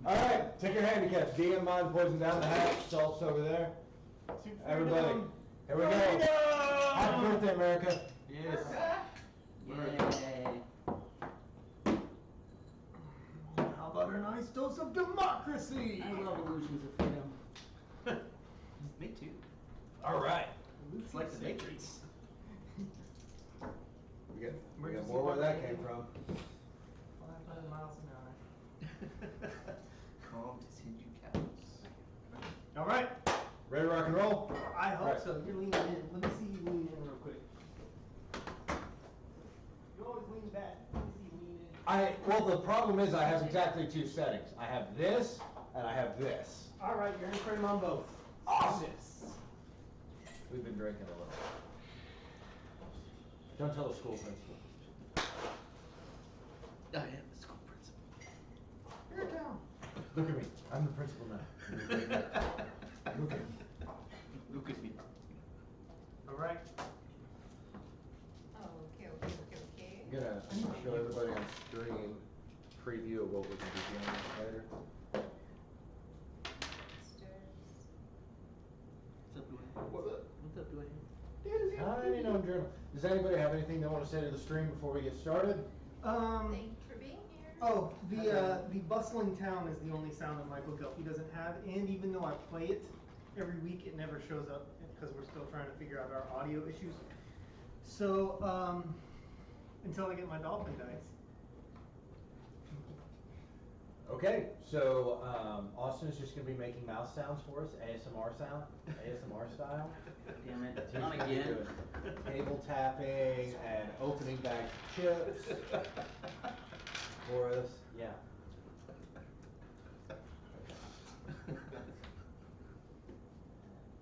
Alright, take your handicaps. DM mine, poison down the hatch, salt's over there. Everybody, here we go. Happy birthday, America. Yes. Yay. How about a nice dose of democracy? I love illusions of freedom. Me too. Alright. It's like the Matrix. We got more where that came from. 500 miles an hour. Calm to send you cows. All right. Ready to rock and roll? I hope Right. so. You're leaning in. Let me see you lean in real quick. You always lean back. Let me see you lean in. Well, the problem is I have exactly two settings. I have this, and I have this. All right, you're in frame on both. Awesome. We've been drinking a little. Don't tell the school principal. I am the school principal. Here it comes. Look at me. I'm the principal now. Look at me. Look at me. All right. Okay. I'm gonna show everybody on screen preview of what we can be doing later. What's up, Dwayne? What's up? What's up, Dwayne? Tiny gnome journal. Does anybody have anything they want to say to the stream before we get started? Thank you for being here. Oh, the bustling town is the only sound that Michael Gelfie doesn't have, and even though I play it every week, it never shows up because we're still trying to figure out our audio issues. So, until I get my dolphin dice. Okay, so Austin is just going to be making mouse sounds for us, ASMR style. Damn it. He's Not gonna be again. doing table tapping and opening bags of chips for us. Yeah.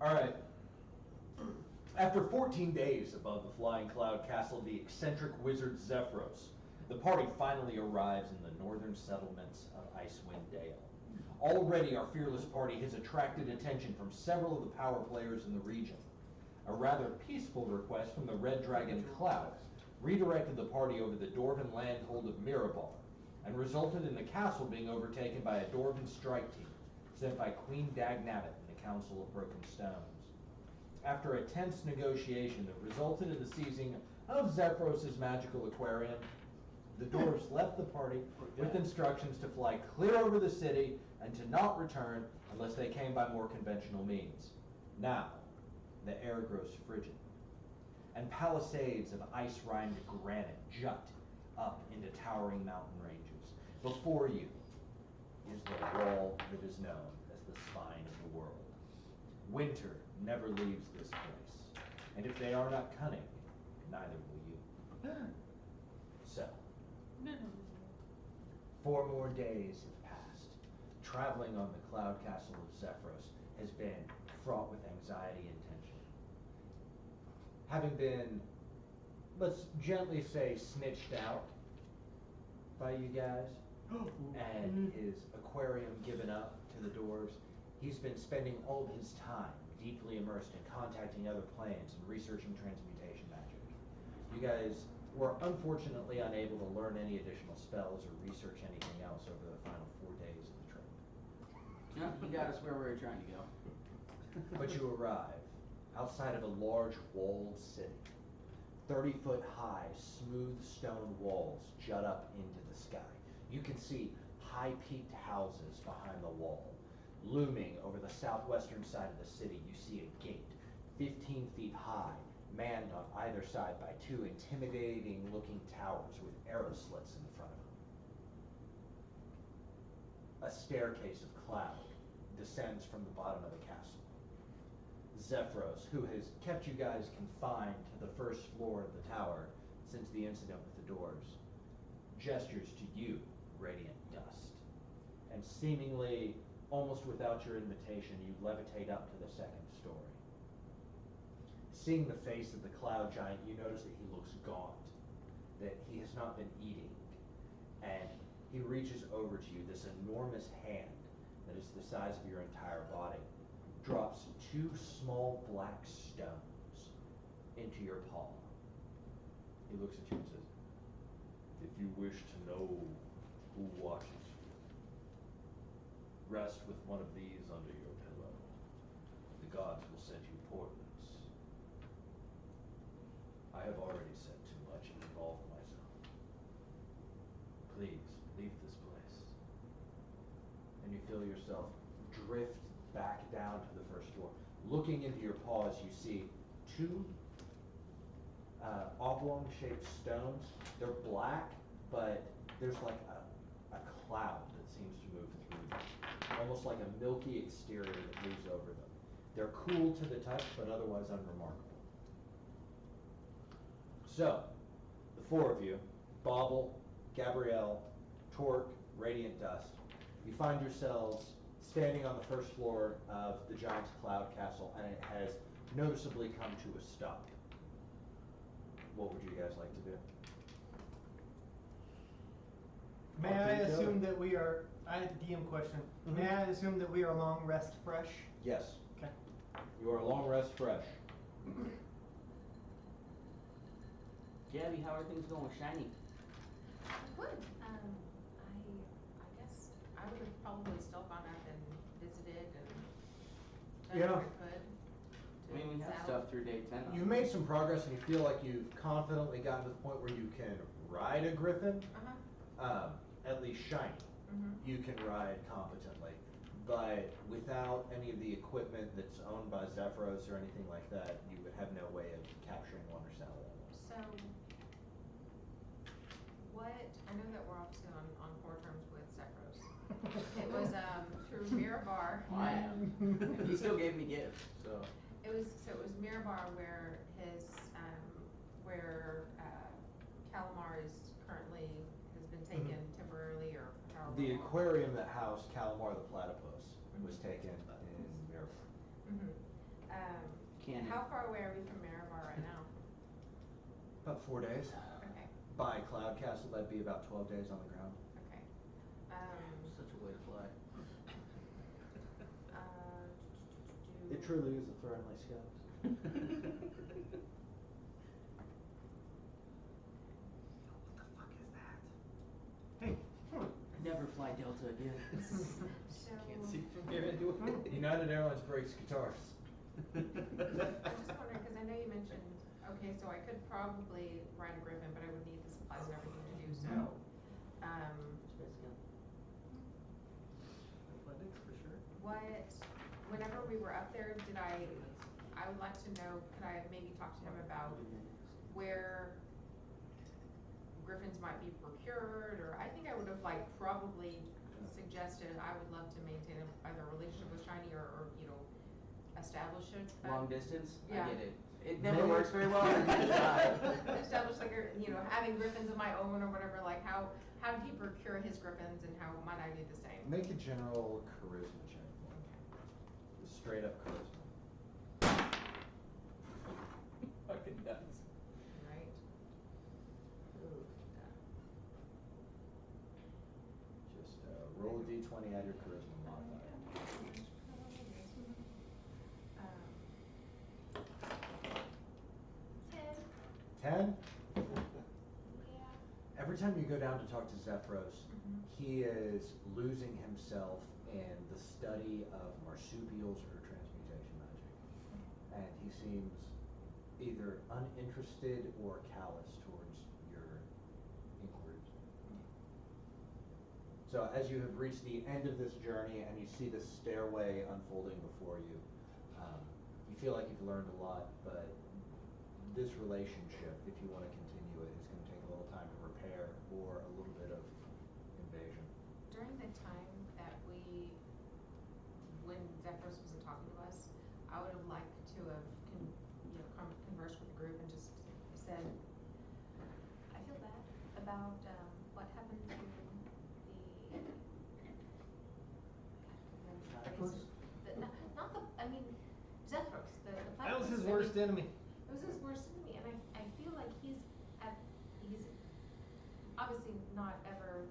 All right. After 14 days above the flying cloud castle of the eccentric wizard Zephyros, the party finally arrives in the northern settlements of Icewind Dale. Already our fearless party has attracted attention from several of the power players in the region. A rather peaceful request from the Red Dragon Cloud redirected the party over the Dwarven landhold of Mirabar and resulted in the castle being overtaken by a Dwarven strike team sent by Queen Dagnabbit and the Council of Broken Stones. After a tense negotiation that resulted in the seizing of Zephyros' magical aquarium, the dwarves left the party with instructions to fly clear over the city and to not return unless they came by more conventional means. Now, the air grows frigid, and palisades of ice-rimed granite jut up into towering mountain ranges. Before you is the wall that is known as the spine of the world. Winter never leaves this place, and if they are not cunning, neither will you. So, 4 more days have passed. Traveling on the cloud castle of Zephyros has been fraught with anxiety and tension. Having been, let's gently say, snitched out by you guys, and his aquarium given up to the dwarves, he's been spending all of his time deeply immersed in contacting other planes and researching transmutation magic. You guys were unfortunately unable to learn any additional spells or research anything else over the final 4 days of the trip. Yeah, you got us where we were trying to go. But you arrive outside of a large walled city. 30-foot high, smooth stone walls jut up into the sky. You can see high-peaked houses behind the wall. Looming over the southwestern side of the city, you see a gate, 15 feet high, manned on either side by 2 intimidating-looking towers with arrow slits in front of them. A staircase of cloud descends from the bottom of the castle. Zephyros, who has kept you guys confined to the first floor of the tower since the incident with the dwarves, gestures to you radiant dust. And seemingly, almost without your invitation, you levitate up to the 2nd story. Seeing the face of the cloud giant, you notice that he looks gaunt, that he has not been eating, and he reaches over to you. This enormous hand that is the size of your entire body drops 2 small black stones into your palm. He looks at you and says, "If you wish to know who watches you, rest with one of these under your pillow. The gods will send you portents. I have already said too much and involved myself. Please, leave this place. And you feel yourself drift back down to the first floor. Looking into your paws, you see two oblong-shaped stones. They're black, but there's like a cloud that seems to move through them. Almost like a milky exterior that moves over them. They're cool to the touch, but otherwise unremarkable. So, the four of you, Bauble, Gabrielle, Torque, Radiant Dust, you find yourselves standing on the first floor of the Giant's Cloud Castle, and it has noticeably come to a stop. What would you guys like to do? May Talk to I each other. assume that we are, I had a DM question. May I assume that we are long rest fresh? Yes. Okay. You are long rest fresh. Gabby, how are things going with Shiny? Good. I guess I would have probably still gone up and visited and done Yeah. what I could. I mean, we have saddle- stuff through day 10. You made some progress, and you feel like you've confidently gotten to the point where you can ride a griffin, Uh-huh. at least shiny. Mhm. You can ride competently, but without any of the equipment that's owned by Zephyros or anything like that, you would have no way of capturing one or saddling one. So, I know that we're obviously on poor terms with Zephyros. It was, through Mirabar. I am. And he still gave me gifts, so. It was Mirabar where his, Calamar is currently, has been taken temporarily or however The long. aquarium that housed Calamar the platypus was taken in Mirabar. Mhm. Candy. How far away are we from Mirabar right now? About 4 days. Okay, By Cloud Castle, that'd be about 12 days on the ground. okay. Such a way to fly. Do- It truly is a friendly scout. Hey. Never fly Delta again. So, Can't see from here anyway. United Airlines breaks guitars. I just wondering, because I know you mentioned, okay, so I could probably ride a griffin, but I would need the supplies and everything to do so. Athletics for sure. Whenever we were up there, I would like to know, could I maybe talk to him about where griffins might be procured, or I think I would have probably suggested, I would love to maintain either a relationship with Shiny or establish it. Long distance? Yeah. I get it. It never works very well. Establish having griffins of my own or whatever, how did he procure his griffins and how might I do the same? Make a general charisma check for me. Just straight up charisma. Fucking nuts. Right? Just roll a d20, add your charisma modifier. Um, 10. 10? Yeah. Every time you go down to talk to Zephyros, Mhm. he is losing himself in the study of marsupials or transmutation magic. And he seems either uninterested or callous towards your inquiries. So as you have reached the end of this journey and you see the stairway unfolding before you, you feel like you've learned a lot, but this relationship, if you want to continue it, is going to take a little time to repair or a little bit of invasion. During the time that when Zephyros wasn't talking to us, I would have liked to have conversed with the group and just said, I feel bad about what happened to Platypus? Zephyros, the That was platypus. his worst enemy. It was his worst enemy, and I feel like he's obviously not ever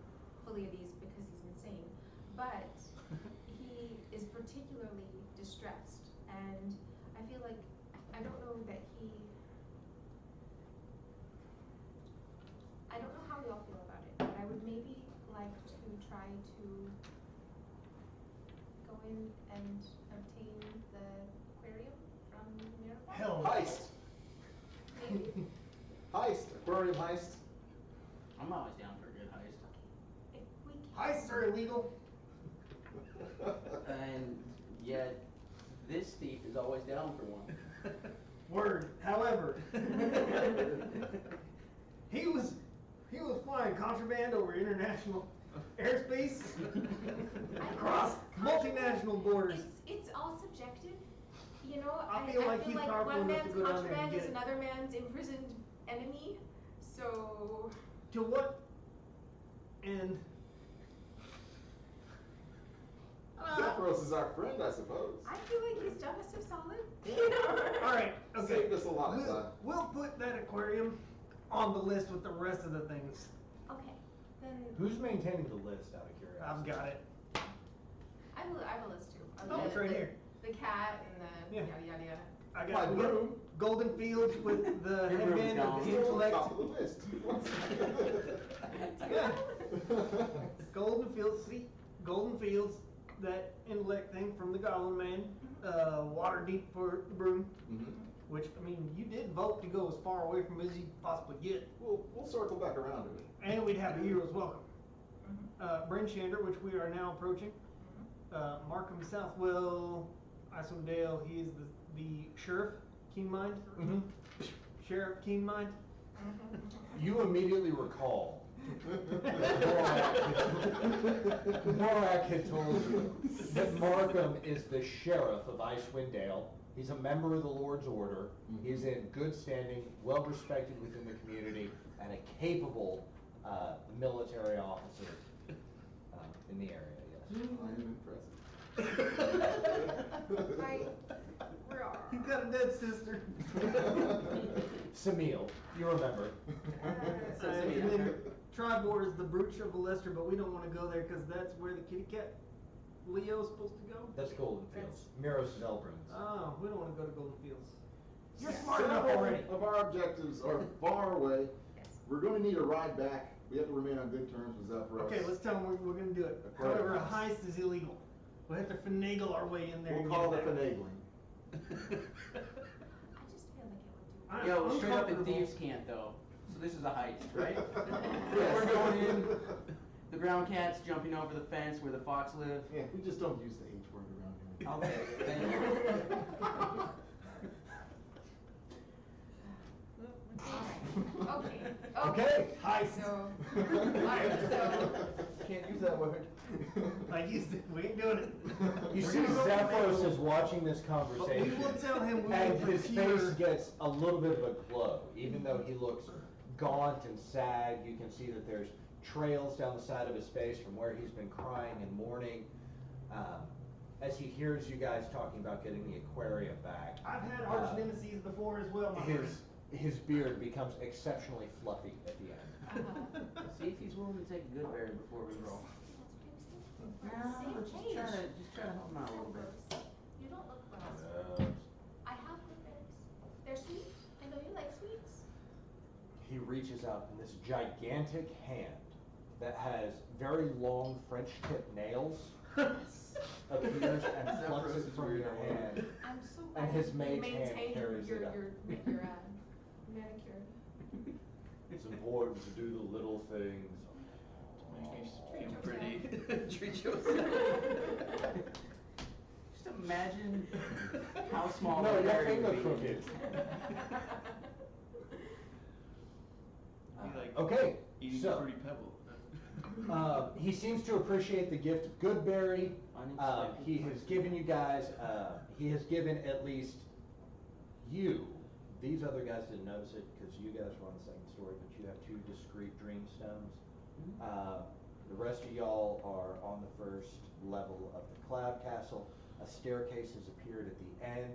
fully at ease because he's insane, but he is particularly distressed, and I feel like I don't know how we all feel about it, but I would maybe like to try to and obtain the aquarium from Miracle? Hell no. Heist. Maybe. Heist. Aquarium heist. I'm always down for a good heist. If we can. Heists are illegal. And yet, this thief is always down for one. Word. However, he was flying contraband over international airspace across multinational borders. It's all subjective, you know. I feel like he's powerful one enough to man's go down there and contraband get is it. another man's imprisoned enemy. So To what end? Zephyros is our friend, I suppose. I feel like he's done us a solid. All right. Okay. Saved us a lot of time. We'll put that aquarium on the list with the rest of the things. Okay, then Who's maintaining the list out of curiosity? I've got it. I have a list too. Of Oh, it's right here. The cat and the Yeah. yada yada yada. I My got we got broom. Golden Fields with the Your broom's headband gone. of the Still on the intellect. top of the list. Yeah. Golden Fields, see, Golden Fields, that intellect thing from the Goblin Man, water deep for the broom, Mhm. which, I mean, you did vote to go as far away from as you possibly get, We'll circle back around to it. and we'd have a hero's welcome. Mhm. Bryn Shander, which we are now approaching, Markham Southwell, Isomdale, he is the sheriff, Keenmind, Mhm. Sheriff Keenmind. You immediately recall Morak had told you that Markham is the sheriff of Icewind Dale. He's a member of the Lord's Order. He's in good standing, well respected within the community, and a capable military officer in the area, yes. I am impressed. Right. He's got a dead sister. Samil, you remember. So, And yeah. then Tribor is the brooch of Leicester, but we don't want to go there because that's where the kitty cat Leo's supposed to go. That's Golden Fields. Miros Velbrins. Oh, we don't want to go to Golden Fields. You're smart enough Several already. of our objectives are far away. Yes. We're going to need a ride back. We have to remain on good terms with Zephyros. Okay, let's tell them we're going to do it. Aquarium However, a house. heist is illegal. We'll have to finagle our way in there. We'll and call get it back. finagling. I just feel like it would do. I- Yo, I'm straight up in comfortable. thieves can't though. So this is a heist, right? Yes. We're going in. The brown cat's jumping over the fence where the fox live. Yeah, we just don't use the H word around here. Okay, thank you. Okay. Okay. Heist. So, alright, so, Can't use that word. I used it. We ain't doing it. You We're see gonna go Zephyros finagle. is watching this But we conversation. will tell him we And will his face procure. gets a little bit of a glow, even though he looks gaunt and sad. You can see that there's trails down the side of his face from where he's been crying and mourning. As he hears you guys talking about getting the aquarium back, I've had arch nemesis before as well, my friend. his beard becomes exceptionally fluffy at the end. See if he's willing to take a good berry before we roll. Same page. Just try to help him out a little bit. You don't look well. I have blueberries. They're sweet. I know you like sweets. He reaches out and this gigantic hand that has very long French tip nails appears and plucks it from your hand. I'm so And glad his you mage hand maintain carries your it up. manicure. It's important to do the little things. Treat yourself. Just imagine how small No, that your berry finger would be. crooked. Be like Okay, eating a so fruity pebble. he seems to appreciate the gift of Goodberry. Unexpected He has pleasure. given you guys, he has given at least you, these other guys didn't notice it because you guys were on the second story, but you have 2 discrete dream stones. The rest of y'all are on the first level of the Cloud Castle. A staircase has appeared at the end.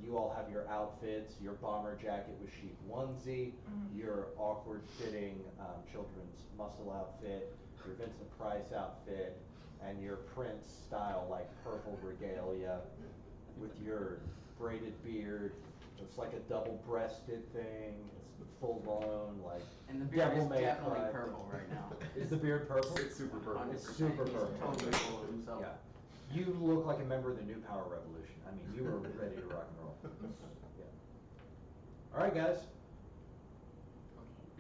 You all have your outfits, your bomber jacket with sheep onesie, your awkward fitting children's muscle outfit, your Vincent Price outfit, and your Prince style like purple regalia with your braided beard. It's like a double-breasted thing. It's full blown, like And the beard is devil may definitely cry. purple right now. Is the beard purple? It's super purple. 100%. It's super He's purple. totally full of himself. Yeah. You look like a member of the New Power Revolution. I mean, you were ready to rock and roll. Yeah. All right, guys.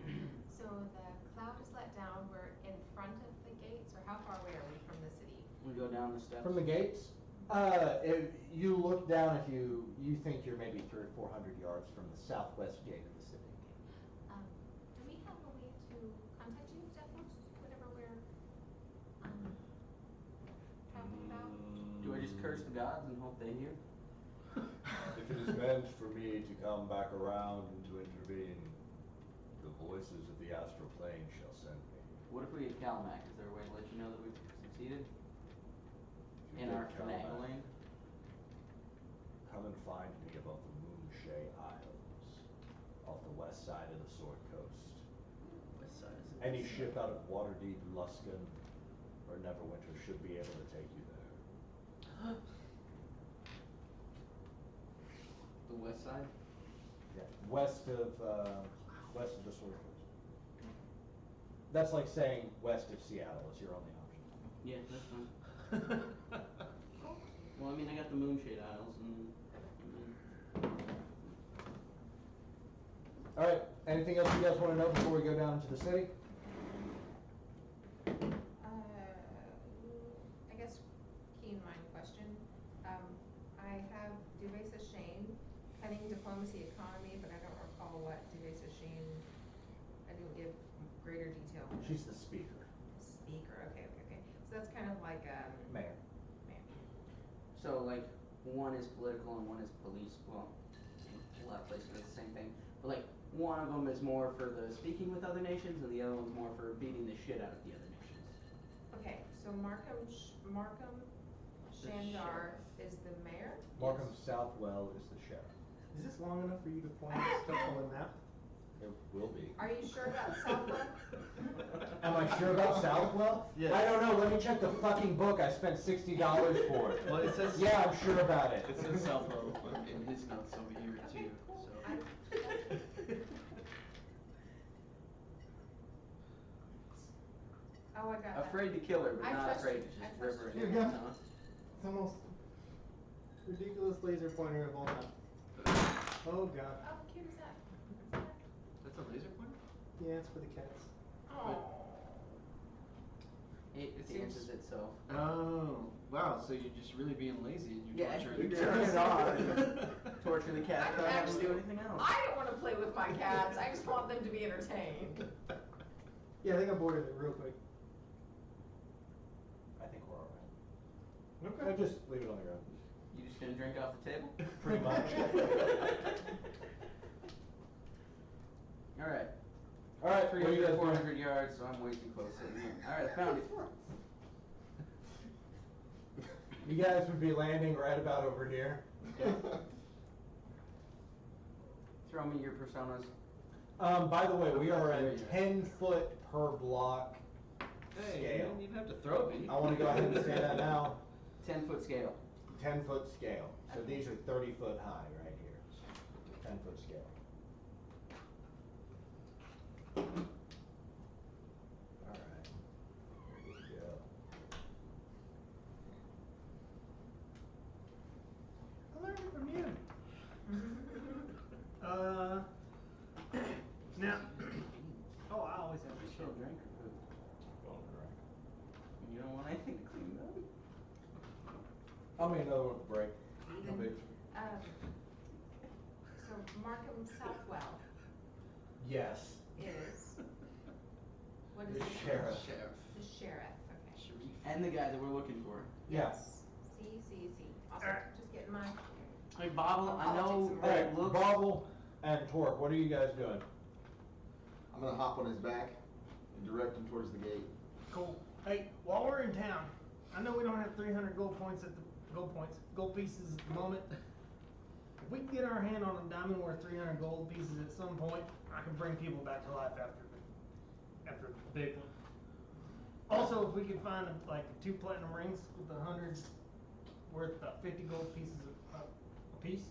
Okay. So the cloud is let down, we're in front of the gates, or how far away are we from the city? We go down the steps. From the gates, if you look down, if you think you're maybe 300 or 400 yards from the southwest gate of the city. Do we have a way to contact you, Zephyros, whatever we're, talking about? Do I just curse the gods and hope they hear? If it is meant for me to come back around and to intervene, the voices of the astral plane shall send me. What if we get Calmac? Is there a way to let you know that we've succeeded? If you In our get Calmac, finagling? come and find me above the Moonshay Isles, off the west side of the Sword Coast. West side is it? Any ship out of Waterdeep, Luskan, or Neverwinter should be able to take you there. The west side? Yeah, west of the Sword Coast. That's like saying west of Seattle is your only option. Yeah, that's fine. Well, I mean, I got the Moonshade Isles and All right. Anything else you guys want to know before we go down into the city? I guess keen mind question. I have Duvesa Shane, cutting diplomacy economy, but I don't recall what Duvesa Shane, I didn't give greater detail. She's the speaker. Speaker, okay. So that's kind of like, Mayor. So, like, one is political and one is police. Well, a lot of places do the same thing. But, like, one of them is more for the speaking with other nations, and the other one's more for beating the shit out of the other nations. okay, so Markham Shandar is the mayor? Markham Southwell is the sheriff. Is this long enough for you to point stuff on the map? It will be. Are you sure about Southwell? Am I sure about Southwell? Yes. I don't know. Let me check the fucking book. I spent $60 for it. Well, it says. Yeah, I'm sure about it. It says Southwell in his notes over here Okay, too, cool. so. Oh, I got that. Afraid to kill her, but I not trust afraid you. to I just rip trust her you. in Here half, you go. huh? It's the most ridiculous laser pointer of all time. Oh god. How cute is that? That's a laser pointer? Yeah, it's for the cats. Oh. It seems- dances itself. Oh, wow, so you're just really being lazy and you're Yeah, torturing you the turn cats. it on. Torture the cat, I'm don't have to do actually- anything else. I don't wanna play with my cats, I just want them to be entertained. Yeah, I think I boarded it real quick. I think we're all right. Okay. Just leave it on the ground. You just gonna drink off the table? Pretty much. Alright. All right, what do you 300, guys 400 yards, so I'm way too close sitting here. Alright, I found it. You guys would be landing right about over here. Throw me your personas. By the way, we are at 10 foot per block Hey, you scale. didn't even have to throw me. I want to go ahead and say that now. 10-foot scale. 10 foot scale. So these are 30 foot high right here. 10 foot scale. All right. Here we go. I learned it from you. Now. Oh, I always have this Chill shit. drink or food? Don't drink. You don't want anything to clean up? I'll make another one with break. No big. So Markham Southwell Yes. is, what is The it? sheriff. Sheriff. The sheriff, okay. Sharif. And the guy that we're looking for. Yes. See, awesome, just getting my, Hey, Bobble, I know Politics All that right, it looks... Bobble and Torque, what are you guys doing? I'm gonna hop on his back and direct him towards the gate. Cool. Hey, while we're in town, I know we don't have 300 gold pieces at the moment. If we can get our hand on a diamond worth 300 gold pieces at some point, I can bring people back to life after the big one. Also, if we could find like 2 platinum rings with 100 worth about 50 gold pieces a piece.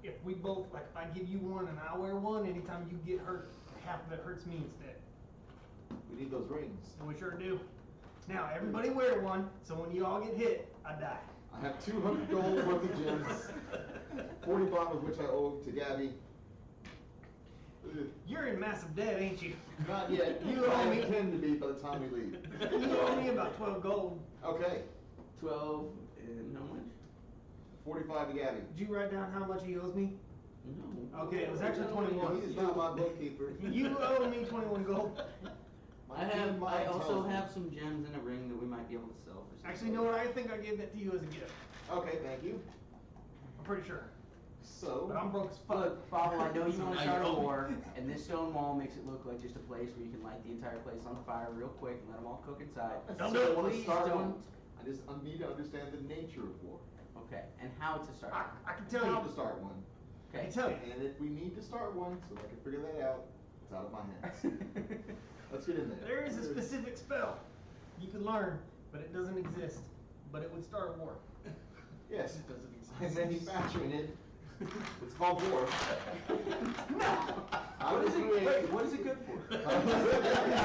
If we both, like if I give you one and I wear one, anytime you get hurt, half of it hurts me instead. We need those rings. We sure do. Now, everybody wear one, so when you all get hit, I die. I have 200 gold worth of gems, 45 of which I owe to Gabby. You're in massive debt, ain't you? Not yet. You owe I me. intend to be by the time we leave. You owe me about 12 gold. Okay, 12 and how much? 45 to Gabby. Did you write down how much he owes me? No. Okay, it was actually 21. He's not my bookkeeper. You owe me 21 gold. I also have some gems in a ring that we might be able to sell for some. Actually, you know what? I think I gave that to you as a gift. Okay, thank you. I'm pretty sure. So, But I'm broke as fuck. Look, Bobble, I know you So want now to start you a owe me. war, and this stone wall makes it look like just a place where you can light the entire place on fire real quick and let them all cook inside. Don't so do I it. want to Please start don't. one. I need to understand the nature of war. Okay, and how to start. I can tell How you. to start one. I Okay. can tell you. And if we need to start one, so I can figure that out, it's out of my hands. Let's get in there. There is a specific spell you could learn, but it doesn't exist. But it would start a war. Yes. It doesn't exist. And manufacturing it, it's called war. No! What is it? Wait, what is it good for?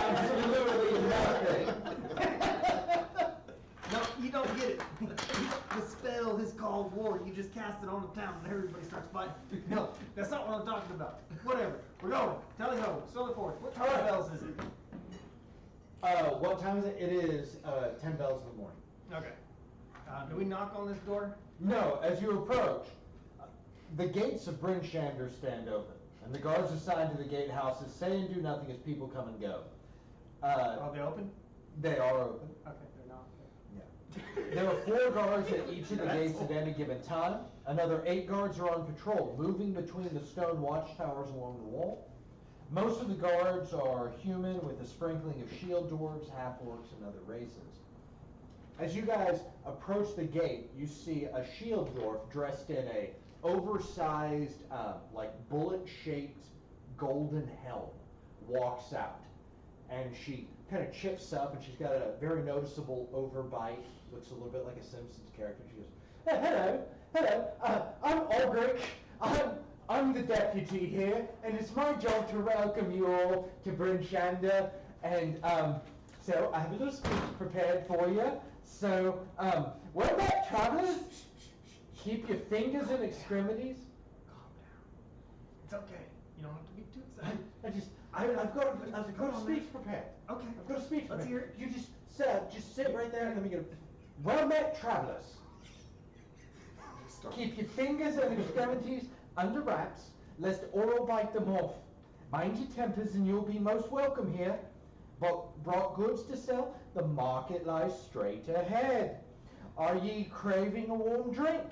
Absolutely nothing. No, you don't get it. The spell is called war. You just cast it on the town and everybody starts fighting. No, that's not what I'm talking about. Whatever. We're going. Tally ho. Sell it forth. What time of bells is it? What time is it? It is 10 bells in the morning. Okay. Do we knock on this door? No, as you approach, the gates of Bryn Shander stand open, and the guards assigned to the gatehouses say and do nothing as people come and go. Are they open? They are open. Okay, they're not. Yeah. There are 4 guards at each of the gates at any given time. Another 8 guards are on patrol, moving between the stone watchtowers along the wall. Most of the guards are human, with a sprinkling of shield dwarves, half-orcs, and other races. As you guys approach the gate, you see a shield dwarf dressed in a oversized, like bullet-shaped golden helm walks out. And she kind of chips up, and she's got a very noticeable overbite. Looks a little bit like a Simpsons character. She goes, hello, I'm Ulrich. I'm the deputy here, and it's my job to welcome you all to Bryn Shander. And so I have a little speech prepared for you. So, what about travelers? Keep your fingers in extremities. Calm down. It's okay. You don't have to be too excited. I've got a speech prepared. Okay. I've got a speech Let's prepared. hear it. You just sit right there and let me get. Well met, travelers. Keep your fingers and extremities under wraps, lest Oro bite them off. Mind your tempers, and you'll be most welcome here. But brought goods to sell, the market lies straight ahead. Are ye craving a warm drink?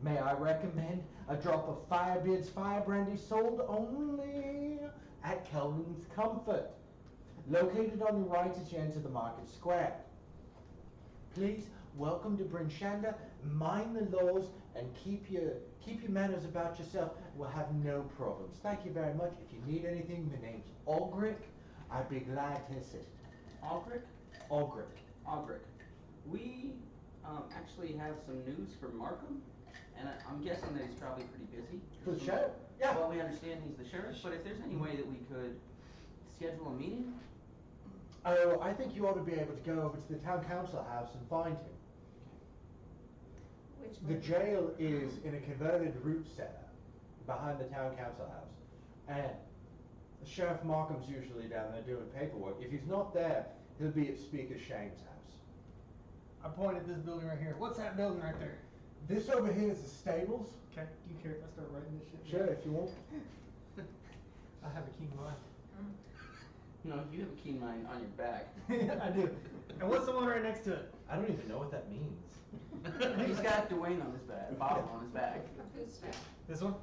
May I recommend a drop of Firebeard's Fire Brandy, sold only at Kelvin's Comfort, located on your right as you enter the market square. Please, welcome to Bryn Shander. Mind the laws and keep your manners about yourself. We'll have no problems. Thank you very much. If you need anything, my name's Ulrich. I'd be glad to assist. Aldrich? Ulrich. Aldrich. We actually have some news for Markham, and I'm guessing that he's probably pretty busy. For the sheriff? Yeah. Well, we understand he's the sheriff, but if there's any way that we could schedule a meeting? Oh, I think you ought to be able to go over to the town council house and find him. Which The one? jail is in a converted root cellar behind the town council house. And Sheriff Markham's usually down there doing paperwork. If he's not there, he'll be at Speaker Shane's house. I point at this building right here. What's that building right there? This over here is the stables. Okay. Do you care if I start writing this shit? Sure, if you want. I have a keen mind. No, you have a keen mind on your back. I do. And what's the one right next to it? I don't even know what that means. He's got Dwayne on his back, Bob on his back. Who's that? This one?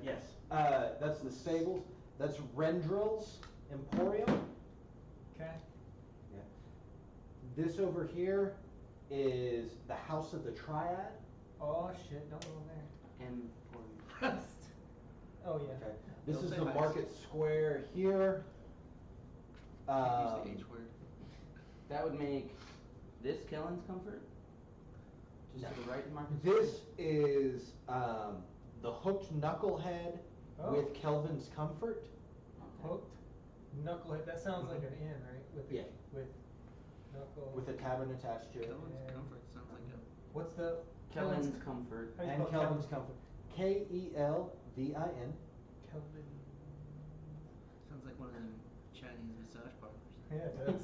Yes. That's the stables. That's Rendrill's Emporium. Okay. Yeah. This over here is the House of the Triad. Oh shit, don't go in And there. Oh yeah. Okay. This Don't is say the nice. market square here. Use the H word. that would make this Kellen's Comfort? Just to the right of Market This is the Hooked Knucklehead Oh. with Kelvin's Comfort. Okay. Hooked Knucklehead. That sounds like an inn, right? With the, Yeah. with Knuckle. with a tavern attached to it. Kellen's Comfort sounds like a. What's the Kellen's Comfort. How do you And spell Kelvin's Comfort. Kelvin. Kelvin. Sounds like one of them Chinese massage parlors. Yeah, it does.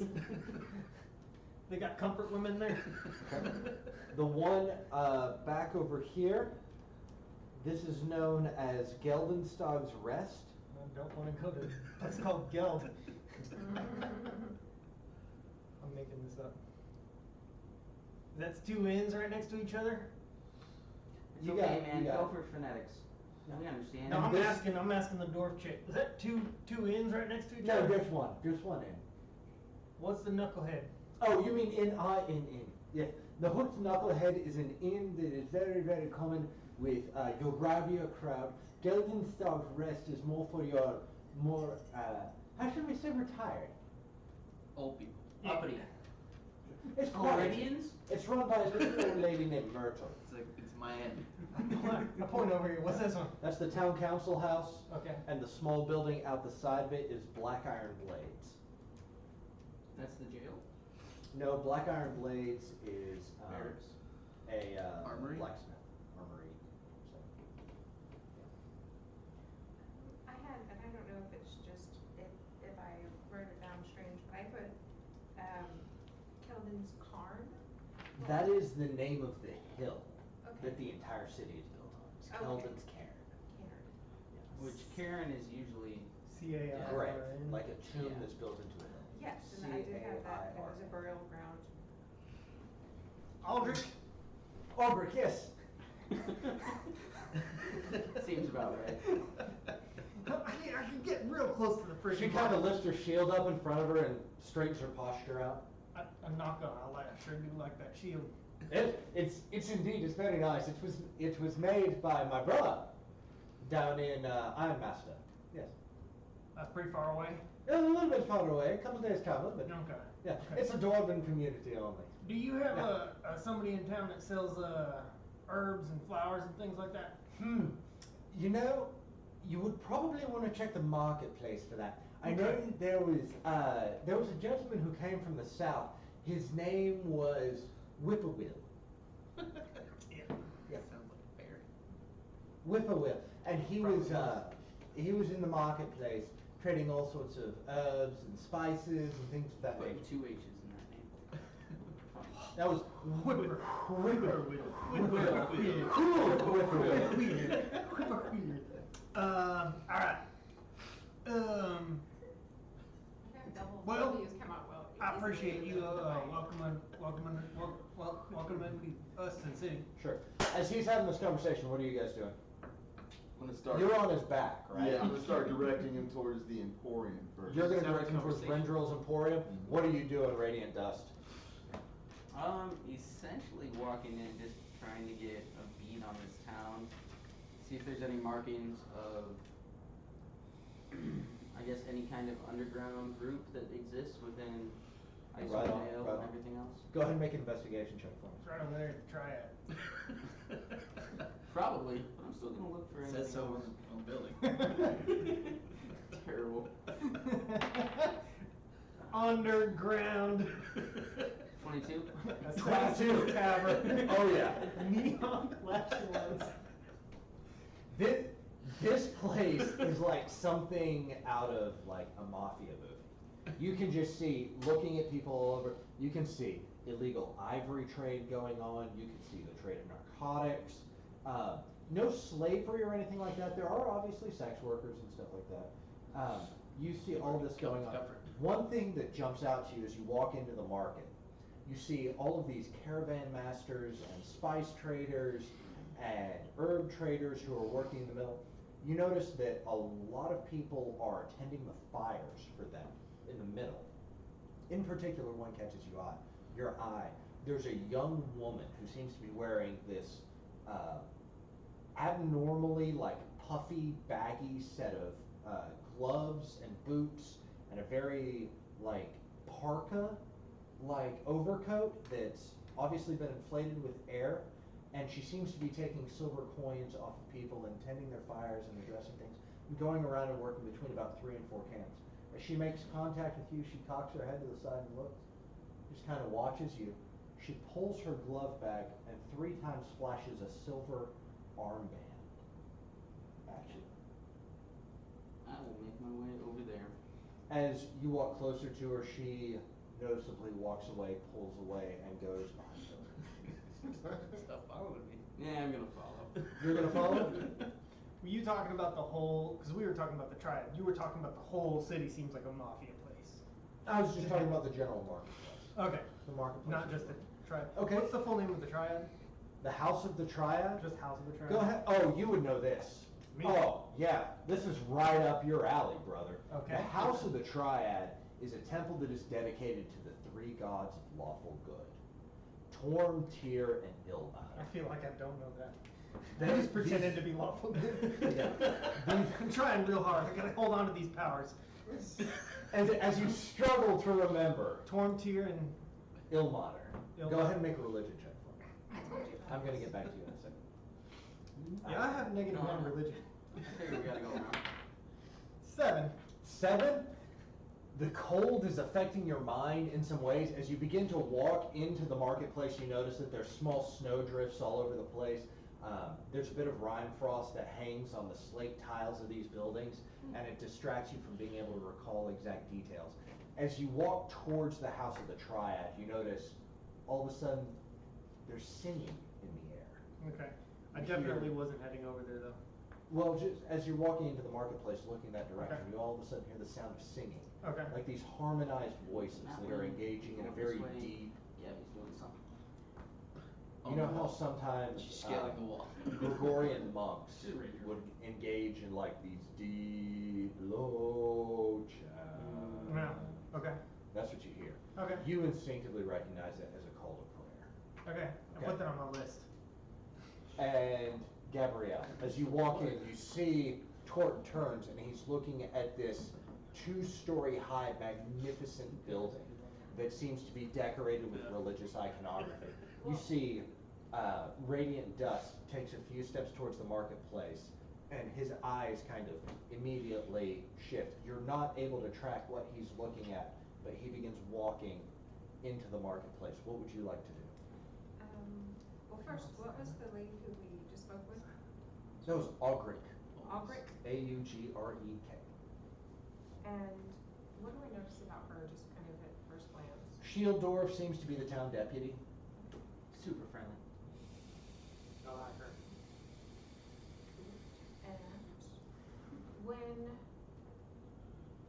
They got comfort women there. The one back over here, this is known as Geldenstag's Rest. I don't want to go to. That's called Geld. I'm making this up. That's two inns right next to each other. It's You okay, got it, man. you got Go it. for phonetics. We understand. No, And I'm this- asking the dwarf chick. Is that two inns right next to each No, other? there's one. There's one in. What's the knucklehead? Oh, you mean in. Yes. The Hooked Knucklehead is an inn that is very, very common with your rowdier crowd. Geldenstag's Rest is more for your how should we say, retired? Old people. Uppity. It's quiet. Floridians? It's run by a little old lady named Myrtle. It's like it's Miami. I point over here. What's this one? That's the town council house. Okay. And the small building out the side of it is Black Iron Blades. That's the jail? No, Black Iron Blades is Barracks. a Armory? blacksmith. Armory. So. I had, and I don't know if it's just, if I wrote it down strange, but I put, Kelvin's Cairn. That is the name of the hill Okay. that the entire city is built on. It's Okay. Kelvin's Cairn. Cairn. Which Karen is usually. C-A-R-N. Grave, like a tomb Yeah. that's built into a hill. Yes, and I did have that, it was a C-A-I-R-N. burial ground. Aldrich. Albrecht, yes. Seems about right. I can get real close to the freaking. She kind of lifts her shield up in front of her and straightens her posture out. I'm not gonna. I sure do like that shield. It's indeed, it's very nice. It was made by my brother down in Ironmaster. Yes. That's pretty far away. A little bit far away, a couple days travel, but Okay. yeah, Okay. it's a dwarven community only. Do you have Yeah. somebody in town that sells herbs and flowers and things like that? You know, you would probably want to check the marketplace for that. I know Okay. that there was a gentleman who came from the south. His name was Whippoorwill. Yeah. Yeah. Sounds like a bear. Whippoorwill, and he was Probably. he was in the marketplace trading all sorts of herbs and spices and things of that Putting nature. 2 H's in that name. That was Whippoorwill. All right. Okay, double Well, W's come out well. I appreciate easily you with the writing. welcoming us to the city. Sure. As he's having this conversation, what are you guys doing? I'm gonna start. You're on his back, right? Yeah, I'm gonna start directing him towards the Emporium first. You're going to Have a direct him towards conversation. Rendrill's Emporium. Mhm. What are you doing, Radiant Dust? Essentially walking in, just trying to get a beat on this town. See if there's any markings of, I guess, any kind of underground group that exists within Icewind Right on, Dale right and on. everything else. Go ahead and make an investigation check for me. It's right over there at the Triad. Probably, but I'm still gonna look for It anything says so else. on the building. Terrible. Underground. 22? Assassin's Tavern. Oh, yeah. Neon flashing lights. This place is like something out of like a mafia movie. You can just see, looking at people all over, you can see illegal ivory trade going on, you can see the trade of narcotics. No slavery or anything like that. There are obviously sex workers and stuff like that. You see all this going on. Comfort. One thing that jumps out to you as you walk into the market, you see all of these caravan masters and spice traders and herb traders who are working in the middle. You notice that a lot of people are attending the fires for them in the middle. In particular, one catches your eye. There's a young woman who seems to be wearing this abnormally like puffy, baggy set of gloves and boots and a very like parka like overcoat that's obviously been inflated with air, and she seems to be taking silver coins off of people and tending their fires and addressing things and going around and working between about 3 and 4 cans. As she makes contact with you, she cocks her head to the side and looks. just kind of watches you. She pulls her glove bag and 3 times flashes a silver armband at you. I will make my way over there. As you walk closer to her, she noticeably walks away, pulls away, and goes behind her. Stop following me. Yeah, I'm gonna follow. You're gonna follow? Were you talking about the whole, because we were talking about the triad, you were talking about the whole city seems like a mafia place. I was just talking about the general marketplace. Okay, The marketplace. not just the triad. Okay. What's the full name of the triad? The House of the Triad? Just House of the Triad? Go ahead. Oh, you would know this. Me? Oh, yeah. This is right up your alley, brother. Okay. The House of the Triad is a temple that is dedicated to the 3 gods of lawful good. Torm, Tyr, and I Ilmater. feel like I don't know that. That I is just pretended these- to be lawful good. Yeah. I'm trying real hard. I gotta hold on to these powers. As you struggle to remember, Torm, Tyr, and Ilmater. Go Ilmater. ahead and make a religion check for me. I told you. I'm gonna get back to you in a second. yeah, I have negative No, 1 no. religion. I figure we gotta go around. 7. 7, the cold is affecting your mind in some ways. As you begin to walk into the marketplace, you notice that there's small snow drifts all over the place. There's a bit of rime frost that hangs on the slate tiles of these buildings, and it distracts you from being able to recall exact details. As you walk towards the House of the Triad, you notice all of a sudden there's singing in the air. Okay. I You definitely hear- wasn't heading over there though. Well, just as you're walking into the marketplace looking that direction, Okay. you all of a sudden hear the sound of singing. Okay. Like these harmonized voices That that are way, engaging in a going very this way. deep. Gabby's doing something. You know how sometimes She's scaling the wall. Gregorian monks She's a ranger. would engage in like these deep low chants. Yeah. Okay. That's what you hear. Okay. You instinctively recognize it as a call to prayer. Okay. I Okay. put that on my list. And Gabrielle, as you walk in, you see Torton turns and he's looking at this 2-story high magnificent building that seems to be decorated with religious iconography. You see Radiant Dust takes a few steps towards the marketplace and his eyes kind of immediately shift. You're not able to track what he's looking at, but he begins walking into the marketplace. What would you like to do? Well, first, what was the lady who we just spoke with? That was Augric. Albrecht? Augrek. And what do I notice about her, just kind of at first glance? Shieldorf seems to be the town deputy. Super friendly. I like her. And when,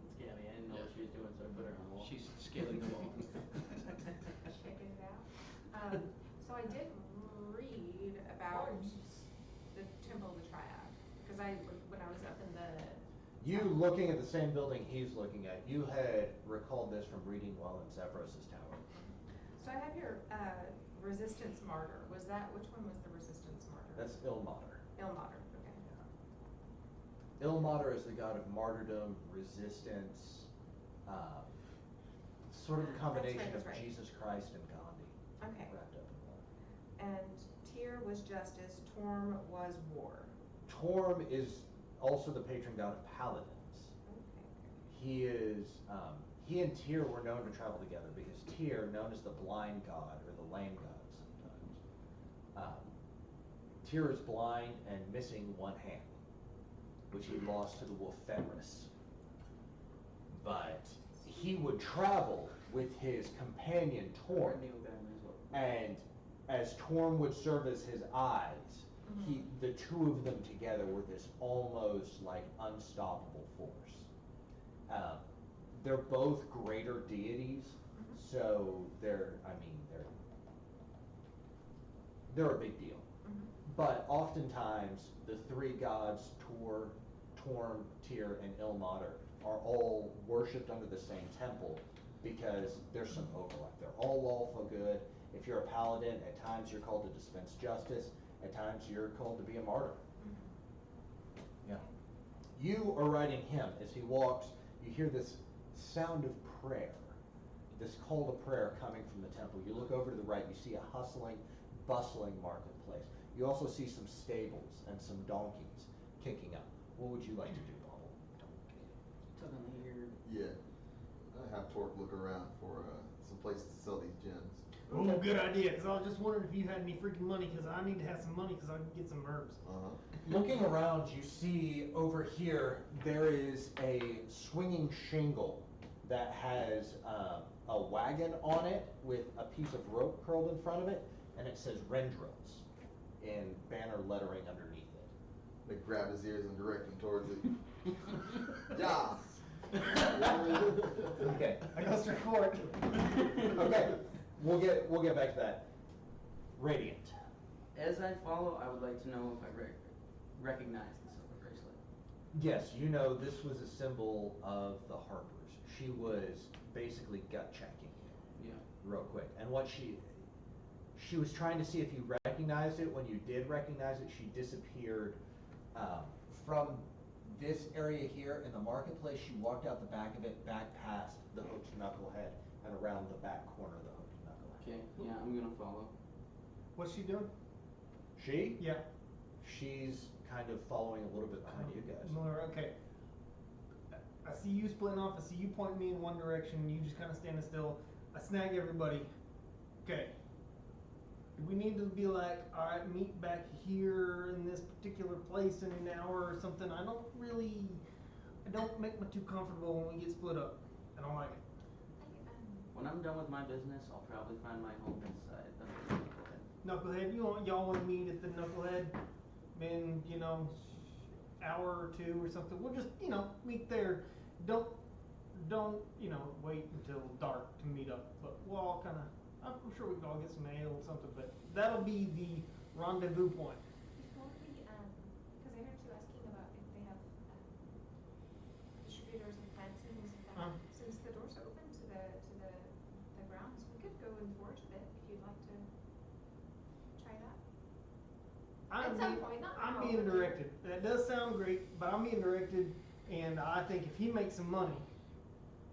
It's Gabby. I didn't know what she was doing, so I put her on the wall. She's scaling the wall. checking it out, so I did read about the Temple of the Triad, because when I was up in the. You looking at the same building he's looking at, you had recalled this from reading while in Zephyros' tower. So I have your, Resistance Martyr, which one was the Resistance Martyr? That's Ilmater. Ilmater, okay. Ilmater is the god of martyrdom, resistance, sort of a combination That's of right. Jesus Christ and Gandhi Okay. wrapped up in one. And Tyr was justice, Torm was war. Torm is also the patron god of paladins. Okay. He and Tyr were known to travel together because Tyr, known as the blind god or the lame god sometimes, Tyr is blind and missing one hand, which he lost to the wolf Fenris. But he would travel with his companion Torm, Neil Gaiman as well. and as Torm would serve as his eyes, the two of them together were this almost like unstoppable force. They're both greater deities, so they're a big deal. But oftentimes the 3 gods, Torm, Tyr, and Ilmater, are all worshipped under the same temple because there's some overlap. They're all lawful good. If you're a paladin, at times you're called to dispense justice. At times you're called to be a martyr. Yeah. You are riding him as he walks. You hear this sound of prayer, this call to prayer coming from the temple. You look over to the right. You see a hustling, bustling marketplace. You also see some stables and some donkeys kicking up. What would you like to do, Bobble? Tugging the ear. Yeah. I have Torque look around for some place to sell these gems. Oh, good idea, cause I was just wondering if you had any freaking money, cause I need to have some money, cause I can get some herbs. Uh-huh. Looking around, you see over here, there is a swinging shingle that has a wagon on it with a piece of rope curled in front of it, and it says Rendrils in banner lettering underneath it. They grab his ears and direct him towards it. Yeah. Okay. I go straight for it. Okay, we'll get back to that. Radiant. As I follow, I would like to know if I recognize the silver bracelet. Yes, you know this was a symbol of the Harpers. She was basically gut checking you Yeah. real quick. And what she was trying to see if you recognized it. When you did recognize it, she disappeared from this area here in the marketplace. She walked out the back of it, back past the Hooked Knucklehead, and around the back corner of the Hooked Knucklehead. Okay, yeah, I'm gonna follow. What's she doing? She? Yeah. She's kind of following a little bit behind you guys. Miller, okay. I see you splitting off, I see you pointing me in one direction, you just kinda standing still. I snag everybody. Okay. Do we need to be like, alright, meet back here in this particular place in an hour or something? I don't make me too comfortable when we get split up. I don't like it. When I'm done with my business, I'll probably find my home inside the Knucklehead. Knucklehead, y'all wanna meet at the Knucklehead in, hour or two or something? We'll just, meet there. Don't, wait until dark to meet up, but we'll all I'm sure we can all get some ale or something, but that'll be the rendezvous point. Before we, because I heard you asking about if they have distributors of plants and things like that. Since the doors are open to the grounds, we could go and forage a bit if you'd like to try that. At some point, not I'm now, being but- directed. That does sound great, but I'm being directed, and I think if he makes some money,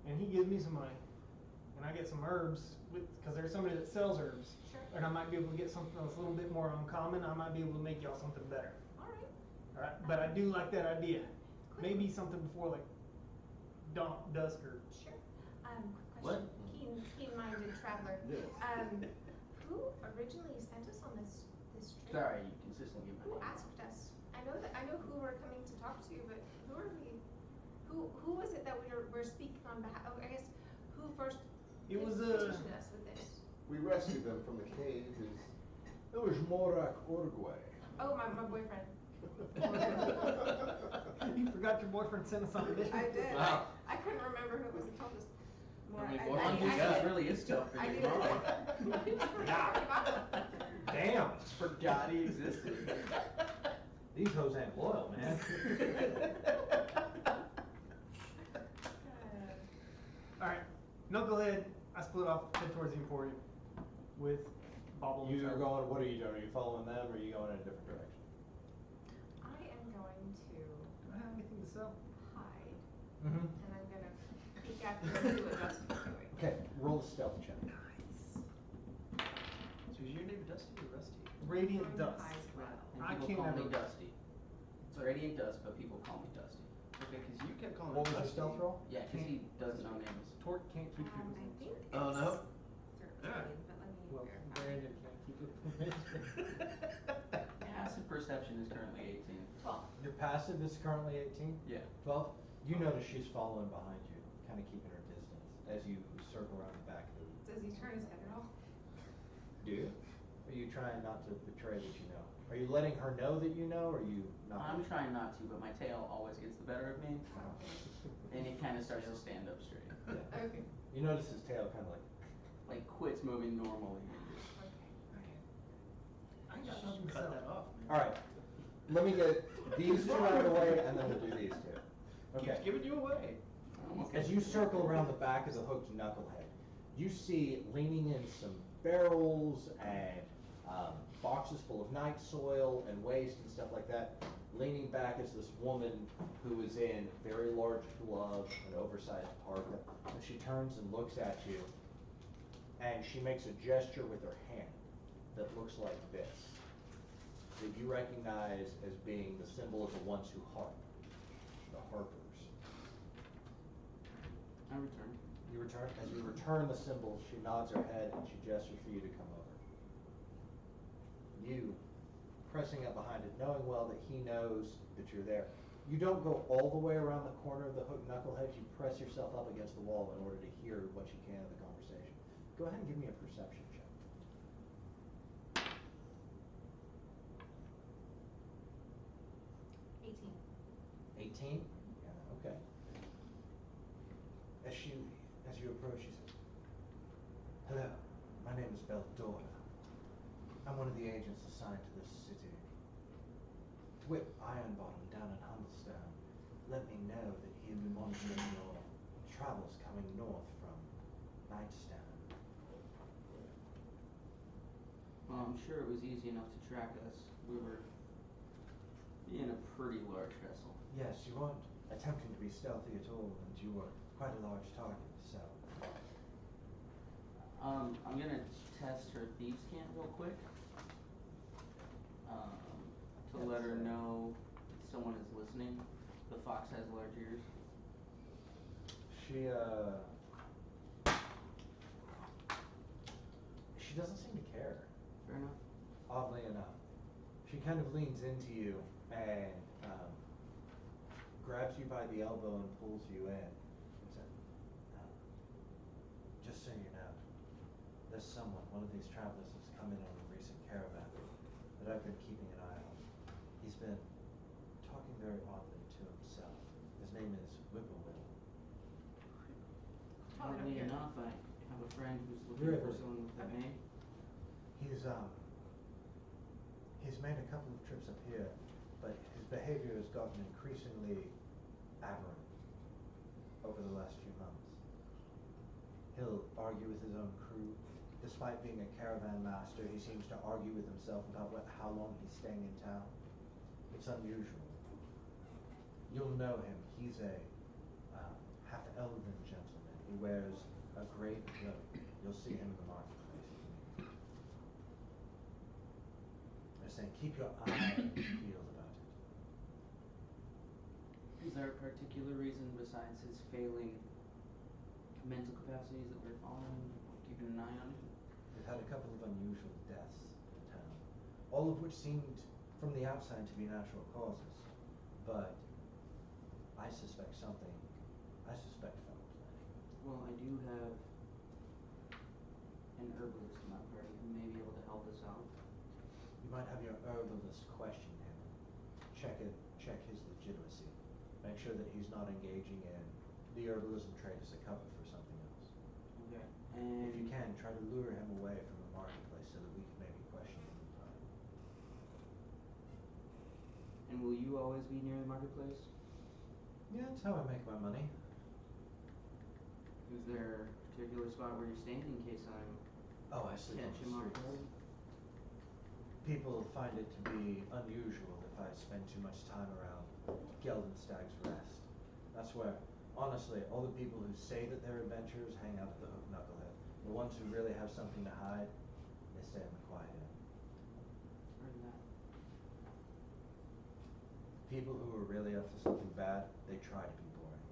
and he gives me some money, and I get some herbs, because there's somebody that sells herbs, Sure. and I might be able to get something that's a little bit more uncommon, I might be able to make y'all something better. Alright. Alright, but I do like that idea. Quick- Maybe something before like dusk or. Sure. Quick What? question. Keen-minded traveler. Yes. Who originally sent us on this trip? Sorry, you consistently get Who my name. asked us? I know who we're coming to talk to, but who are we? Who was it that we're speaking on behalf of? I guess who first It was, petitioned us with this? We rescued them from the cave. It was Morak Uruguay. Oh, my boyfriend. You forgot your boyfriend sent us on a mission? I did. Wow. I couldn't remember who it was that told us. I mean, I- boy, I- One you thing got- that really is tough for I you. did. I Damn, Forgot he existed. these hoes ain't loyal, man. Alright, Knucklehead, I split off, head towards the Emporium with Bobble and You're Charlie. going, what are you doing? Are you following them or are you going in a different direction? I am going to Do I have anything to sell? hide, Mm-hmm. and I'm gonna peek out there and see what Dustin's doing. Okay, roll a stealth check. So is your name Dusty or Rusty? Radiant From Dust. high as well. And I people can't call me ever- Dusty. It's Radiant Dust, but people call me Dusty. Okay, because you kept calling What him was your Dusty. stealth roll? Yeah, because he doesn't know names. Tort can't keep I people's think names. it's Oh, no? 13, Yeah. but let me Well, verify. Brandon can't keep it. Passive perception is currently 18. 12. Your passive is currently 18? Yeah. 12? You notice she's following behind you, kind of keeping her distance as you circle around the back of the. Does he turn his head at all? Do you? Are you trying not to betray that you know? Are you letting her know that you know, or are you not? I'm trying not to, but my tail always gets the better of me, Okay. and it kind of starts to stand up straight. Yeah. Okay. You notice his tail kind of like. Like quits moving normally. And just, I got nothing to Cut sell. that off, man. Alright, let me get these two out of the way and then we'll do these two. Okay. Keeps giving you away. I'm okay. As you circle around the back of the Hooked Knucklehead, you see leaning in some barrels and boxes full of night soil and waste and stuff like that. Leaning back is this woman who is in very large gloves and oversized parka. And she turns and looks at you, and she makes a gesture with her hand that looks like this, that you recognize as being the symbol of the ones who harp, the harpers. I return. As you return the symbol, she nods her head and she gestures for you to come over. You, pressing up behind it, knowing well that he knows that you're there. You don't go all the way around the corner of the hook knucklehead, you press yourself up against the wall in order to hear what you can of the conversation. Go ahead and give me a perception check. 18? Yeah, okay. As you approach, she says, "Hello, my name is Beldora. I'm one of the agents assigned to this city. Thwip Ironbottom down in Humblestone let me know that he had been monitoring your travels coming north from Nightstone." Well, I'm sure it was easy enough to track us. We were in a pretty large vessel. Yes, you weren't attempting to be stealthy at all, and you were quite a large target, so. I'm gonna test her thieves' cant real quick. To let her know someone is listening. The fox has large ears. She doesn't seem to care. Fair enough. Oddly enough. She kind of leans into you and grabs you by the elbow and pulls you in and says, "Just so you know, there's someone, one of these travelers has come in on a recent caravan that I've been keeping an eye on. He's been talking very oddly to himself. His name is Whippoorwill." Oddly enough, I have a friend who's looking Really? for someone with that name. He's made a couple of trips up here, but his behavior has gotten increasingly aberrant over the last few months. He'll argue with his own crew. Despite being a caravan master, he seems to argue with himself about how long he's staying in town. It's unusual. You'll know him. He's a half-elven gentleman. He wears a great cloak. You'll see him in the marketplace. They're saying, keep your eye peeled about it. Is there a particular reason besides his failing mental capacities that we're following, keeping an eye on him? We've had a couple of unusual deaths in town, all of which seemed from the outside to be natural causes, but I suspect foul play. Well, I do have an herbalist in my party who may be able to help us out. You might have your herbalist question him. Check his legitimacy. Make sure that he's not engaging in the herbalism trade as a cover for something else. Okay. If you can, try to lure him away from the marketplace so that we can maybe question him in time. And will you always be near the marketplace? Yeah, that's how I make my money. Is there a particular spot where you're staying in case I'm Oh, I sleep on catch the him off streets. guard? People find it to be unusual if I spend too much time around Geldenstag's Rest. That's where, honestly, all the people who say that they're adventurers hang out at the Hook Knucklehead. The ones who really have something to hide, they stay in the quiet end. Heard that. People who are really up to something bad, they try to be boring.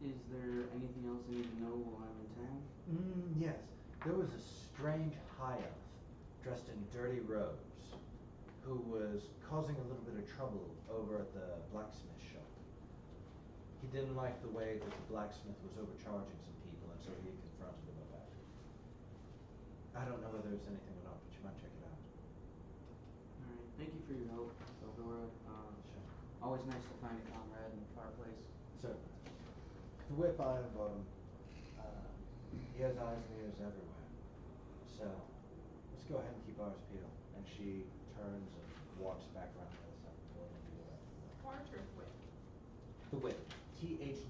Is there anything else I need to know while I'm in town? Yes. There was a strange high elf dressed in dirty robes who was causing a little bit of trouble over at the blacksmith shop. He didn't like the way that the blacksmith was overcharging some people, and so he confronted him about it. I don't know whether it's anything or not, but you might check it out. Alright, thank you for your help, Eldora. Sure. Always nice to find a comrade in a fireplace. Certainly. The Whip Ironbottom, he has eyes and ears everywhere. So, let's go ahead and keep ours peeled. And she turns and walks back around the other side of the building to go back to the door. Fart or whip? The Whip. Thwip.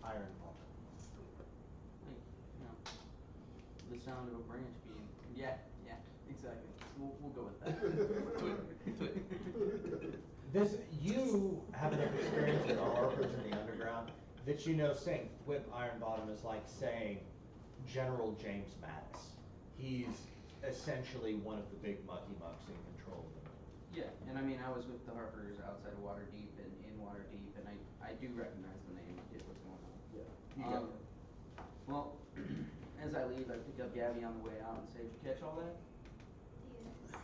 Iron Bottom. Like, you know, the sound of a branch being. Yeah, exactly. We'll go with that. You have enough experience with the harpers in the underground that you know saying Thwip Ironbottom is like saying General James Mattis. He's essentially one of the big mucky mucks in control of them. Yeah, and I mean, I was with the Harpers outside of Waterdeep and in Waterdeep, and I do recognize the name. I get what's going on. Yeah. You got it. Well, as I leave, I pick up Gabby on the way out and say, "Did you catch all that?"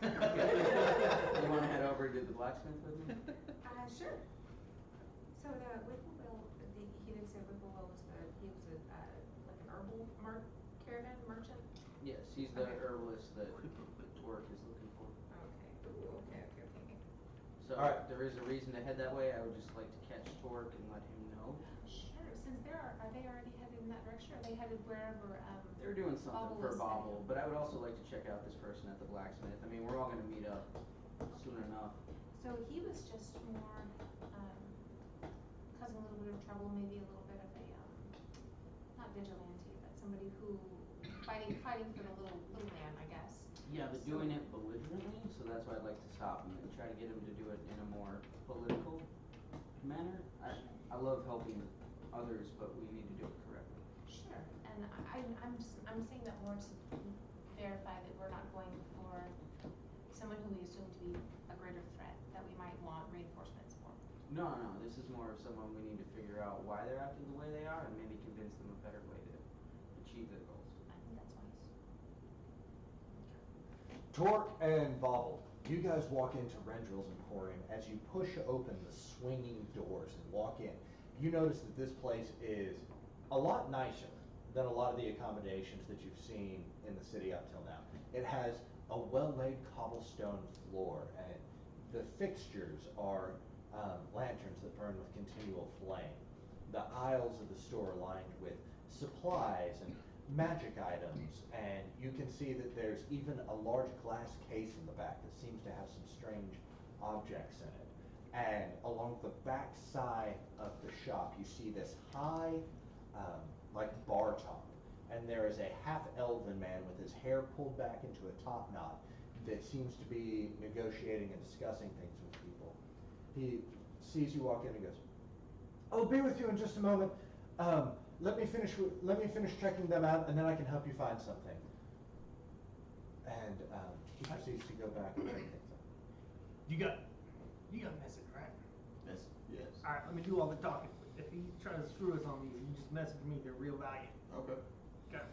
You want to head over to the blacksmith with me? Sure. So the Whippoorwill, he did say Whippoorwill was he was like an herbal caravan merchant? Yes, he's the Okay. herbalist that Torque is looking for. Okay, ooh, okay. So All right. if there is a reason to head that way, I would just like to catch Torque and let him know. Sure, since are they already headed in that direction, or are they headed wherever, They're doing something Bobble for is Bobble, headed? but I would also like to check out this person at the blacksmith. I mean, we're all gonna meet up soon enough. So he was just more, causing a little bit of trouble, maybe a little bit of a, not vigilante, but somebody who, fighting for the little man, I guess. Yeah, but doing it belligerently, so that's why I'd like to stop him and try to get him to do it in a more political manner. I love helping others, but we need to do it correctly. Sure, and I'm saying that more to verify that we're not going for someone who we assume to be a greater threat, that we might want reinforcements for. No, this is more of someone we need to figure out why they're acting the way they are and maybe convince them a better way to achieve their goals. I think that's wise. Torque and Bobble, you guys walk into Rendrill's Emporium. As you push open the swinging doors and walk in, you notice that this place is a lot nicer than a lot of the accommodations that you've seen in the city up till now. It has a well-laid cobblestone floor, and the fixtures are lanterns that burn with continual flame. The aisles of the store are lined with supplies and magic items, and you can see that there's even a large glass case in the back that seems to have some strange objects in it. And along the back side of the shop, you see this high, like bar top, and there is a half-elven man with his hair pulled back into a top knot that seems to be negotiating and discussing things with people. He sees you walk in and goes, "I'll be with you in just a moment. Let me finish checking them out, and then I can help you find something." And he proceeds to go back and check things out. You got a message, right? Yes. Alright, let me do all the talking. If he tries to screw us on these, you just message me, they're real valiant. Okay. Okay.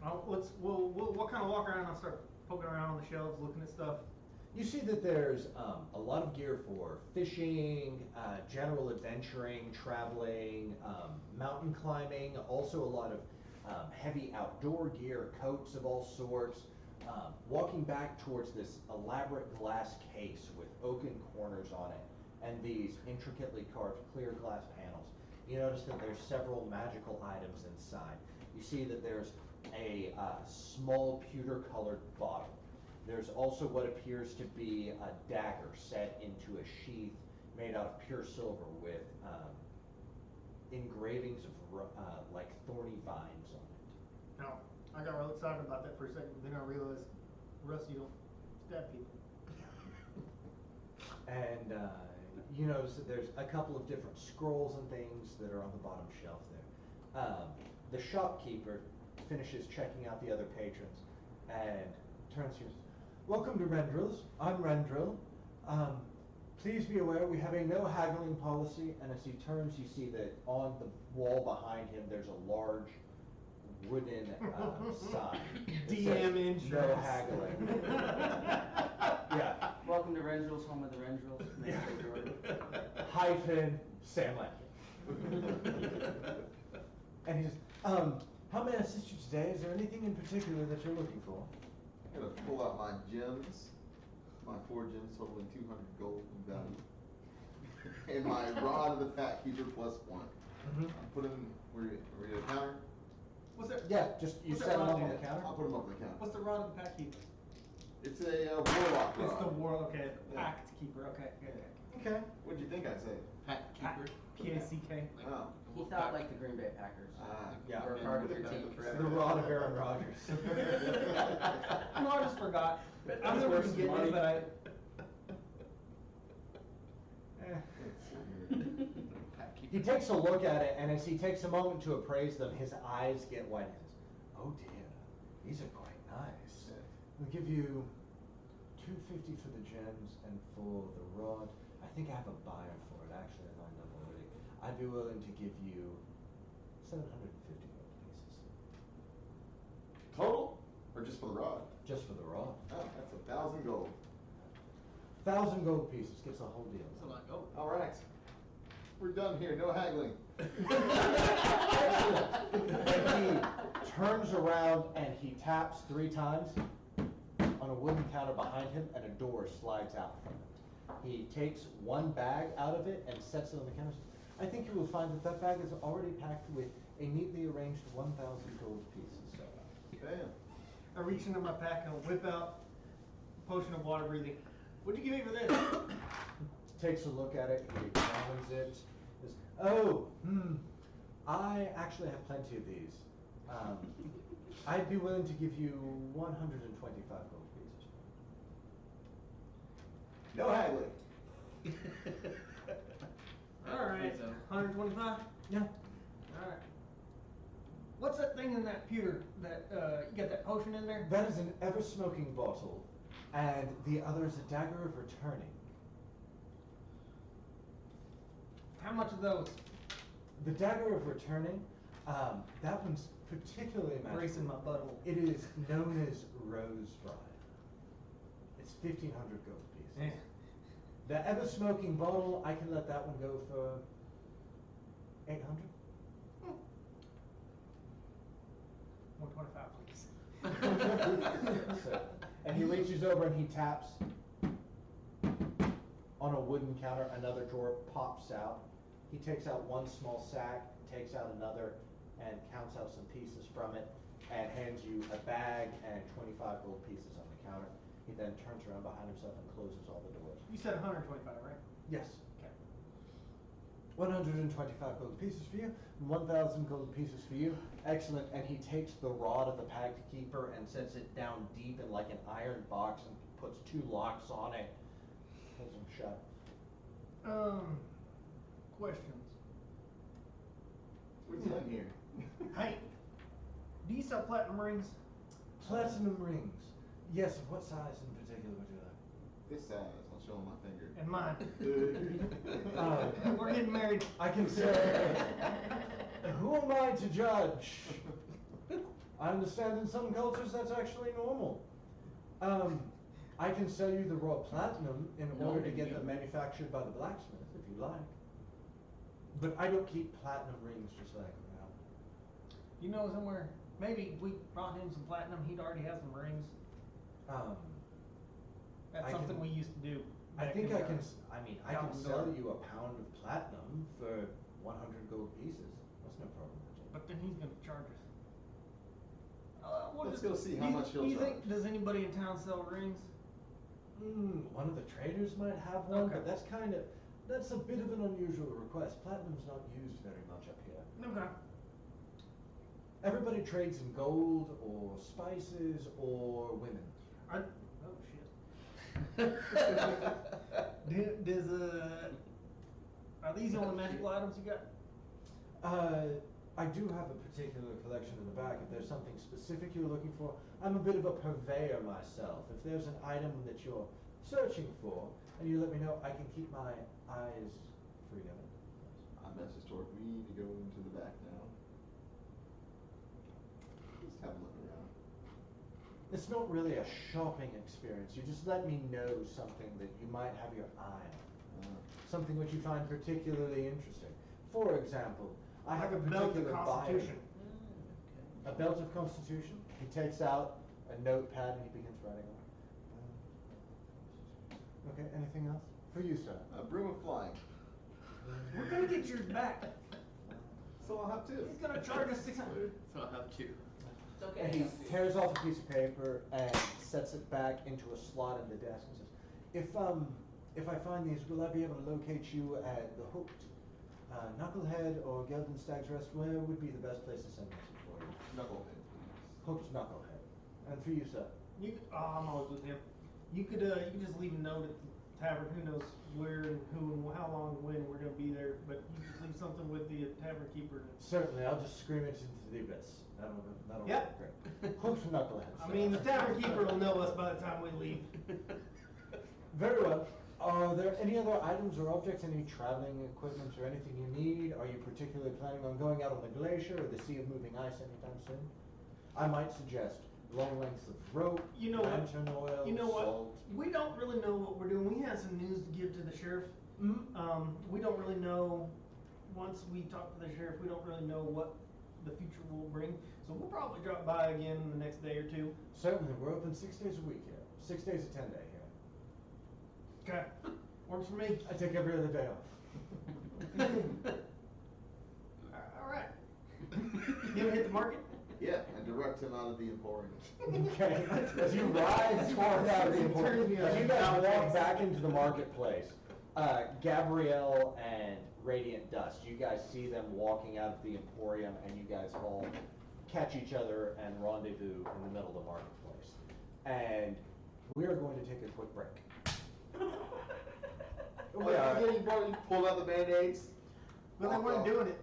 What kind of walk around? I'll start poking around on the shelves, looking at stuff. You see that there's a lot of gear for fishing, general adventuring, traveling, mountain climbing, also a lot of heavy outdoor gear, coats of all sorts. Walking back towards this elaborate glass case with oaken corners on it and these intricately carved clear glass panels, you notice that there's several magical items inside. You see that there's a small pewter-colored bottle. There's also what appears to be a dagger set into a sheath made out of pure silver with engravings of like thorny vines on it. Now, I got real excited about that for a second, but then I realized, Russ, you don't stab people. And you notice that there's a couple of different scrolls and things that are on the bottom shelf there. The shopkeeper finishes checking out the other patrons and turns to you. "Welcome to Rendrill's. I'm Rendrill. Please be aware we have a no haggling policy." And as he turns, you see that on the wall behind him there's a large wooden sign. that DM says, insurance. "No haggling." Yeah. Welcome to Rendrill's, home of the Rendrills. May I take your order? Hyphen Sam Lankin. And he says, "How may I assist you today? Is there anything in particular that you're looking for?" I'm gonna pull out my gems, my 4 gems totaling 200 gold in value, and my rod of the pack keeper +1. Mm-hmm. I put them. Are we at a counter? What's that? Yeah, just you What's set that them rod up on do? the counter. I'll put them up on the counter. What's the rod of the pack keeper? It's a warlock rod. It's the war, okay, Yeah. pact keeper, okay, yeah. Okay. What'd you think I said? Pack keeper. P-A-C-K. Oh. He thought like the Green Bay Packers. Yeah. We're a part of your team The forever. rod of Aaron Rodgers. No, I just forgot. Bet I'm that's never worth gonna some get money. it, but I. Pack keeper. He takes a look at it, and as he takes a moment to appraise them, his eyes get wide. He says, "Oh dear, these are quite nice. We'll give you 250 for the gems and for the rod. I think I have a buyer for it actually lined up already. I'd be willing to give you 750 gold pieces. Total? Or just for the rod? Just for the rod. Oh, that's 1,000 gold. 1,000 gold pieces gets the whole deal. That's a lot of gold. All right. We're done here. No haggling. And he turns around and he taps 3 times on a wooden counter behind him, and a door slides out from it. He takes one bag out of it and sets it on the counter. I think you will find that that bag is already packed with a neatly arranged 1,000 gold pieces. Bam. I reach into my pack and whip out a potion of water breathing. What'd you give me for this? Takes a look at it, he examines it. Says, oh, I actually have plenty of these. I'd be willing to give you 125 gold pieces. No haggling. Alright, So- 125? Yeah. Alright. What's that thing in that pewter, that, you got that potion in there? That is an ever-smoking bottle, and the other is a dagger of returning. How much of those? The dagger of returning, that one's particularly magical. Bracing my butthole. It is known as Rosebud. It's 1,500 gold pieces. Yeah. The ever-smoking bottle, I can let that one go for 800. 125, please. So, and he reaches over and he taps on a wooden counter. Another drawer pops out. He takes out one small sack, takes out another, and counts out some pieces from it, and hands you a bag and 25 gold pieces on the counter. He then turns around behind himself and closes all the doors. You said 125, right? Yes. Okay. 125 gold pieces for you, 1,000 gold pieces for you. Excellent. And he takes the rod of the pact keeper and sets it down deep in like an iron box and puts 2 locks on it. Pulls them shut. Questions. What's in here? Hey, do you sell platinum rings? Platinum rings. Yes, of what size in particular would you like? This size. I'll show him my finger. And mine. Uh, We're getting married. I can say, who am I to judge? I understand in some cultures that's actually normal. I can sell you the raw platinum in order to get them manufactured by the blacksmith, if you like. But I don't keep platinum rings just like around. You know somewhere, maybe we brought him some platinum, he'd already have some rings. That's I something can- we used to do. I back think in I the- can, I can Calvin sell Door. you a pound of platinum for 100 gold pieces. That's no problem. But then he's gonna charge us. Let's go see how much he'll do you charge. think, does anybody in town sell rings? One of the traders might have one, Okay. but that's a bit of an unusual request. Platinum's not used very much up here. Okay. Everybody trades in gold or spices or women. Oh shit. Are these the only magical items you got? I do have a particular collection in the back. If there's something specific you're looking for, I'm a bit of a purveyor myself. If there's an item that you're searching for, and you let me know, I can keep my eyes free of it. I messaged Torque. We need to go into the back now. Just have a look around. It's not really a shopping experience. You just let me know something that you might have your eye on. Something which you find particularly interesting. For example, I have a Like a belt of particular Constitution. buyer. A belt of Constitution. He takes out a notepad and he begins writing on it. Okay, anything else? For you, sir. A broom of flying. We're gonna get yours back. So I'll have 2. He's gonna charge us 600. So I'll have 2. It's okay. And he tears off a piece of paper and sets it back into a slot in the desk and says, if I find these, will I be able to locate you at the Hooked, Knucklehead or Gelden Stag's Rest? Where would be the best place to send a message for you? Knucklehead, please. Hooked Knucklehead. And for you, sir? You could, I'm always with him. You could just leave a note at the tavern. Who knows where and who and how long and when we're gonna be there. But you just leave something with the tavern keeper. Certainly, I'll just scream it into the abyss. That'll Yep. work great. Hooked Knucklehead. I sir. mean, the tavern keeper will know us by the time we leave. Very well. Are there any other items or objects, any traveling equipment or anything you need? Are you particularly planning on going out on the glacier or the sea of moving ice anytime soon? I might suggest long lengths of rope, You know what? lantern oil, You know what? salt. We don't really know what we're doing. We had some news to give to the sheriff. We don't really know, once we talk to the sheriff, we don't really know what the future will bring. So we'll probably drop by again in the next day or two. Certainly, we're open 6 days a week here. 6 days a 10-day here. Okay. Works for me. I take every other day off. Alright. You ever hit the market? Yeah, and direct him out of the Emporium. Okay, as you ride forth out of the Emporium, as you guys walk back into the marketplace, Gabrielle and Radiant Dust, you guys see them walking out of the Emporium, and you guys all catch each other and rendezvous in the middle of the marketplace. And we are going to take a quick break. Oh, yeah, you pulled out the Band-Aids? Well, they weren't doing it.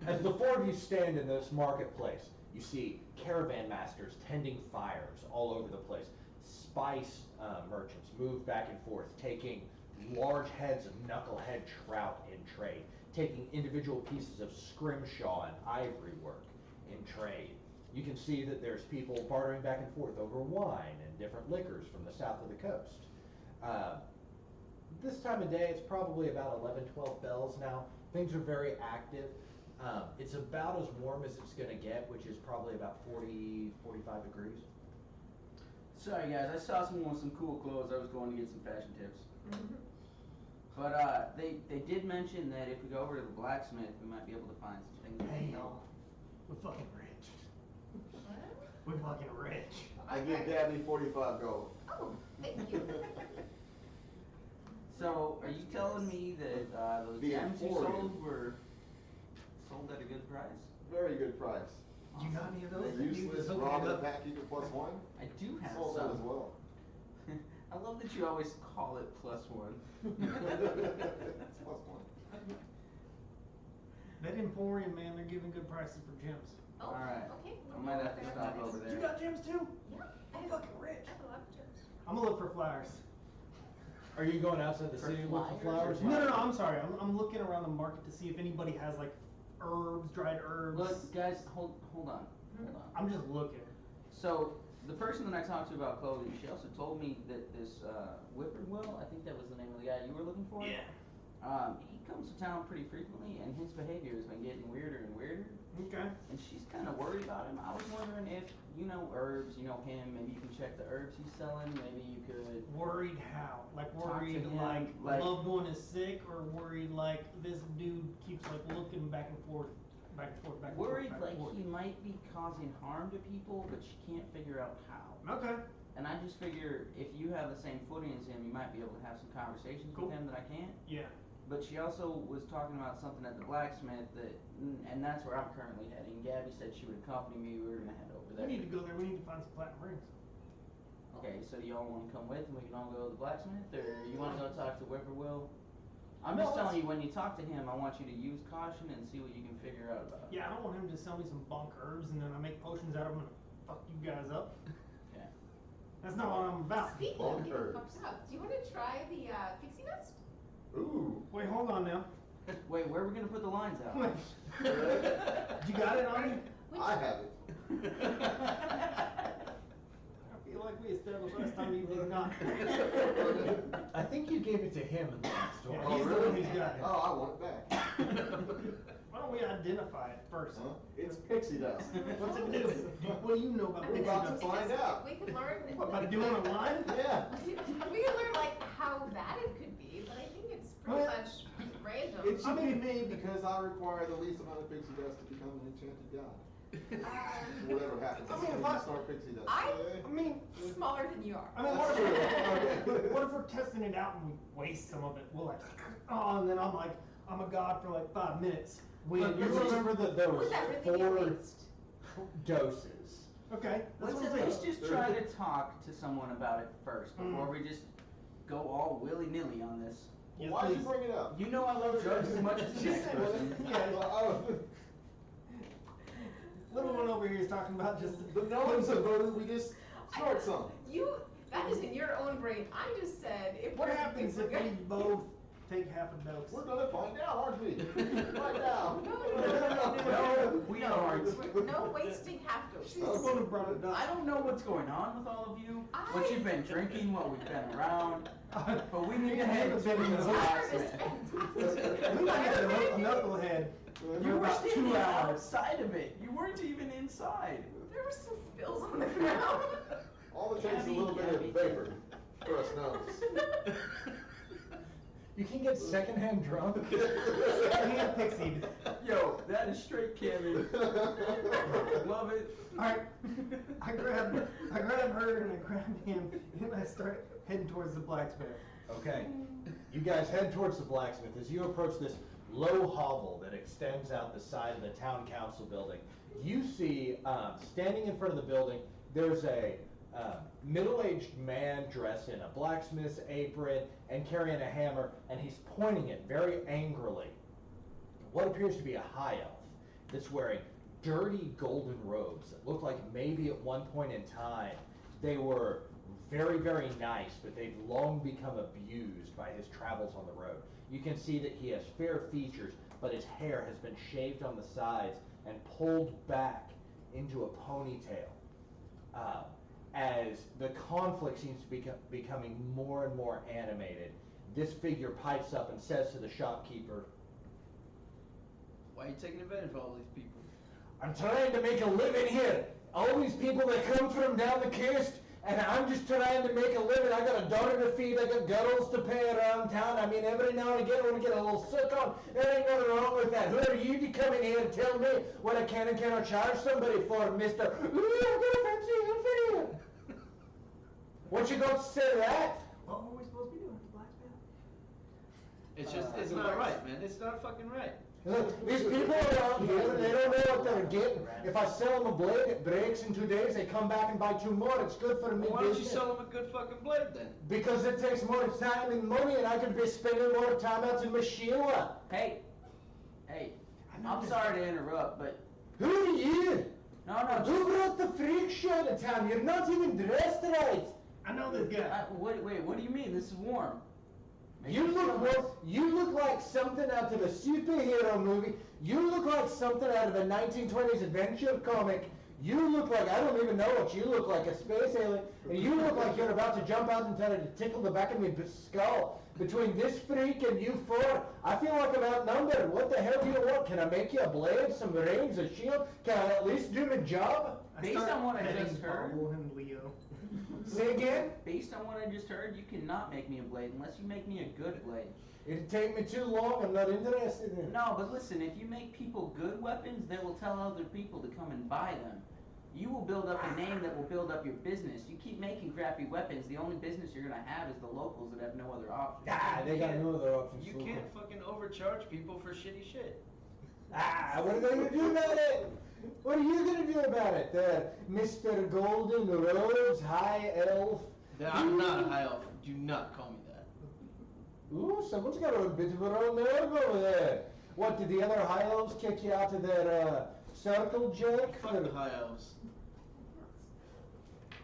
As the four of you stand in this marketplace, you see caravan masters tending fires all over the place. Spice merchants move back and forth, taking large heads of knucklehead trout in trade, taking individual pieces of scrimshaw and ivory work in trade. You can see that there's people bartering back and forth over wine and different liquors from the south of the coast. This time of day, it's probably about 11, 12 bells now. Things are very active. It's about as warm as it's gonna get, which is probably about 40, 45 degrees. Sorry guys, I saw someone with some cool clothes. I was going to get some fashion tips. But they did mention that if we go over to the blacksmith, we might be able to find some things. Hey y'all, we're fucking rich. We're fucking rich. I give Gabby 45 gold. Oh, thank you. So, are you telling me that those The gems you Emporium. sold were sold at a good price? Very good price. You got any of those? And that you useless just hooked raw it up? pack even +1. I do have Sold that as some. well. I love that you always call it +1. That's +1. That Emporium, man, they're giving good prices for gems. Oh, Alright. okay. I might have to stop over there. You got gems too? Yeah. I'm fucking rich. I have a lot of tips. I'm gonna look for flowers. Are you going outside the For city to look for flyers flowers? or No, I'm sorry. I'm looking around the market to see if anybody has like herbs, dried herbs. Look, guys, hold on. Hold on. I'm just looking. So, the person that I talked to about clothing, she also told me that this Whippoorwill, I think that was the name of the guy you were looking for. Yeah. He comes to town pretty frequently, and his behavior has been getting weirder and weirder. Okay. And she's kind of worried about him. I was wondering if you know herbs, you know him. Maybe you can check the herbs he's selling. Maybe you could. Worried how? Like Talk to worried him, like like- a loved one is sick, or worried like this dude keeps like looking back and forth, back and forth, back and forth. Worried back and like forth. he might be causing harm to people, but she can't figure out how. Okay. And I just figure if you have the same footing as him, you might be able to have some conversations Cool. with him that I can't. Yeah. But she also was talking about something at the blacksmith that, and that's where I'm currently heading. Gabby said she would accompany me. We were gonna head over We there. need to go there. We need to find some platinum rings. Okay, so do y'all want to come with and we can all go to the blacksmith, or you want to go talk to Whippoorwill? I'm No, just telling let's- you, when you talk to him, I want you to use caution and see what you can figure out about it. Yeah, I don't want him to sell me some bunk herbs and then I make potions out of them and fuck you guys up. Okay. That's not what I'm about. Speaking of getting Bunkers. fucked up, do you want to try the pixie dust? Ooh. Wait, hold on now. Wait, where are we gonna put the lines out? Wait. You got it on you? I have it. I feel like we established last time you did not. I think you gave it to him in the last Yeah, one. he's the one who's got it. Oh, I want it back. Why don't we identify it first? Huh? It's pixie dust. What's it do? What do you know about We're pixie about to dust? find out. We could learn. What, by doing a line? Yeah. We could learn like how bad it could be, but I think it's pretty Well, much random. It should be me because I require the least amount of pixie dust to become an enchanted god. Whatever happens, I mean, it's if I- start pixie dust. I- I mean, Smaller than you are. I mean, what if, what if we're testing it out and we waste some of it? We're like, oh, and then I'm like, I'm a god for like 5 minutes. When But you remember that there was Would that really be a 4 waste? doses. Okay, that's Let's what I'm at saying. least just try to talk to someone about it first before we just go all willy-nilly on this. Yes, Why'd you please. bring it up? You know I love drugs as much as the She next said- person. Yeah. Well, Little one over here is talking about just the gnomes have voted we just snort some. You That is in your own brain. I just said if What we're- happens we're if gonna- we both take half a dose? We're gonna find out, aren't we? Right now. No, we aren't. No wasting half doses. She's the one who brought it I up. don't know what's going on with all of you, what you've been drinking, what we've been around, but we need to head to Been in the the Zephyr is blacksmith. We might have a knucklehead. You for were about 2 standing hours. outside of it. You weren't even inside. There were some spills on the ground. All it takes is a little bit of vapor for us numbs. You can get secondhand drunk. Hand pixied. Yo, that is straight Cammy. Love it. Alright, I grab her and I grab him and I start heading towards the blacksmith. Okay. You guys head towards the blacksmith. As you approach this low hovel that extends out the side of the town council building, you see, standing in front of the building, there's a middle-aged man dressed in a blacksmith's apron and carrying a hammer, and he's pointing it very angrily. What appears to be a high elf that's wearing dirty golden robes that look like maybe at one point in time they were very, very nice, but they've long become abused by his travels on the road. You can see that he has fair features, but his hair has been shaved on the sides and pulled back into a ponytail. As the conflict seems to be becoming more and more animated, this figure pipes up and says to the shopkeeper, Why are you taking advantage of all these people? I'm trying to make a living here. All these people that come from down the coast, and I'm just trying to make a living. I got a daughter to feed, I got girls to pay around town. I mean, every now and again I want to get a little sick on. There ain't nothing wrong with that. Who are you to come in here and tell me what I can and cannot charge somebody for, Mr. Ooh, I've got a fancy outfit here. What you got to say to that? What were we supposed to be doing at the blacksmith? It's just, it's not right, man. It's not fucking right. Look, these people around here, they don't know what they're getting. If I sell them a blade, it breaks in 2 days, they come back and buy 2 more. It's good for me Well, why don't you business. sell them a good fucking blade then? Because it takes more time and money, and I could be spending more time out in Machila. Hey, I'm sorry to interrupt, but Who are you? no, Who brought the freak show to town? You're not even dressed right. I know this guy. wait, what do you mean? This is warm. Make You it feel look nice. more, you look like something out of a superhero movie. You look like something out of a 1920s adventure comic. You look like, I don't even know what you look like, a space alien. And you look like you're about to jump out and try to tickle the back of my skull. Between this freak and you 4, I feel like I'm outnumbered. What the hell do you want? Can I make you a blade, some rings, a shield? Can I at least do my job? I Based start on what I petting just heard- Bubble and Leo. Say again? Based on what I just heard, you cannot make me a blade unless you make me a good blade. It'd take me too long. I'm not interested in it. No, but listen, if you make people good weapons, they will tell other people to come and buy them. You will build up a name that will build up your business. You keep making crappy weapons, the only business you're gonna have is the locals that have no other options. Ah, they got no other options. You fool. can't fucking overcharge people for shitty shit. Ah, what are they gonna do about it? What are you gonna do about it, Mr. Golden Robes, High Elf? I'm not a high elf. Do not call me that. Ooh, someone's got a bit of a roll nerve over there. What, did the other High Elves kick you out of their circle jerk? Fuck the high elves.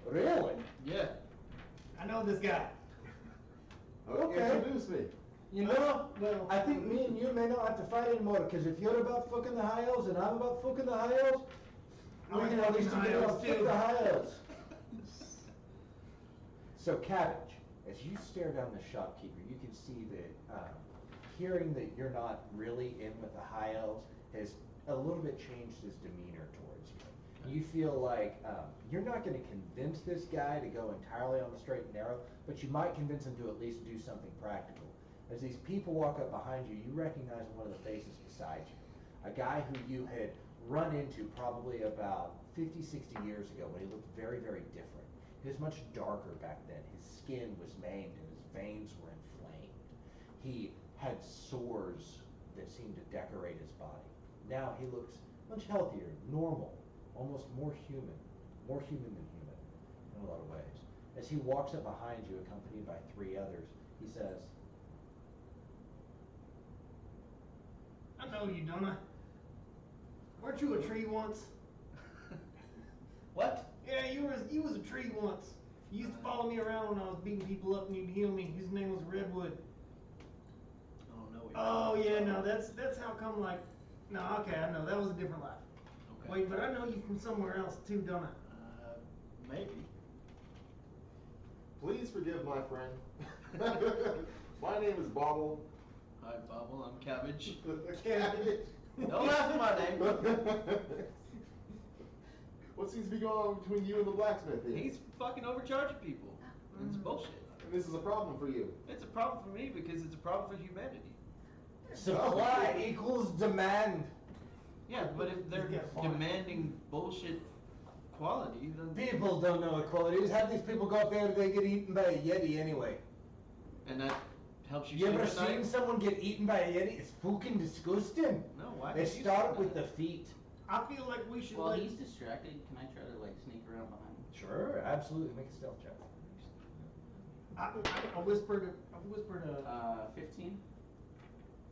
Really? Yeah. I know this guy. Okay. Introduce me. You know, Well, I think me and you may not have to fight anymore, because if you're about fucking the High Elves and I'm about fucking the High Elves, I we like can at least fucking High together Elves fuck too. the High Elves. So, Cabbage, as you stare down the shopkeeper, you can see that hearing that you're not really in with the High Elves has a little bit changed his demeanor towards you. You feel like you're not going to convince this guy to go entirely on the straight and narrow, but you might convince him to at least do something practical. As these people walk up behind you, you recognize one of the faces beside you. A guy who you had run into probably about 50, 60 years ago when he looked very, very different. He was much darker back then. His skin was maimed and his veins were inflamed. He had sores that seemed to decorate his body. Now he looks much healthier, normal, almost more human than human in a lot of ways. As he walks up behind you, accompanied by 3 others, he says, I know you, don't I? Weren't you a tree once? What? Yeah, you was a tree once. He used to follow me around when I was beating people up and he'd heal me. His name was Redwood. I don't know. Oh yeah, no, that's how come like, no, okay, I know, that was a different life. Okay. Wait, but I know you from somewhere else too, don't I? Maybe. Please forgive my friend. My name is Bobble. Hi, Bobble. I'm Cabbage. Cabbage. Don't laugh at my name. What seems to be going on between you and the blacksmith here? He's fucking overcharging people. It's bullshit. And this is a problem for you. It's a problem for me because it's a problem for humanity. Supply equals demand. Yeah, but if they're Yeah, fine. demanding bullshit quality, then People don't know what quality is. Have these people go up there, they get eaten by a Yeti anyway. and that helps you You sleep ever at night? seen someone get eaten by a Yeti? It's fucking disgusting. No, why? They would you start say with the that? feet. I feel like we should Well, let. he's distracted. Can I try to like sneak around behind him? Sure, absolutely. Make a stealth check. I whispered to 15.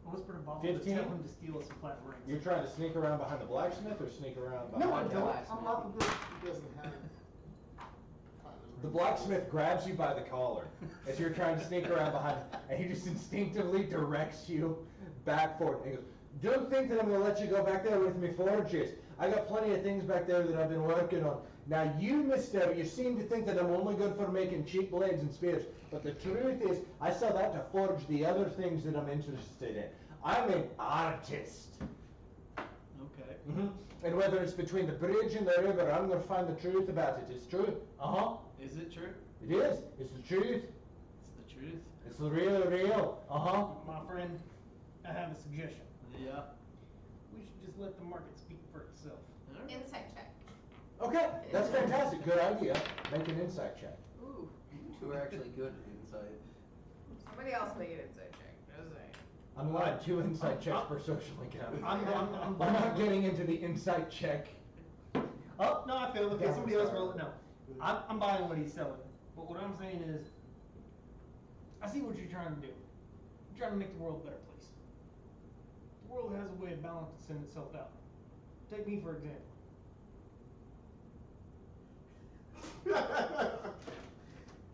I whispered to Bob to 15? tell him to steal us some platinum rings. You're trying to sneak around behind the blacksmith or sneak around behind No, I the don't. blacksmith. I'm off of this. He doesn't have. The blacksmith grabs you by the collar as you're trying to sneak around behind him, and he just instinctively directs you back forward. And he goes, "Don't think that I'm going to let you go back there with me forges. I got plenty of things back there that I've been working on. Now you, mister, you seem to think that I'm only good for making cheap blades and spears, but the truth is, I sell that to forge the other things that I'm interested in. I'm an artist. Okay. And whether it's between the bridge and the river, I'm going to find the truth about it. It's true. Uh-huh. Is it true? It is. It's the truth. It's the truth. It's the real. Uh-huh. My friend, I have a suggestion. Yeah. We should just let the market speak for itself. Alright. Insight check. Okay, that's fantastic. Good idea. Make an insight check. Ooh, you two are actually good at insight. Somebody else make an insight check. Just saying. I'm allowed 2 insight checks per social encounter. I'm I'm not getting into the insight check. Oh, no, I failed. Okay, Yeah, somebody else sorry. roll it. No. I'm buying what he's selling. But what I'm saying is, I see what you're trying to do. You're trying to make the world a better place. The world has a way of balancing itself out. Take me for example.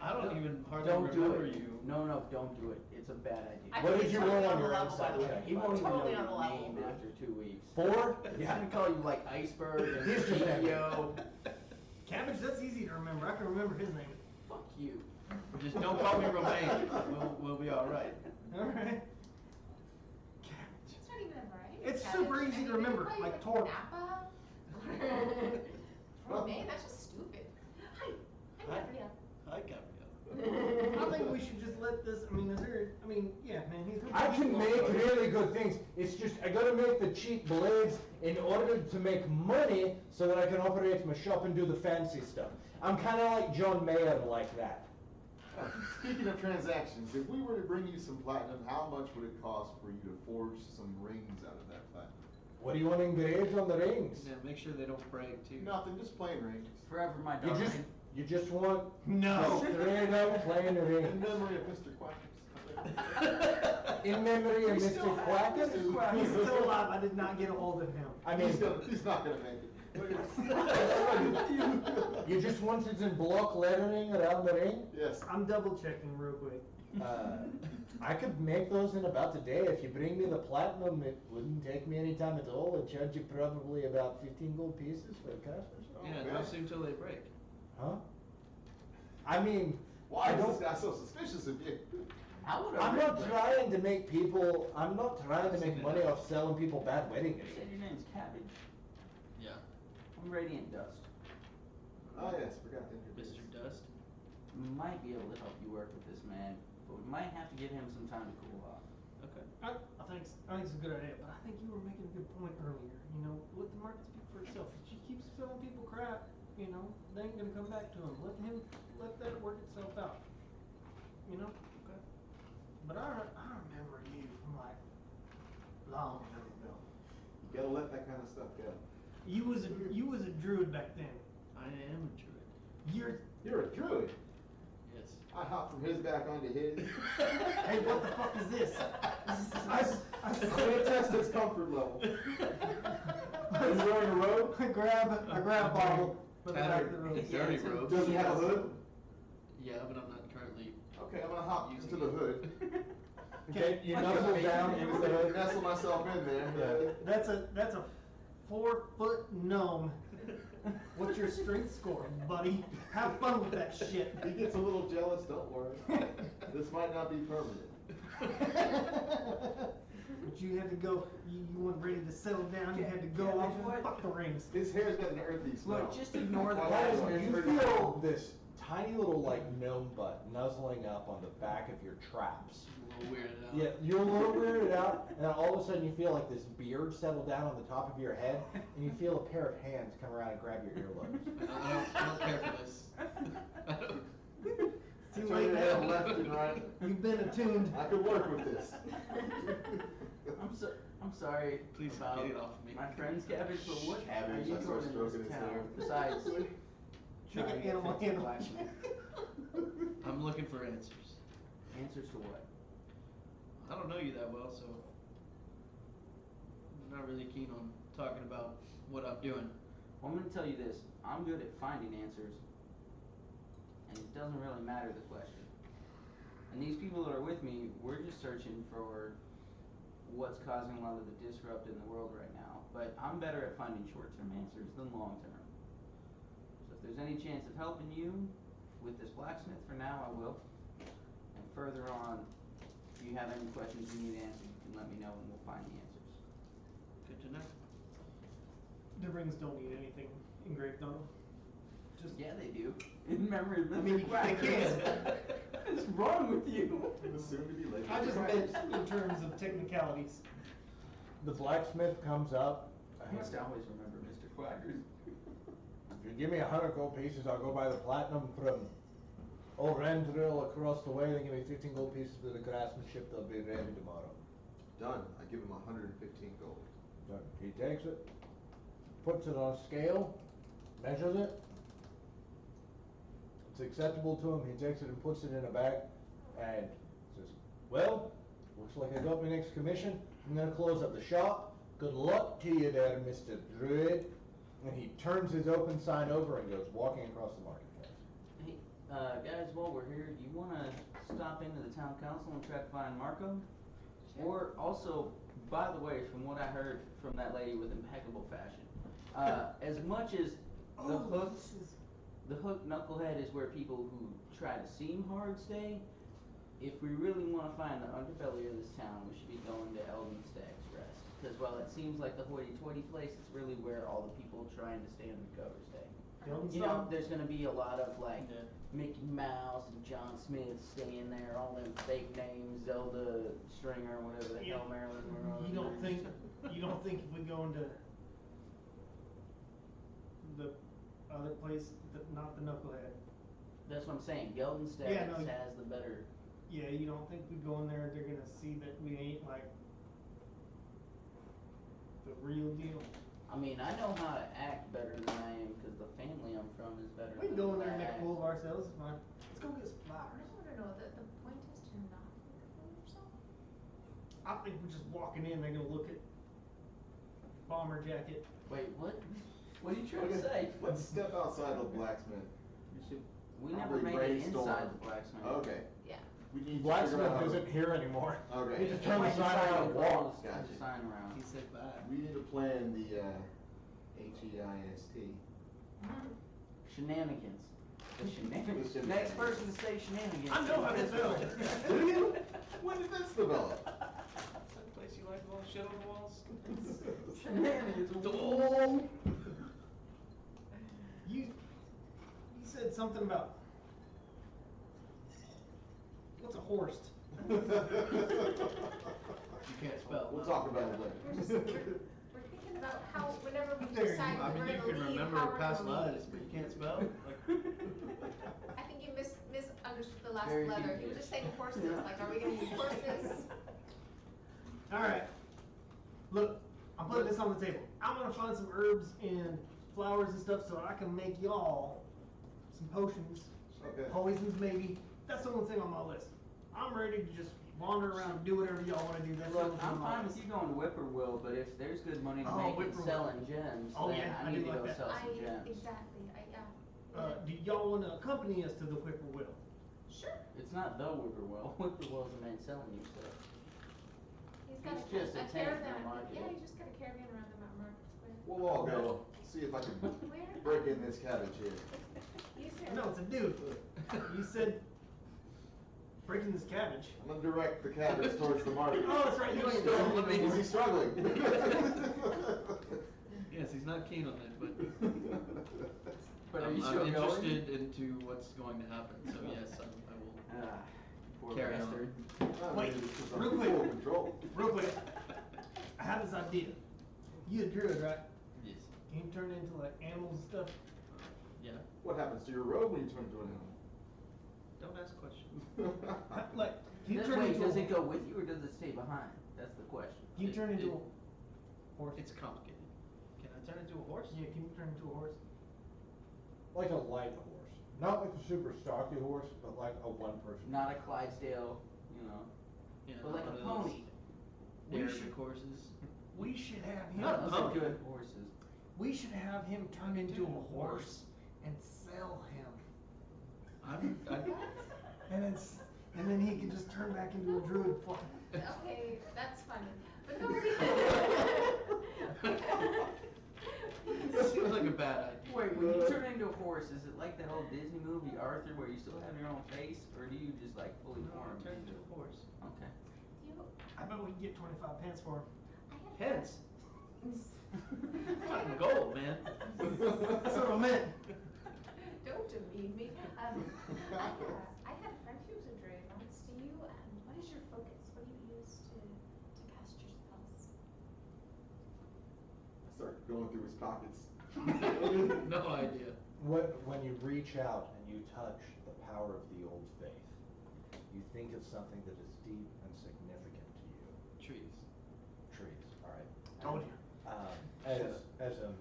I don't even hardly Don't do remember it. you. No, don't do it. It's a bad idea. I What think did he's you totally roll on on the your level, by insight the way. check? He won't even Totally know on the your level. name after 2 weeks. 4? He's gonna call you like Iceberg and He's just CEO. Cabbage, that's easy to remember. I can remember his name. Fuck you. Just don't call me Romaine. We'll be all right. Alright. It's not even a variety. It's Cabbage. super easy I mean, to they remember, call you, like Torque. Napa. Romaine, that's just stupid. Hi, I'm Hi. Gabrielle. Hi, Gabrielle. I think we should just let this, yeah, man, he's. I can make really good things. It's just I gotta make the cheap blades in order to make money so that I can operate my shop and do the fancy stuff. I'm kind of like John Mayer like that. Speaking of transactions, if we were to bring you some platinum, how much would it cost for you to forge some rings out of that platinum? What do you want engraved on the rings? Yeah, make sure they don't break too. Nothing, just plain rings. Forever my You darling. just want No. straight up plain In rings. memory of Mr. Quackers. In memory of We Mr. still have Quackers? Mr. Quackers. He's still alive. I did not get a hold of him. I mean, He's not gonna make it. Look at- you just want it in block lettering around the ring? Yes. I'm double checking real quick. I could make those in about a day. If you bring me the platinum, it wouldn't take me any time at all. I'd charge you probably about 15 gold pieces for the cast or something. Yeah, Okay. don't assume till they break. Huh? I mean, Why I is don't. this guy so suspicious of you? How would a I'm ring not break? trying to make people. I'm not trying to make money off selling people bad wedding You gifts. said your name's Cabbage. Yeah. I'm Radiant Dust. Oh yes, forgot to introduce. Mr. Dust. Might be able to help you work with this man, but we might have to give him some time to cool off. Okay. I think it's a good idea, but I think you were making a good point earlier. You know, let the market speak for itself. If he keeps selling people crap, you know, they ain't gonna come back to him. Let that work itself out. You know. Okay. But I remember you from like long ago. You gotta let that kind of stuff go. You was a druid back then. I am a druid. You're a druid. Yes. I hopped from his back onto his. Hey, what the fuck is this? I'm gonna test his comfort level. Are you wearing a robe? I grab a bottle for the back of the room. Dirty it's a- robe. Does it have a Yes. hood? Yeah, but I'm not currently. Okay, I'm gonna hop into the hood. Okay, you nuzzle down into the hood. Nestle myself in there. Yeah. That's a 4-foot gnome. What's your strength score, buddy? Have fun with that shit. He gets a little jealous, don't worry. This might not be permanent. But you had to go, you weren't ready to settle down, you had to go Yeah, off what? and fuck the rings. His hair's got an earthy smell. Look, just ignore the Well, last that's one. You pretty feel this tiny little like gnome butt nuzzling up on the back of your traps. A little weirded out. Yeah, you're a little weirded out, and then all of a sudden you feel like this beard settle down on the top of your head, and you feel a pair of hands come around and grab your earlobes. I don't care for this. I don't- See, Turn like your head that, left and right. you've been attuned. I could work with this. I'm sorry. Please about get it off me. My friend's cabbage, but what Cabbage, are you I start doing in stroking this his town hair. besides Make trying to an get animal fixed handle. blacksmith? I'm looking for answers. Answers to what? I don't know you that well, so I'm not really keen on talking about what I'm doing. Well, I'm gonna tell you this. I'm good at finding answers, and it doesn't really matter the question. And these people that are with me, we're just searching for what's causing a lot of the disrupt in the world right now. But I'm better at finding short-term answers than long-term. So if there's any chance of helping you with this blacksmith, for now I will. And further on, if you have any questions you need answered, you can let me know and we'll find the answers. Good to know. The rings don't need anything engraved on them. Just Yeah, they do. In memory of Mr. I mean, they Quackers. can. What's wrong with you? The soon-to-be lady. I just meant in terms of technicalities. The blacksmith comes up. I must always remember Mr. Quackers. If you give me 100 gold pieces, I'll go buy the platinum from old Randrill across the way. Then give me 15 gold pieces for the craftsmanship. They'll be ready tomorrow. Done. I give him 115 gold. So he takes it, puts it on a scale, measures it. It's acceptable to him. He takes it and puts it in a bag and says, well, looks like I got my next commission. I'm going to close up the shop. Good luck to you there, Mr. Druid. And he turns his open sign over and goes walking across the marketplace. Hey, guys, while we're here, do you want to stop into the town council and try to find Marco? Or also, by the way, from what I heard from that lady with impeccable fashion, as much as the hook knucklehead is where people who try to seem hard stay, if we really want to find the underbelly of this town, we should be going to Eldon Stag's Rest. Because while it seems like the hoity-toity place, it's really where all the people trying to stay undercover stay. Eldon You know, Stag? there's going to be a lot of like Yeah. Mickey Mouse and John Smith staying there, all them fake names, Zelda Stringer, whatever the hell Marilyn Monroe. You don't think if we go into the other place, not the knucklehead. That's what I'm saying. Geldon Staggs Yeah, no, has the better. Yeah, you don't think we go in there, they're gonna see that we ain't like the real deal. I mean, I know how to act better than I am because the family I'm from is better. We can than go in there and I make a act. fool of ourselves, it's fine. Let's go get some flowers. No, the point is to not look for yourself. I think we're just walking in, they're gonna look at bomber jacket. Wait, what? What are you trying to say? Let's step outside the blacksmith. We should We never probably made it brainstorm. inside the blacksmith. Okay. Yeah. We need to figure Blacksmith out. isn't here anymore. Okay. He just turned the Point sign around and walked. Turn Gotcha. the sign around. He said bye. We need to plan the HEIST. Shenanigans. The shenanigans. The Next shenanigans. person to say shenanigans. I know how to spell. Do you? When did this develop? Is that the place you like with all the shit on the walls? Shenanigans. You said something about, what's a horst? You can't spell. We'll talk about it We're just, later. we're thinking about how, whenever we There you decide I we're mean, you gonna can leave, remember how we're past gonna leave. lives, but you can't spell. Like, I think you misunderstood the last Very few letter. He was kids. just saying horses, like, are we gonna use horses? Alright, look, I'm putting this on the table. I'm gonna find some herbs and flowers and stuff so I can make y'all some potions, Okay. poisons maybe. That's the only thing on my list. I'm ready to just wander around and do whatever y'all wanna do. That's the Look, only thing I'm on my fine with list. you going to Whippoorwill, but if there's good money to Oh, make in Whippoorwill. selling gems, Oh, then yeah, I I need do to like go that. sell some gems. Exactly, yeah. Do y'all wanna accompany us to the Whippoorwill? Sure. It's not the Whippoorwill. Whippoorwill's the man selling you stuff. He's got He's just a tank in the caravan. market. Yeah, he just got a caravan around the Market Square. We'll all go see if I can Where? break in this cabbage here. You said. No, it's a dude. You said breaking this cabbage. I'm gonna direct the cabbage towards the market. Oh, that's right. You ain't Still done let me- Is he struggling? Yes, he's not keen on it, but But are I'm, you I'm still interested going? into what's going to happen. So yes, I will. Ah, poor Carry on. bastard. Wait, I'm real in quick. full control. Real quick. I had this idea. You a druid, right? Yes. Can you turn into like animals and stuff? Yeah. What happens to your robe when you turn into an animal? Don't ask questions. Like, can you Does- turn Wait, into does a, it go with you or does it stay behind? That's the question. Can you turn into It- a horse? It's complicated. Can I turn into a horse? Yeah, can you turn into a horse? Like a light horse, not like a super stocky horse, but like a one-person. Not a Clydesdale, you know, Yeah, but like one a of those pony. We Arabic should- horses. We should have him. Not a Those are pony. good horses. We should have him turn into a horse and sell him, and then he can just turn back into a druid form. Okay, that's funny. But nobody. Seems like a bad idea. Wait, when you turn into a horse, is it like that old Disney movie Arthur where you still have your own face, or do you just like fully No, form turn into into a horse. Okay. You, I bet we can get 25 pence for him. I had. Pence. Fucking gold, man. That's what I meant. Don't demean me. I had a friend who was a druid once. Do you, what is your focus? What do you use to cast your spells? I start going through his pockets. No idea. When you reach out and you touch the power of the old faith, you think of something that is deep and significant to you. Trees. Trees, all right. Told you. As a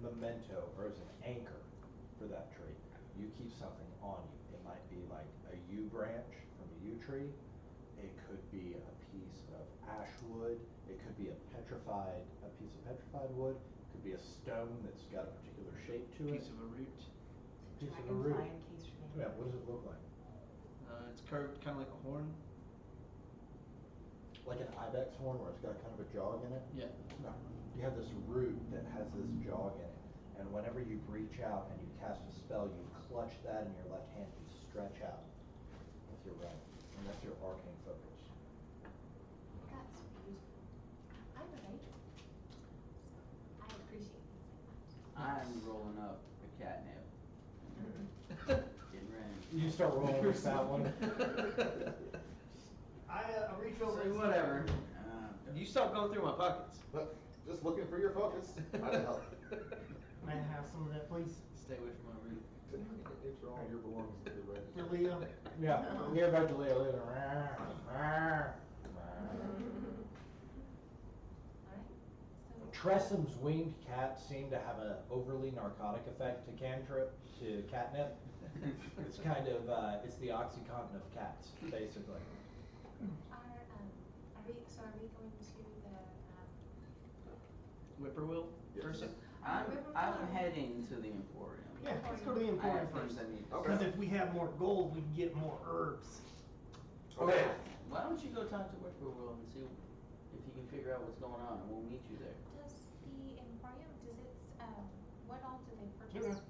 memento or as an anchor for that tree, you keep something on you. It might be like a yew branch from a yew tree. It could be a piece of ash wood. It could be a piece of petrified wood. It could be a stone that's got a particular shape to it. Piece of a root. Piece of a root. Dragonfly in case your name. Yeah, what does it look like? It's curved, kind of like a horn. Like an ibex horn where it's got kind of a jog in it? Yeah. No. You have this root that has this jog in it, and whenever you reach out and you cast a spell, you clutch that in your left hand and stretch out with your right, and that's your arcane focus. That's beautiful. I'm a ranger. So I appreciate things like that. I'm rolling up a catnip. Getting ready. You start rolling with that one. I reach over Say and whatever. You stop going through my pockets. But just looking for your focus. Might have helped. May I have some of that, please? Stay away from my root. It's all your belongings to the right. For Leo. Yeah, we hear about the Leo. Alright, so. Tressem's winged cat seemed to have an overly narcotic effect to cantrip, to catnip. It's kind of, it's the OxyContin of cats, basically. Are we going to the, Whippoorwill Yes. person? I'm heading to the Emporium. Yeah, let's go to the I Emporium have things first. I need to Okay. Because sell. if we have more gold, we can get more herbs. Okay. Why don't you go talk to Whippoorwill and see if you can figure out what's going on, and we'll meet you there. does the Emporium, what all do they purchase?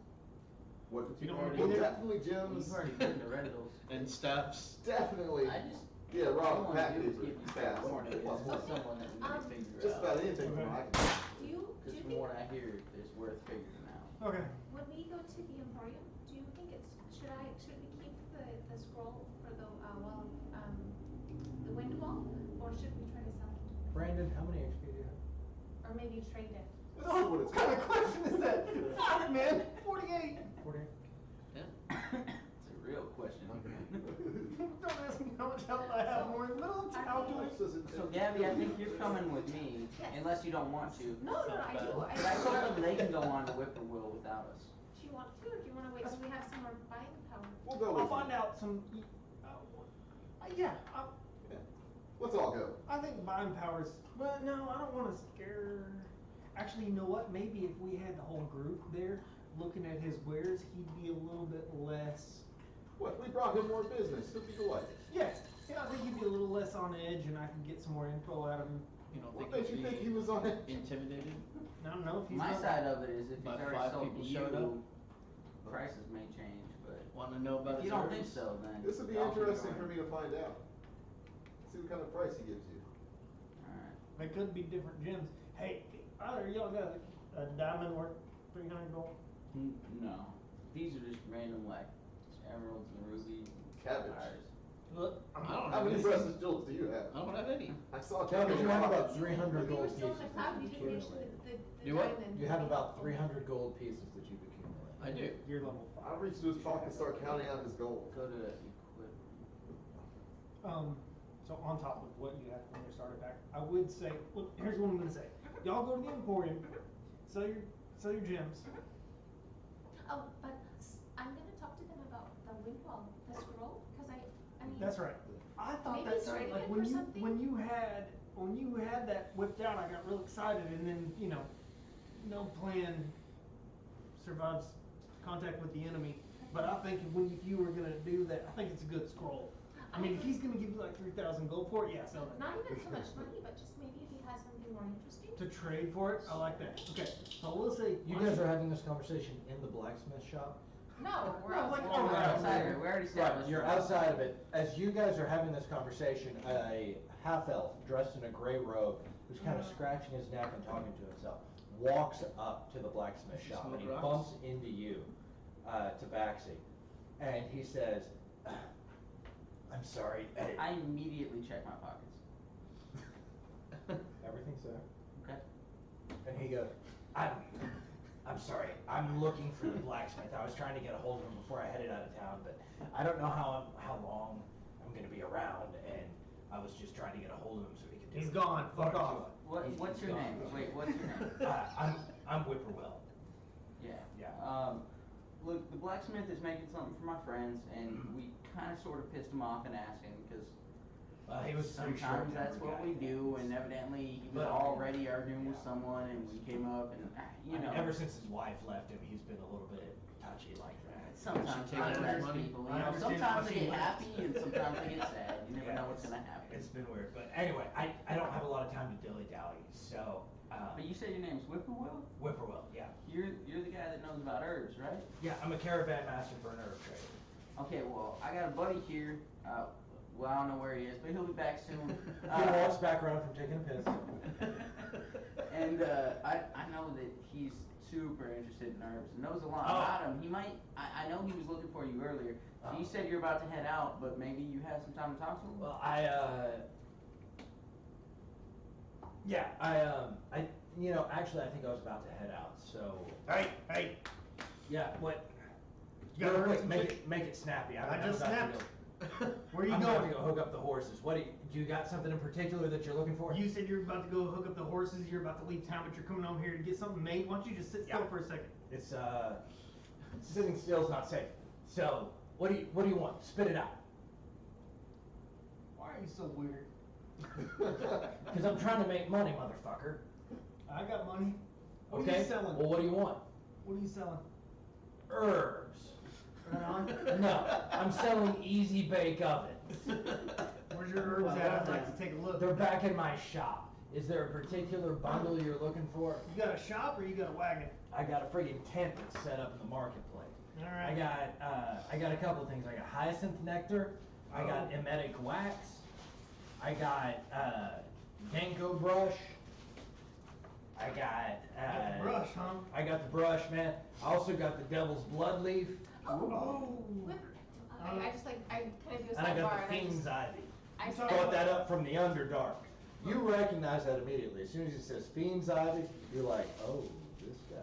What? You don't wanna be Well, there? definitely Well, gems. you've already been to Rendell's. And staffs. Definitely. I just, Yeah, all I Rob, wanna Pat do is paper, give you fast. more than Plus one. someone that we can figure Just out. about anything from I can. Do you Because from think, what I hear, it's worth figuring out. Okay. when we go to the Emporium, do you think should we keep the scroll for the wind wall, or should we try to sell it? Brandon, how many HP do you have? Or maybe trade it? Oh, what What kind of question is that? Fuck, man. 48. 40? Yeah. It's a real question. Don't ask me how much health I have. More in the middle of calculus. So Gabby, I think you're coming with me, Yes. unless you don't want to. No, I do. But I told them they can go on to Whippoorwill without us. Do you want to, or do you wanna wait till we have some more buying power? We'll go I'll with find you. out some. Yeah, Let's all go. I think buying powers. But no, I don't want to scare. Actually, you know what? Maybe if we had the whole group there looking at his wares, he'd be a little bit less What, we brought him more business, he'll be delighted. Yeah, I think he'd be a little less on edge, and I can get some more info out of him. You don't What think made you he'd think be he was on it? intimidated? I don't know if he's My not- side of it is if he's About already 5 sold people to showed up? you, prices may change, but Want to know about if you his don't think herbs? so, then. This would be y'all keep interesting going. for me to find out. See what kind of price he gives you. Alright. They could be different gems. Hey, either of y'all got a diamond worth 300 gold? No, these are just random like emeralds and rubies. Cabbage. Fires. Look, I don't How have many any. precious jewels do you have? I don't have any. I saw a Cabbage, couple you in have your about pocket. 300 You were gold still in pieces the that cloud, you've you didn't mention accumulated. the Do what? diamond. You have about 300 gold pieces that you've accumulated. I do. you're level I 5. reached into his pocket and started counting out his gold. Go to equip. So on top of what you had when you started back, I would say, look, here's what I'm gonna say. Y'all go to the Emporium, sell your gems. Oh, but I'm gonna talk to them about the windwall, the scroll, cause I mean. That's right. I thought Maybe that's it's right. trading Like it when for you something? when you had that whipped out, I got real excited, and then no plan survives contact with the enemy. But I think if you were gonna do that, I think it's a good scroll. I mean, if he's gonna give you like 3,000 gold for it, yeah, sell it. Not even so much money, but just maybe if he has something more interesting. To trade for it, I like that. Okay, so we'll say You guys are having this conversation in the blacksmith shop? No, we're No, like, outside. oh, We're right. outside here. We already Right, established. you're we're outside of it. As you guys are having this conversation, a half-elf dressed in a gray robe, who's kind of scratching his neck and talking to himself, walks up to the blacksmith shop and he Smoke rocks? bumps into you, Tabaxi, and he says, "I'm sorry, I immediately check my pockets. everything's there." Okay. And he goes, I'm sorry, I'm looking for the blacksmith. I was trying to get a hold of him before I headed out of town, but I don't know how long I'm gonna be around, and I was just trying to get a hold of him so he could do He's it. gone. Fuck off. What's your gone. name? Wait, what's your name? I'm Whippoorwill. Yeah. Yeah. Look, the blacksmith is making something for my friends, and we kind of sort of pissed him off in asking because He was pretty sometimes short-tempered that's what guy, we yeah. do, and evidently he was But- already arguing with someone, and we came up, and you I mean, know. ever since his wife left him, he's been a little bit touchy like that. Sometimes She takes that's money. people, I you know, understand sometimes why they she get left. happy and sometimes they get sad. You never Yeah, know what's it's- gonna happen. It's been weird, but anyway, I don't have a lot of time to dilly-dally, so, But you said your name's Whippoorwill? Whippoorwill, yeah. You're the guy that knows about herbs, right? Yeah, I'm a caravan master for an herb trader. Okay, well, I got a buddy here, well, I don't know where he is, but he'll be back soon. He walks back around from taking a piss. And I know that he's super interested in herbs and knows a lot Oh. about them. He might, I know he was looking for you earlier. So you Oh. said you're about to head out, but maybe you have some time to talk to him? Well, actually, I think I was about to head out, so. Hey, yeah, what? You got Real quick, some make shit? it snappy. I I'm just about to snapped. go- Where are you I'm about to going? go hook up the horses. Do you got something in particular that you're looking for? You said you're about to go hook up the horses. You're about to leave town, but you're coming over here to get something made. Why don't you just sit still Yeah. for a second? It's sitting still's not safe. So, what do you want? Spit it out. Why are you so weird? Because I'm trying to make money, motherfucker. I got money. What are Okay? you selling? Well, what do you want? What are you selling? Herbs. Right on. No, I'm selling easy bake ovens. Where's your herbs at? I'd like to take a look. They're back in my shop. Is there a particular bundle you're looking for? You got a shop or you got a wagon? I got a friggin' tent that's set up in the marketplace. All I right. got a couple of things. I got hyacinth nectar. I got emetic wax. I got ginkgo brush. I got Got the brush, huh? I got the brush, man. I also got the devil's blood leaf, Oh. I just like, I kind of do a and I got sidebar the and fiend's ivy. I You just, talk Brought that up from the Underdark. You recognize that immediately. As soon as he says fiend's ivy, you're like, oh, this guy.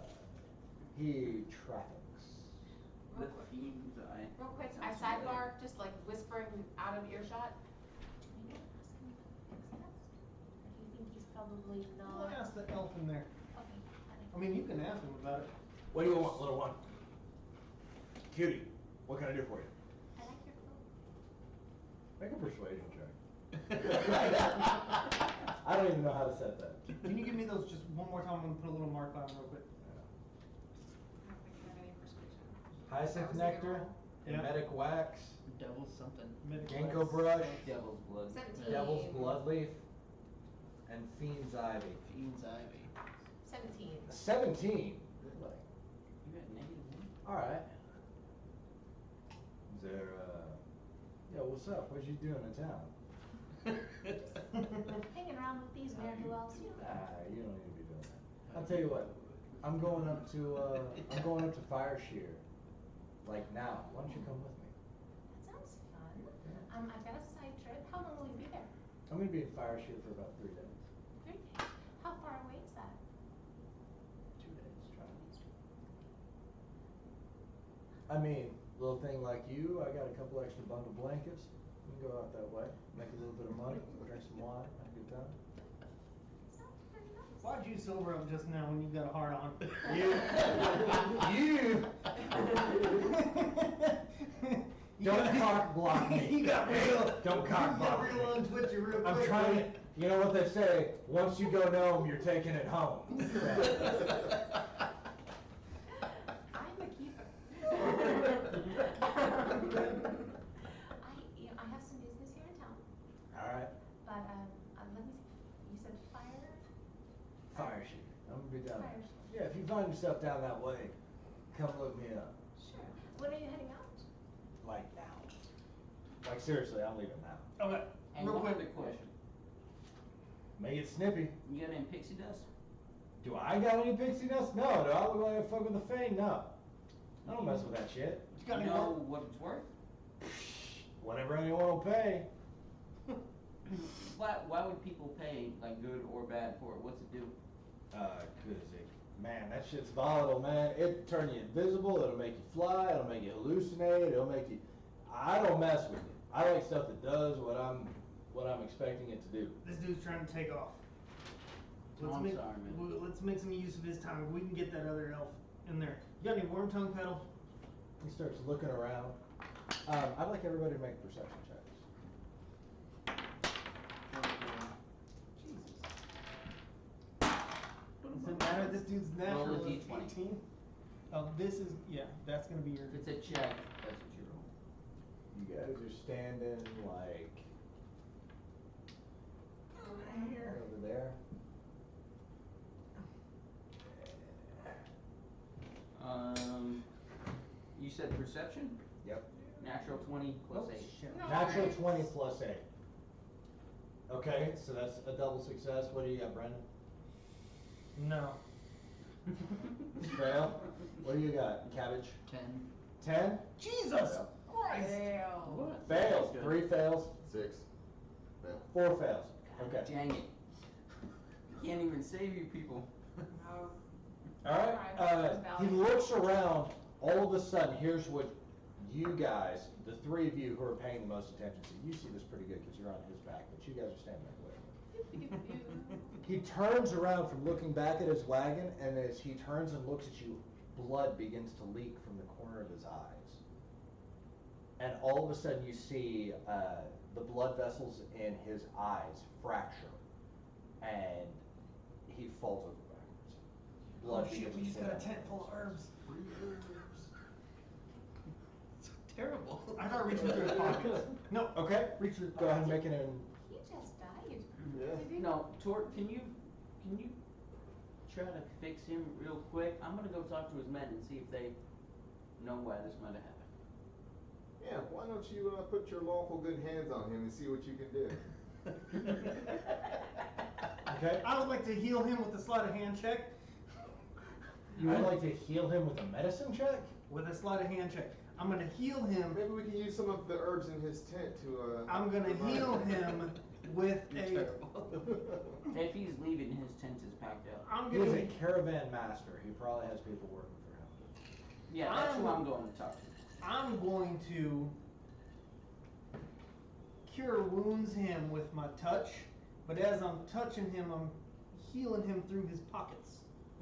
He traffics. The fiend's eye. real quick, I Sounds familiar. sidebar, just like whispering out of earshot. Maybe ask him if he thinks that's, or do you think he's probably I'll not? ask the elf in there. Okay, I mean, you can ask him about it. What do you want, little one? Cutie, what can I do for you? I like your clothes. Make a persuasion check. I don't even know how to set that. Can you give me those just one more time? I'm gonna put a little mark on them real quick. I don't think I have any persuasion. Hyacinth That was a good nectar, roll. Yeah. Medic wax, Devil's something. ginkgo brush, Devil's blood. 17. devil's bloodleaf, and fiend's ivy. Fiend's ivy. 17. 17. You got -1. All right. Is there, yeah, what's up? What you doing in town? Hanging around with these ne'er-do-wells, you know. Nah, you don't need to be doing that. I'll tell you what. I'm going up to Fire Shear. Like now. Why don't you come with me? That sounds fun. I've got a side trip. How long will you be there? I'm gonna be in Fire Shear for about 3 days. 3 days. How far away is that? 2 days, travel. I mean, little thing like you, I got a couple extra bundle blankets. We can go out that way, make a little bit of money, drink some wine, have a good time. Sounds pretty nice. Why'd you sober up just now when you got a hard on? You don't cock block me. You got real. Don't cock block You got real me. on Twitcher real quick. I'm trying to, you know what they say, once you go gnome, you're taking it home. I'm a keeper. I have some business here in town, All right, but let me see. You said fire? Fire Shear. I'm gonna be down Fire there. Shear. Yeah, if you find yourself down that way, come look me up. Sure. When are you heading out? Like now. Like seriously, I'm leaving now. Okay. And Real one quick. other question. Make it snippy. You got any pixie dust? Do I got any pixie dust? No. Do I look like I fuck with the Fang? No. I don't mess with that shit. You got You any know more? what it's worth? Whatever anyone will pay. Why would people pay, like, good or bad for it? What's it do? Man, that shit's volatile, man. It'll turn you invisible, it'll make you fly, it'll make you hallucinate, it'll make you... I don't mess with it. I like stuff that does what I'm expecting it to do. This dude's trying to take off. Oh, I'm sorry, man. Let's make some use of his time. We can get that other elf in there. You got any worm tongue pedal? He starts looking around. I'd like everybody to make perception checks. Doesn't matter. This dude's natural. Roll a is D20. 18. Oh, this is, yeah, that's gonna be your. If it's a check, that's what you roll. You guys are standing like... over there. You said perception? Yep. Natural 20 plus Oh, 8. shit. Natural 20 plus 8. Okay, so that's a double success. What do you got, Brendan? No. Fail. What do you got? Cabbage? 10. 10? Jesus Christ! What? Fails. Good. 3 fails. 6. Fail. 4 fails. Okay. Dang it. Can't even save you people. No. Alright, he looks around, all of a sudden, here's what you guys, the 3 of you who are paying the most attention to, you see this pretty good because you're on his back, but you guys are standing there waiting. He turns around from looking back at his wagon, and as he turns and looks at you, blood begins to leak from the corner of his eyes. And all of a sudden you see the blood vessels in his eyes fracture, and he falls over backwards. Blood Oh shit, begins we to just flow got a down. tent full of herbs. So terrible. I start reaching through his pockets. No, Okay, reach through his go ahead and pockets. make it in. He just died. Yeah. No, Tort, can you try to fix him real quick? I'm gonna go talk to his men and see if they know why this might have happened. Yeah, why don't you put your lawful good hands on him and see what you can do? Okay, I would like to heal him with a sleight of hand check. you would like to heal him with a medicine check? With a sleight of hand check. I'm gonna heal him. Maybe we can use some of the herbs in his tent to. I'm gonna revive heal him with You're a. terrible. If he's leaving, his tent is packed out. I'm He is gonna. a caravan master. He probably has people working for him. Yeah, that's who I'm- I'm going to talk to. I'm going to cure wounds him with my touch, but as I'm touching him, I'm healing him through his pockets.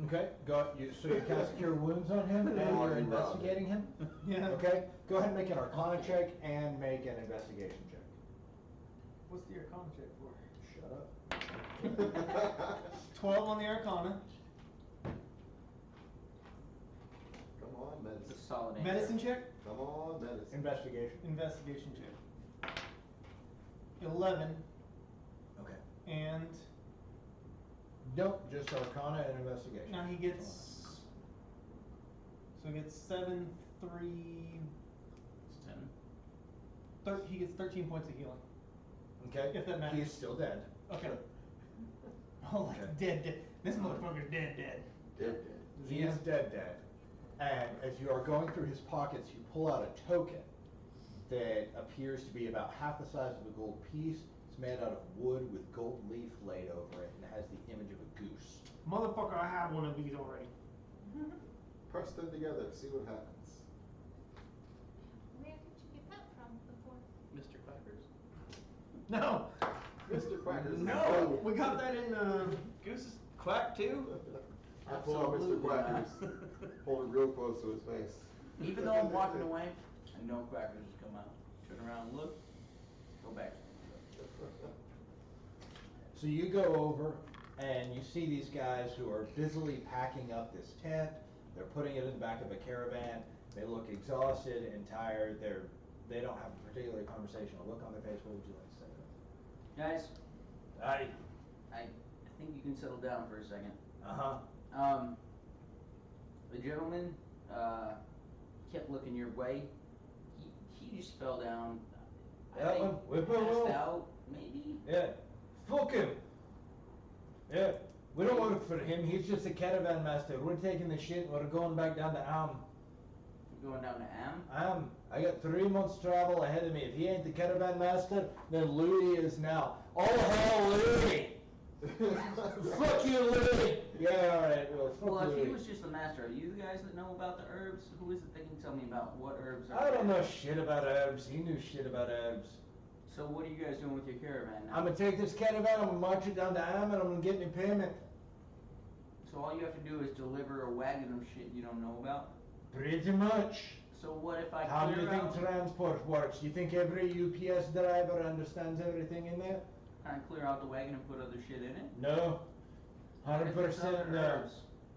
Okay, so you cast Cure Wounds on him, and Oh, you're you robbed investigating him? Yeah. Okay, go ahead and make an Arcana check and make an investigation check. What's the Arcana check for? Shut up. 12 on the Arcana. Come on, medic. That's a solid answer. Medicine check? Come on, medicine. Investigation. Investigation check. 11 Okay. and Nope, just Arcana and investigation. now he gets, so he gets 7, 3, It's 10. he gets 13 points of healing. Okay. If that matters. He's still dead. Okay. Oh, like Okay. dead. This motherfucker's dead. Dead. He is dead. And as you are going through his pockets, you pull out a token that appears to be about half the size of a gold piece. It's made out of wood with gold leaf laid over it and has the image of a goose. Motherfucker, I have one of these already. Press them together, see what happens. Where did you get that from before? Mr. Quackers? No. Mr. Quackers. No. We got that in, Gooses quack too? I pull out Mr. Absolutely Quackers, not. hold it real close to his face. Even though I'm walking away, I know Quackers has come out. Turn around and look, go back. So you go over and you see these guys who are busily packing up this tent. They're putting it in the back of a caravan. They look exhausted and tired. They don't have a particularly conversational look on their face. What would you like to say to them? Guys, Aye. I think you can settle down for a second. Uh-huh. The gentleman, kept looking your way. He just fell down. I That think one? Whip him passed out. out, maybe? Yeah. Fuck him. Yeah. We don't work for him. He's just a caravan master. We're taking the shit and we're going back down to Am. We're going down to Am? I got 3 months travel ahead of me. If he ain't the caravan master, then Louis is now. Oh hell, Louis! Fuck you, Louis! Yeah, alright, well, fuck Well, if Louis. he was just the master, are you the guys that know about the herbs? Who is it that can tell me about what herbs are I don't there? know shit about herbs. He knew shit about herbs. So what are you guys doing with your caravan now? I'm gonna take this caravan, I'm gonna march it down to Am, and I'm gonna get me payment. So all you have to do is deliver a wagon of shit you don't know about? Pretty much. So what if I How do you clear think out, transport works? You think every UPS driver understands everything in there? can I clear out the wagon and put other shit in it? No. What if it's 100% other no. herbs?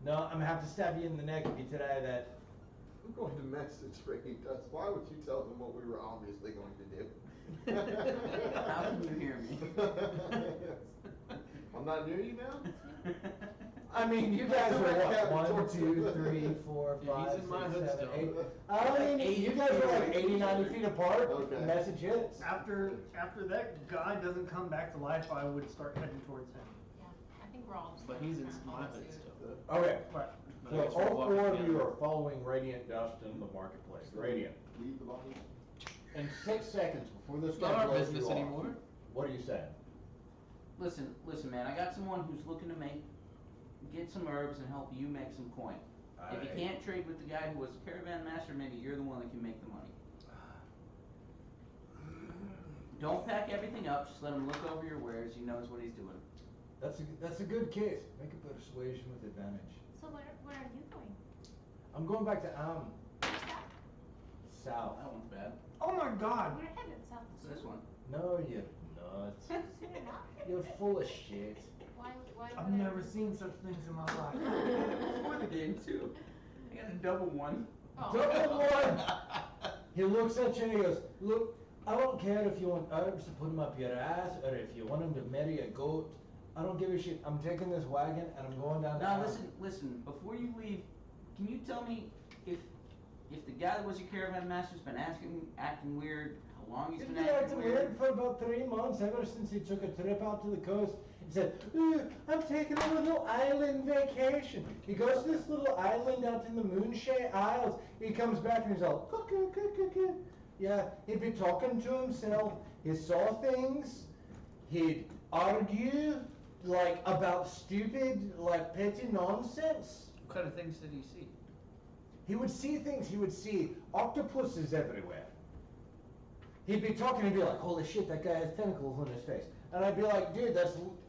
No, I'm gonna have to stab you in the neck if you try that. I'm going to message Ray Dust. Why would you tell them what we were obviously going to do? How can you hear me? I'm not near you now? I mean, you guys are what? 1, 2, 3, 4, Yeah, 5, he's in my 6, hood 7, still. 8. I mean, you guys are like 80, 90 feet apart. Okay. Message hits. after that guy doesn't come back to life, I would start heading towards him. Yeah, I think we're all just. But he's in kinda my hood following suit. still. Okay. But But So I guess we're all walking 4 of you together. are following Radiant Dust in the marketplace. Radiant. Leave the body. In 6 seconds before this It's guy not our blows business you off, anymore. what are you saying? Listen, man, I got someone who's looking to get some herbs and help you make some coin. If you can't trade with the guy who was caravan master, maybe you're the one that can make the money. Don't pack everything up, just let him look over your wares, he knows what he's doing. That's a good case. Make a persuasion with advantage. So where are you going? I'm going back to Where's that? south. That one's bad. oh my god, We're headed south. It's this one. No, you're not. Soon enough? You're full of shit. Why I've would I- never seen such things in my life. Before the game too. I got a double one. Oh. Double one! He looks at you and he goes, look, I don't care if you want herbs to put them up your ass or if you want him to marry a goat. I don't give a shit. I'm taking this wagon and I'm going down to Now town." listen, before you leave, can you tell me if the guy that was your caravan master's been acting weird, how long he's He's been been acting acting weird? weird for about 3 months, ever since he took a trip out to the coast. He said, I'm taking a little island vacation. He goes to this little island out in the Moonshay Isles. He comes back and he's all, cuckoo, cuckoo, cuckoo. Yeah, he'd be talking to himself. He saw things. He'd argue, like, about stupid, like, petty nonsense. What kind of things did he see? He would see things. He would see octopuses everywhere. He'd be talking and be like, holy shit, that guy has tentacles on his face. And I'd be like, dude,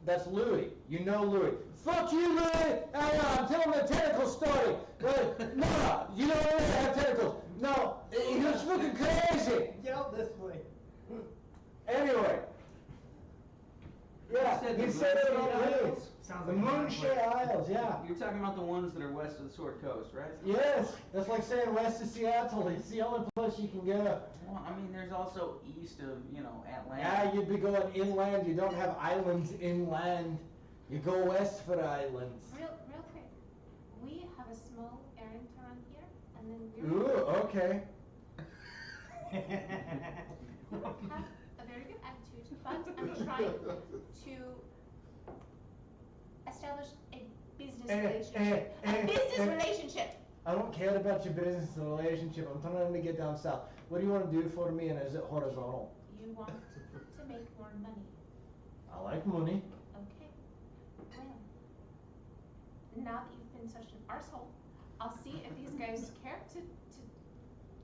that's Louis. You know Louis. Fuck you, Louis! I'm telling the tentacle story. No, you don't really have tentacles. No, he was fucking crazy. Yell this way. Anyway. Yeah, You said he the said it Moonshay on Louis. Isles? Sounds The like a fun Moonshare place. Isles, yeah. You're talking about the ones that are west of the Sword Coast, right? Yes, that's like saying west of Seattle. It's the only place you can go. Well, I mean, there's also east of, Atlanta. Yeah, you'd be going inland. You don't have islands inland. You go west for islands. Real quick, we have a small errand to run here, and then Ooh, okay. you don't have a very good attitude, but I'm trying to establish a business relationship. A business relationship! I don't care about your business relationship. I'm trying to get down south. What do you want to do for me, and is it horizontal? You want to make more money. I like money. Okay. Well, now that you've been such an arsehole, I'll see if these guys care to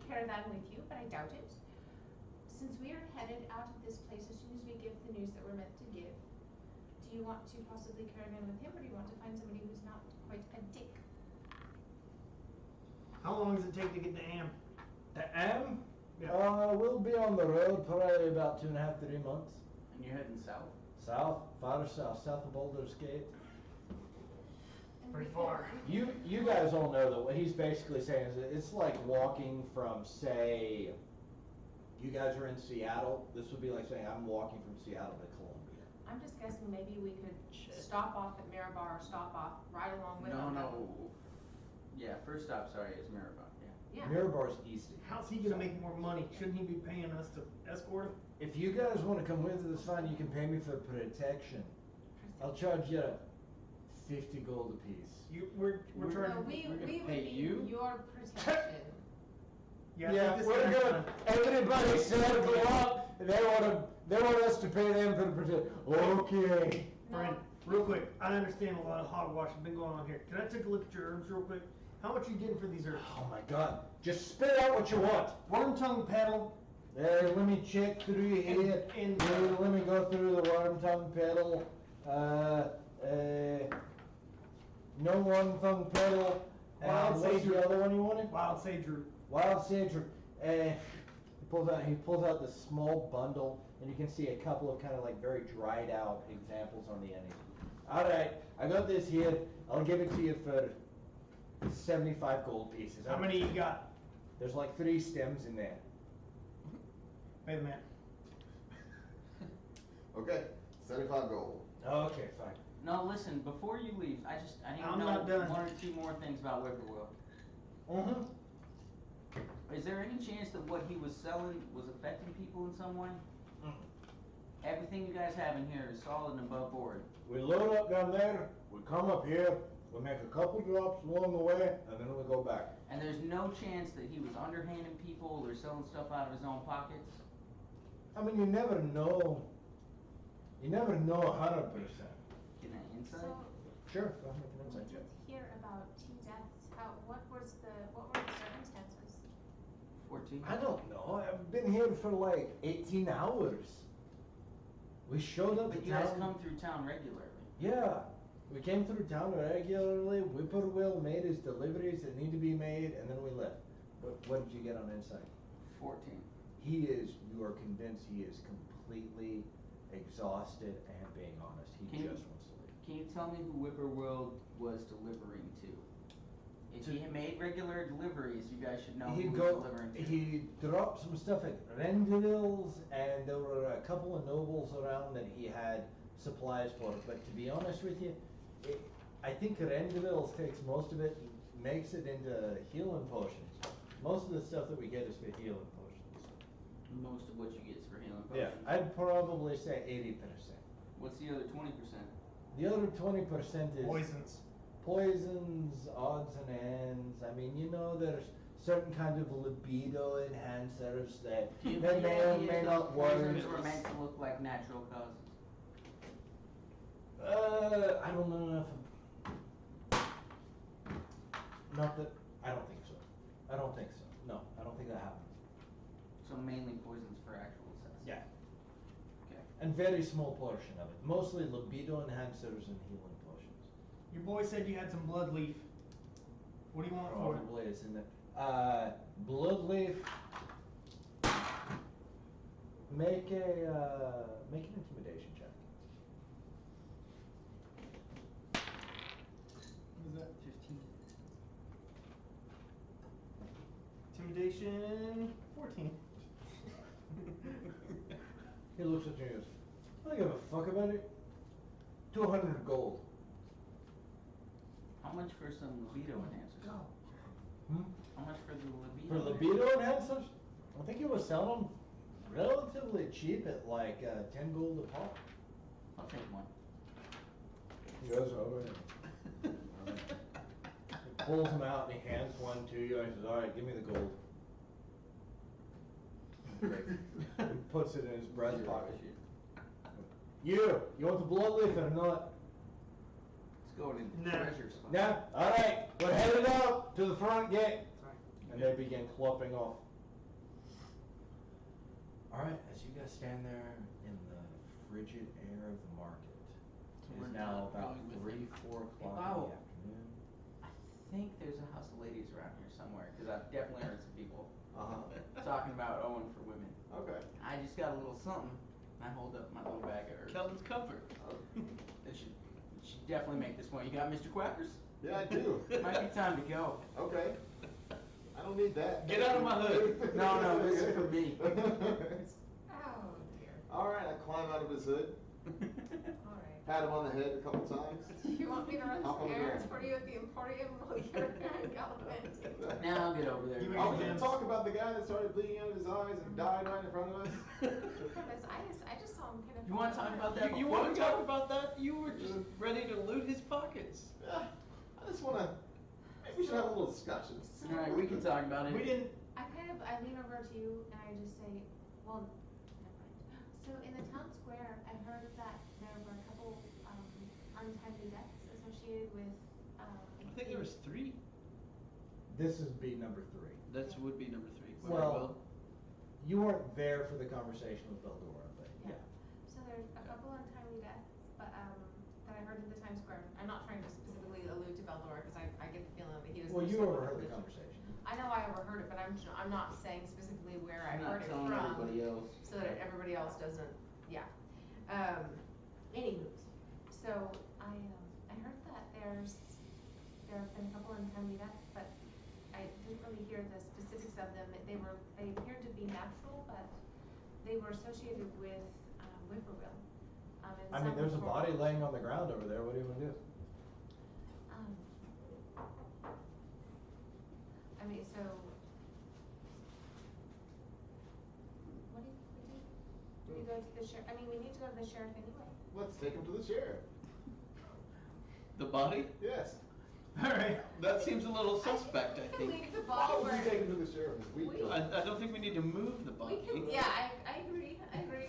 caravan with you, but I doubt it. Since we are headed out of this place as soon as we give the news that we're meant to give, do you want to possibly caravan with him, or do you want to find somebody who's not quite a dick? How long does it take to get to Am? The M? Yeah. We'll be on the road probably about 2.5, 3 months. And you're heading south? South, farther south of Boulder's Gate. And Pretty we far. can- You guys all know that what he's basically saying is that it's like walking from, say, you guys are in Seattle. This would be like saying I'm walking from Seattle to Columbia. I'm just guessing maybe we could stop off at Mirabar, or stop off right along with them. No. Yeah, first stop, sorry, is Maribor, yeah. Yeah. Mirabar's east of How's he gonna make more money? Shouldn't he be paying us to escort him? If you guys want to come with us, it's fine. You can pay me for protection. I'll charge you 50 gold apiece. We're We're- trying. No, we gonna would pay need you? your protection. Yeah, I think this we're guy's good. fine. Everybody circle up. They want us to pay them for the protection. Okay. Friend, real quick, I understand a lot of hogwash has been going on here. Can I take a look at your herbs real quick? How much are you getting for these herbs? Oh my God! Just spit out what you want. Worm tongue petal. Let me check through here. And- Let me go through the worm tongue petal. No worm tongue petal. Wild What's sage the root. other one you wanted? Wild sage root. Wild sage root. He pulls out this small bundle, and you can see a couple of kind of like very dried out examples on the end. All right, I got this here. I'll give it to you for 75 gold pieces. How many you got? There's like 3 stems in there. Wait a minute. Okay, 75 gold. Okay, fine. No, listen, before you leave, I need to I'm know not done. 1 or 2 more things about Whippoorwill. Mm-hmm. Is there any chance that what he was selling was affecting people in some way? Everything you guys have in here is solid and above board. We load up down there, we come up here, we make a couple drops along the way, and then we go back. And there's no chance that he was underhanding people or selling stuff out of his own pockets? I mean, you never know. You never know 100%. Get an insight? So, Sure, go ahead, make an we insight did check. hear about 2 deaths. What were the circumstances? 14? I don't know. I've been here for like 18 hours. We showed up But at you guys town. come through town regularly. Yeah, we came through town regularly. Whippoorwill made his deliveries that need to be made, and then we left. What did you get on insight? 14. He is. You are convinced he is completely exhausted and being honest. He Can you- just wants to leave. Can you tell me who Whippoorwill was delivering to? If he had made regular deliveries, you guys should know who he He'd was go. delivering to. He dropped some stuff at Rendeville's, and there were a couple of nobles around that he had supplies for. But to be honest with you, I think Rendeville's takes most of it, and makes it into healing potions. Most of the stuff that we get is for healing potions. Most of what you get is for healing Yeah, potions. I'd probably say 80%. What's the other 20%? The other 20% is Poisons. poisons, odds and ends. I mean, you know, there's certain kinds of libido enhancers that Do you may have or any may of not those work. poisons were meant to look like natural causes? I don't know enough. Not that, I don't think so. I don't think so. No, I don't think that happened. So mainly poisons for actual sex? Yeah. Okay. And very small portion of it. Mostly libido enhancers and healing potions. Your boy said you had some blood leaf. What do you want for it? Probably is in there. Bloodleaf. Make an intimidation check. recommendation 14. He looks at you and goes, I don't give a fuck about it. 200 gold. How much for some libido enhancers? Hmm? How much for the For libido? libido enhancers, I think he was selling them relatively cheap at like 10 gold a pop. I'll take one. He goes over and he pulls them out and he hands one to you and he says, all right, give me the gold. He puts it in his breast pocket. You want the blood leaf or not? It's going in the Nah. treasure spot. No? All right, we're headed out to the front gate. Sorry. And they begin clopping off. All right, as you guys stand there in the frigid air of the market, it we're is now not about going with 3, 4 o'clock Wow. in the afternoon. I think there's a house of ladies around here somewhere, because I've definitely heard some people Uh-huh. talking about Owen for women. Okay. I just got a little something, and I hold up my little bag of herbs. Kelvin's comfort. It should definitely make this one. You got Mr. Quackers? Yeah, I do. Might be time to go. Okay. I don't need that. Get out of my hood. No, this is for me. Oh dear. All right, I climb out of his hood, All right. pat him on the head a couple times. You want me to run Hop on some the errands ground. for you at the Emporium while you're gallivanting? Now I'll get over there. You Are we Gems. gonna talk about the guy that started bleeding out of his eyes and died right in front of us? Goodness, I just saw him kind of. You wanna talk about that? You before want we to go? talk about that? You were just ready to loot his pockets. Yeah, I just wanna, maybe we should have a little discussion. Alright, we can talk about it. We didn't. I lean over to you and I just say, well, never mind. So in the town square, I heard that there were a couple untimely deaths associated with. I think there was 3. This is beat number 3. That would be number 3. Well, you weren't there for the conversation with Beldora, but yeah. So there's a couple untimely deaths, but that I heard in the town square. I'm not trying to specifically allude to Beldor because I get the feeling that he was. Well, you sort of overheard the religious. conversation. I know I overheard it, but I'm not saying specifically where I I'm heard not it telling from. everybody else. So that everybody else doesn't, yeah. Anywho, so I heard that there have been a couple untimely deaths, but I didn't really hear the specifics of them. They appeared to be natural, but they were associated with whippoorwill. And I mean, some there's a were- body laying on the ground over there. What do you want to do? I mean, so. What do we do? Do we go to the sheriff? I mean, we need to go to the sheriff anyway. Let's take him to the sheriff. The body? Yes. Alright. That seems a little suspect, I We can think. leave the Why body would where. we take him to the sheriff if we We- killed him? I don't think we need to move the We body. can, yeah, I agree,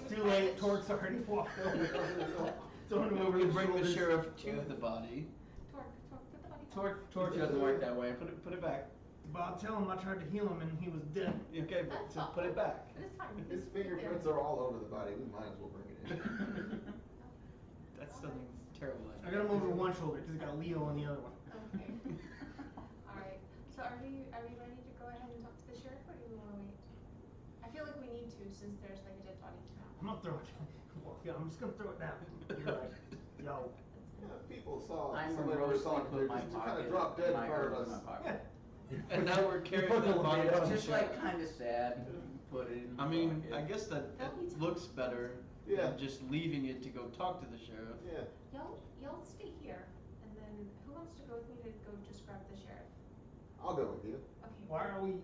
with Too late. that. Torque's already walked over. Throwing him over We the bring the shoulders. sheriff to the body. Torque, put the body. Torch doesn't work that way. Put it back. Bob, tell him I tried to heal him and he was dead. Okay, but That's just put it fine. back. It's fine. His It's right there. fingerprints are all over the body, we might as well bring it in. That's something terrible. I got him over one shoulder because he got Leo on the other one. Okay. Alright, so are we ready to go ahead and talk to the sheriff, or do we wanna wait? I feel like we need to, since there's like a dead body. I'm not throwing it. Well, yeah, I'm just gonna throw it down. You're like, yo. Yeah, people saw I'm somebody over morosely talking put there, my just kind pocket, of dropped dead in my front of herbs in us. my pocket. Yeah. And now we're carrying put the the body. libido to in the Just sheriff. like kind of sad. Put it in. I my mean, pocket. I guess that Don't be it looks better Yeah. than just leaving it to go talk to the sheriff. Yeah. Y'all stay here, and then who wants to go with me to go just grab the sheriff? I'll go with you. Okay. Why are we?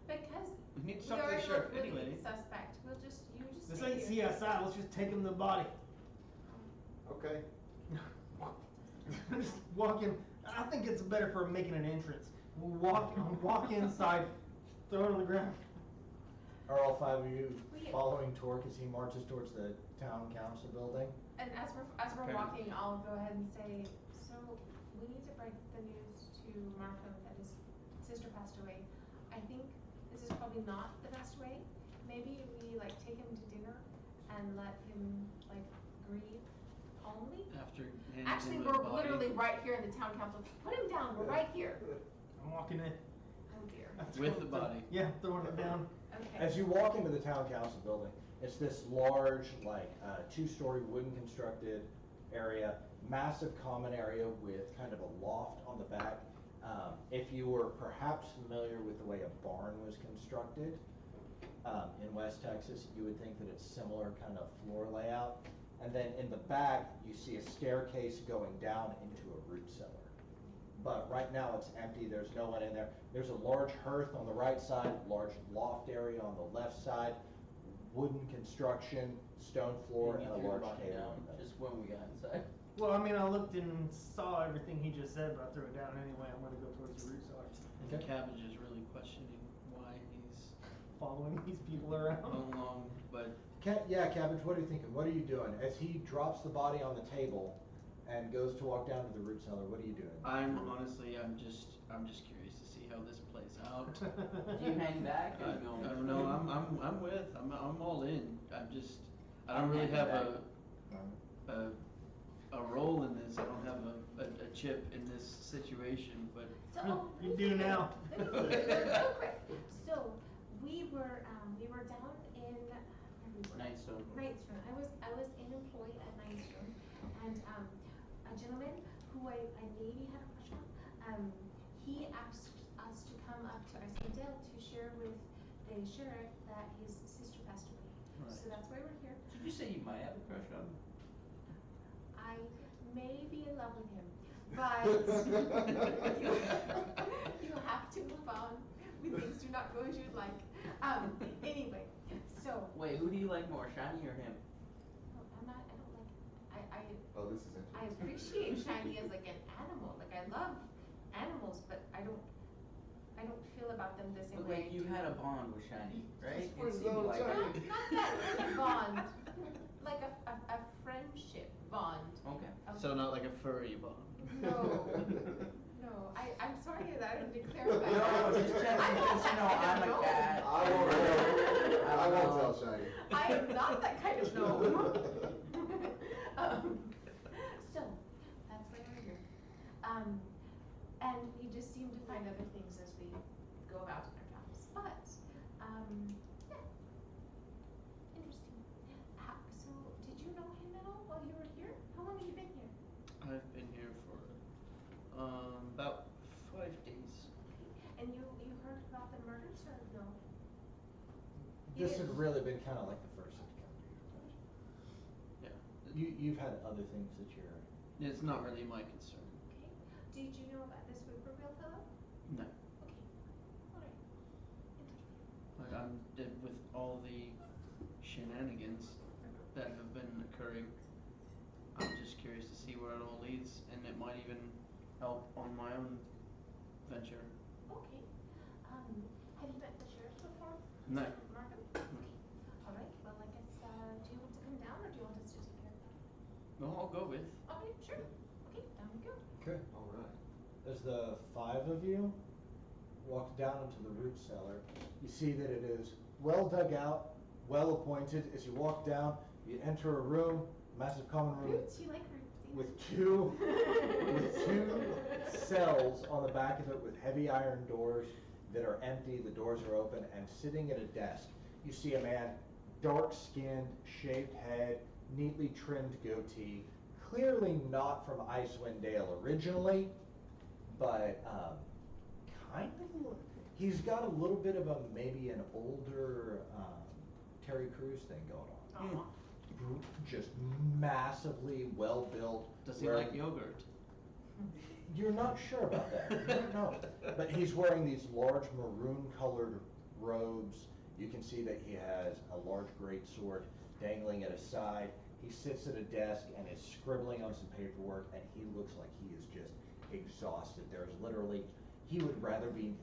Because We need to we talk to the already sheriff look really anyway. suspect, you just This stay ain't here. CSI. Let's just take him the body. Okay. Just walk in. I think it's better for making an entrance. We'll walk inside, throw it on the ground. Are all 5 of you We- following Torque as he marches towards the town council building? And as we're Apparently. walking, I'll go ahead and say, so we need to break the news to Marco that his sister passed away. I think this is probably not the best way. Maybe we like take him to dinner and let him like grieve only. After handing Actually, him the we're body. literally right here in the town council. Put him down. We're right here. I'm walking in. Oh dear. With the body. Yeah, throwing it down. Okay. As you walk into the town council building, it's this large, like, 2-story wooden constructed area, massive common area with kind of a loft on the back. If you were perhaps familiar with the way a barn was constructed in West Texas, you would think that it's similar kind of floor layout. And then in the back, you see a staircase going down into a root cellar. But right now it's empty, there's no one in there. There's a large hearth on the right side, large loft area on the left side, wooden construction, stone floor, and a large table. Just when we got inside. Well, I mean, I looked and saw everything he just said, but I threw it down anyway. I'm gonna go towards the root cellar. And Cabbage is really questioning why he's Following these people around. along, but Yeah, Cabbage, what are you thinking? What are you doing? As he drops the body on the table and goes to walk down to the root cellar, what are you doing? I'm just curious to see how this plays out. Do you hang back or I you go? don't know. I'm all in. I don't I'm really hanging have back. a role in this. I don't have a chip in this situation, but So, You do now. Let me see, real quick. So, we were down in, where we were? Nightstone. Nightstone. I was an employee at Nightstone, and a gentleman who I maybe had a crush on, he asked us to come up to Iceland to share with the sheriff that his sister passed away. Right. So that's why we're here. Did you say you might have a crush on him? I may be in love with him, but you have to move on when things do not go as you'd like. Anyway, so. Wait, who do you like more, Shiny or him? No, I don't like, Oh, this is I interesting. appreciate Shiny as like an animal, like I love animals, but I don't feel about them the same But way. like you had a bond with Shiny, right? for It his seemed own like Shiny. it. Not that kind of bond, like a friendship bond. Okay. so not like a furry bond. No, I'm sorry that I didn't clarify No, that. no, just checking, I'm not because, that you know, kind I'm of a gnome. cat. I won't tell. I won't know. tell Shiny. I am not that kind of gnome. So, that's why we're here. And we just seem to find other things as we go about in our jobs. But, yeah. Interesting. So, did you know him at all while you were here? How long have you been here? I've been here for about 5 days. Okay. And you heard about the murders or no? This Yeah. had really been kind of like the first encounter. Yeah, You've had other things that you're. it's not really my concern. Okay. Did you know about this Whippoorwill fellow? No, Okay. Alright. Interesting. like with all the shenanigans that have been occurring, I'm just curious to see where it all leads, and it might even help on my own venture. Okay. Have you met the sheriff before? No. Mr. Markham? Okay. Alright, well, I guess, do you want to come down or do you want us to take care of that? No, I'll go with. Okay, sure. Okay, down we go. Okay. All right. As the 5 of you walk down into the root cellar, you see that it is well dug out, well appointed. As you walk down, you enter a room, massive common room, Roots, you like roots, do you? with two cells on the back of it with heavy iron doors that are empty. The doors are open, and sitting at a desk, you see a man, dark-skinned, shaved head, neatly trimmed goatee, clearly not from Icewind Dale originally, but kind of. He's got a little bit of maybe an older Terry Crews thing going on. Aw. Just massively well built. Does he like yogurt? You're not sure about that. You don't know. But he's wearing these large maroon colored robes. You can see that he has a large great sword dangling at his side. He sits at a desk and is scribbling on some paperwork, and he looks like he is just exhausted. There's literally, he would rather be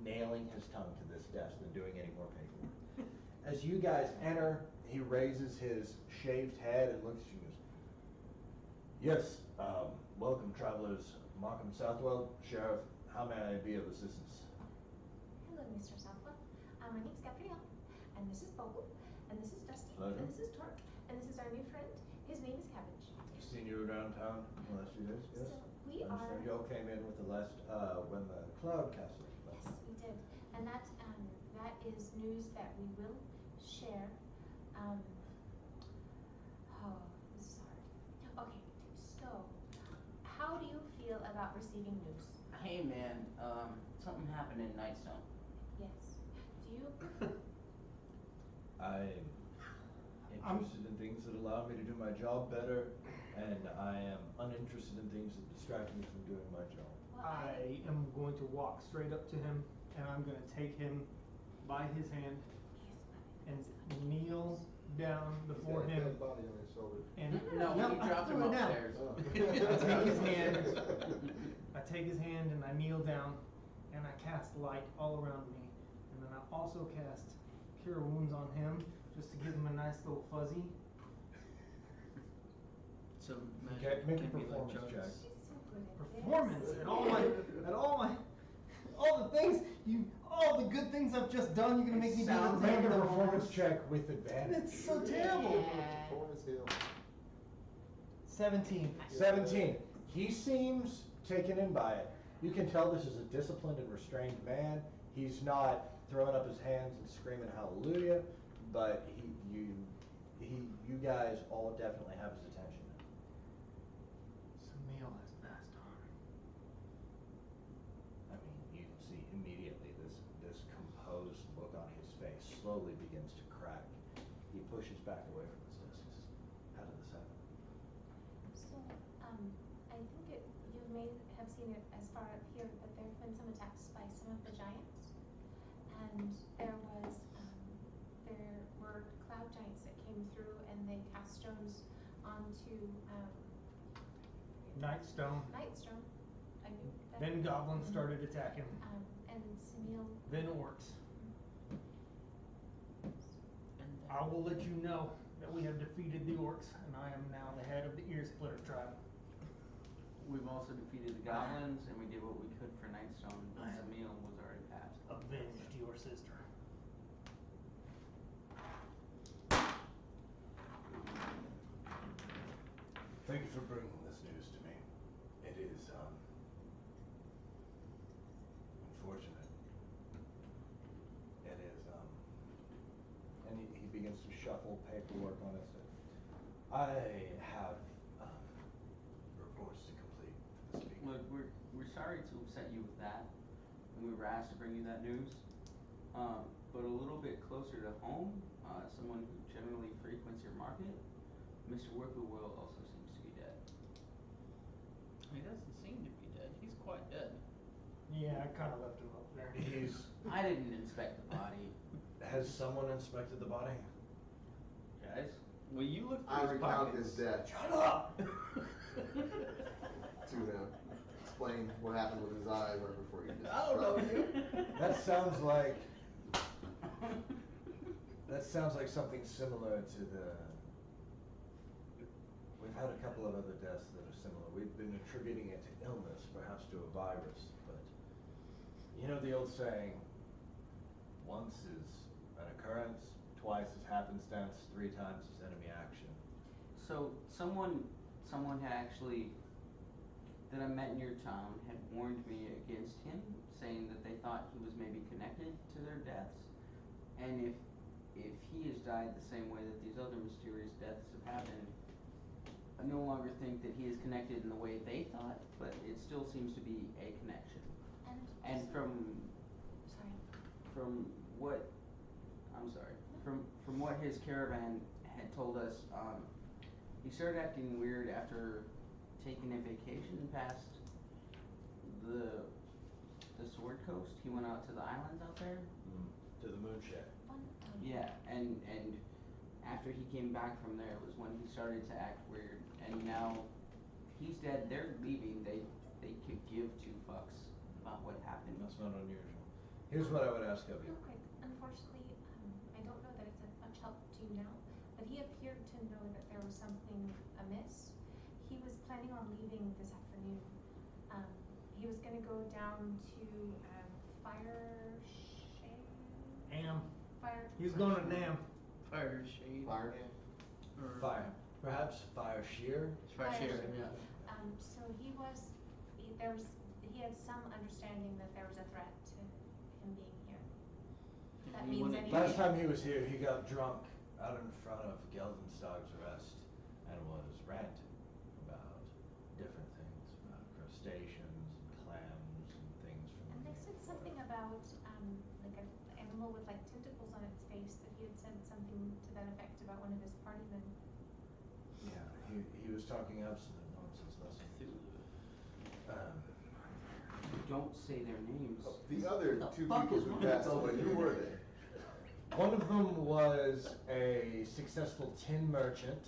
nailing his tongue to this desk than doing any more paperwork. As you guys enter, he raises his shaved head and looks at you and goes, "Yes, welcome travelers. Markham Southwell, Sheriff, how may I be of assistance?" Hello, Mr. Southwell. My name's Gabrielle, and this is Bobo, and this is Dusty, Pleasure. and this is Torque, and this is our new friend. His name is Cabbage. I've seen you around town the last few days, yes? So we I are. understand you all came in with the last, when the Cloud Castle was Yes, we did, and that is news that we will share. Oh, this is hard. Okay, so how do you feel about receiving news? Hey man, something happened in Nightstone. Yes. Do you, I'm interested in things that allow me to do my job better, and I am uninterested in things that distract me from doing my job. well, I am going to walk straight up to him, and I'm gonna take him by his hand and kneel down before He's got a him. dead body on his shoulder. And No, no, you I dropped threw him it down. upstairs. Oh. I take his hand. I take his hand and I kneel down, and I cast light all around me, and then I also cast Cure Wounds on him, just to give him a nice little fuzzy. So Okay, magic make a can be like performance drugs. check. she's so good at this. Performance at all the things all the good things I've just done. You're gonna make me do Sounds the Make a thing. performance check with And advantage. it's so terrible. Yeah. Poor as hell. 17. 17. He seems taken in by it. You can tell this is a disciplined and restrained man. He's not throwing up his hands and screaming hallelujah, but you guys all definitely have his attention. Samil has passed on. I mean, you can see immediately this composed look on his face slowly begins to crack. He pushes back away from his desk. He says, "How did this happen?" So, I think you may have seen it as far up here, but there have been some attacks by some of the giants. And there were cloud giants that came through and they cast stones onto, Nightstone. Nightstone. I knew that. Then goblins started attacking. And Samil. Then orcs. And I will let you know that we have defeated the orcs, and I am now the head of the Ear Splitter tribe. We've also defeated the goblins, and we did what we could for Nightstone, but Samil was already passed. Avenged your sister. Thank you for bringing this news to me. It is, unfortunate. It is, and he begins to shuffle paperwork on his desk. I have, Reports to complete for the speaker. Look, we're sorry to upset you with that, and we were asked to bring you that news. But a little bit closer to home, someone who generally frequents your market, Mr. Whippoorwill also seems to be dead. he doesn't seem to be dead. He's quite dead. Yeah, I kind of left him up there. I didn't inspect the body, Has someone inspected the body? guys. Well, you look I through his recount pockets. his death Shut up! to him. Explain what happened with his eyes right before he just. I don't know you. That sounds like something similar to the. We've had a couple of other deaths that are similar. We've been attributing it to illness, perhaps to a virus, but you know the old saying, once is an occurrence, twice is happenstance, 3 times is enemy action. So someone had actually that I met in your town had warned me against him, saying that they thought he was maybe connected to their deaths, and if he has died the same way that these other mysterious deaths have happened, I no longer think that he is connected in the way they thought, but it still seems to be a connection. And Sorry. from what from what his caravan had told us, he started acting weird after taking a vacation past the Sword Coast. He went out to the islands out there. To the moonshed. Yeah, and after he came back from there was when he started to act weird. And now he's dead. They're leaving. They could give 2 fucks about what happened. That's not unusual. Here's what I would ask of you. Real quick, unfortunately, I don't know that it's of much help to you now, but he appeared to know that there was something amiss. He was planning on leaving this afternoon. He was gonna go down to, Fire Shade? Am. Fire. He's going to Nam. Fire shade. Fire. Or Fire. Perhaps fire shear? Fire Fire shade, shade. yeah. So he had some understanding that there was a threat to him being here. That He means wanted- that he. Last time he was here, he got drunk out in front of Geldenstag's rest and was ranting about different things, about crustaceans and clams animal with like tentacles on its face that he had said something to that effect about one of his party men. Yeah, he was talking absolute nonsense, listen. Don't say their names. The other The two fuck people is who wrong passed with away, you? who were they? One of them was a successful tin merchant,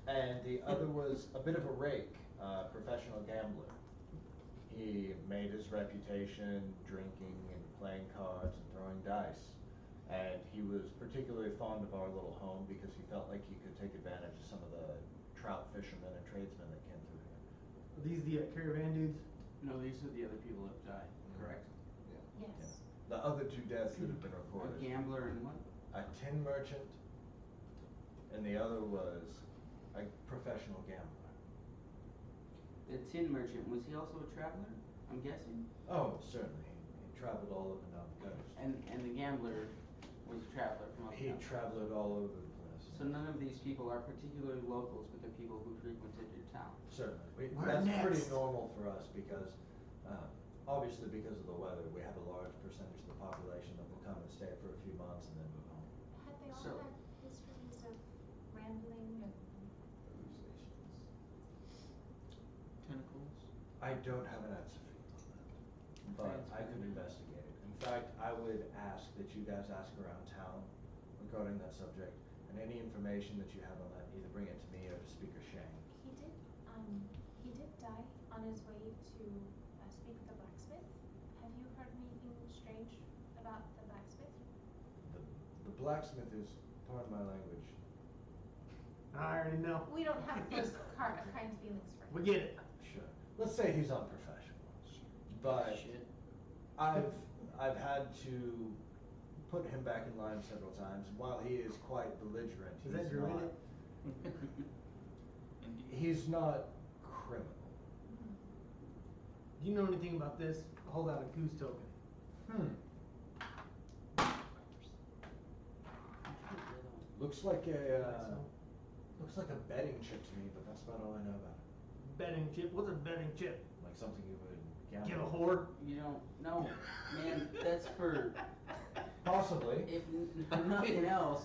and the other was a bit of a rake, professional gambler. He made his reputation drinking and playing cards and throwing dice. And he was particularly fond of our little home because he felt like he could take advantage of some of the trout fishermen and tradesmen that came through here. Are these the caravan dudes? No, these are the other people that died, correct? Yes. The other two deaths that have been A reported. gambler and what? A tin merchant, and the other was a professional gambler. The tin merchant, was he also a traveler? I'm guessing? Oh, certainly. He traveled all up and down the coast. And the gambler was a traveler from up He north. traveled all over the place. So none of these people are particularly locals, but they're people who frequented your town. Certainly. We're That's pretty next. normal for us because, obviously because of the weather, we have a large percentage of the population that will come and stay for a few months and then move home. Had they all So- had histories of rambling and Tentacles. I don't have an answer for you on that, but I could investigate it. In fact, I would ask that you guys ask around town regarding that subject, and any information that you have on that, either bring it to me or to Speaker Shang. he did die on his way to speak with the blacksmith. Have you heard anything strange about the blacksmith? The blacksmith is, pardon my language, I already know. We don't have those kind of feelings for him. We get it. sure, let's say he's unprofessional, but Shit. I've had to put him back in line several times, and while he is quite belligerent, Is that he's your not, he's not criminal. Do you know anything about this? Hold out a goose token. Looks like a betting chip to me, but that's about all I know about it. Betting chip? What's a betting chip? Like something you would gamble. Give a with. whore? You don't know, man. That's for Possibly, if nothing else.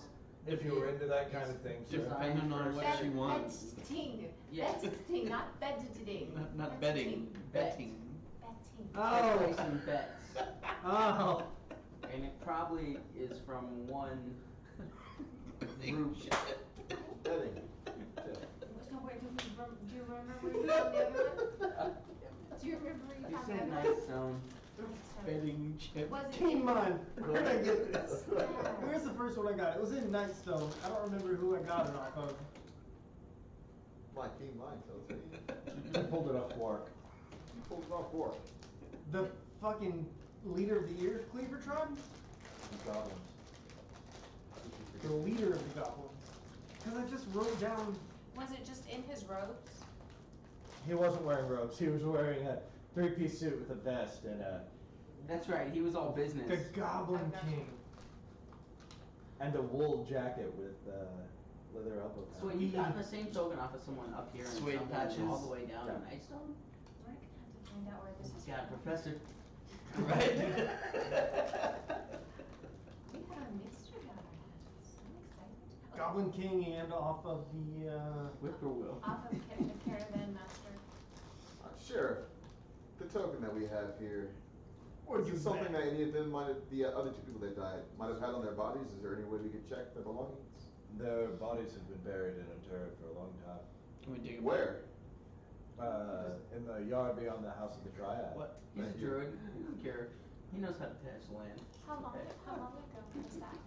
if you were into that kind of thing, sir. Designed Depending on for what sex. she wants. Betting. Yeah. Betting, not bedting. Not betting, betting. Betting. Oh. Placing bets, Oh. and it probably is from one group. Betting. So wait, do you remember where you found the other one? Do you remember where you You found the said other one? Nightstone. Betting chip. Was it? King mine. Where'd I get this? Where's the first one I got? It was in Nightstone. I don't remember who I got it off of. My king mine tells me. You pulled it off work. You pulled it off for. The fucking leader of the Ear Cleaver tribe? Goblins. The leader of the goblins. Because I just wrote down. Was it just in his robes? He wasn't wearing robes. He was wearing a three-piece suit with a vest and a That's right. He was all business. The Goblin I got you. King. wool jacket with leather elbow pads. So wait, you got the same token off of someone up here and Suede someone patches. all the way down Yeah. to Nightstone? We're gonna have to find out where this is God, from. Professor. Right. We had our mystery on our hands. I'm excited. Goblin King and off of the Whippoorwill. Off of the Caravan Master. Sheriff, the token that we have here, Where'd is you it something bet? that any of them might have, the other two people that died, might have had on their bodies? Is there any way we could check their belongings? Their bodies have been buried and interred for a long time. Can we dig him Where? In the yard beyond the house of the Dryad. What? He's a Thank you. druid. He doesn't care. He knows how to attach land. How long ago was that?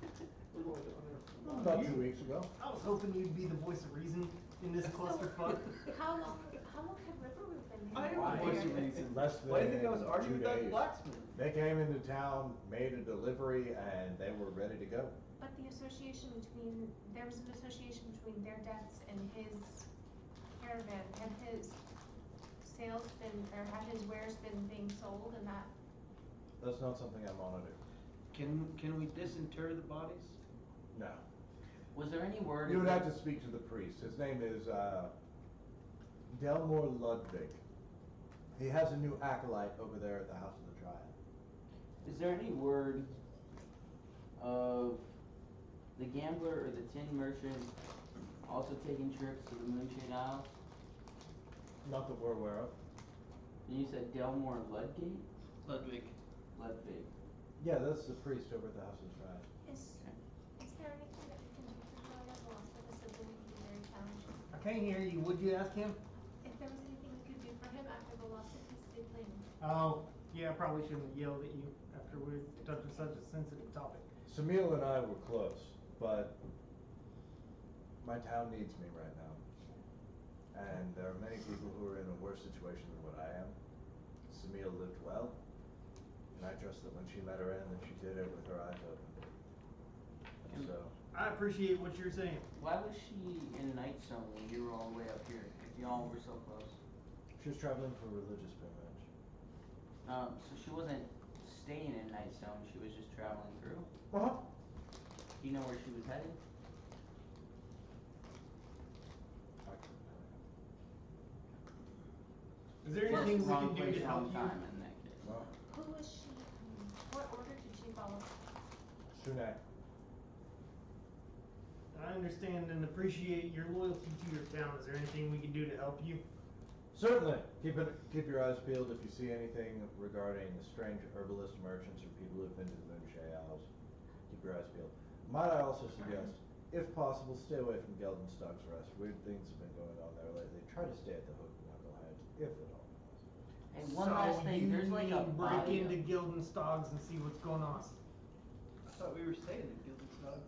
About 2 weeks ago. I was hoping you'd be the voice of reason in this clusterfuck. How long had Riverwood been I here? am the voice of Why? reason. Less Why do you think I than was arguing 2 with that days. blacksmith? They came into town, made a delivery, and they were ready to go. But the association between, there was an association between their deaths and his caravan. Had his sales been, or had his wares been being sold and that? That's not something I monitor. Can we disinter the bodies? No. Was there any word? You would have to speak to the priest. His name is Delmore Ludwig. He has a new acolyte over there at the House of the Dryad. Is there any word of the gambler or the tin merchant also taking trips to the Moonshade Isles? Not that we're aware of. And you said Delmore Ludgate? Ludwig. Ludwig. Yeah, that's the priest over at the House of Shrine. Is there anything that we can do for Julia Velocity? This is going to be very challenging. I can't hear you. Would you ask him? If there was anything we could do for him after Velocity's sibling. Oh, yeah, I probably shouldn't have yelled at you after we touched such a sensitive topic. Samil and I were close, but my town needs me right now. And there are many people who are in a worse situation than what I am. Samil lived well, and I trust that when she met her end, that she did it with her eyes open. So, I appreciate what you're saying. Why was she in Nightstone when you were all the way up here, if y'all were so close? she was traveling for religious pilgrimage. So she wasn't staying in Nightstone, she was just traveling through? Uh-huh. Do you know where she was headed? I couldn't tell you. Is there anything we Wrong can do place, to wrong help you? time in that case. Well, Who was she? What order did she follow? Shunai. I understand and appreciate your loyalty to your town. Is there anything we can do to help you? Certainly. Keep your eyes peeled if you see anything regarding strange herbalist merchants or people who've been to the Moonshade Isles. Keep your eyes peeled. Might I also suggest, if possible, stay away from Geldenstock's Rest. Weird things have been going on there lately. Try to stay at the Hook and Knucklehead, if at all possible. Hey, one last thing, there's like a you break body into of- Gildenstog's and see what's going on. I thought we were staying at Gilded Dogs.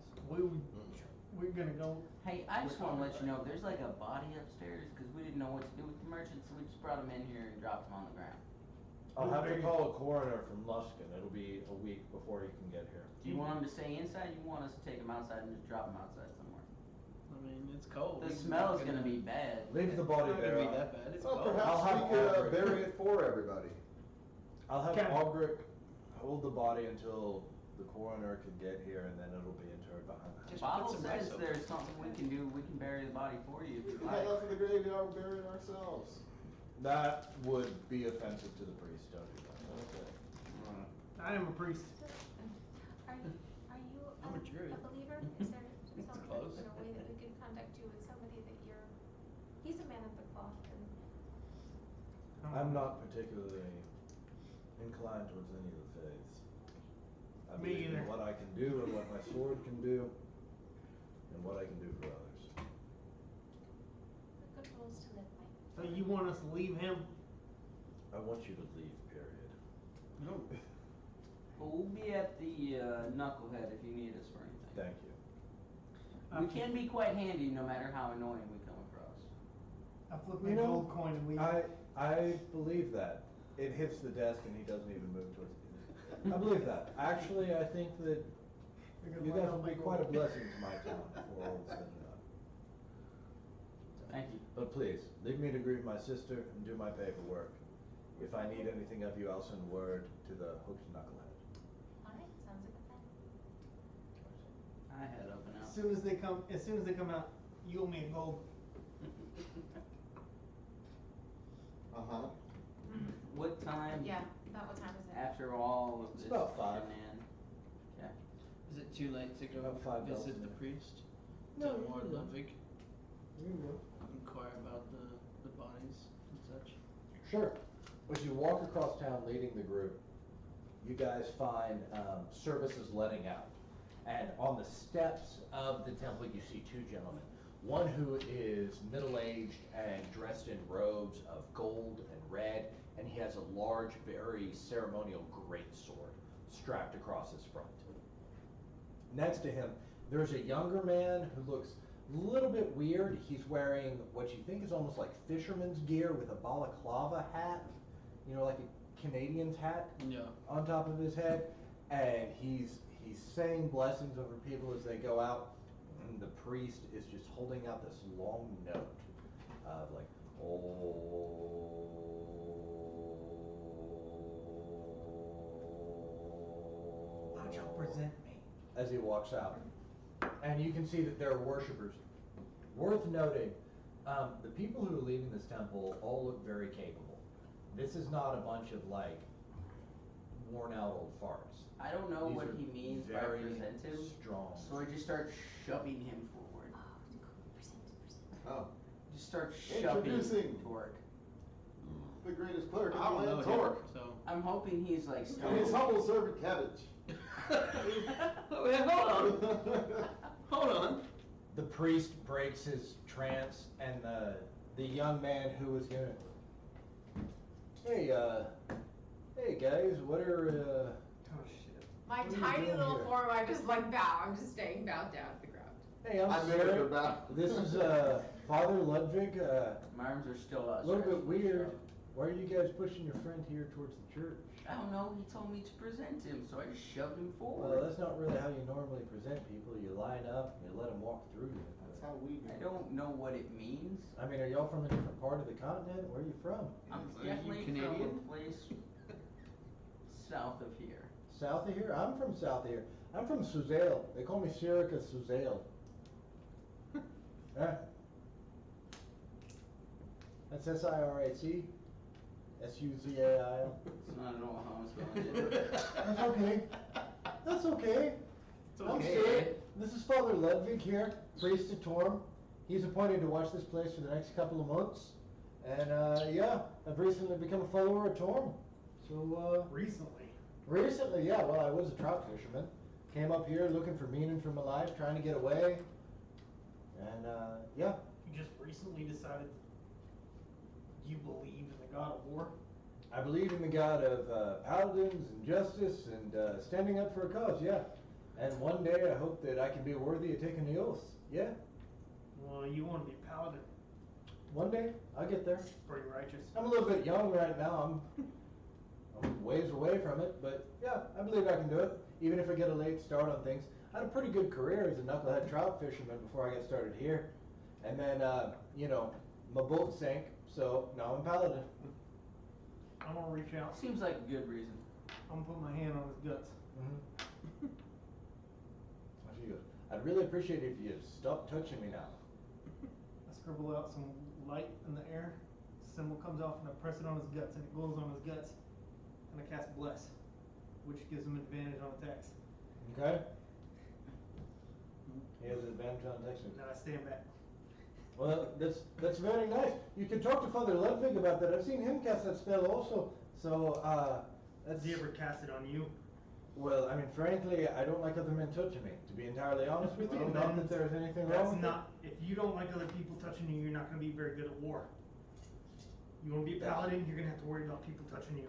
We're gonna go. Hey, I just wanna let you know, there's like a body upstairs, cause we didn't know what to do with the merchants, so we just brought them in here and dropped them on the ground. I'll have to Very- call a coroner from Luskin. It'll be a week before he can get here. Do you want them to stay inside, you want us to take them outside and just drop them outside somewhere? I mean, it's cold. The We're smell not is gonna be bad. Leave the body It's not gonna there. be that bad. It's Well, cold. perhaps I'll have we could Albrecht- bury it for everybody. I'll have Okay. Albrecht hold the body until the coroner can get here, and then it'll be interred behind the house. Just Bible put some says rice over there's it. something we can do, we can bury the body for you if We you can head like. out to the graveyard, bury it ourselves. That would be offensive to the priest. Don't do that. Okay. I am a priest. Are you I'm a Druid. a believer? Is there some close. you know, way that we can contact you with somebody that he's a man of the cloth and I'm not particularly inclined towards any of the faiths. I Me believe in either. what I can do and what my sword can do, and what I can do for others. the good rules to live by. So you want us to leave him? I want you to leave, period. No. Well, we'll be at the Knucklehead if you need us for anything. Thank you. We can be quite handy no matter how annoying we come across. I flip You my know, gold coin and leave. I believe that. It hits the desk and he doesn't even move towards it. I believe that. Actually, I think that you guys will be quite a blessing to my town for all that's been done. Thank you. But please, leave me to grieve my sister and do my paperwork. If I need anything of you, I'll send word to the Hooked Knucklehead. Alright, sounds like a plan. I head up and As out. soon as they come out, you owe me a gold. Uh-huh. What time? Yeah, about what time is it? After all of It's this about 5. shenan- Okay. Is it too late to go About 5 bells visit in the there. priest? No, Delmore you can go. Ludwig? You can go. Inquire about the bodies and such? Sure. As you walk across town leading the group, you guys find services letting out. And on the steps of the temple, you see two gentlemen. One who is middle-aged and dressed in robes of gold and red, and he has a large, very ceremonial greatsword strapped across his front. Next to him, there's a younger man who looks a little bit weird. He's wearing what you think is almost like fisherman's gear with a balaclava hat, you know, like a Canadian's hat Yeah. on top of his head, and he's saying blessings over people as they go out, and the priest is just holding out this long note of like, Watch out, present me. as he walks out. And you can see that there are worshipers. Worth noting, the people who are leaving this temple all look very capable. This is not a bunch of like worn out old farts. I don't know These what are he means by very present him, strong. so I just start shoving him forward. Oh, Just start shoving Introducing. Torque. the greatest clerk in I the don't know land, him, Torque. so. I'm hoping he's like And his still. humble servant, Cabbage. Wait, hold on. Hold on. The priest breaks his trance, and the young man who was gonna, hey, hey guys, what are, Oh shit. My What are you tiny doing little here? form, I just like bow. I'm just staying bowed down to the ground. hey, I'm I made her Sarah. bow. This is, Father Ludwig, My arms are still a out. little bit weird. Why are you guys pushing your friend here towards the church? I don't know. He told me to present him, so I just shoved him Well, forward. that's not really how you normally present people. You line up and you let them walk through you. That's how we do I it. don't know what it means. I mean, are y'all from a different part of the continent? Where are you from? I'm Are you definitely from Canadian? a place south of here. South of here? I'm from south of here. I'm from Suzail. They call me Sirica Suzail. Yeah. That's S-I-R-A-C. S-U-Z-A-I-L. It's not at all how I'm spelling it. That's okay. That's okay. It's I'm okay. Stuart. This is Father Ludwig here, priest of Torm. He's appointed to watch this place for the next couple of months. And, yeah, I've recently become a follower of Torm. So, recently, yeah, well, I was a trout fisherman. Came up here looking for meaning for my life, trying to get away. And, yeah. You just recently decided you believe in the god of war? I believe in the god of paladins and justice and standing up for a cause, yeah. And one day I hope that I can be worthy of taking the oath, yeah. Well, you want to be a paladin. One day, I'll get there. Pretty righteous. I'm a little bit young right now, I'm ways away from it, but yeah, I believe I can do it, even if I get a late start on things. I had a pretty good career as a knucklehead trout fisherman before I got started here. And then, you know, my boat sank, so now I'm paladin. I'm gonna reach out. Seems like a good reason. I'm gonna put my hand on his guts. She goes, I'd really appreciate it if you stop touching me now. I scribble out some light in the air. Symbol comes off and I press it on his guts and it glows on his guts. And I cast bless, which gives him advantage on attacks. Okay? He has advantage on texting. Now I stand back. Well, that's very nice. You can talk to Father Ludwig about that. I've seen him cast that spell also. So, that's... Has he ever cast it on you? Well, I mean, frankly, I don't like other men touching me, to be entirely honest with you. Well, Not then, that there's anything That's wrong with not. If you don't like other people touching you, you're not gonna be very good at war. You wanna be a paladin, you're gonna have to worry about people touching you.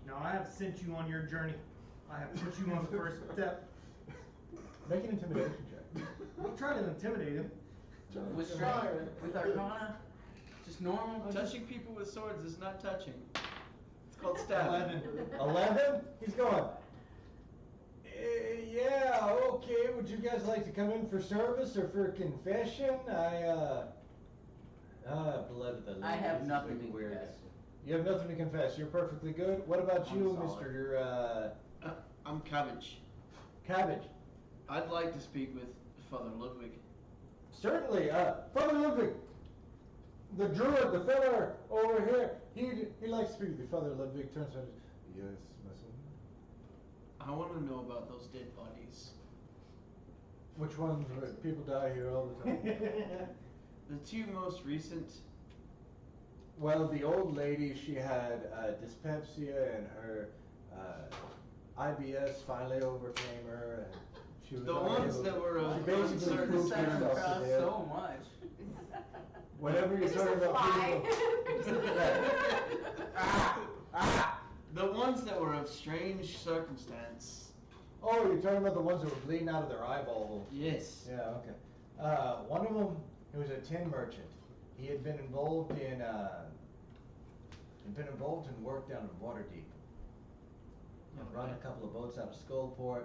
Now I have sent you on your journey. I have put you on the first step. it. Make an intimidation check. I'm trying to intimidate him. With strength, with arcana, just normal. Touching people with swords is not touching. It's called stabbing. 11? He's going, yeah, okay, would you guys like to come in for service or for confession? Blood of the I have ladies, nothing big to weird. confess. You have nothing to confess, you're perfectly good. What about I'm you, solid. Mr. I'm Cabbage. Cabbage? I'd like to speak with Father Ludwig. Certainly, Father Ludwig, the druid, the fella over here, he likes to speak with you. Father Ludwig turns around, yes, my son. I want to know about those dead bodies. Which ones? People die here all the time. The two most recent. Well, the old lady, she had dyspepsia and her IBS finally overcame her, and she was The unable- ones that were she of basically uncertain pooped Send herself to across death. so much. Whenever you're It's just talking a about fly. people, The ones that were of strange circumstance. oh, you're talking about the ones that were bleeding out of their eyeball. Yes. Yeah, okay. One of them, he was a tin merchant. He had been involved in work down in Waterdeep. Had run a couple of boats out of Skullport.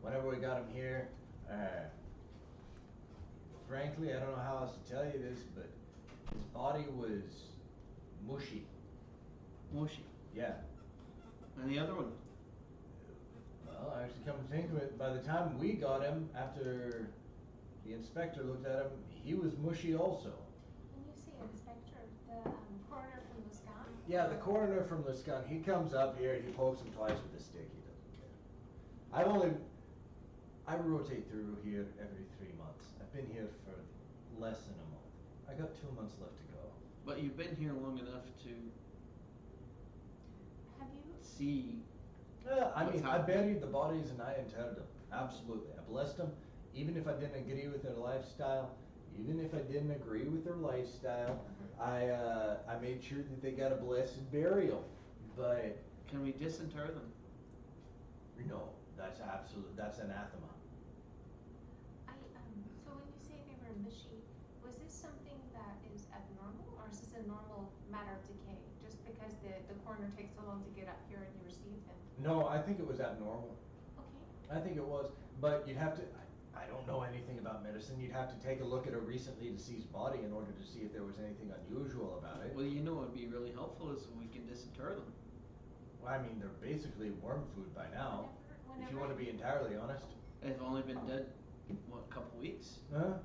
Whenever we got him here, frankly, I don't know how else to tell you this, but his body was mushy. Mushy. Yeah. And the other one? Well, actually, come to think of it, by the time we got him, after the inspector looked at him, he was mushy also. When you say inspector, the coroner from Luskan? Yeah, the coroner from Luskan, he comes up here and he pokes him twice with a stick, he does. I rotate through here every 3 months. I've been here for less than a month. I got 2 months left to go. But you've been here long enough to Have you, see. I What's mean, I happening? buried the bodies and I interred them. Absolutely. I blessed them, even if I didn't agree with their lifestyle. Even if I didn't agree with their lifestyle, I made sure that they got a blessed burial. But Can we disinter them? no, that's anathema. so when you say they were mushy, was this something that is abnormal, or is this a normal matter of decay? Just because the coroner takes so long to get up here and you receive them? No, I think it was abnormal. Okay. I think it was, but you'd have to. I don't know anything about medicine. You'd have to take a look at a recently deceased body in order to see if there was anything unusual about it. Well, you know what would be really helpful is we can disinter them. Well, I mean, they're basically worm food by now. If you want to Whenever, be entirely honest. They've only been dead, what, a couple weeks? Huh?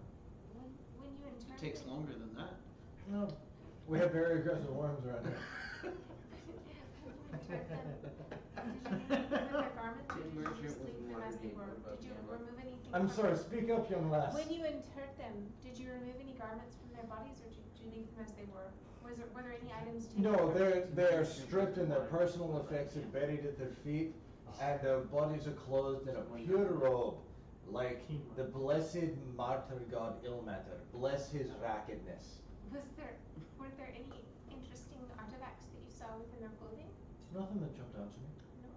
when you interpret. It takes longer than that. No. We have very aggressive worms around here. Did you remove their garments, or Tim did you Merchant just was leave them more as they dedicated were? about Did you Gamma. remove anything? I'm from sorry, their- speak up, young lass. When you interred them, did you remove any garments from their bodies, or did you leave them as they were? Were there any items taken? No, they are stripped and their personal effects are buried at their feet, and their bodies are clothed in a pure robe, like the blessed martyr god Ilmater. Bless his raggedness. Were there any interesting artifacts that you saw within their clothing? Nothing that jumped out to me. No?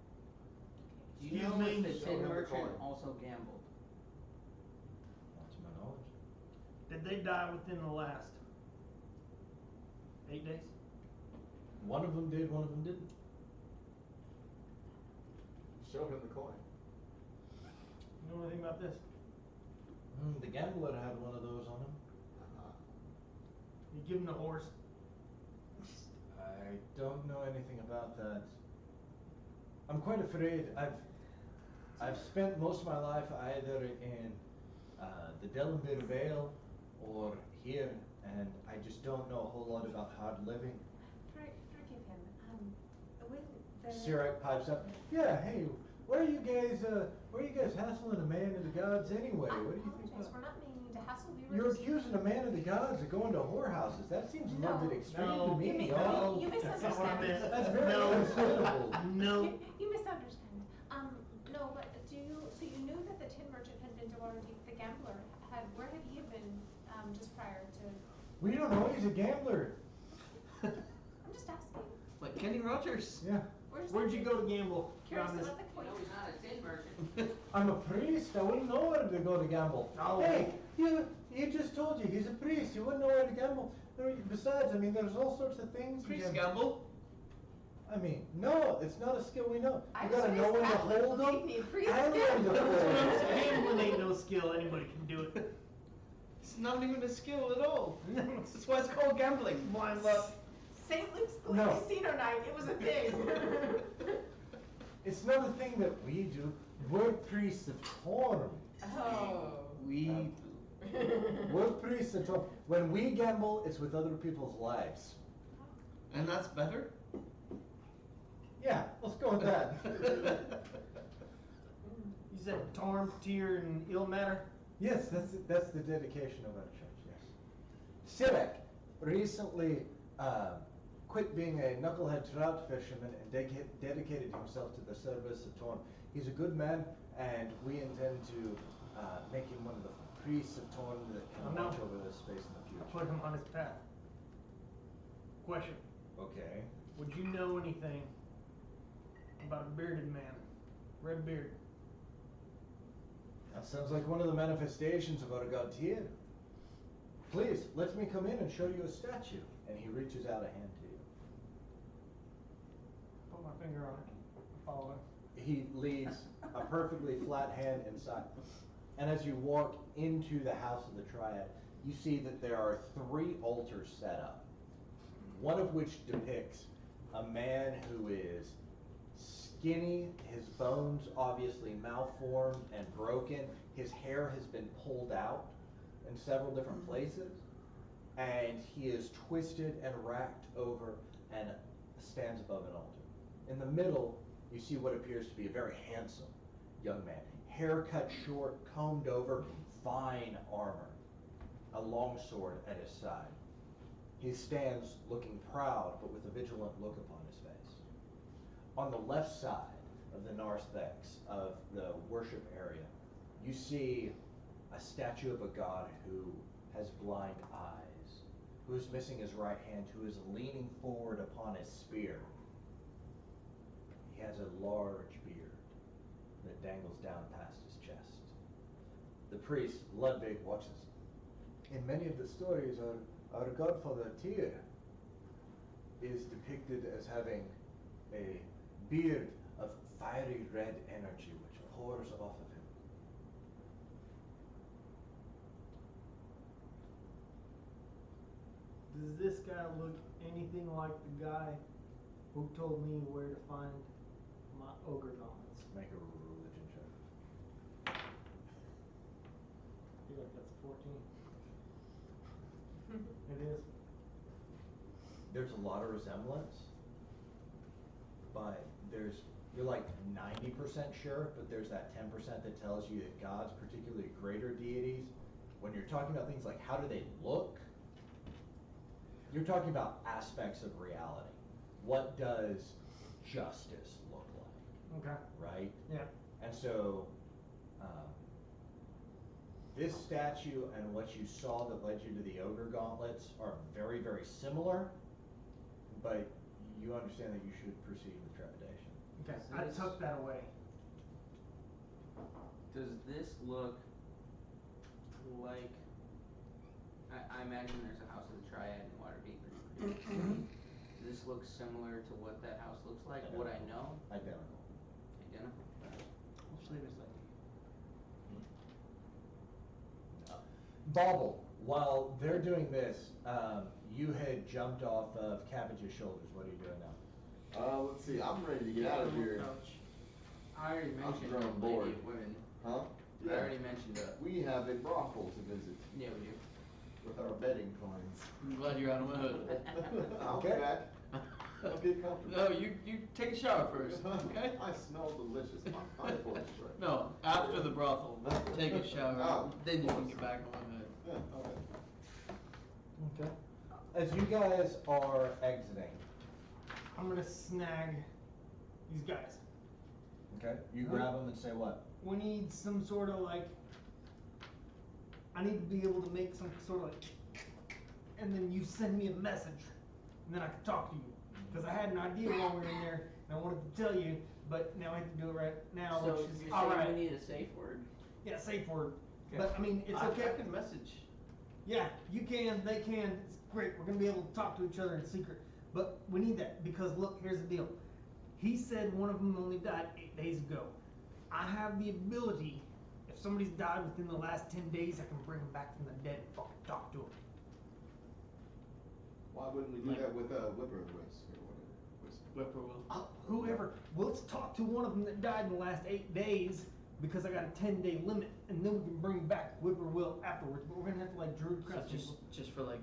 Do you Excuse know me? if the Show tin him the merchant coin. also gambled? Not to my knowledge. Did they die within the last 8 days? One of them did, one of them didn't. Show him the coin. You know anything about this? The gambler had one of those on him. You give him the horse. I don't know anything about that. I'm quite afraid. I've spent most of my life either in the Delaware Vale or here, and I just don't know a whole lot about hard living. Forgive him. With the. Sirach pipes up. Yeah, hey, why are you guys hassling a man of the gods anyway? I What do you think apologize. about? We're not meaning to hassle. We were You're just. accusing a man of the gods of going to whorehouses. That seems a little No. bit extreme No. to me. You mis- y'all. you That's not what I misunderstand. meant. That's very No. understandable. No. You misunderstand. No, but so you knew that the tin merchant had been to Waterdeep, the gambler where had he been, just prior to? We don't know. He's a gambler. I'm just asking. Like Kenny Rogers. Yeah. Where'd you go to gamble? Curious Around this- about the coin. he's not a tin merchant. I'm a priest. I wouldn't know where to go to gamble. Oh. Hey, he just told you he's a priest. You wouldn't know where to gamble. Besides, I mean, there's all sorts of things. you Priest can- gamble. I mean, no, it's not a skill we know. I You was gotta know raised when to Catholic, hold them. believe me, priest and when to gamble. fold 'em. Gambling ain't no skill. Anybody can do it. It's not even a skill at all. That's why it's called gambling. Blind luck. St. Luke's No. Casino Night, it was a thing. It's not a thing that we do. We're priests of Torm. Oh. We We're priests of Torm. When we gamble, it's with other people's lives. and that's better. Yeah, let's go with that. You said Torm, Tyr, and Ilmater? Yes, that's the dedication of our church, yes. Sirach recently quit being a knucklehead trout fisherman and dedicated himself to the service of Torn. He's a good man, and we intend to make him one of the priests of Torn that Oh, can no. watch over this space in the future. Put him on his path. Question. Okay. Would you know anything about a bearded man? Red beard. That sounds like one of the manifestations of our god Tyr. Please, let me come in and show you a statue. And he reaches out a hand to you. Put my finger on it. Follow it. He leads a perfectly flat hand inside. And as you walk into the house of the Triad, you see that there are 3 altars set up. One of which depicts a man who is skinny, his bones obviously malformed and broken, his hair has been pulled out in several different places, and he is twisted and racked over and stands above an altar. In the middle, you see what appears to be a very handsome young man. Hair cut short, combed over, fine armor. A long sword at his side. He stands looking proud, but with a vigilant look upon his face. On the left side of the narthex of the worship area, you see a statue of a god who has blind eyes, who is missing his right hand, who is leaning forward upon his spear. He has a large beard that dangles down past his chest. The priest, Ludwig, watches. In many of the stories, our godfather Tyr is depicted as having a beard of fiery red energy which pours off of him. Does this guy look anything like the guy who told me where to find my ogre gauntlets? Make a religion check. I feel like that's a 14. It is. There's a lot of resemblance, but you're like 90% sure, but there's that 10% that tells you that gods, particularly greater deities, when you're talking about things like how do they look, you're talking about aspects of reality. What does justice look like? Okay. Right? Yeah. And so, this statue and what you saw that led you to the ogre gauntlets are very, very similar, but you understand that you should proceed with trepidation. Okay. So I this- took that away. Does this look like? I imagine there's a house of the Triad in Waterdeep. Does this look similar to what that house looks like? Would I know? Identical. Identical. Which leave us like. Bauble, while they're doing this, you had jumped off of Cabbage's shoulders. What are you doing now? Let's see, I'm ready to get out of here. I already I'm mentioned growing Lady bored. of Women. Huh? I already mentioned We have a brothel to visit yeah, we do. with our betting coins. I'm glad you're out of my hood. I'll be Okay. back. I'll get comfortable. No, you take a shower first, okay? I smell delicious. My voice right. No, after the brothel, take a shower, Oh. then you can get back on my hood. Yeah, okay. Okay. As you guys are exiting, I'm gonna snag these guys. okay, you grab them and say what? We need some sort of like. I need to be able to make some sort of like. And then you send me a message, and then I can talk to you. Because I had an idea while we were in there, and I wanted to tell you, but now I have to do it right now, So which you're is all saying right. we need a safe word? Yeah, safe word. Okay. But I mean, it's I okay. can message. Yeah, you can, they can, it's great, we're gonna be able to talk to each other in secret. But we need that, because look, here's the deal. He said one of them only died 8 days ago. I have the ability, if somebody's died within the last 10 days, I can bring them back from the dead and fucking talk to them. Why wouldn't we do Like- that with Whippoorwills or whatever? Whippoorwill. Whoever, well, let's talk to one of them that died in the last 8 days, because I got a 10-day limit, and then we can bring back Whippoorwill afterwards, but we're gonna have to like Druid So Crest people. just for like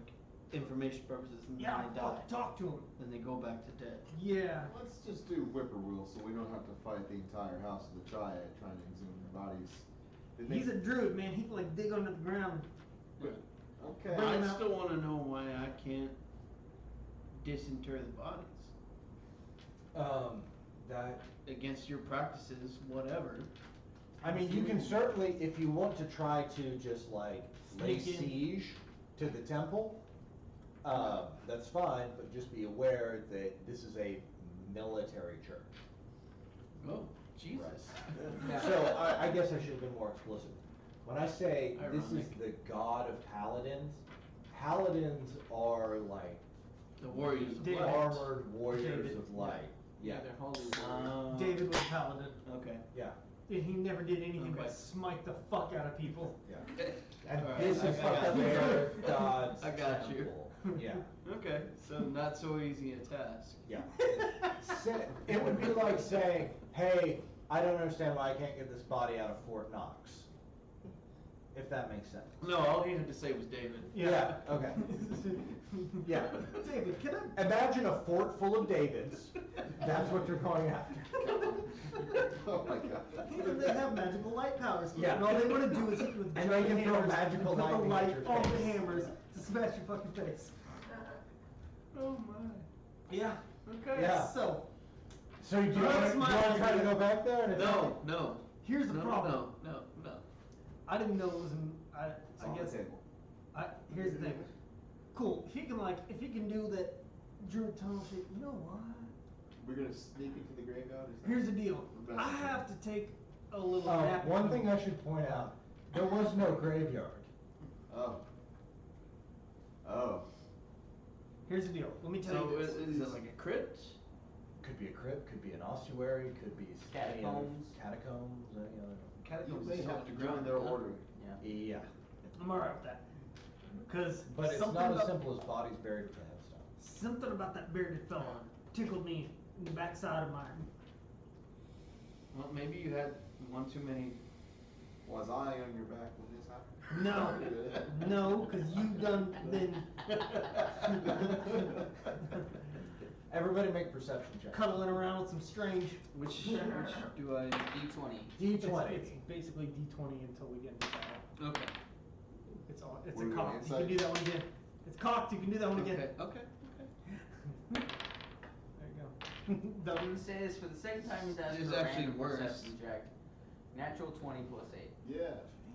information purposes, and Yeah, then they die, fucking talk to him. then they go back to dead. Yeah. Let's just do Whippoorwill so we don't have to fight the entire house of the Triad trying to exhume their bodies. Didn't He's they- a druid, man, he can like dig under the ground. Okay. Bring him I out. still want to know why I can't disinter the bodies That, against your practices, whatever. I mean, you can certainly, if you want to try to just like lay Sneak in. siege to the temple, that's fine, but just be aware that this is a military church. Oh, Jesus. So I guess I should have been more explicit. When I say this is Ironic. the god of paladins, paladins are like The warriors of David. light. armored warriors David. of light. Yeah, They're holy warriors. David was a paladin, Okay. yeah, and he never did anything Okay. but smite the fuck out of people. yeah. And Alright, this is I got you. their god's I got you. temple. Yeah, Okay, so not so easy a task. yeah. It would be like saying, hey, I don't understand why I can't get this body out of Fort Knox. if that makes sense. No, all he had to say was David. Yeah, okay. Yeah. David, can I? Imagine a fort full of Davids. That's what you're going after. Oh my god. And they have magical light powers. Yeah. And all they want to do is hit you with And they giant can throw hammers magical and put the lightning light at your on the face. hammers to smash your fucking face. Oh my. Yeah. Okay. Yeah. So, So do you That's want to my try to idea. go back there? And No, no. here's the No, problem. no. I didn't know it was. I On the guess. table. Here's the thing. Cool. If he can do that druid tunnel shit, you know what? We're gonna sneak into the graveyard? Is that- Here's the deal. We're I messing have to take a little nap. One thing I should point out, there was no graveyard. Oh. Oh. Here's the deal. Let me tell So you is this. it like a crypt? Could be a crypt, could be an ossuary, could be any other Catacombs. catacombs, any other. You Catacombs may is have on to the join ground, their huh? order. Yeah. Yeah, I'm alright with that. Cause but it's something not as about, simple as bodies buried with a headstone. something about that bearded fella tickled me in the backside of my. Well, maybe you had one too many. Was I on your back when this happened? No, no, cause you done been Everybody make perception checks. cuddling around with some strange. Which do I? D20. D20. It's basically D20 until we get into battle. Okay. It's all. It's We're a going cocked. You can inside? do that one again. It's cocked. You can do that one again. Okay. There you go. Done. It says for the second time he's asked It's for a actually random worse. perception check. Natural 20 plus 8. Yeah.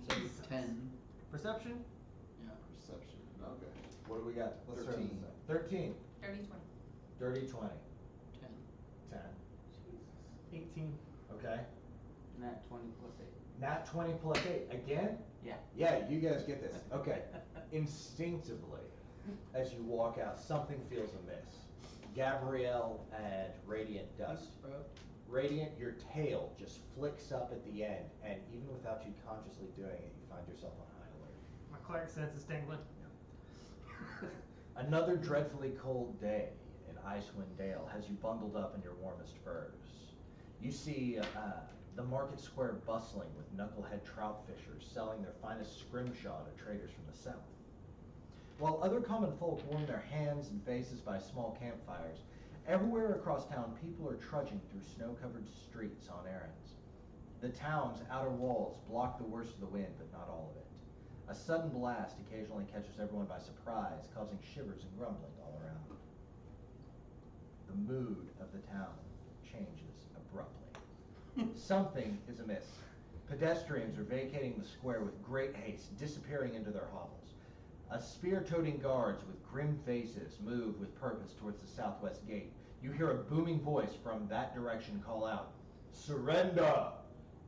So Jesus. 10. Perception. Yeah. Perception. Okay. What do we got? Let's start with 13. this side. 13. Dirty 20. Dirty 20. 10. 10. 18. Okay. Nat 20 plus 8. Nat 20 plus 8. Again? Yeah. Yeah, you guys get this. Okay. Instinctively, as you walk out, something feels amiss. Gabrielle and Radiant dust. Radiant, your tail just flicks up at the end, and even without you consciously doing it, you find yourself on high alert. My cleric sense is tingling. Another dreadfully cold day in Icewind Dale has you bundled up in your warmest furs. You see the market square bustling with knucklehead trout fishers selling their finest scrimshaw to traders from the south. While other common folk warm their hands and faces by small campfires, everywhere across town people are trudging through snow-covered streets on errands. The town's outer walls block the worst of the wind, but not all of it. A sudden blast occasionally catches everyone by surprise, causing shivers and grumbling all around. The mood of the town changes abruptly. Something is amiss. Pedestrians are vacating the square with great haste, disappearing into their hovels. A spear-toting guards with grim faces move with purpose towards the southwest gate. You hear a booming voice from that direction call out, "Surrender!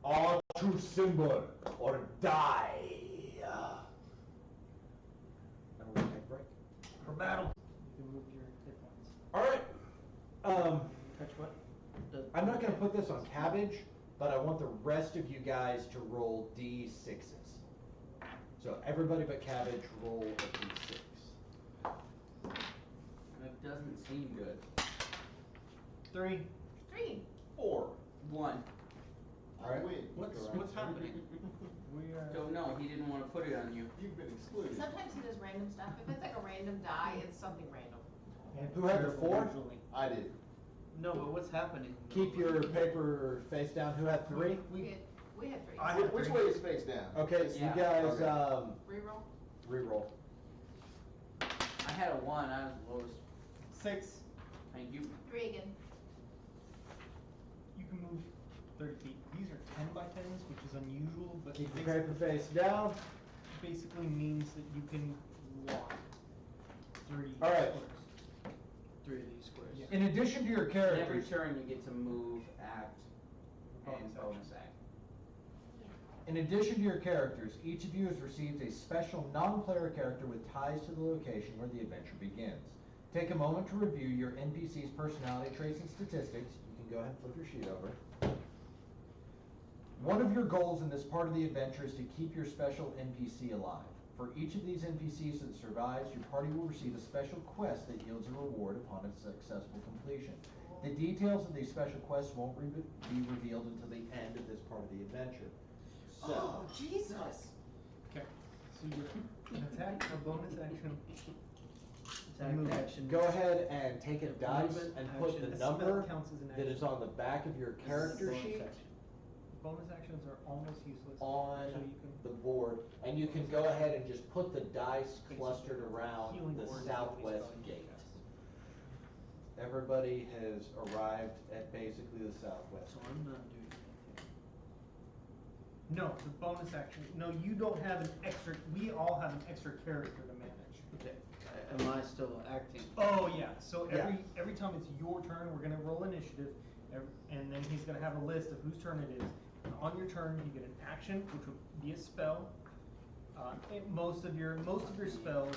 Our true symbol, or die!" And we're gonna take a break. For battle. You can move your hit points. Alright. Touch what? I'm not gonna put this on cabbage, but I want the rest of you guys to roll D6s. So everybody but cabbage roll a D6. That doesn't seem good. 3. 3. 4. 1. All right. Win. What's happening? We are. Don't know. He didn't want to put it on you. You've been excluded. Sometimes he does random stuff. If it's like a random die, it's something random. And Who had the terrible 4? usually. I did. No, but what's happening? Keep your paper face down. Who had 3? We had 3. I had Which 3. way is face down? Okay, so Yeah. you guys Okay. Reroll. re-roll. I had a 1. I was the lowest. 6. Thank you. 3 again. You can move 30 feet. These are 10 by 10s, which is unusual, but Keep it your paper face down. basically means that you can walk 3 All right. squares. 3 of these squares. Yeah. In addition to your Every characters, turn you get to move, act, and bonus act. in addition to your characters, each of you has received a special non-player character with ties to the location where the adventure begins. Take a moment to review your NPC's personality traits and statistics. You can go ahead and flip your sheet over. One of your goals in this part of the adventure is to keep your special NPC alive. For each of these NPCs that survives, your party will receive a special quest that yields a reward upon its successful completion. The details of these special quests won't be revealed until the end of this part of the adventure. So, Jesus. Okay. So you get an attack, a bonus action. Attack, Move. action. Go ahead and take a dice Movement, and put action. the A spell number counts as an that action. is on the back of your character Bonus sheet action. Bonus actions are almost useless. on So you can the board, and you can go ahead and just put the dice clustered around Healing the word is southwest spell you can gate. cast. Everybody has arrived at basically the southwest. So I'm not doing anything. No, the bonus action. No, you don't have an extra. We all have an extra character to manage. Okay. Am I still acting? Oh yeah. So Yeah. every time it's your turn, we're gonna roll initiative, and then he's gonna have a list of whose turn it is. And on your turn, you get an action, which would be a spell. And most of your spells,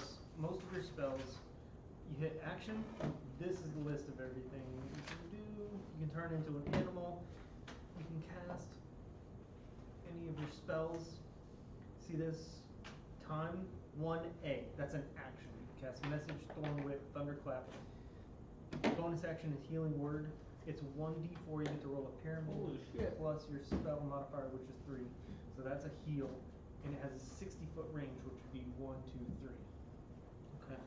you hit action. This is the list of everything you can do. You can turn into an animal. You can cast any of your spells. See this? Time 1A. That's an action. You can cast Message, Thorn Whip, Thunderclap. Bonus action is Healing Word. It's 1d4. You get to roll a pyramid Holy shit. plus your spell modifier, which is 3. So that's a heal, and it has a 60-foot range, which would be 1, 2, 3. Okay.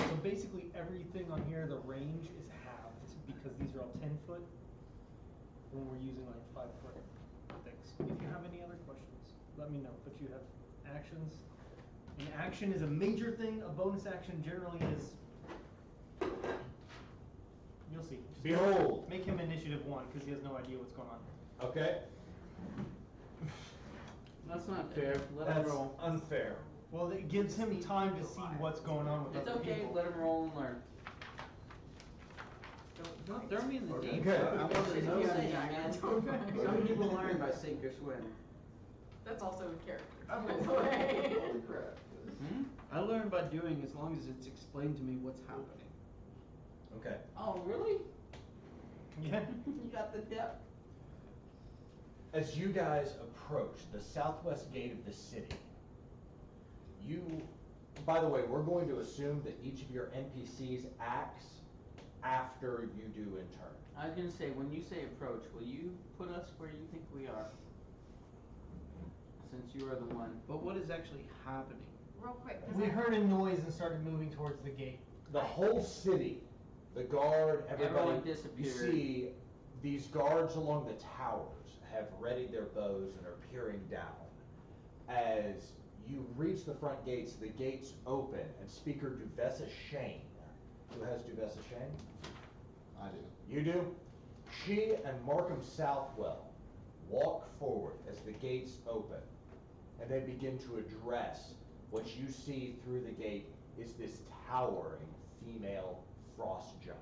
So basically, everything on here, the range is halved because these are all 10 foot. When we're using like 5-foot things. If you have any other questions, let me know. But you have actions. An action is a major thing. A bonus action generally is. You'll see. Just Behold. Make him initiative 1 because he has no idea what's going on. Okay? That's not fair. Let him That's roll. unfair. Well, it gives him time to see what's going on with It's other okay. people. Let him roll and learn. Don't throw me in the deep. Okay. I want to Just know. keep saying, man. Some people learn by sink or swim. That's also in character. Holy crap. Hmm? I learn by doing as long as it's explained to me what's happening. Okay. Oh, really? Yeah. You got the depth? As you guys approach the southwest gate of the city, by the way, we're going to assume that each of your NPCs acts after you do in turn. I was gonna say, when you say approach, will you put us where you think we are? Since you are the one. But what is actually happening? Real quick, 'cause We I- heard a noise and started moving towards the gate. The whole city, the guard, everybody, Everyone you disappeared. see these guards along the towers have readied their bows and are peering down. As you reach the front gates, the gates open, and Speaker Duvessa Shane, who has Duvessa Shane? I do. You do? She and Markham Southwell walk forward as the gates open, and they begin to address what you see through the gate is this towering female frost giant.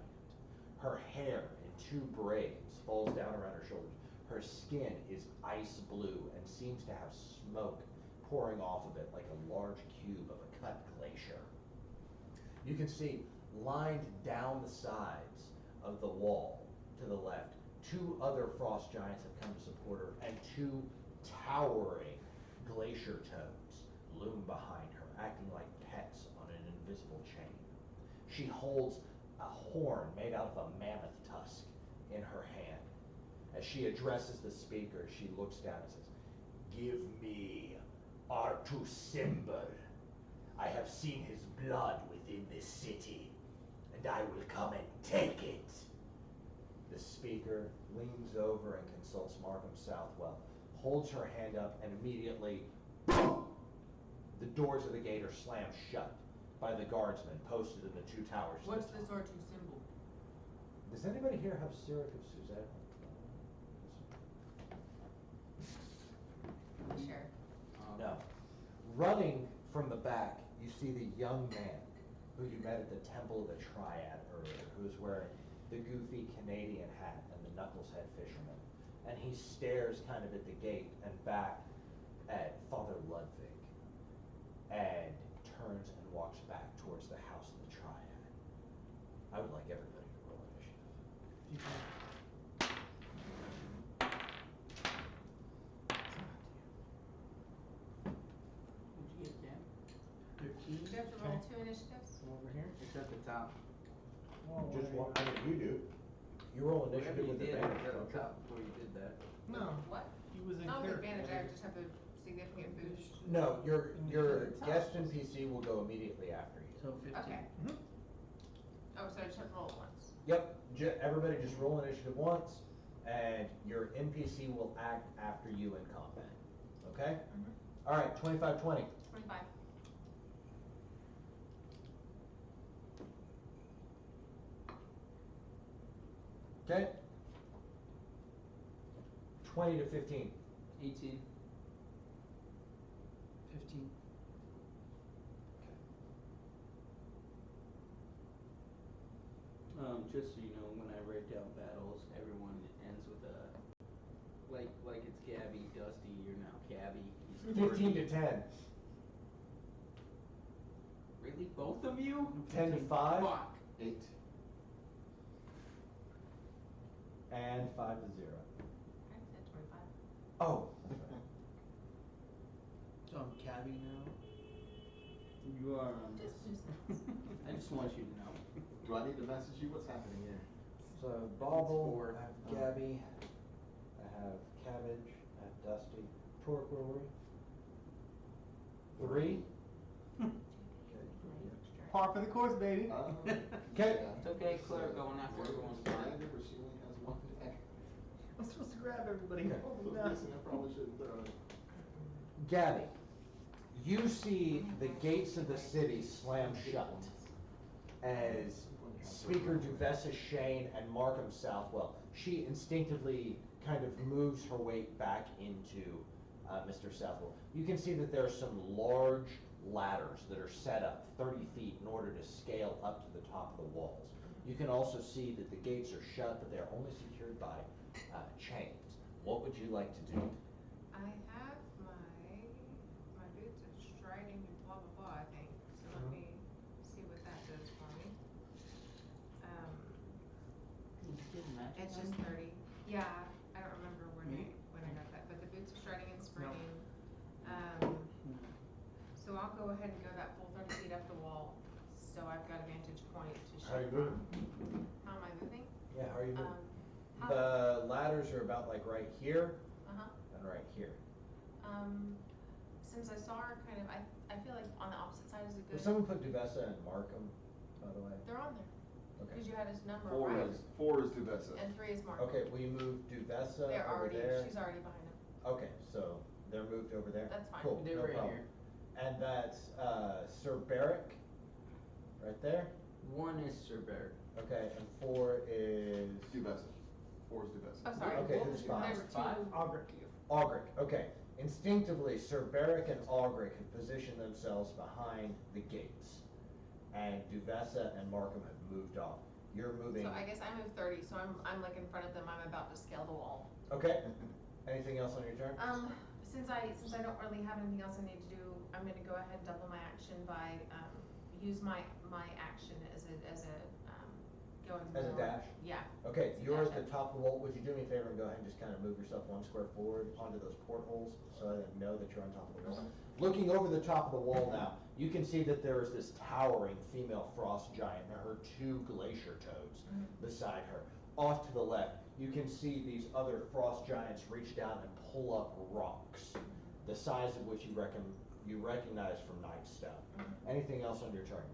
Her hair in 2 braids falls down around her shoulders. Her skin is ice blue and seems to have smoke pouring off of it like a large cube of a cut glacier. You can see lined down the sides of the wall to the left, 2 other frost giants have come to support her, and 2 towering glacier toads loom behind her, acting like pets on an invisible chain. She holds a horn made out of a mammoth tusk in her hand. As she addresses the speaker, she looks down and says, "Give me Artu Simbel. I have seen his blood within this city, and I will come and take it." The speaker leans over and consults Markham Southwell, holds her hand up, and immediately, boom! The doors of the gate are slammed shut by the guardsmen posted in the 2 towers. to What's the this top. R2 symbol? Does anybody here have Sirik of Suzanne? Share. No. Running from the back, you see the young man who you met at the Temple of the Triad earlier, who is wearing the goofy Canadian hat and the knuckles head fisherman. And he stares kind of at the gate and back at Father Ludwig and turns and walks back towards the House of the Triad. I would like everybody to roll initiative. What'd you get, Dan? 13. Do you have to roll 2 initiatives? Come over here. It's at the top. Whoa, Just wait. one, I mean, you do. You roll Whatever initiative you with did, advantage, it's at don't the you? top before you did that. No, What? he was in Not with character. advantage, I just have to significant boost? No, your Top. guest NPC will go immediately after you. So 15. Okay. Oh, so I just have to roll it once. Yep, everybody just roll initiative once, and your NPC will act after you in combat. Okay? All right, 25-20. 25. Okay? 20-15. 18. 15. Just so you know, when I write down battles, everyone ends with a, like it's Gabby, Dusty, you're now Cabby. He's 15-10. Really? Both of you? 10-5. Fuck. 8. And 5-0. I said 25. Oh, that's right. So I'm cabbie now. You are. Just I just want you to know. Do I need to message you? What's happening here? So Bauble, Four. I have Gabby, I have Cabbage, I have Dusty. Torque, where were we? 3. Par for the course, baby. Okay. It's okay, Claire, going after everyone's fine. Dagger, but she only has one dagger. I'm supposed to grab everybody. Okay. Hold So them down. listen, I probably shouldn't throw it. Gabby, you see the gates of the city slam shut as Speaker Duvessa Shane and Markham Southwell, she instinctively kind of moves her weight back into Mr. Southwell. You can see that there are some large ladders that are set up 30 feet in order to scale up to the top of the walls. You can also see that the gates are shut, but they're only secured by chains. What would you like to do? I have my boots of striding and blah blah blah, I think. So let me see what that does for me. It's just 30. Yeah, I don't remember when I got that, but the boots of striding and springing. So I'll go ahead and go that full 30 feet up the wall. So I've got a vantage point to shoot. How are you moving? How am I moving? Yeah, how are you moving? How? The ladders are about like right here Uh-huh. and right here. Since I saw her kind of, I feel like on the opposite side is a Will good. someone put Duvessa and Markham, by the way? They're on there. Okay. Because you had his number, 4 right? is Duvessa. And 3 is Mark. Okay, will you move Duvessa They're over already, there? she's already behind him. Okay, so they're moved over there? That's fine. Cool, They're no right problem. here. And that's Sir Barrick, right there? 1 is Sir Barrett. Okay, and 4 is Duvessa. 4 is Duvessa. Oh, sorry. Okay, who's 5? There's 2. Augrek. Augric, okay. Instinctively, Sir Barrick and Augric have positioned themselves behind the gates. And Duvessa and Markham have moved off. You're moving. So I guess I moved 30, so I'm like in front of them, I'm about to scale the wall. Okay. Anything else on your turn? Since I don't really have anything else I need to do, I'm gonna go ahead and double my action by, use my action as a, going As a more. dash? Yeah. Okay, As a you're at dash the top of the wall. Would you do me a favor and go ahead and just kind of move yourself 1 square forward onto those portholes so I know that you're on top of the wall? Looking over the top of the wall now, you can see that there is this towering female frost giant and her 2 glacier toads beside her. Off to the left, you can see these other frost giants reach down and pull up rocks, the size of which you recognize from Night Stone. Anything else on your turn?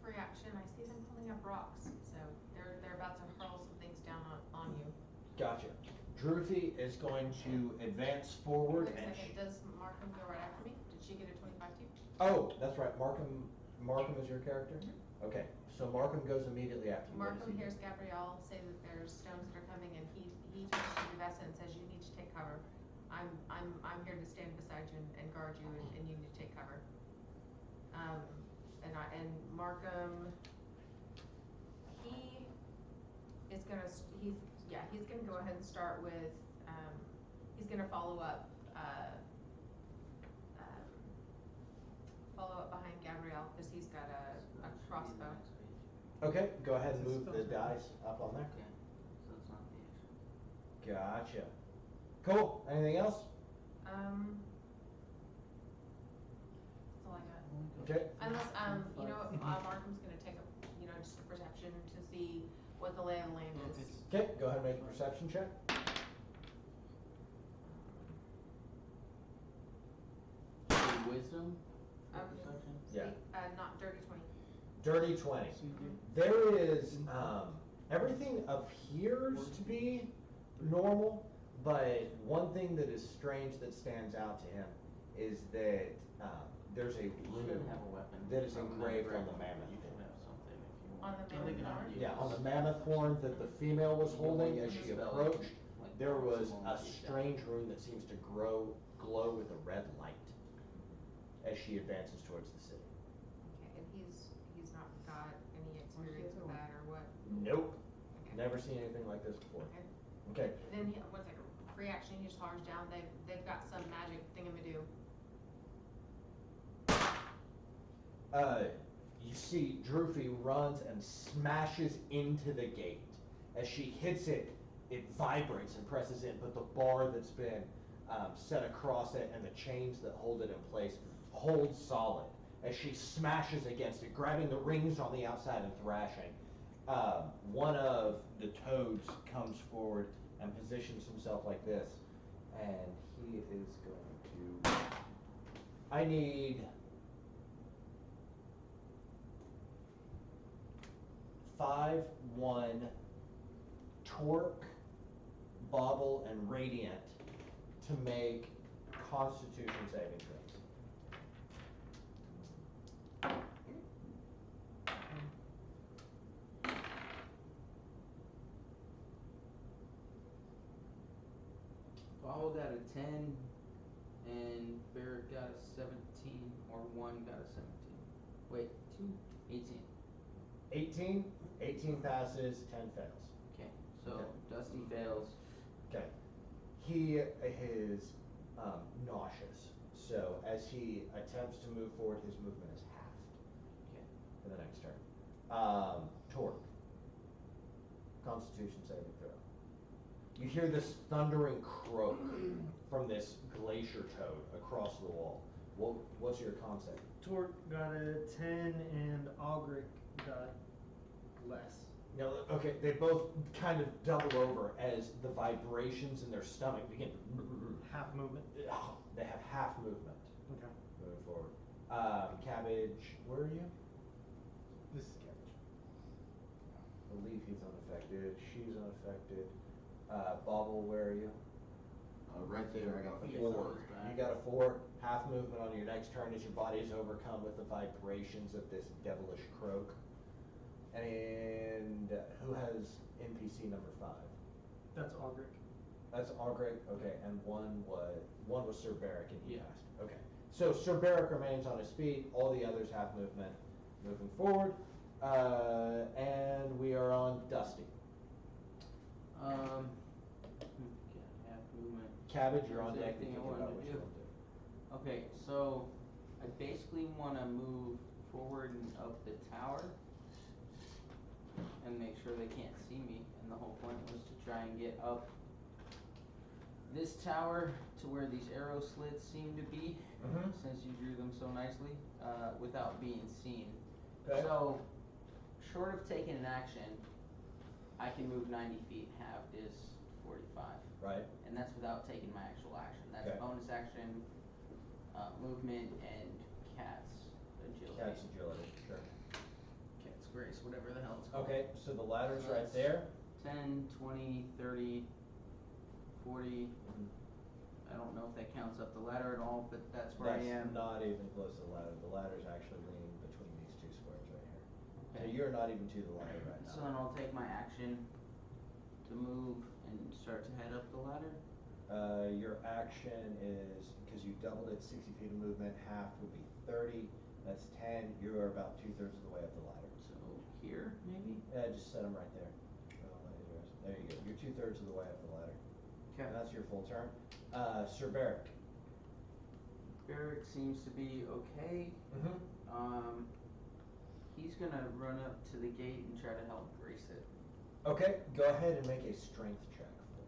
Free action, I see them pulling up rocks, so they're about to hurl some things down on you. Gotcha. Druthi is going to advance forward Wait a and second, does Markham go right after me? Did she get a 25 too? oh, that's right. Markham is your character? Okay, so Markham goes immediately after you. What does Markham he do? hears Gabrielle say that there's stones that are coming, and he turns to Duvessa and says, "You need to take cover. I'm here to stand beside you and guard you, and you need to take cover." And Markham, he's gonna go ahead and start with, he's gonna follow up behind Gabrielle, because he's got a crossbow. Okay, go ahead and move the dice up on there. Okay. So it's not the action. Gotcha. Cool. Anything else? That's all I got. Okay. Unless, Markham's gonna take just a perception to see what the lay of the land is. Okay, go ahead and make a perception check. wisdom for Okay. perception? Yeah. Not dirty 20. Dirty 20. There is, everything appears to be normal, but one thing that is strange that stands out to him is that there's a You rune should have a weapon. that is Other than engraved that, on the mammoth You horn. should have something if you On want. the I think mammoth it horn? Yeah, on the mammoth horn that the female was holding as she Spell, approached, like, there was someone a like that. strange rune that seems to glow with a red light as she advances towards the city. Okay, and he's not got any experience with that or what? Nope, Okay. never seen anything like this before. Okay. Okay, And then what's like a reaction? He just hollers down. They've got some magic thingamadoo. You see Droofy runs and smashes into the gate. As she hits it, it vibrates and presses in, but the bar that's been set across it and the chains that hold it in place hold solid. As she smashes against it, grabbing the rings on the outside and thrashing, one of the toads comes forward and positions himself like this, and he is going to... I need 5-1 Torque, Bobble, and Radiant to make Constitution saving throws. Bobble got a 10, and Barrett got a 17, or 1 got a 17. Wait, 2? 18. 18 passes, 10 fails. Okay, so Okay. Dusty fails. Okay. He is nauseous, so as he attempts to move forward, his movement is halved. Okay. For the next turn. Torque. Constitution saving throw. You hear this thundering croak from this glacier toad across the wall. What's your concept? Torque got a 10 and Aldrich got less. No, okay, they both kind of double over as the vibrations in their stomach begin to... Half movement. They have half movement Okay. moving forward. Cabbage, where are you? This is cabbage. I believe he's unaffected. She's unaffected. Bobble, where are you? Right there, I got a Yes, 4. I was back. You got a 4. Half movement on your next turn as your body is overcome with the vibrations of this devilish croak. And who has NPC number 5? That's Aldrich. That's Augreg, okay, and one was Sir Barrick and he Yeah. passed. Okay. So Sir Barrick remains on his feet, all the others have movement moving forward. And we are on Dusty. Half movement. Cabbage, you're on That's deck, everything I thinking about wanted what to you do. want to do. Okay, so I basically want to move forward and up the tower and make sure they can't see me. And the whole point was to try and get up this tower to where these arrow slits seem to be, Mhm. since you drew them so nicely, without being seen. Okay. So, short of taking an action, I can move 90 feet. Halved is 45. Right. And that's without taking my actual action. That's Okay. bonus action, movement, and cat's agility. Cat's agility, sure. Cat's grace, whatever the hell it's called. Okay, so the ladder's right That's there. 10, 20, 30, 40. Mhm. I don't know if that counts up the ladder at all, but that's where I That's am. not even close to the ladder. The ladder's actually leaning between these two squares right here. So Okay. you're not even to the ladder right So now. then I'll take my action to move and start to head up the ladder. Your action is, because you doubled it, 60 feet of movement, half would be 30, that's 10, you are about 2/3 of the way up the ladder. So here, maybe? Yeah, just set them right there. There you go, you're 2/3 of the way up the ladder. Okay. And that's your full turn. Sir Barrick. Barrick seems to be okay. Mm-hmm. He's gonna run up to the gate and try to help grace it. Okay, go ahead and make a strength check for me.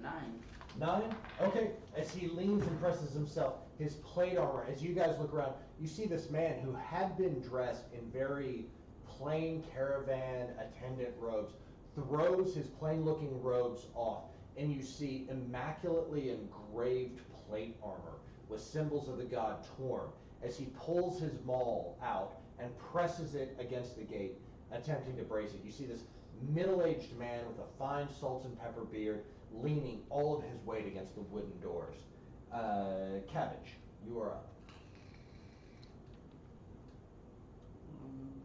9. 9? Okay, as he leans and presses himself, his plate armor, as you guys look around, you see this man who had been dressed in very plain caravan attendant robes, throws his plain looking robes off and you see immaculately engraved plate armor with symbols of the god Torm as he pulls his maul out and presses it against the gate, attempting to brace it. You see this middle-aged man with a fine salt and pepper beard leaning all of his weight against the wooden doors. Cabbage, you are up.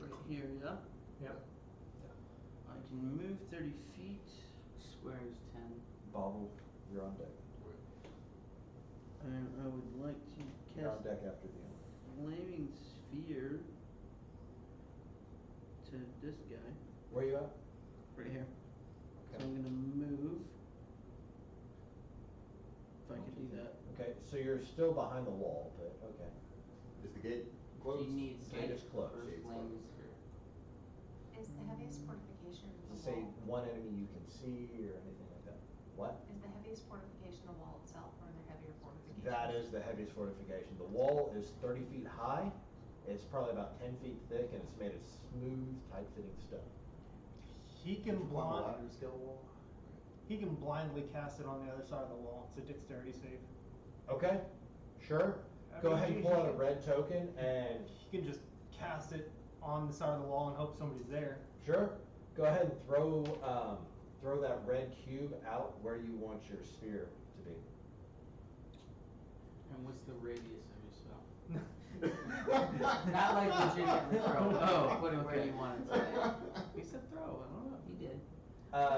Right here, yeah? Yep. I can move 30 feet. Square is 10. Bobble, you're on deck. And I would like to You're on cast deck after the end. Flaming Sphere to this guy. Where you at? Right here. Okay. So I'm gonna move. If I could do that. Okay, so you're still behind the wall, but okay. Is the gate closed? He needs Gate is closed. for Gate's flaming closed. sphere. Is the heaviest fortification Does the it say wall? one enemy you can see or anything like that? What? Is the heaviest fortification the wall itself, or are there heavier fortifications? That is the heaviest fortification. The wall is 30 feet high. It's probably about 10 feet thick, and it's made of smooth, tight-fitting stone. He can Did you climb a blind. ladder scale wall? He can blindly cast it on the other side of the wall. It's a dexterity save. Okay, sure. I Go mean, ahead and he- pull he out a can- red token, and He can just cast it on the side of the wall and hope somebody's there. sure. Go ahead and throw that red cube out where you want your sphere to be. And what's the radius of your spell? Not like legitimately throw. Oh, Put it where okay. you want it to. He said throw, I don't know. He did.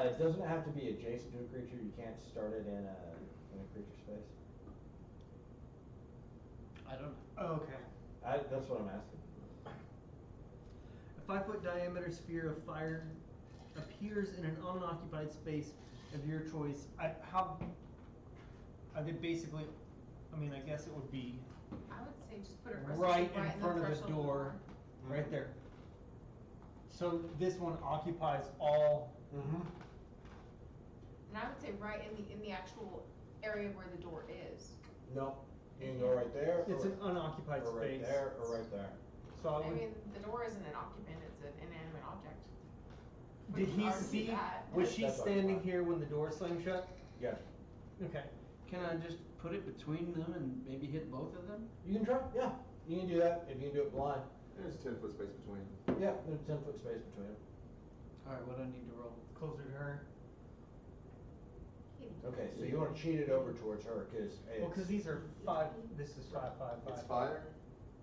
It doesn't have to be adjacent to a creature. You can't start it in a creature space. I don't know. Oh, okay. That's what I'm asking. A 5-foot diameter sphere of fire appears in an unoccupied space of your choice. I did basically, I mean, I guess it would be I would say just put it right right in the front of the threshold door, right there. So this one occupies all. Mm-hmm. And I would say right in the actual area where the door is. No, you can go right there. It's or, an unoccupied or right space. there, or right there. So I I would. mean, the door isn't an occupant, it's an inanimate object. We Did can he argue see? that. Was she That's standing occupied. here when the door slammed shut? Yes. Okay. Can I just put it between them and maybe hit both of them? You can try. Yeah, you can do that if you can do it blind. There's a 10-foot space between. Yeah, there's a 10-foot space between them. Alright, what do I need to roll? Closer to her. Okay, so you want to cheat it over towards her because Well, because these are 5. This is 5, 5, 5. It's fire?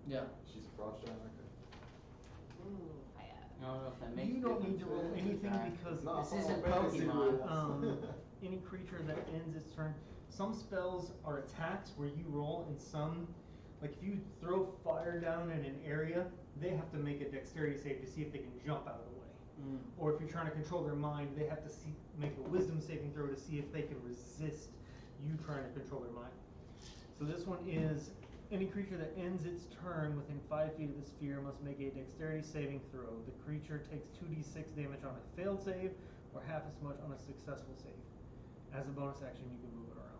Yeah. She's a frost giant, okay. Ooh, fire. I don't know if that makes You a don't need difference to for roll the anything attack. because It's not This Final isn't Fantasy Pokemon. rules. any creature that ends its turn. Some spells are attacks where you roll, and some, like if you throw fire down in an area, they have to make a dexterity save to see if they can jump out of the way. Or if you're trying to control their mind, they have to make a wisdom saving throw to see if they can resist you trying to control their mind. So this one is any creature that ends its turn within 5 feet of the sphere must make a dexterity saving throw. The creature takes 2d6 damage on a failed save, or half as much on a successful save. As a bonus action, you can move it around.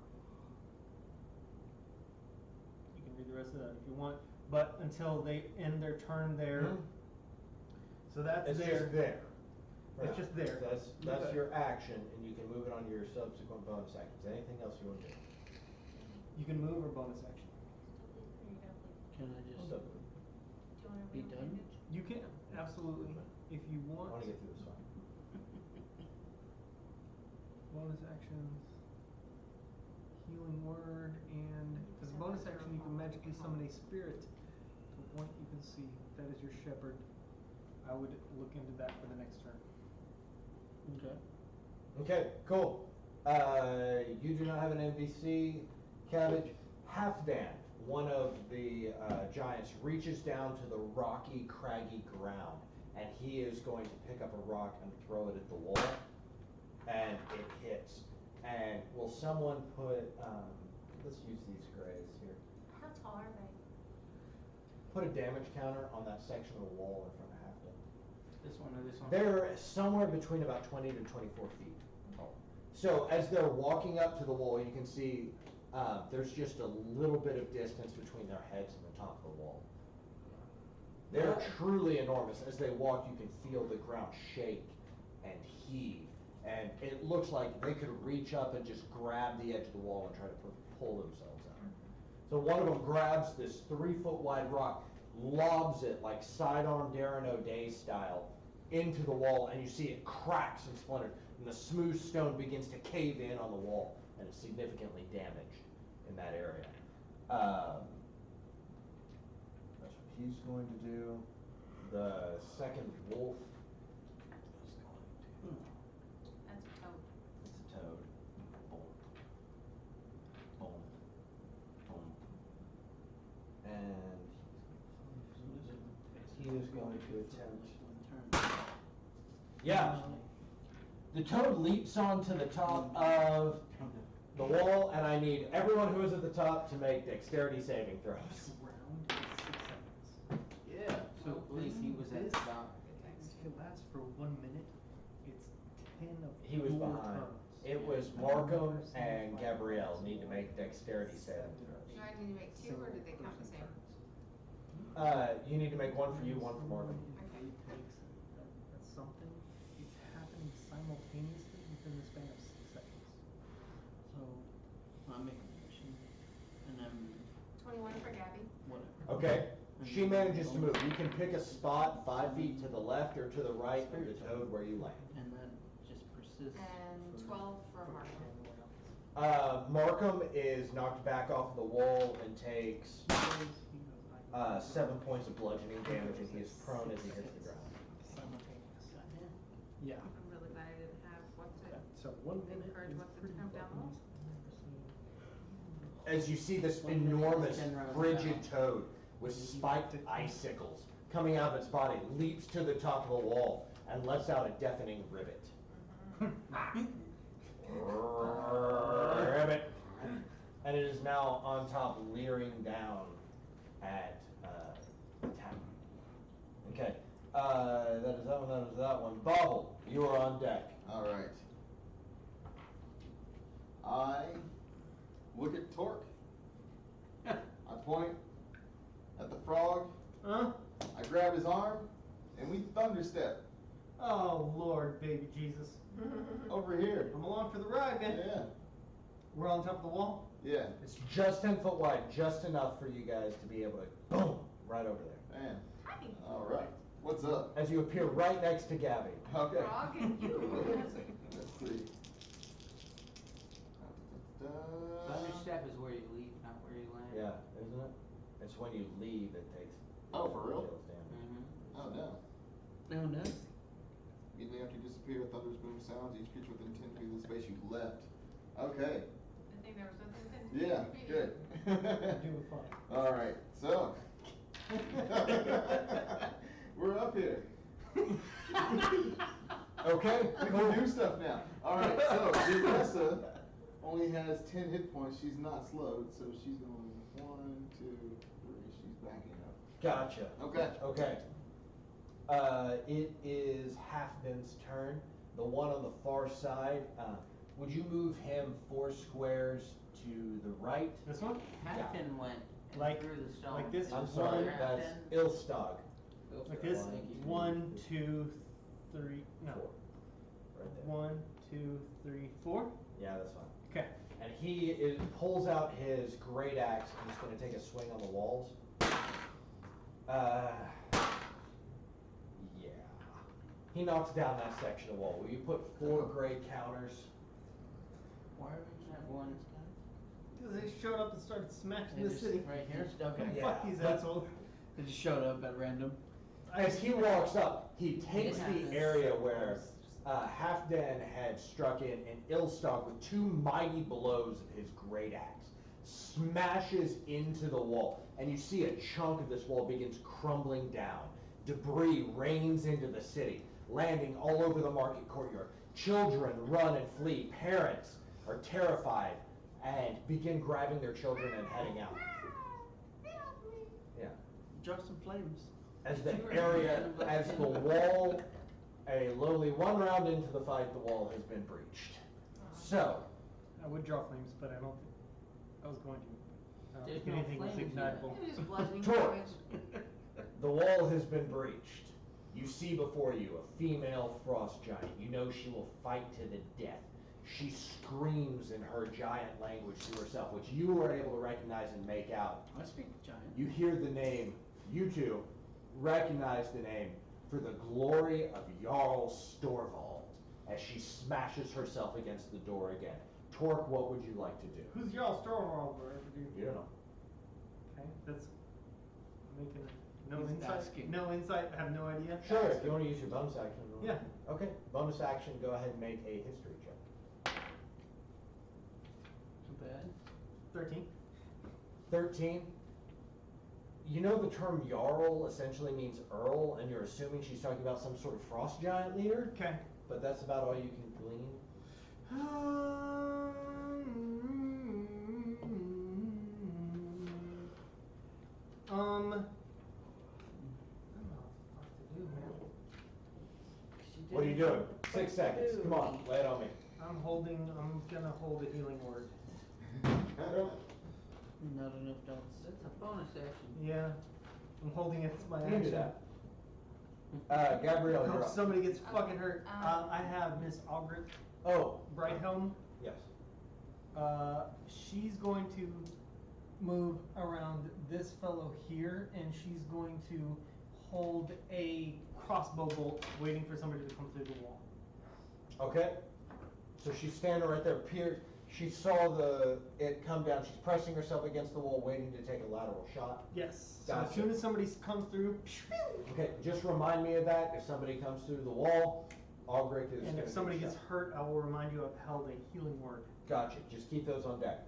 You can read the rest of that if you want, but until they end their turn there. So that's it's there. just there. It's just there. That's Okay. your action, and you can move it on your subsequent bonus actions. Anything else you want to do? You can move or bonus action. Can I just I'm done. Do you wanna be read the done? image? You can, absolutely, if you I want. want to get through this one. Bonus actions, healing word, and as a bonus action, you can magically summon a spirit to a point you can see. That is your shepherd. I would look into that for the next turn. Okay. Okay, cool. You do not have an NPC. Cabbage. Halfdan, one of the giants, reaches down to the rocky, craggy ground, and he is going to pick up a rock and throw it at the wall, and it hits. And will someone put, let's use these grays here. How tall are they? Put a damage counter on that section of the wall in front of Halfdan. This one or this one? They're somewhere between about 20 to 24 feet tall. So as they're walking up to the wall, you can see there's just a little bit of distance between their heads and the top of the wall. They're truly enormous. As they walk, you can feel the ground shake and heave and it looks like they could reach up and just grab the edge of the wall and try to pull themselves out. So one of them grabs this 3-foot wide rock, lobs it like sidearm Darren O'Day style into the wall, and you see it cracks and splinters, and the smooth stone begins to cave in on the wall, and it's significantly damaged in that area. That's what he's going to do. The second wolf is going to. That's a toad. It's a toad. Boom. Boom. Boom. And he is going to attempt. Yeah. The toad leaps onto the top of the wall, and I need everyone who is at the top to make dexterity saving throws. Round is 6 seconds. Yeah. So at least he was at the top. It lasts for 1 minute. It's 10 of He was your behind. turns. It was Markham and Gabrielle need to make dexterity saving throws. Do I need to make 2 or do they count the same? You need to make one for you, one for Markham. Okay. That's something. It's happening simultaneously within the span of 6 seconds. So I make a motion, and then 21 for Gabby. whatever. Okay, she manages to move. You can pick a spot 5 feet to the left or to the right of the toad where you land. And that just persists. And 12 for Marshall. Markham is knocked back off of the wall and takes 7 points of bludgeoning damage, and he is prone as he hits the ground. Simultaneous. Yeah. I'm really glad I didn't have what to. So 1 minute Encourage is what's to pretty come down the fucking hall. As you see this enormous frigid toad with spiked icicles coming out of its body, leaps to the top of the wall and lets out a deafening rivet. Ribbit. And it is now on top, leering down at the town. Okay, that is that one, that is that one. Bobble, you are on deck. All right. I look at Torque. I point at the frog. Huh? I grab his arm, and we thunderstep Oh, Lord, baby Jesus. over here. I'm along for the ride, man. Yeah. We're on top of the wall. Yeah. It's just 10 foot wide, just enough for you guys to be able to boom right over there. Man. Hi. All right. What's up? As you appear right next to Gabby. Okay. Frog and you. Let's see. Thunderstep is where you leave, not where you land. Yeah, isn't it? It's when you leave it takes. Oh, for real? deals damage. Mm-hmm. Oh no. No, no. Immediately after you disappear, thunderous boom sounds. Each creature within 10 feet of the space you left. Okay. I think there was nothing to Yeah. Good. Doing fine. All right. So. We're up here. Okay, We can do stuff now. All right. So Janessa only has 10 hit points. She's not slowed, so she's going 1, 2, 3. She's backing up. Gotcha. Okay. Okay. It is Halfden's turn. The one on the far side. Would you move him 4 squares to the right? This one? Halfin went Like- through the stone. like this? I'm sorry, One- that's Ilstog. Like this? Thank you. 1, 2, 3. No. 4. Right there. 1, 2, 3, 4. Yeah, that's fine. Okay. And he pulls out his great axe and he's going to take a swing on the walls. Yeah. He knocks down that section of wall. Will you put 4 gray counters? Why are we at one? Because they showed up and started smashing They the just- city. right here? Okay. Yeah. Fuck these But- assholes. They just showed up at random. As he walks up, he takes It the happens. area where Halfden had struck in, and Ilstog, with 2 mighty blows of his great axe, smashes into the wall, and you see a chunk of this wall begins crumbling down. Debris rains into the city, landing all over the market courtyard. Children run and flee. Parents are terrified and begin grabbing their children and heading out. Yeah. Drop some flames. As the area, as the wall, a lowly 1 round into the fight, the wall has been breached. So, I would draw flames, but I don't think I was going to. I don't There's think no anything was flames ignitable. Maybe just bludgeoning Torque. damage. the wall has been breached. You see before you a female frost giant. You know she will fight to the death. She screams in her giant language to herself, which you are able to recognize and make out. I speak giant. You hear the name, you two recognize the name for the glory of Jarl Storvald as she smashes herself against the door again. Torque, what would you like to do? Who's y'all Stormwall, dude? You don't know. Okay, that's making no He's insight. asking. No insight. I have no idea. Sure, if you want to use your bonus action. Yeah. Okay, bonus action, go ahead and make a history check. Too bad. 13. 13. You know the term Jarl essentially means Earl, and you're assuming she's talking about some sort of frost giant leader, Okay. but that's about all you can glean. I don't know what to do, man. What are you doing? 6 seconds. Come on, lay it on me. I'm gonna hold a healing word. Not enough dots. That's a bonus action. Yeah. I'm holding it as my You can action. do that. Gabrielle, you're Hope up. somebody gets fucking hurt. Um, I have Miss Aldrich Oh, Brighthelm. yes. She's going to move around this fellow here, and she's going to hold a crossbow bolt, waiting for somebody to come through the wall. Okay. So she's standing right there. She saw it come down. She's pressing herself against the wall, waiting to take a lateral shot. Yes. So Gotcha. as soon as somebody comes through, Okay, just remind me of that. If somebody comes through the wall, Aldrich is and gonna if get somebody shot. gets hurt, I will remind you I've held a healing word. Gotcha. Just keep those on deck.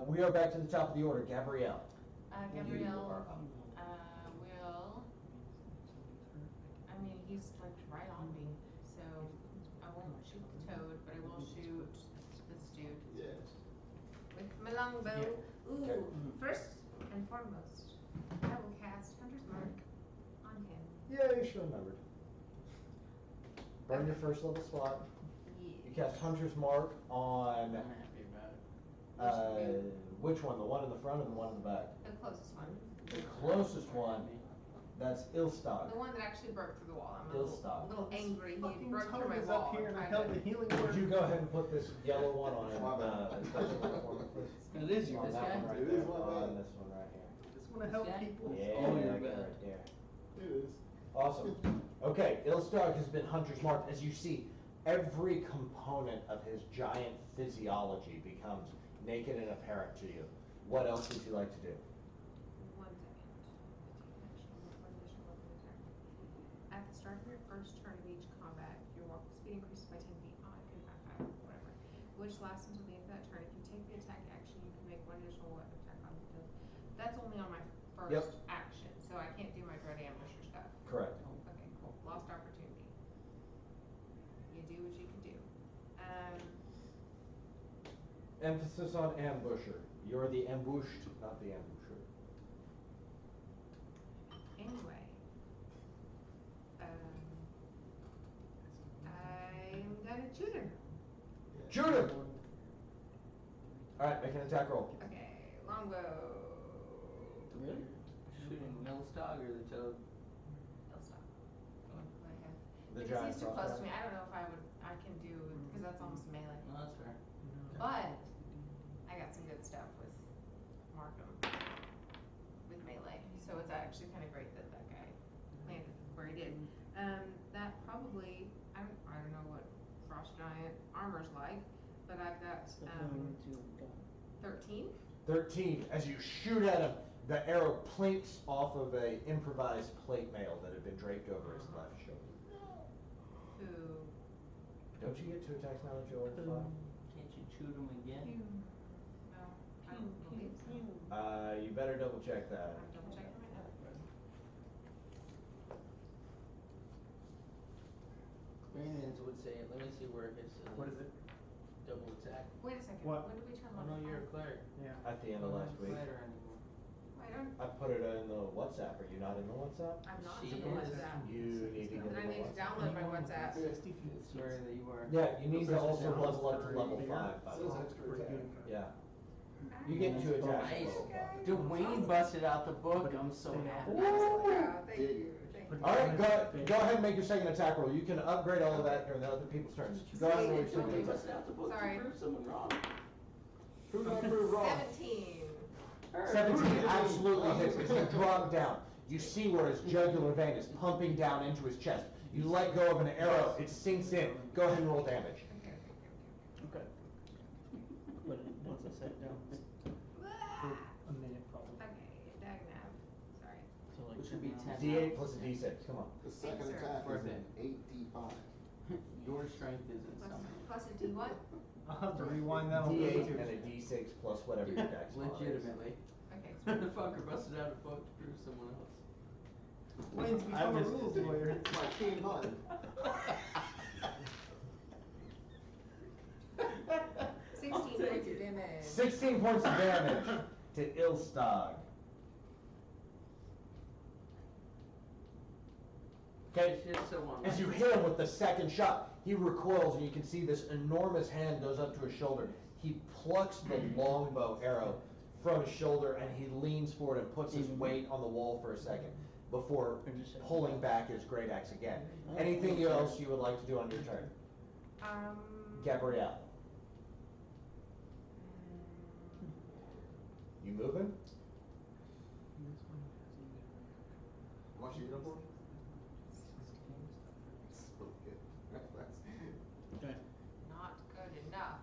We are back to the top of the order. Gabrielle. Gabrielle, You are up. Will, I mean, he's like right on me, so I won't shoot the toad, but I will shoot this dude Yes. with my longbow. Yeah. Ooh, Okay. first and foremost, I will cast Hunter's Mark on him. Yeah, you should have remembered. Burn your first level slot. You Yeah. cast Hunter's Mark on I'm happy about it. which one? The one in the front or the one in the back? The closest one. The closest one. That's Ilstag. The one that actually broke through the wall. I'm a Ilstag. little angry. He Fucking broke through toad my is wall. up here, and I tried held to- the healing Would word. you go ahead and put this yellow one on My bad. as special for me, please? It is yours. On that one right It there, is my bad. on this one right here. Just want to help Yeah. people. Yeah, all your right bad. there. It is. Awesome. Okay, Ilstag has been Hunter's Mark. As you see, every component of his giant physiology becomes naked and apparent to you. What else would you like to do? 1 second. One additional weapon attack. At the start of your first turn of each combat, your walk speed increases by 10 feet. Oh, I couldn't back that, whatever. Which lasts until the end of that turn. If you take the attack action, you can make one additional weapon attack on the field. That's only on my first Yep. action, so I can't do my dread ambusher stuff. Correct. Okay, cool. Lost opportunity. You do what you can do. Emphasis on ambusher. You're the ambushed, not the ambusher. Anyway, I'm gonna shoot him. Shoot him! Alright, make an attack roll. Okay, longbow. Really? Shooting Millstog or the toad? He'll stop. Go ahead. The Because giant he's too close frost to me. giant. I don't know if I can do, because that's almost melee. No, that's fair. But I got some good stuff with Markham with melee, so it's actually kind of great that that guy landed where he did. That probably I don't know what frost giant armor's like, but I've got 13. 13. As you shoot at him, the arrow plinks off of a improvised plate mail that had been draped over his left shoulder. Who? Don't you get 2 attacks now that you're over 5? Can't you shoot him again? No, I don't believe so. You better double check that. I'm double checking right now. Experience would say it. Let me see where it says. What is it? Double attack. Wait a second. What? When did we turn Oh on? no, you're a cleric. Yeah. At the end of last week. Fighter anymore. Wait, I put it in the WhatsApp. Are you not in the WhatsApp? I'm not She in the is. WhatsApp. You need to get Then I in the need to WhatsApp. download my WhatsApp. 60 feet. I swear that you are. Yeah, you need to Versus also now level up to 30 level bigger. 5, by the Says way. extra Pretty attack. good. Yeah. You get 2 attacks at Nice. level 5. Dwayne busted out the book. I'm so happy. Yeah, thank you. Thank putting All right, damage. go ahead and make your second attack roll. You can upgrade all of that during the other people's turns. Go ahead and roll your second Somebody attack. must have the book to Sorry. prove someone wrong. Prove not prove wrong. 17. 17 absolutely hits as you drop down. You see where his jugular vein is pumping down into his chest. You let go of an arrow, it sinks in. Go ahead and roll damage. Okay. But once I sat down, For a minute probably. Okay, Dagnav. Sorry. so like. Which would be 10. D8 plus a D6, come on. The second Sir. attack is Worth an 8d5. Your strength is in Plus, something. plus a D what? I'll have to rewind that one. D8 and a D6 plus whatever your dex mod is. Legitimately. Okay. Motherfucker busted out a book to prove someone else. Wayne's become a rules lawyer. It's my keen mind. 16 I'll points take of it. damage. 16 points of damage to Ilstag. Okay, Shit, so on. as you hit him with the second shot, he recoils and you can see this enormous hand goes up to his shoulder. He plucks the longbow arrow from his shoulder and he leans forward and puts his weight on the wall for a second before pulling back his great axe again. Anything else you would like to do on your turn? Gabrielle, you moving? Watch your uniform? So good. Okay. Not good enough.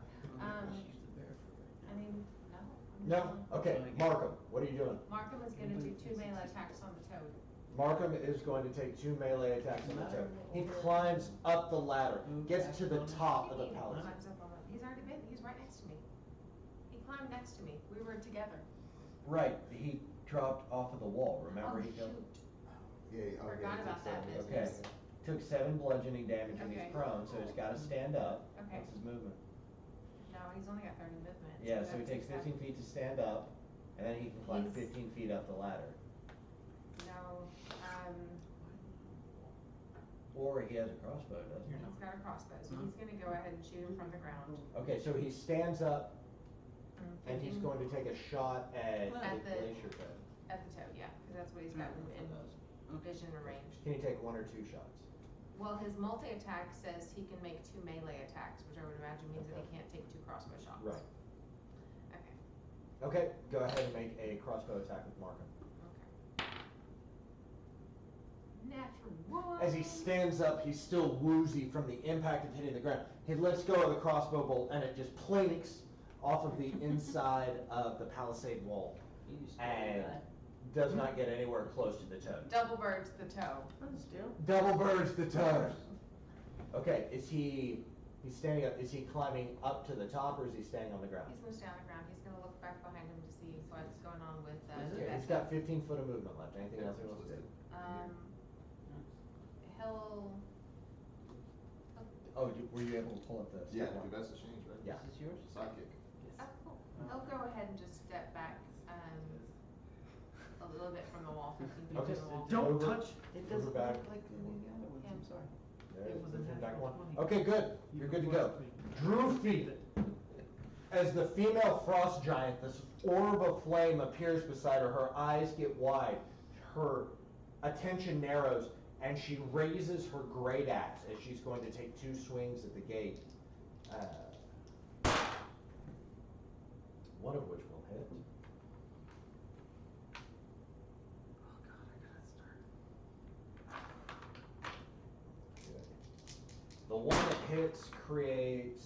She's the bear for right I mean, no. I'm No? not. Okay, Markham, what are you doing? Markham is gonna do 2 melee attacks on the toad. Markham is going to take 2 melee attacks on the toad. He climbs up the ladder, gets to the top of the He palace. climbs up on the, he's already been, he's right next to me. He climbed next to me. We were together. Right, he dropped off of the wall, remember Oh, he killed? shoot. Yeah, okay. Forgot about that Okay, business. took 7 bludgeoning damage and he's Okay. prone, so he's gotta stand up. Okay. What's his movement? No, he's only got 30 movement. Yeah, so he that's takes 15 exact- feet to stand up, and then he can climb He's- 15 feet up the ladder. No, Or he has a crossbow, doesn't he? he's got a crossbow, so he's gonna go ahead and shoot him from the ground. Okay, so he stands up, and he's 15 going to take a shot at At the the- glacier toad. At the toad, yeah, because that's what he's got in vision and range. Can he take 1 or 2 shots? Well, his multi-attack says he can make 2 melee attacks, which I would imagine means that he can't take 2 crossbow shots. Right. Okay, Okay, go ahead and make a crossbow attack with Markham. okay. Natural 1. As he stands up, he's still woozy from the impact of hitting the ground. He lets go of the crossbow bolt, and it just plinks off of the inside of the palisade wall, You just and does not get anywhere close to the toad. Double birds the toe. Still? Double birds the toad. Okay, he's standing up, is he climbing up to the top, or is he staying on the ground? He's gonna stay on the ground. He's gonna look back behind him to see what's going on with Okay, he's got 15 foot of movement left. Anything else he wants to do? He'll. Oh, were you able to pull up the Yeah, step one? that's a change, right? Yeah. Is this yours? Sidekick. Oh, cool. He'll go ahead and just step back, a little bit from the wall, 15 feet Okay. from the wall. Don't Over- touch. It Over doesn't back. look like any of the other ones, I'm sorry. There's It was a the back natural one. 20. Okay, good. You're good to go. Drew feet. As the female frost giant, this orb of flame appears beside her. Her eyes get wide. Her attention narrows, and she raises her great axe as she's going to take 2 swings at the gate. One of which will hit. Good. The one that hits creates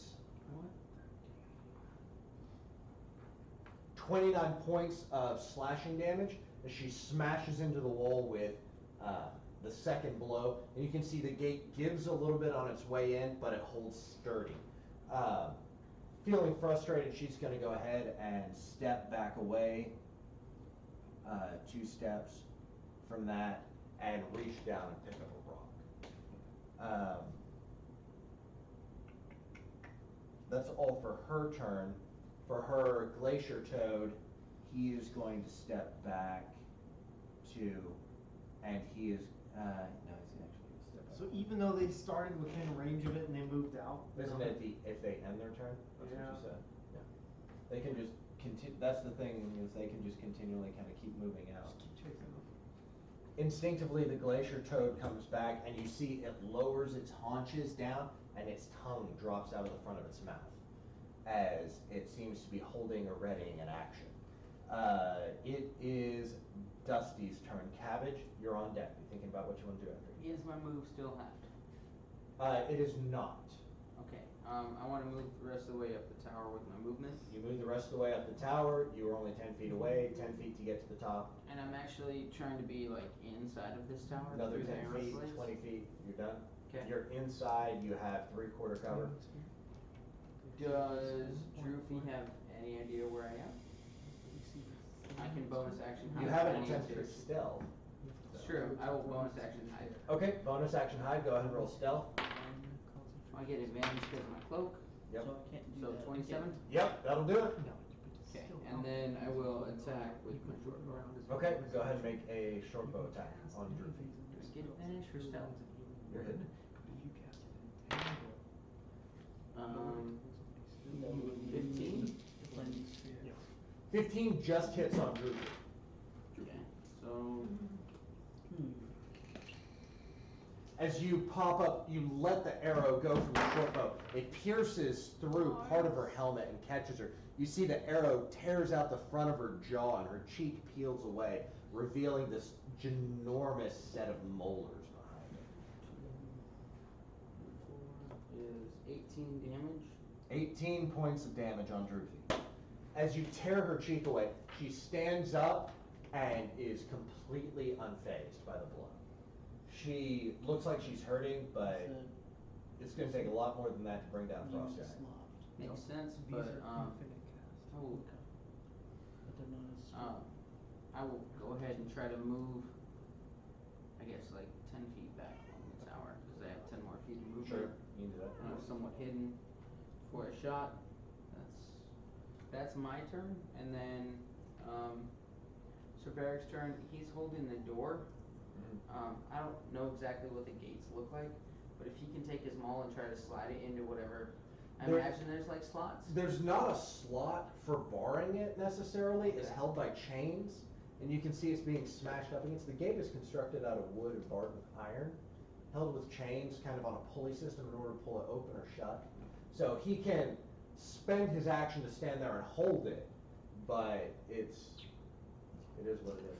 29 points of slashing damage as she smashes into the wall with the second blow. And you can see the gate gives a little bit on its way in, but it holds sturdy. Feeling frustrated, she's going to go ahead and step back away 2 steps from that and reach down and pick up a rock. That's all for her turn. For her glacier toad, he is going to step back and he is, no, he's actually going to step back. So even though they started within range of it and they moved out. Isn't it if they end their turn? That's what you said. Yeah. They can just continue, that's the thing, is they can just continually kind of keep moving out. Just keep chasing them. Instinctively, the glacier toad comes back, and you see it lowers its haunches down, and its tongue drops out of the front of its mouth, as it seems to be holding or readying an action. It is Dusty's turn. Cabbage, you're on deck. You thinking about what you want to do after? Is my move still halved? It is not. Okay, I wanna move the rest of the way up the tower with my movement. You move the rest of the way up the tower. You were only 10 feet away. 10 feet to get to the top. And I'm actually trying to be like inside of this tower. Another through the 10 arrow feet, slits. 20 feet. You're done. Okay. You're inside. You have 3/4 cover. Does Droopy have any idea where I am? I can bonus action hide. You if haven't I need attempted to. to stealth. It's true, I will bonus action hide. Okay, bonus action hide. Go ahead and roll stealth. I get advantage because of my cloak, Yep. So I can't do so that. 27. Yep, that'll do it. Okay, and then I will attack with my short bow. Okay, go ahead and make a short bow attack on Droopy. Do I get advantage for stealth? You're hidden. 15? 15 just hits on Droopy. Okay, so, As you pop up, you let the arrow go from the short bow. It pierces through part of her helmet and catches her. You see the arrow tears out the front of her jaw and her cheek peels away, revealing this ginormous set of molars behind it. is 18 damage. 18 points of damage on Droopy. As you tear her cheek away, she stands up and is completely unfazed by the blow. She looks like she's hurting, but it's going to take a lot more than that to bring down Frost Giant. Makes sense, but, oh, I will go ahead and try to move, I guess, like 10 feet back along the tower, because I have 10 more feet of movement. Sure, you can do that. And I'm somewhat hidden for a shot. That's my turn, and then, Sir Barrick's turn. He's holding the door. I don't know exactly what the gates look like, but if he can take his maul and try to slide it into whatever, I imagine there's like slots. There's not a slot for barring it necessarily. It's Okay. held by chains, and you can see it's being smashed up against. The gate is constructed out of wood and barred with iron, held with chains kind of on a pulley system in order to pull it open or shut. So he can spend his action to stand there and hold it, but it is what it is.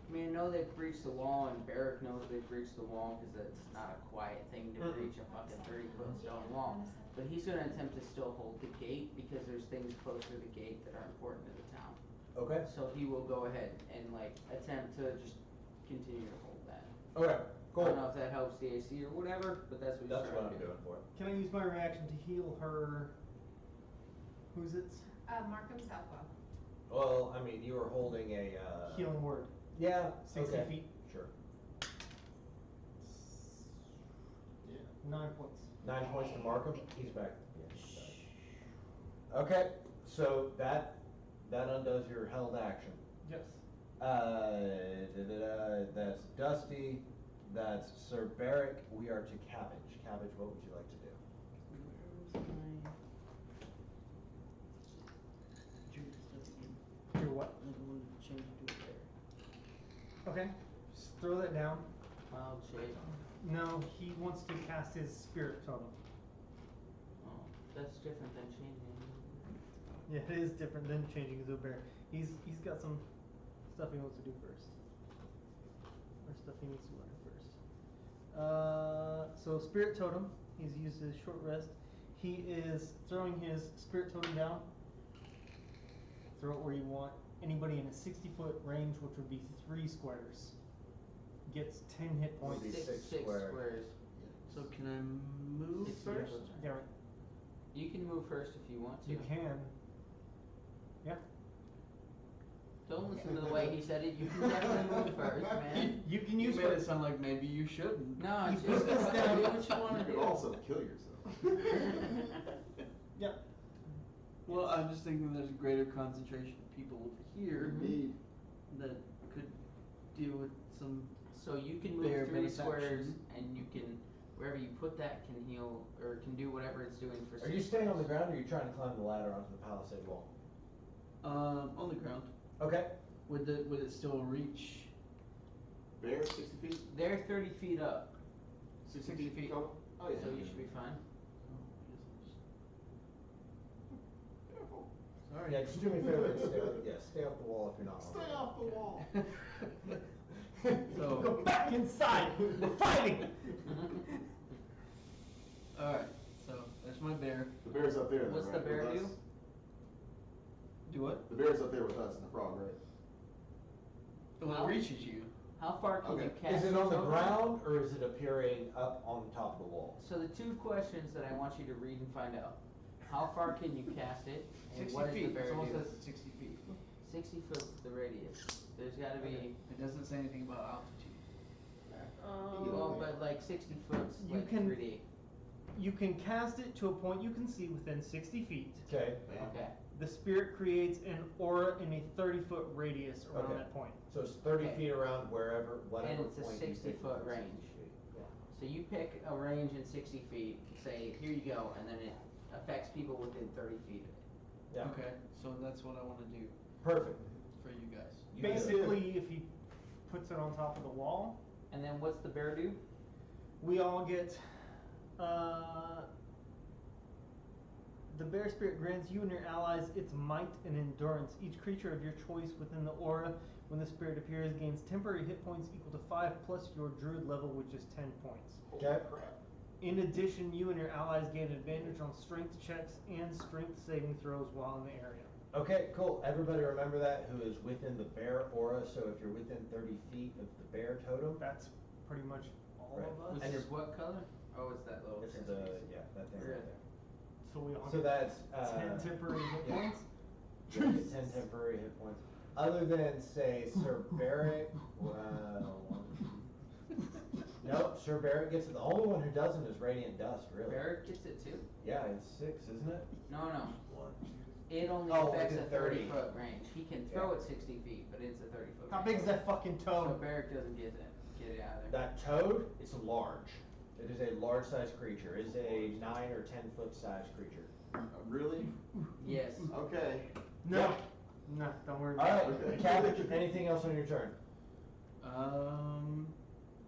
I mean, I know they've breached the wall, and Barrick knows they've breached the wall, because it's not a quiet thing to breach a fucking 30-foot stone wall. But he's gonna attempt to still hold the gate, because there's things close to the gate that are important to the town. Okay. So he will go ahead and like attempt to just continue to hold that. Okay. I Cool. don't know if that helps the AC or whatever, but that's what he's That's trying what to I'm do. doing for it. Can I use my reaction to heal her? Who's it? Markham Southwell. Well, I mean, you were holding a Healing word. Yeah. 60 okay. feet. Sure. 9 points. 9 points to Markham. He's back. Yeah. Okay. So that undoes your held action. Yes. That's Dusty. That's Sir Barrick. We are to Cabbage. Cabbage, what would you like to do? Your what? Okay. Just throw that down. Cloud shape. No, he wants to cast his spirit totem. Oh, that's different than changing. Yeah, it is different than changing his bear. He's got some stuff he wants to do first. Or stuff he needs to learn first. So spirit totem. He's used his short rest. He is throwing his spirit totem down. Throw it where you want. Anybody in a 60-foot range, which would be 3 squares, gets 10 hit points. Would be Six six squares. squares. So can I move Six first? squares. Yeah, You can move first if you want to. you can. Yeah. Don't listen to the way he said it. You can definitely move first, man. You can You use made what it sound like maybe you shouldn't. No, it's You just put this do down. what you want You to could do. also kill yourself. Yeah. Well, I'm just thinking there's a greater concentration of people over here Indeed. that could deal with some. So you can Bare move 3 benefaction. squares, and you can wherever you put that can heal or can do whatever it's doing for. Are 6 you staying on the squares. ground, or are you trying to climb the ladder onto the palisade wall? On the ground. Okay. Would it still reach? Bear, 60 feet? They're 30 feet up, 60 60 feet feet. total? Oh, yeah. so you should be fine. Careful. Sorry. Yeah, just do me a favor and stay off the wall if you're not. Stay off the wall. So- Go back inside. We're fighting. All right. So there's my bear. The bear's up there, though, What's the right, bear with do? us? Do what? The bear's up there with us in the frog, right? Well, it reaches you. How far can you Okay. cast Is it your on the totem? ground or is it appearing up on top of the wall? So the two questions that I want you to read and find out. How far can you cast it? And 60 what does feet. the bear It almost do? says 60 feet. 60 foot is the radius. There's gotta be, It doesn't say anything about altitude. well, but like 60 foot's You like can- 3D. You can cast it to a point you can see within 60 feet. Okay. Okay. The spirit creates an aura in a 30-foot radius around Okay. that point. So it's 30 Okay. feet around wherever, whatever it's a point 60 you pick foot within range. 60 feet. Yeah. So you pick a range in 60 feet, say, here you go, and then it affects people within 30 feet of it. Yeah. Okay. So that's what I want to do Perfect. for you guys. You do it. Basically, if he puts it on top of the wall, And then what's the bear do? we all get, the bear spirit grants you and your allies its might and endurance. Each creature of your choice within the aura, when the spirit appears, gains temporary hit points equal to 5 plus your druid level, which is 10 points. Okay. In addition, you and your allies gain advantage on strength checks and strength saving throws while in the area. Okay, cool. Everybody remember that who is within the bear aura. So if you're within 30 feet of the bear totem, That's pretty much all Right. of us. This is what color? Oh, it's that little it's chest the, piece. yeah, that thing Really? right there. So we all So get that's, 10 temporary hit yeah. points. You only get 10 temporary hit points. Other than, say, Sir Barrett, nope, Sir Barrett gets it. The only one who doesn't is Radiant Dust, really. Bear gets it too? Yeah, it's 6, isn't it? No, no. One. It only Oh, affects within a 30 30. foot range. He can throw Yeah. it 60 feet, but it's a 30 foot How range. big's that fucking So toad? Barrick doesn't get it either. That toad, it's large. It is a large sized creature. It is a 9 or 10 foot sized creature. Really? Yes. Okay. No. Yeah. No, don't worry All about right, it. Okay. Cabbage, anything else on your turn?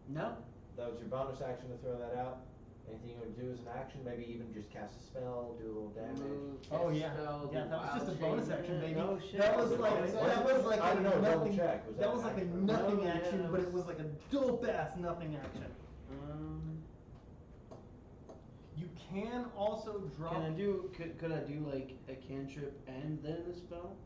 No. That was your bonus action to throw that out. Anything you would do as an action? Maybe even just cast a spell, do a little damage. Move, Oh cast yeah, spell, yeah. do That was just a wild bonus shape. action, baby. No shit. That was Was it like bonus that was like I a don't know, double nothing. check. Was that that was like a action? nothing No, yeah, action, that but it was- was like a dope ass nothing action. You can also drop. Can I do? Could I do like a cantrip and then a spell?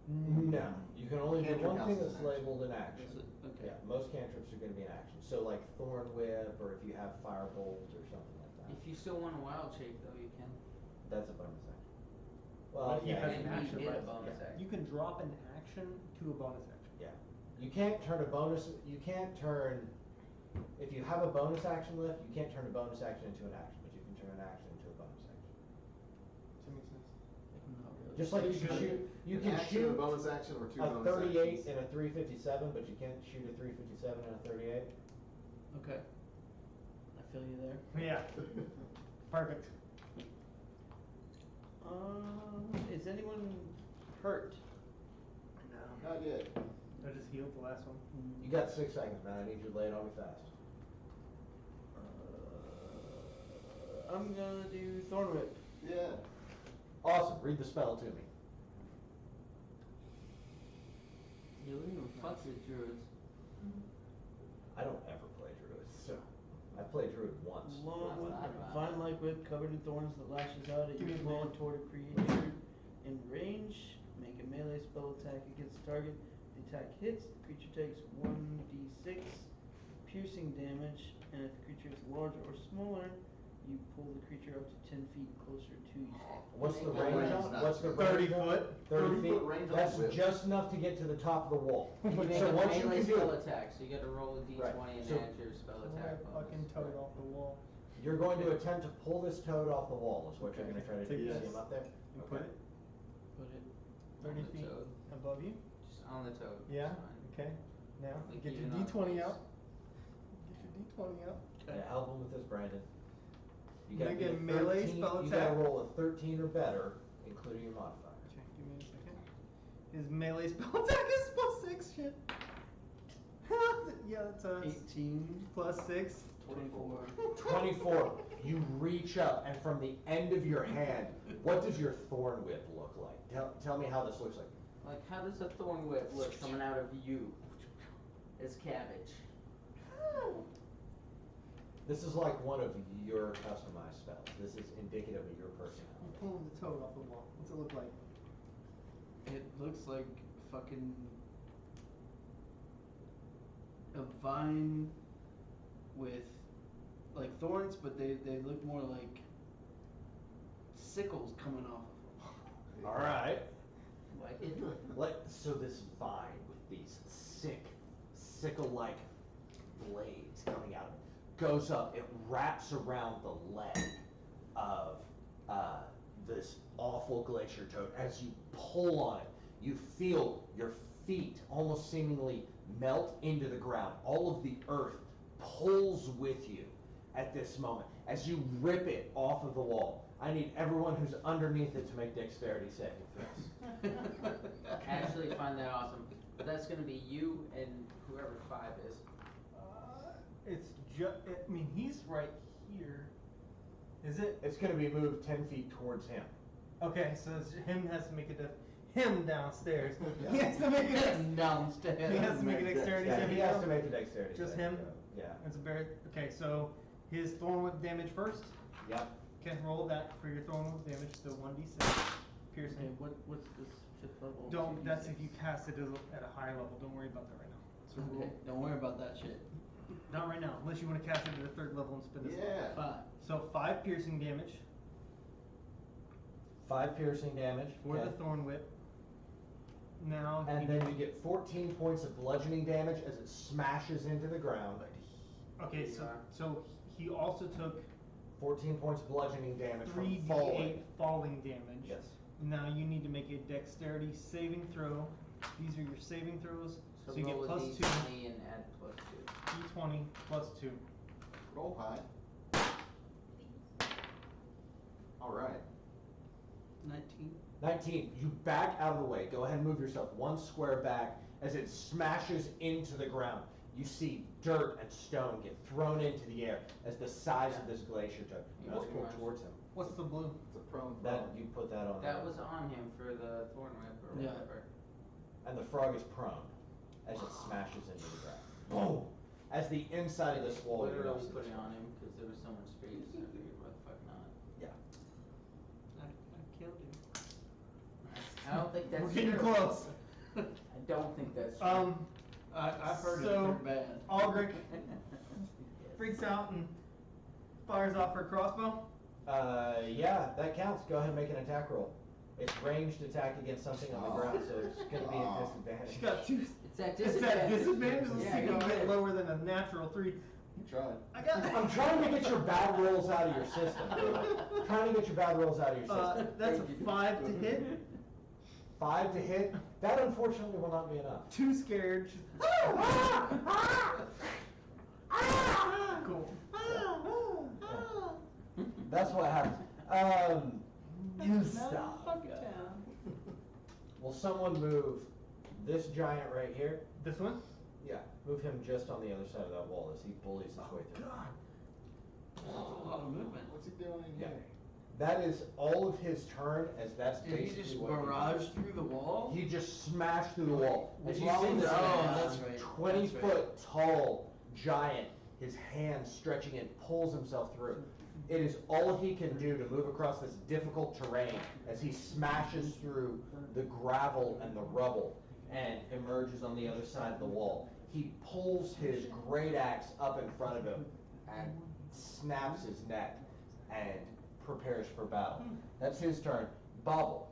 No, you can only do Cantrip one thing counts as that's an action. labeled an action. Is it? Okay. Yeah, most cantrips are going to be an action. So like Thorn Whip, or if you have Firebolt or something like that. If you still want a wild shape though, you can. That's a bonus action. Well, Well, he yeah, has And an he action, did a right? bonus Yeah. action. You can drop an action to a bonus action. yeah. You can't turn a bonus. You can't turn. If you have a bonus action left, you can't turn a bonus action into an action, but you can turn an action into a bonus action. Does that make sense? Not really. Just like you Should can I- shoot. You An can action, shoot a bonus action, or two a bonus 38 actions? and a 357, but you can't shoot a 357 and a 38. Okay. I feel you there. Yeah. Perfect. Is anyone hurt? No. Not yet. I just healed the last one. You got 6 seconds, man. I need you to lay it on me fast. I'm gonna do Thorn Whip. Yeah. Awesome. Read the spell to me. You don't even fuck with druids. I don't ever play druids, so I played druid once. Long That's with not a bad. vine-like whip covered in thorns that lashes out at Give me you a rolling moment. toward a creature in range. Make a melee spell attack against the target. If the attack hits, the creature takes 1d6 piercing damage, and if the creature is larger or smaller, you pull the creature up to 10 feet closer to you. What's the Well, range range on? is not What's the 30 range on? foot. 30 feet. 30-foot range on That's the whip. just enough to get to the top of the wall. You make So a what you melee can spell do, attack, so you gotta roll a d20 Right. and So- add your spell Pull attack that bonus. fucking toad off the wall. you're going to attempt to pull this toad off the wall. Is what you're Okay. going to try to do. Take You this. see him up there? And put it Put it. 30 On the feet toad. above you. Just on the toad. it's Yeah. fine. Okay. Now Like get your even on D20 face. out. Get your D20 out. Yeah, help him with this, Brandon. You gotta Make be a a melee 13 spell You gotta attack. roll a 13 or better, including your modifier. Okay, give me a second. His melee spell attack is +6. Shit. Yeah, that's 18. +6. 24. 24. You reach up, and from the end of your hand, what does your thorn whip look like? Tell me how this looks like. Like, how does a thorn whip look coming out of you? It's cabbage. This is like one of your customized spells. This is indicative of your I'm personality. pulling the toad off the wall. What's it look like? It looks like fucking a vine with like thorns, but they look more like sickles coming off of them. All right. Like it. So this vine with these sickle-like blades coming out of it goes up. It wraps around the leg of this awful glacier toad. As you pull on it, you feel your feet almost seemingly melt into the ground. All of the earth pulls with you at this moment as you rip it off of the wall. I need everyone who's underneath it to make dexterity saving throws. I actually find that awesome. But that's gonna be you and whoever 5 is. It's just. I mean, he's right here. Is it? It's going to be moved 10 feet towards him. Okay, so it's, him has to make him downstairs. He has to make it. Downstairs. He has to make a dexterity Yeah, saving he has throw? to make a dexterity Just saving him? throw. Yeah. It's a very okay. So his thorn whip damage first. Yep. Can roll that for your thorn whip damage. So 1d6 Okay, piercing. what's this 5th level? Don't. That's if you cast it at a higher level. Don't worry about that right now. So roll. Okay, don't worry about that shit. Not right now, unless you want to cast it at a 3rd level and spend a slot. Yeah. 5. So 5 piercing damage 5 piercing damage. for okay. the thorn whip. Now And he- then you get 14 points of bludgeoning damage as it smashes into the ground. Okay, so he also took 14 points of bludgeoning damage from 3d8 falling. falling damage. Yes. Now you need to make a dexterity saving throw. These are your saving throws. So, So you get roll a plus 2, d20 and add +2. d20 plus 2. Roll high. All right. 19. 19. You back out of the way. Go ahead and move yourself 1 square back as it smashes into the ground. You see dirt and stone get thrown into the air as the size of this glacier toad. You must go towards him. What's the blue? It's a prone. That you put that on. That there. was on him for the thorn whip or Yeah. whatever. And the frog is prone as it smashes into the ground. Boom! As the inside of this wall Literally erupts. put it on him because there was so much space. I figured, what the fuck not? I killed him. I don't think that's We're getting true. close. I don't think that's true. I've heard So- it bad. Aldrich freaks out and fires off her crossbow. Yeah, that counts. Go ahead and make an attack roll. It's ranged attack against something on the ground, so it's going to be a disadvantage. She got 2. It's at It's disadvantage. at disadvantage. Let's Yeah, see if go we can get ahead. lower than a natural 3. You tried. I got I'm trying to get your bad rolls out of your system. Dude. Trying to get your bad rolls out of your system. That's a 5 to hit. 5 to hit. That unfortunately will not be enough. 2 scared. She's, cool. That's what happens. You stop. Will someone move this giant right here? This one? Yeah, move him just on the other side of that wall as he bullies his way through. That's a lot of movement. What's he doing in Yeah. here? That is all of his turn, as that's Did he basically just what barrage through the wall? He just smashed through the wall. As you While see he's this down, man, that's right, 20 that's right. foot tall giant, his hand stretching in, pulls himself through. It is all he can do to move across this difficult terrain as he smashes through the gravel and the rubble and emerges on the other side of the wall. He pulls his great axe up in front of him and snaps his neck and prepares for battle. That's his turn. Bobble,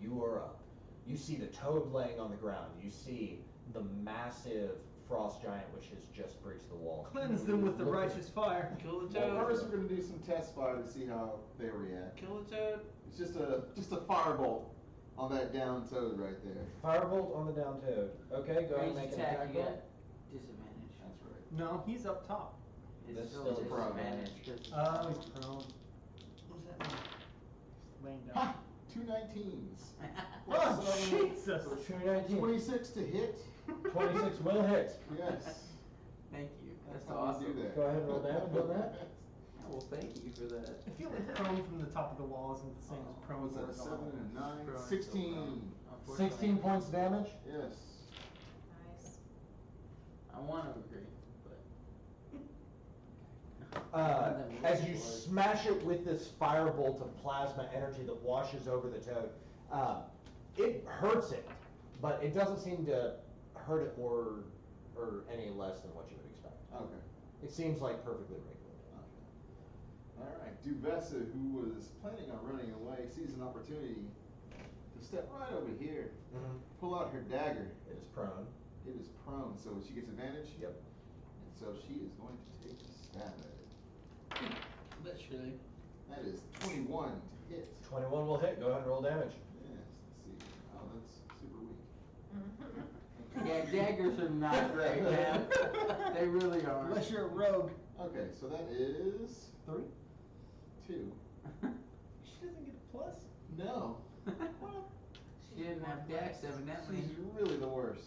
you are up. You see the toad laying on the ground. You see the massive frost giant which has just breached the wall. Cleanse them with the Look- righteous fire. Kill the Well, toad. first we're gonna do some test fire to see how they react. Kill the toad. It's just a firebolt on that down toad right there. Firebolt on the down toad. Okay, go ahead and Range make an attack, attack you roll. get disadvantage. That's right. No, he's up top. It's That's still still prone. disadvantage. 'cause it's Oh, prone. he's prone. What does that mean? Laying down. Ha! 2 19s. Oh, Plus 7, Jesus. so 219. 26 to hit. 26 will hit. Yes. Thank you. That's how awesome. we do that. Go ahead and roll damage on that. Well, thank you for that. I feel like prone from the top of the wall isn't the same as prone Was that a 7 horizontal. and a 9? Throwing 16. 16 points of damage. Yes. Nice. I want to agree, but As you smash it with this firebolt of plasma energy that washes over the toad, it hurts it, but it doesn't seem to hurt it more or any less than what you would expect. Okay. It seems like perfectly regular. Alright, Duvessa, who was planning on running away, sees an opportunity to step right over here, pull out her dagger. It is prone. It is prone, so she gets advantage? Yep. And so she is going to take a stab at it. Literally. That is 21 to hit. 21 will hit. Go ahead and roll damage. Yes, let's see. Oh, that's super weak. yeah, daggers are not great, man. They really are. Unless you're a rogue. Okay, so that is 3? 2. She doesn't get a plus? No. She didn't have dex, evidently. She's really the worst.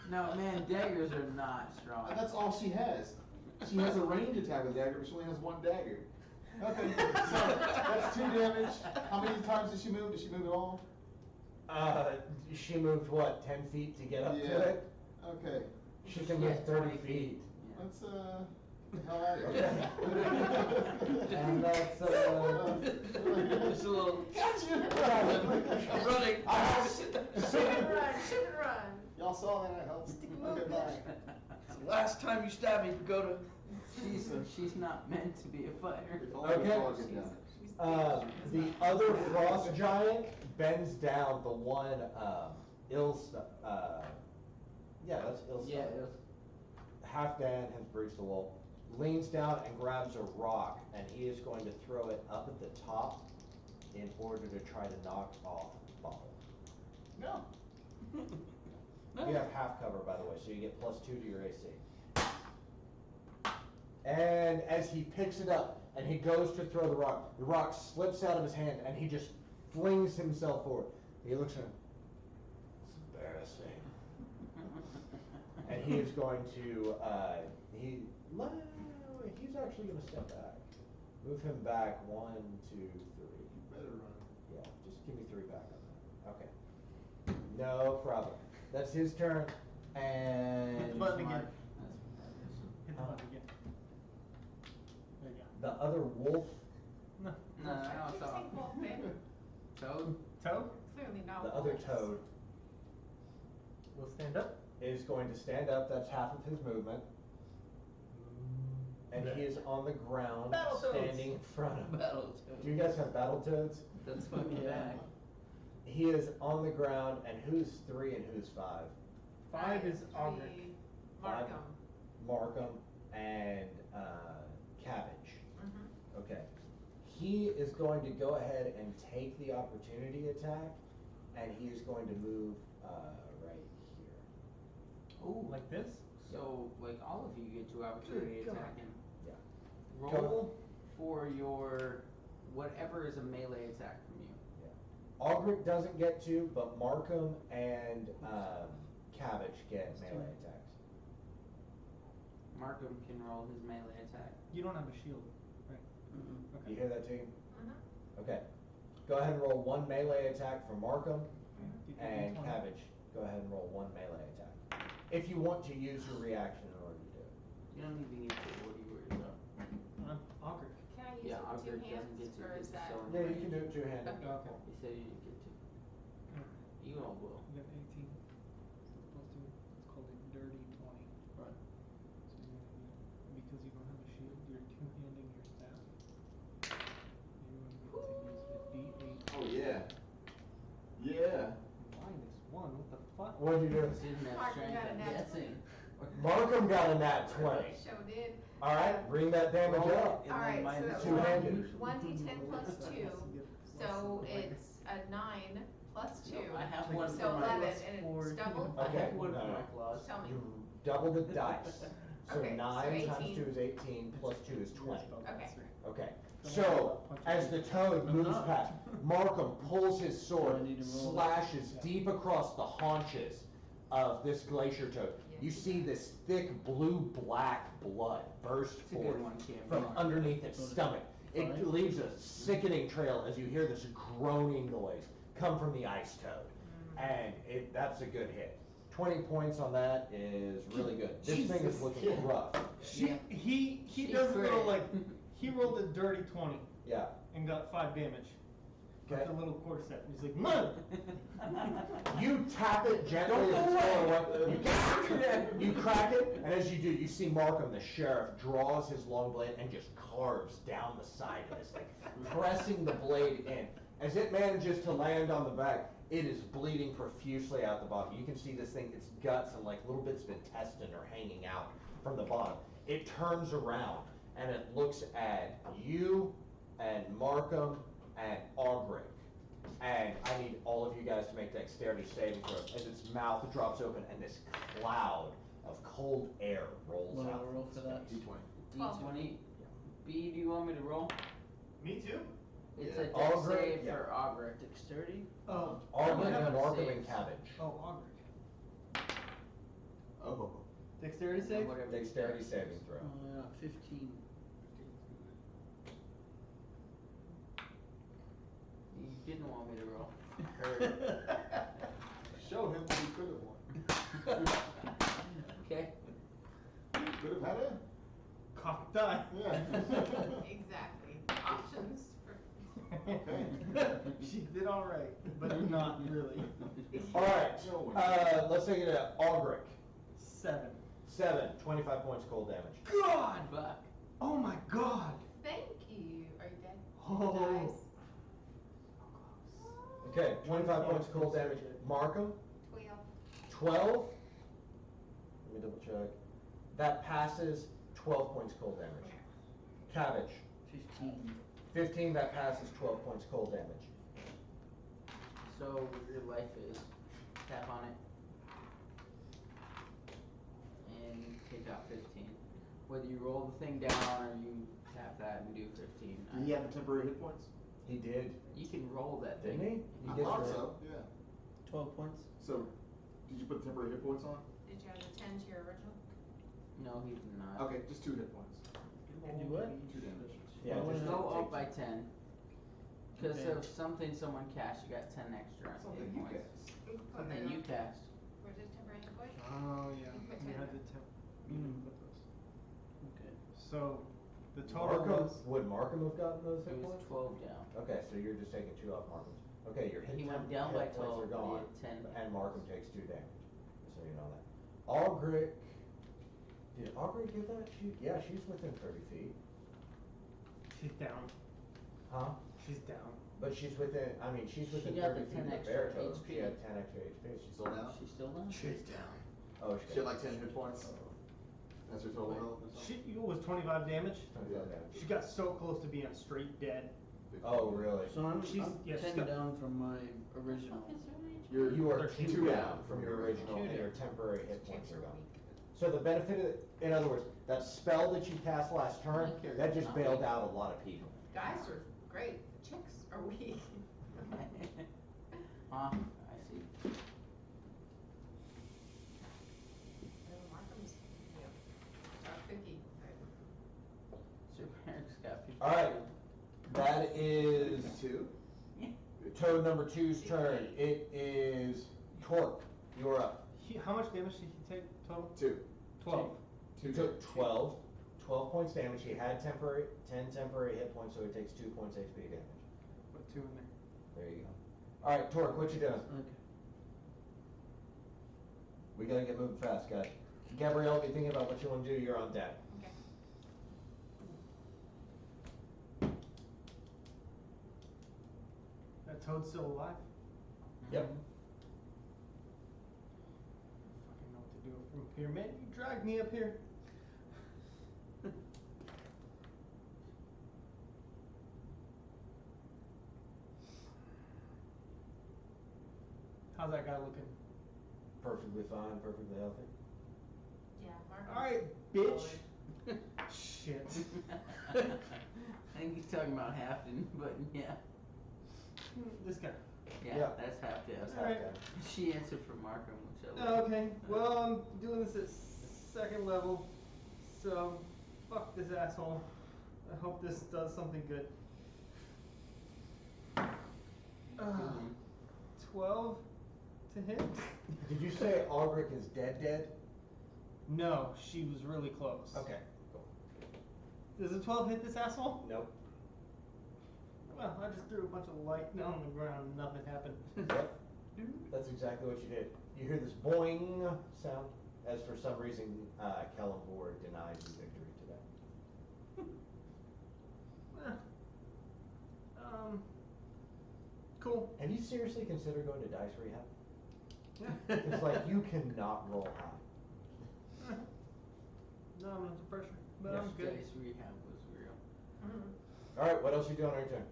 No, man, daggers are not strong. And that's all she has. She has a range attack with dagger, but she only has 1 dagger. Okay, so that's 2 damage. How many times did she move? Did she move at all? She moved what, 10 feet to get up Yeah. to it? Okay. She can move 30 feet. Let's get the hell out of Okay. here. And that's Just a little running. Shoot and run, shoot and run. Y'all saw that? I helped. Stick 'em Okay, up, bye. It's the last time you stab me, Pagoda. She's not meant to be a fighter. If only we Okay. all get down. the other frost giant bends down the one yeah, that's Ilsta. Yeah, it was. Halfdan has breached the wall, leans down and grabs a rock, and he is going to throw it up at the top in order to try to knock off Bubble. No. You have half cover, by the way, so you get +2 to your AC. And as he picks it up and he goes to throw the rock slips out of his hand and he just flings himself forward. He looks at him. It's embarrassing. And he is going to, he's actually going to step back. Move him back 1, 2, 3. You better run. Yeah, just give me 3 back on that. Okay. No problem. That's his turn. And Hit the button again. That's Hit the button again. There you the other wolf go. No. No, I don't Keep saw. saying wolf, babe. Toad? Toe Clearly not the wolf. other toad will stand up. is going to stand up. That's half of his movement. And he is on the ground, Battletoads. standing in front of him. Battle Do you guys have Battletoads? That's fucking bad. He is on the ground, and who's 3 and who's 5? 5 is Ogric. Markham. Markham and Cabbage. Mhm. Okay. He is going to go ahead and take the opportunity attack, and he is going to move right here. Ooh, Like this? so like all of you get to opportunity Good God. attack him. Yeah. Roll for your whatever is a melee attack from you. Ogric doesn't get to, but Markham and Cabbage get melee attacks. Markham can roll his melee attack. You don't have a shield, right? Mm-mm. You Okay. hear that, team? Mhm. Okay. Go ahead and roll 1 melee attack for Markham, You can and do 20. Cabbage, go ahead and roll 1 melee attack. If you want to use your reaction in order to do it. You don't even need to. What are you worried about? Ogric. Can I use Yeah, it with Ogric 2 doesn't hands, get to or get is to that? show Yeah, you can do it 2-handed. Okay. Okay. You said you didn't get to. You all will. You got 18. Plus 2. It's called a dirty 20. Right. So you're gonna get, because you don't have a shield, you're two-handing your staff. You're going to use a D8 Oh yeah. Yeah. -1. What the fuck? What'd you do? Didn't have Markham strength, got a I'm nat guessing. Markham got a nat 20. Show did. Alright, bring that damage Roll up. it, and All then right, minus so that's Two-handed. 1d10 plus 2, so it's a 9 plus 2. I have one So for my 11, plus and four. it's doubled. I Okay, have one for no. my claws. Tell me. You double the dice. So Okay, so 9 times 18. 2 is 18, plus 2 is 20. Okay. Okay, Don't so worry about punching as me. the toad I'm moves not. past, Markham pulls his sword, Do I need to roll slashes deep across the haunches of this glacier toad. You see this thick blue-black blood burst It's a forth good one, Cam. from underneath its So it's stomach. It fine. leaves a sickening trail as you hear this groaning noise come from the ice toad. And that's a good hit. 20 points on that is really good. This thing is Jesus. looking rough. He She's does a little great. like, he rolled a dirty 20 Yeah. and got 5 damage. Okay. With the little quarter set. He's like, no! You tap it gently Don't as go it's away. going away. You crack it, and as you do, you see Markham, the sheriff, draws his long blade and just carves down the side of this thing, pressing the blade in. As it manages to land on the back, it is bleeding profusely out the bottom. You can see this thing, its guts and like little bits of intestine are hanging out from the bottom. It turns around and it looks at you and Markham and Augric. And I need all of you guys to make dexterity saving throws as its mouth drops open and this cloud of cold air rolls Well, out. I'll roll from for its that. face. D20. B, do you want me to roll? Me too? It's Yeah. a dex Augric, save yeah. for Augric. Dexterity? Oh. Augric, Yeah. Markham, Saves. and Cabbage. Oh, Augric. Oh. Dexterity save? Whatever. Dexterity saving throw. Oh, yeah, 15. You didn't want me to roll. Show him what he could have won. Okay. Could have had it. Cock die. Yeah. Exactly. Options for. Okay. She did alright, but not really. All right, No one. let's take it to Augric. 7. 7, 25 points cold damage. God! Fuck. Oh my god! Thank you. Are you dead? Oh. Dies. Okay, 25 points cold damage. Markham, 12. 12. Let me double check. That passes 12 points cold damage. Cabbage, 15. 15, that passes 12 points cold damage. So your life is tap on it and take out 15. Whether you roll the thing down or you tap that and do 15. Did he have the temporary hit points? He did, You can roll that thing. didn't he? I gets thought rid- so, yeah. 12 points? So, did you put temporary hit points on? Did you add a 10 to your original? No, he did not. Okay, just 2 hit points. Do what? 2 damage. Yeah, Why just would I- Go take up by 10. Because Okay. of something someone cast, you got 10 extra Something hit you points. guess. Something you cast. Where's this temporary hit point? Oh, yeah. You put You 10. had to tell. You didn't put those. Okay. So, the total Markham, was. would Markham have gotten those It hit was points? 12 down. Okay, so you're just taking 2 off Markham's. Okay, your hit, He went hit down by points 12, are but he gone, had 10. and Markham takes 2 damage. So you know that. Augric, did Augric get that? Yeah, she's within 30 feet. She's down. Huh? She's down. But she's within, I mean, she's She within got 30 the feet 10 of the extra bear toad. HP. She had 10 extra HP. She's still down? She's still down? She's down. Oh, She had like 10 hit points? That's her total health or She something? was 25 damage. 25 damage. She got so close to being straight dead. Oh, really? So I'm, She's- I'm yeah, she's 10 got- down from my original. You are 13 2 down down from your original, Two and your down. temporary hit Chicks points are are gone. weak. So the benefit of, in other words, that spell that you cast last turn, Weaker, that just not bailed weak. out a lot of people. Guys are great. The chicks are weak. I see. Markham's, you know, dark cookie. Sir Eric's got 50. All right. That is 2? toad number 2's turn. It is Torque. You're up. How much damage did he take total? 2. 12. He took 12 points damage. He had 10 temporary hit points, so he takes 2 points HP damage. Put 2 in there. There you go. All right, Torque, what you doing? Okay. We gotta get moving fast, guys. Gabrielle, if you're thinking about what you want to do, you're on deck. Okay. That toad's still alive? Yep. Fucking know what to do from up here. Man, you dragged me up here. How's that guy looking? Perfectly fine, perfectly healthy. Yeah, Mark. Alright, bitch. Shit. I think he's talking about Hafton, but yeah. This guy. Yeah, Yeah. that's Hafton. Alright. She answered for Markham, which I like. Okay, well, I'm doing this at second level, so fuck this asshole. I hope this does something good. 12 to hit? Did you say Aldrich is dead? No, she was really close. Okay, cool. Does a 12 hit this asshole? Nope. Well, I just threw a bunch of light down on the ground and nothing happened. Yep. That's exactly what you did. You hear this boing sound, as for some reason, Kellen Board denies you victory today. Cool. Have you seriously considered going to dice rehab? Yeah. It's like you cannot roll high. No, I'm under pressure, but Yes, I'm good. Dice rehab was real. Mhm. Alright, what else you doing on your turn?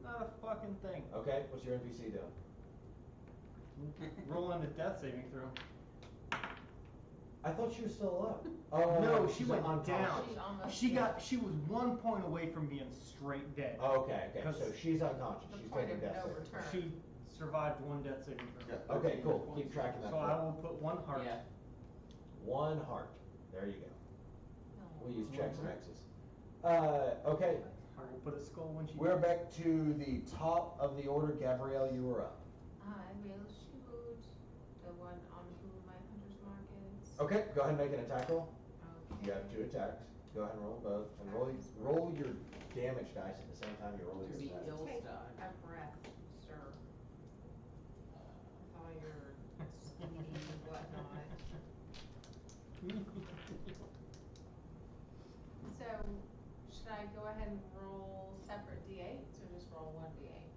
Not a fucking thing. Okay, what's your NPC doing? Rolling a death saving throw. I thought she was still alive. Oh, No, she she's went unconscious. down. She almost. She was 1 point away from being straight dead. Okay, okay, 'Cause so she's unconscious. The She's point taking of death no saving. return. She survived 1 death saving throw. Yeah. Okay, cool. Keep track of that. So I will put 1 heart. Yeah. 1 heart. There you go. We'll use checks and Mhm. X's. Okay. I will put a skull when she. We're back to the top of the order. Gabrielle, you were up. I will shoot the one on who my hunter's mark is. Okay, go ahead and make an attack roll. Okay. You have 2 attacks. Go ahead and roll both. And roll your damage dice at the same time you roll your The attacks. ill Take style. a breath, sir. With all your speedy whatnot. So, should I go ahead and roll separate d8s or just roll 1d8?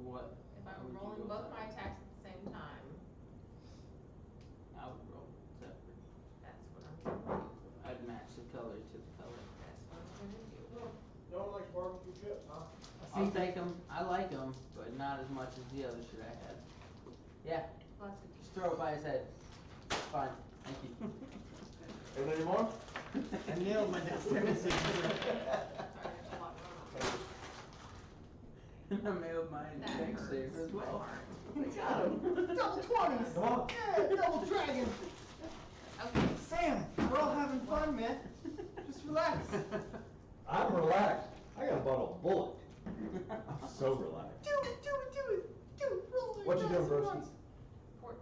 What? If How I'm would you rolling go both about my it? attacks at the same time, I would roll separate. that's what I'm gonna do. I'd match the color to the color. That's what I'm gonna do. No one likes barbecue chips, huh? I'll take them. I like them, but not as much as the other shit I had. Yeah, Well, that's good. just throw it by his head. Fine. Thank you. Any more? I nailed my death saving throw. Sorry, there's a lot going on. I mailed mine That next hurts save as my well. heart. We got him. Double 20s. Come on. Yeah, double dragon. Okay, Sam, we're all having fun, man. Just relax. I'm relaxed. I got a bottle of bullet. I'm so relaxed. Do it. Roll the What you doing, dice at broski? once. 14.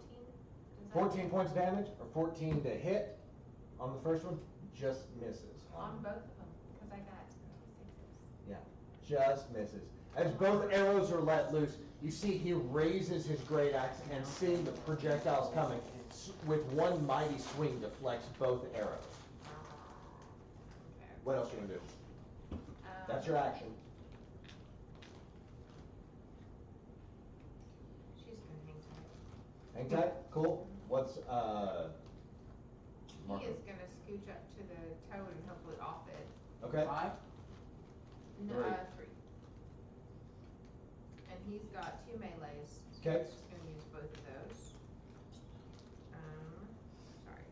Does that 14 points damage, or 14 to hit on the first one, just misses. On both of them, because I got 6s. Yeah, just misses. As both arrows are let loose, you see he raises his great axe and seeing the projectiles coming, with one mighty swing deflects both arrows. Okay. What else you gonna do? That's your action. She's gonna hang tight. Hang tight, cool. What's, He Marco? is gonna scooch up to the toad and hopefully off it. Okay, 5? No, Three. 3. And he's got 2 melees. So Okay. he's just gonna use both of those. Sorry.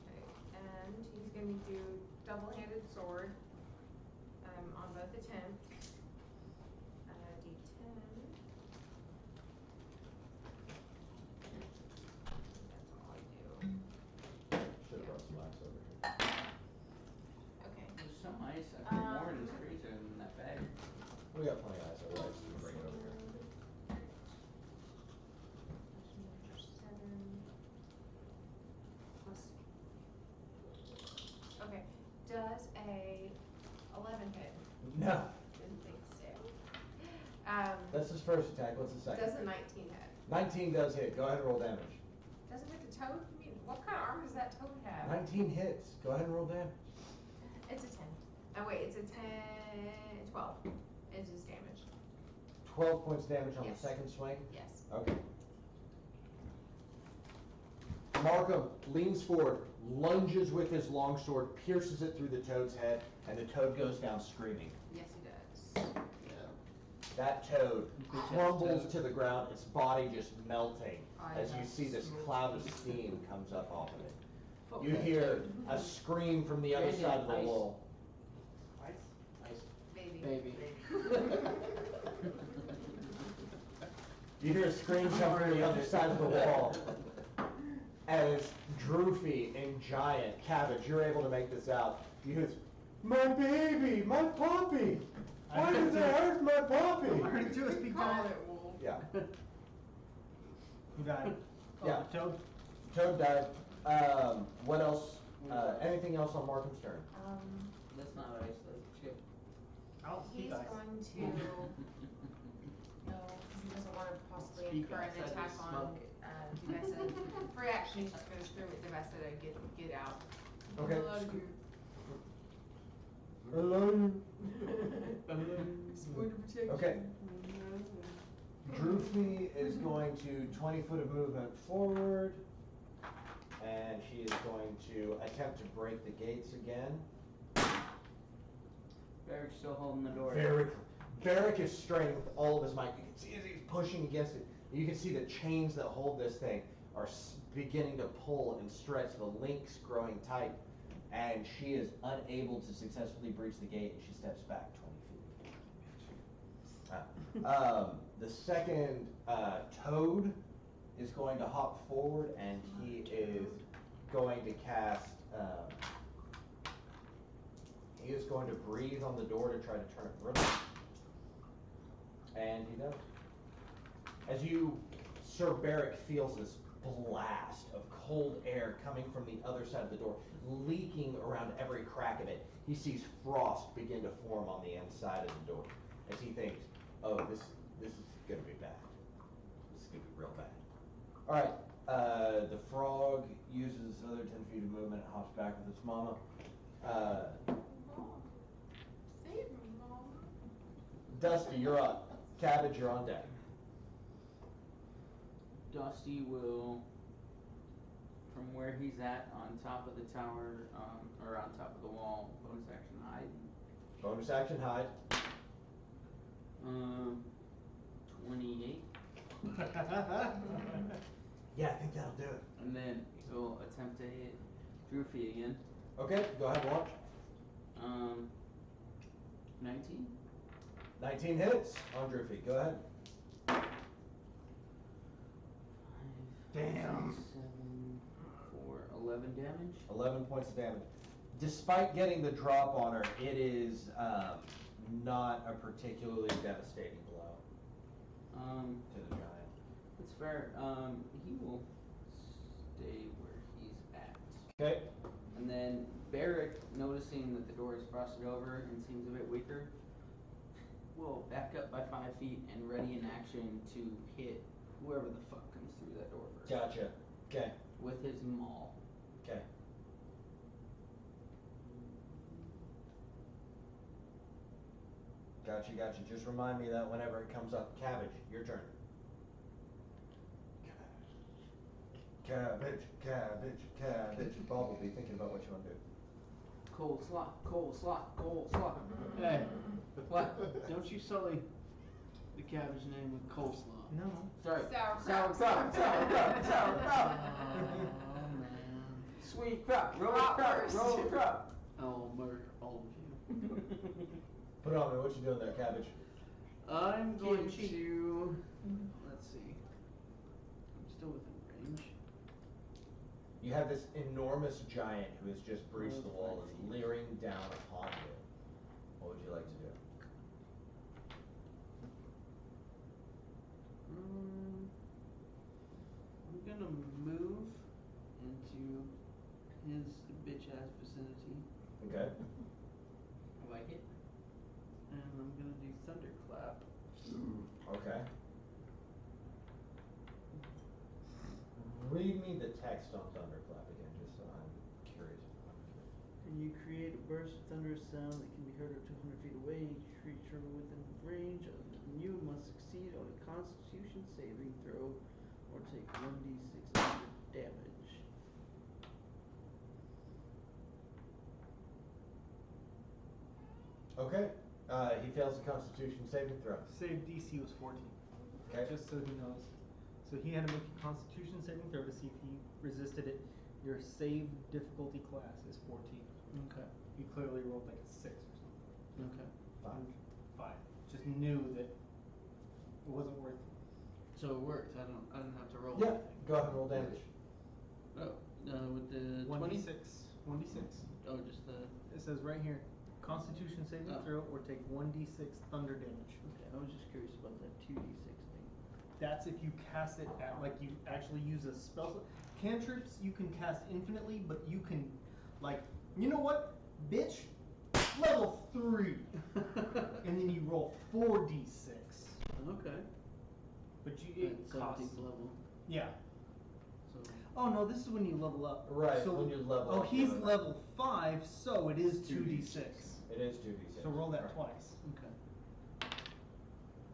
Okay, and he's gonna do double-handed sword, on both attempts. D10. That's all I do. should've brought some ice over here. Okay. There's some ice. I put more in this freezer than that bag. We got plenty of ice over there, just gonna bring it over here. Okay, does a 11 hit? No, Didn't think so. that's his first attack, what's the second? Does a 19 hit? 19 does hit, go ahead and roll damage. Doesn't hit the toad? I mean, what kind of armor does that toad have? 19 hits, go ahead and roll damage. It's a 10. Oh wait, it's a 10, 12 is his damage. 12 points damage on Yes. the second swing? Yes. Okay. Markham leans forward, lunges with his longsword, pierces it through the toad's head, and the toad goes down screaming. Yes, he does. Yeah. That toad Bitch ass crumbles toad. to the ground, its body just melting I as you have see this smoked cloud of meat. steam comes up off of it. Fuck You that hear toad. a scream from the other Brandon, side of the ice. wall. Ice. Baby. Baby. You hear a scream come from the other side of the wall as Droofy and Giant, Cabbage, you're able to make this out. You hear, my baby, my puppy! Why did they hurt my puppy? Learn to speak Call giant. it wolf. Yeah, Who died? Oh, Yeah. the toad. Toad died. What else? Anything else on Markham's turn? That's not ice, that's chip. I don't speak He's ice. going to, no, because he doesn't want to possibly Speak incur an ice, I attack just on smoke. Devessa. Free action, he's just gonna scream at Devessa to get out. Okay. Hello, dude. Hello. It's for the protection. Okay. Droofy is going to 20 foot of movement forward, and she is going to attempt to break the gates again. Barrick's still holding the door. Varric is straining with all of his might. You can see as he's pushing against it. You can see the chains that hold this thing are beginning to pull and stretch, the links growing tight, and she is unable to successfully breach the gate, and she steps back 20 feet. The second toad is going to hop forward, and he is going to cast. He is going to breathe on the door to try to turn it brittle, and he does. As you, Sir Barrick feels this blast of cold air coming from the other side of the door, leaking around every crack of it. He sees frost begin to form on the inside of the door, as he thinks, "Oh, this is gonna be bad. This is gonna be real bad." All right. The frog uses another 10 feet of movement. It hops back with its mama. Mom. Save me, Mom. Dusty, you're up. Cabbage, you're on deck. Dusty will, from where he's at on top of the tower, or on top of the wall, bonus action hide. Bonus action hide. 28. Yeah, I think that'll do it. And then he'll attempt to hit Droofy again. Okay, go ahead and launch. 19. 19 hits on Droofy. Go ahead. 5, Damn. 6, 7, 4, 11 damage. 11 points of damage. Despite getting the drop on her, it is not a particularly devastating blow to the giant. That's fair. He will stay where he's at. Okay. And then Barrick, noticing that the door is frosted over and seems a bit weaker, will back up by 5 feet and ready in action to hit whoever the fuck comes through that door first. Gotcha. Okay. With his maul. Okay. Gotcha. Just remind me that whenever it comes up. Cabbage, your turn. Cabbage. Bumblebee, thinking about what you want to do. Coleslaw. Hey, What? don't you sully the cabbage name with coleslaw. No. Sorry. Sauerkraut. Sauerkraut. Oh man. Sweet crop. Roll Crop crop. first. Roll crop. I'll murder all of you. Put it on me. What you doing there, Cabbage? I'm going Kimchi. to. Let's see. I'm still within range. You have this enormous giant who has just breached the wall, is leering down upon you. What would you like to do? I'm gonna move into his bitch ass vicinity, Okay. I like it. and I'm gonna do thunderclap. Okay. Read me the text on Thunderclap again, just so I'm curious. And you create a burst of thunderous sound that can be heard up to 100 feet away. Each creature within range of you must succeed on a Constitution saving throw or take 1d6 damage. Okay. He fails the Constitution saving throw. Save DC was 14. Okay. Just so he knows. So he had to make a Constitution saving throw to see if he resisted it. Your save difficulty class is 14. Okay. He clearly rolled like a 6 or something. Okay. 5. Just knew that it wasn't worth it. So it worked. I didn't have to roll Yeah. anything. Go ahead and roll damage. Oh, with the 20? 1d6. 1d6. Oh, just the. It says right here, Constitution saving Oh. throw or take 1d6 thunder damage. Okay, I was just curious about that 2d6 thing. That's if you cast it at, like, you actually use a spell. Cantrips you can cast infinitely, but you can, like, you know what, bitch? Level 3! And then you roll 4d6. Okay. But you, it At costs. 17th level. Yeah. So. Oh no, this is when you level up. Right, So, when you level oh, up, he's you're- level 5, so it is 2d6. It is 2d6. So roll that Right. twice. Okay.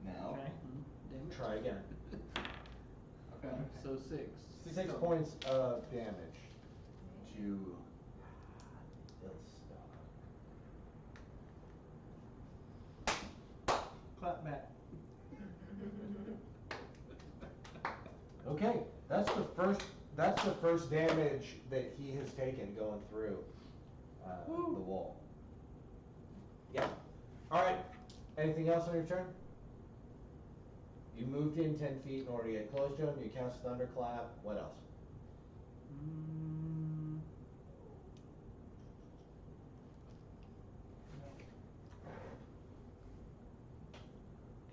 Now. Okay. Damage. Try again. Okay. So 6. 6 points of damage to Ilstar. Clap back. Okay, that's the first damage that he has taken going through the wall. Yeah. All right. Anything else on your turn? You moved in 10 feet in order to get close to him. You cast Thunderclap. What else?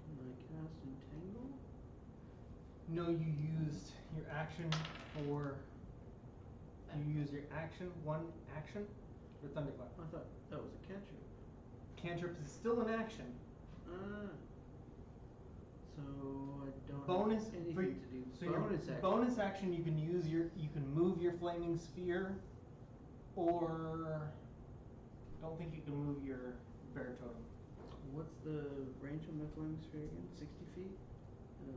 Can I cast Entangle? No, you used your action for. You use your action, one action, for Thunderclap. I thought that was a cantrip. Cantrip is still an action. Ah. So I don't Bonus have anything for, to do. so your Bonus action. bonus action you can use you can move your flaming sphere, or don't think you can move your bear totem. What's the range of my flaming sphere again? 60 feet?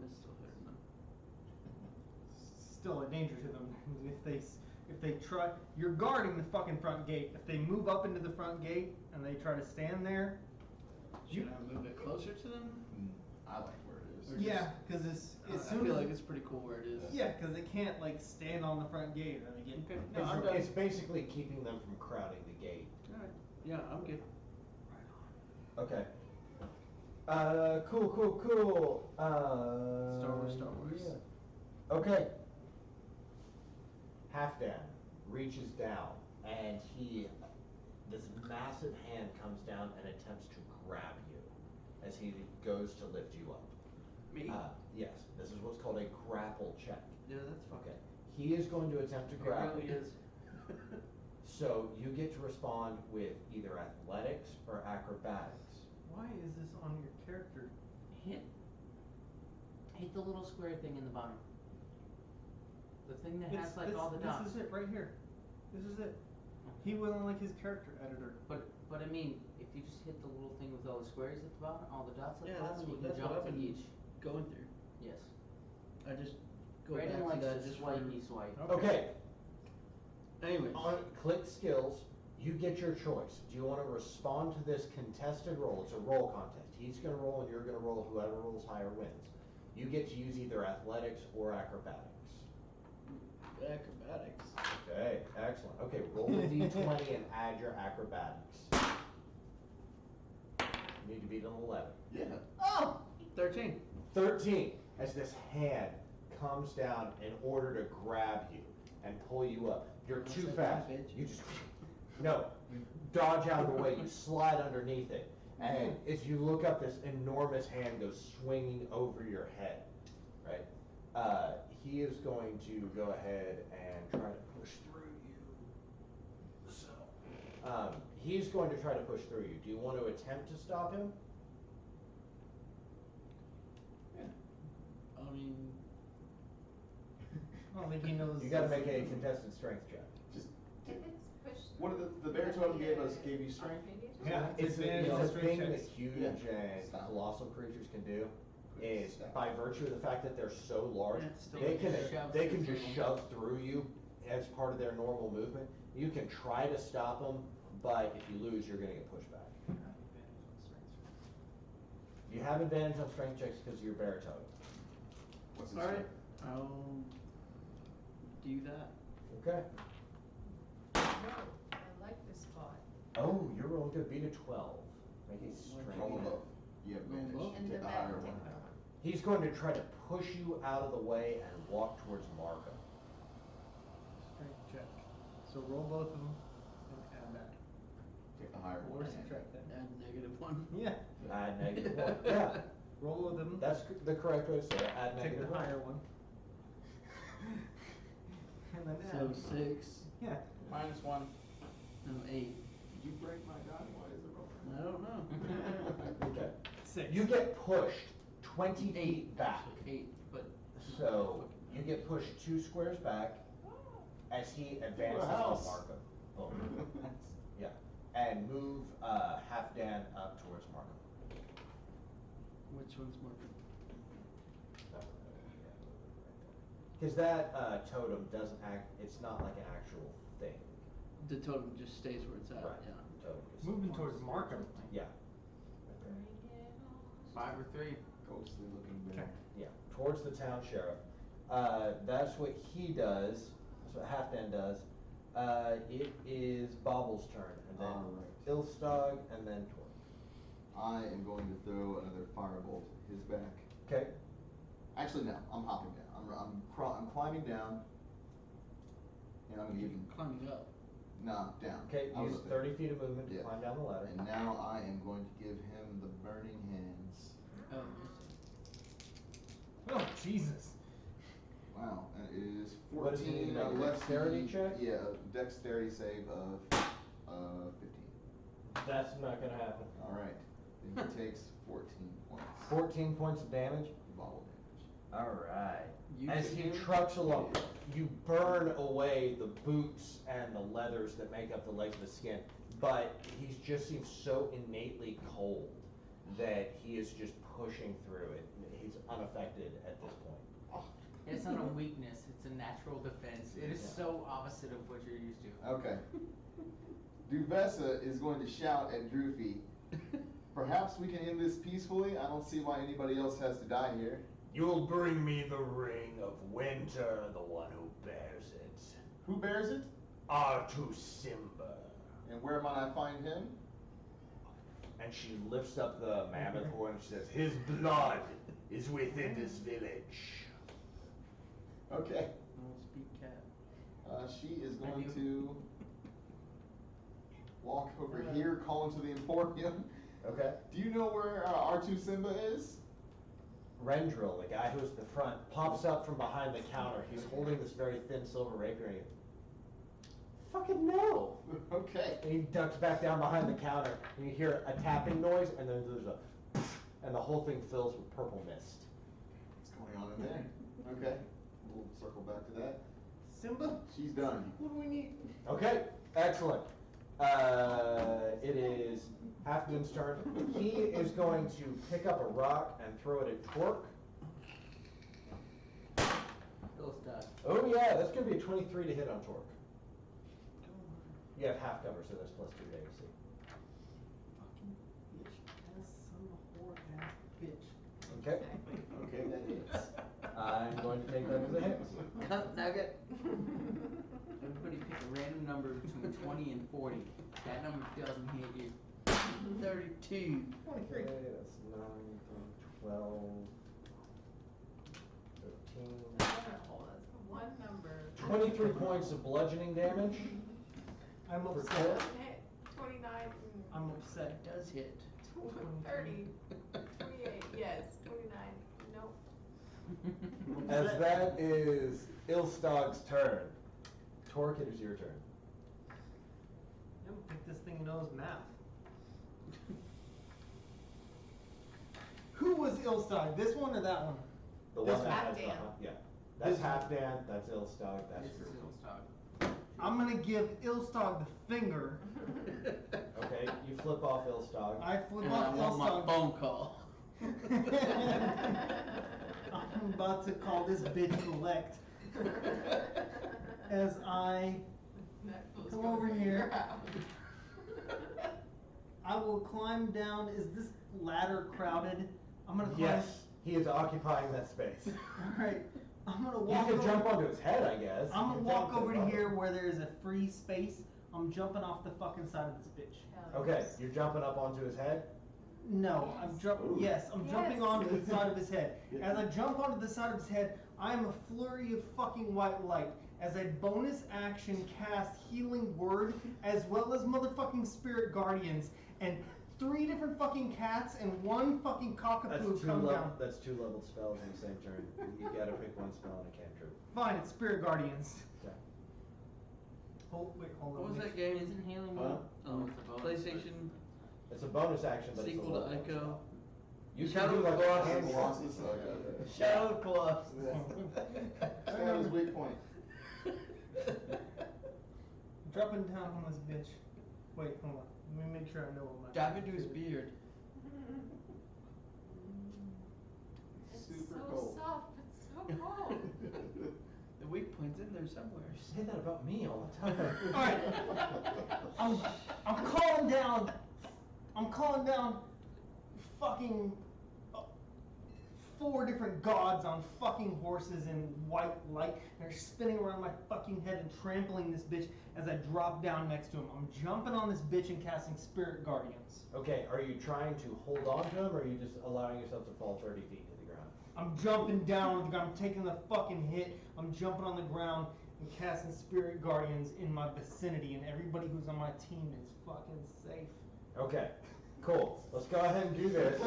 It's still better than Still a danger to them if they try. You're guarding the fucking front gate. If they move up into the front gate and they try to stand there, Should I move it closer to them? I like where it is. Or yeah, just- because as I soon feel as like it's pretty cool where it is. yeah, because they can't like stand on the front gate and they get. Okay. No, I'm done. It's basically keeping them from crowding the gate. Alright. Yeah, I'm good. Okay. Cool. Star Wars. Yeah. Okay. Halfdan reaches down and this massive hand comes down and attempts to grab you as he goes to lift you up. Me? Yes, this is what's called a grapple check. Yeah, that's fine. Okay. He is going to attempt to It grab really you. is. So you get to respond with either athletics or acrobatics. Why is this on your character? Hit the little square thing in the bottom. The thing that has like all the dots. This is it right here. This is it. He wasn't like his character editor. But I mean, if you just hit the little thing with all the squares at the bottom, all the dots at Yeah, the bottom, you can that's what jump I've to been each. going through. Yes. I just go Brandon back likes to that to just swipey for. swipe. Okay. Anyways. On click skills, you get your choice. Do you want to respond to this contested roll? It's a roll contest. He's going to roll and you're going to roll. Whoever rolls higher wins. You get to use either athletics or acrobatics. Acrobatics. Okay, excellent. Okay, roll a d20 and add your acrobatics. You need to beat an 11. Yeah. Oh! 13. 13, as this hand comes down in order to grab you and pull you up. You're too That's fast. that bitch. You just, no, you dodge out of the way, you slide underneath it. And as you look up, this enormous hand goes swinging over your head, right? He is going to go ahead and try to push through you. So, he's going to try to push through you. Do you want to attempt to stop him? I mean, I don't think he knows. You gotta make a contested strength check. Just If it's pushed. what did the bear totem gave you strength? Yeah, It's advantage on a strength thing that checks. huge Yeah. and Stop. colossal creatures can do. Is Stop. by virtue of the fact that they're so large, Yeah, it's still they can shove they can through just them. shove through you as part of their normal movement. You can try to stop them, but if you lose, you're gonna get pushed back. You have advantage on strength checks because of your bear totem. What's his Alright, strength? I'll do that. Okay. No, I like this spot. Oh, you're rolling good. Beat a 12. Make a strength. Roll above. You have Roll advantage. above? And the Take the back, higher take one. the better one. He's going to try to push you out of the way and walk towards Markham. Strength check. So roll both of them and add that. Take the higher Or one. subtract that. Add -1. Yeah. Add -1. Yeah, Roll with them. that's the correct way to say it. Add Take the -1. higher one. And then So add. 6, Yeah. -1. no, 8. Did you break my die? Why is it rolling? I don't know. Okay. 6. You get pushed 20 feet back. 8, but. So you get pushed 2 squares back as he advances on house. Markham. Oh, yeah. And move Halfdan up towards Markham. Which one's more? Because that totem doesn't act, it's not like an actual thing. The totem just stays where it's at. Right. Yeah. The totem just- Moving towards Markham. Yeah, 5 or 3. Ghostly looking bear. Okay. yeah, towards the town sheriff. That's what he does, that's what Halfdan does. It is Bobble's turn, and then Alright. Ilstog, and then Torque. I am going to throw another firebolt at his back. Okay, Actually, no. I'm hopping down. I'm climbing down. And I'm gonna give him. Climbing up. Nah, down. okay, I was use up there. 30 feet of movement to Yeah. climb down the ladder. And now I am going to give him the burning hands. Oh, Oh, Jesus. Wow, that is What does he need 14. to make, a dexterity check? Yeah, dexterity save of 15. That's not gonna happen. All right. Then he takes 14 points. 14 points of damage. Bobble damage. Alright. You As shoot he him? trucks along, you burn away the boots and the leathers that make up the legs of the skin, but he just seems so innately cold that he is just pushing through it. He's unaffected at this point. It's not a weakness, it's a natural defense. It is Yeah. so opposite of what you're used to. Okay. Duvessa is going to shout at Droofy, perhaps we can end this peacefully? I don't see why anybody else has to die here. You'll bring me the ring of winter, the one who bears it. Who bears it? R2 Simba. And where might I find him? And she lifts up the mammoth horn and she says, his blood is within this village. Okay. I don't speak cat. She is I going do. to walk over here, call into the Emporium. Okay. Do you know where R2 Simba is? Rendril, the guy who's at the front, pops up from behind the counter. He's holding this very thin silver rapier and he, fucking no! Okay. And he ducks back down behind the counter and you hear a tapping noise and then there's a and the whole thing fills with purple mist. What's going on in there? Okay. We'll circle back to that. Simba, She's done. what do we need? Okay, excellent. It is Halfdan's turn. He is going to pick up a rock and throw it at Torque. Still stuck. Oh yeah, that's going to be a 23 to hit on Torque. You have half cover, so that's plus 2 to AC. Fucking bitch ass son of a whore ass bitch. Okay. Okay, that hits. I'm going to take that as a hit. Cup nugget. Everybody pick a random number between 20 and 40. That number doesn't hit you. 32. 23. Okay, that's 9, 12, 13. Hold on, that's one number. 23 points of bludgeoning damage. I'm For upset. Torque. Hit 29, I'm upset. Does hit. 30, 28, yes, 29, nope. As that is Ilstog's turn. Torque, it is your turn. I don't think this thing knows math. Who was Ilstog? This one or that one? The This one that has Halfdan. the yeah. That's This one. Halfdan, that's Ilstog, that's This is your Ilstog. I'm gonna give Ilstog the finger. Okay, you flip off Ilstog. I flip And I off want my Ilstog. phone call. I'm about to call this bitch collect. As I come over here, I will climb down. Is this ladder crowded? I'm gonna climb. Yes, he is occupying that space. Alright, I'm gonna You walk can over. jump onto his head, I guess. I'm You gonna can walk jump over to above here him. where there is a free space. I'm jumping off the fucking side of this bitch. Hell Okay, yes. you're jumping up onto his head? No, I'm jumping. Yes, I'm jumping Yes. onto the side of his head. As I jump onto the side of his head, I am a flurry of fucking white light. As a bonus action, cast Healing Word as well as motherfucking Spirit Guardians, and 3 different fucking cats and 1 fucking cockapoo come down. That's 2 leveled spells in the same turn. You gotta pick 1 spell and a cantrip. Fine, it's Spirit Guardians. Okay. Hold on. What was make that game? Isn't Halo Huh? Mode? Oh, it's a bonus, PlayStation It's a bonus action, but sequel it's a to level Echo. spell. You can Shadow do like of a Colossus. hand Colossus, okay. Shadow of Colossus. That was weak point. Dropping down on this bitch. Wait, hold on. Let me make sure I know what my. Dive into his beard. It's Super so cold. soft, but so cold. The weak point's in there somewhere. You say that about me all the time. Alright. I'm calling down fucking 4 different gods on fucking horses in white light. They're spinning around my fucking head and trampling this bitch as I drop down next to him. I'm jumping on this bitch and casting Spirit Guardians. Okay, are you trying to hold on to him, or are you just allowing yourself to fall 30 feet to the ground? I'm jumping down on the ground. I'm taking the fucking hit. I'm jumping on the ground and casting Spirit Guardians in my vicinity, and everybody who's on my team is fucking safe. Okay, cool. Let's go ahead and do this.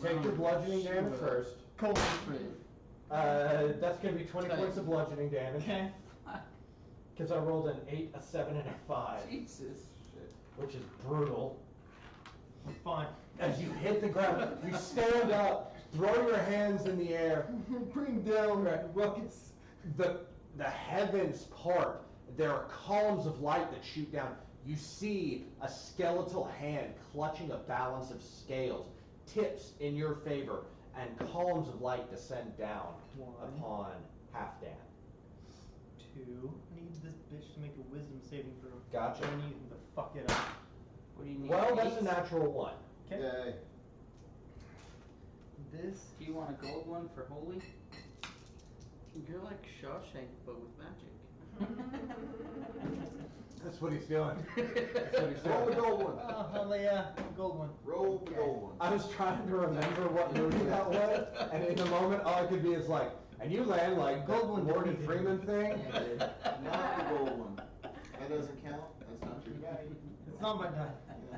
Take your bludgeoning damage first. Cold. That's gonna be 20 Okay. points of bludgeoning damage. Okay. Because I rolled an 8, a 7, and a 5, Jesus. which is brutal. Fine. As you hit the ground, you stand up, throw your hands in the air. Bring down rockets. The heavens part. There are columns of light that shoot down. You see a skeletal hand clutching a balance of scales, tips in your favor, and columns of light descend down One. upon Halfdan. 2. I need this bitch to make a wisdom saving throw. Gotcha. I need him to fuck it up. What do you need? Well, that's a Eight? natural 1. Okay. Yay. This. Do you want a gold one for holy? You're like Shawshank, but with magic. That's what he's doing. That's what he's Roll the doing. gold one. Oh, hell yeah. Gold one. Roll the gold one. I was trying to remember what movie that was, and in the moment, all I could be is like, and you land like Gold gold one Morgan didn't. Freeman thing. Yeah, dude. Not the gold one. That doesn't count. That's not your die. It's not my die. Yeah.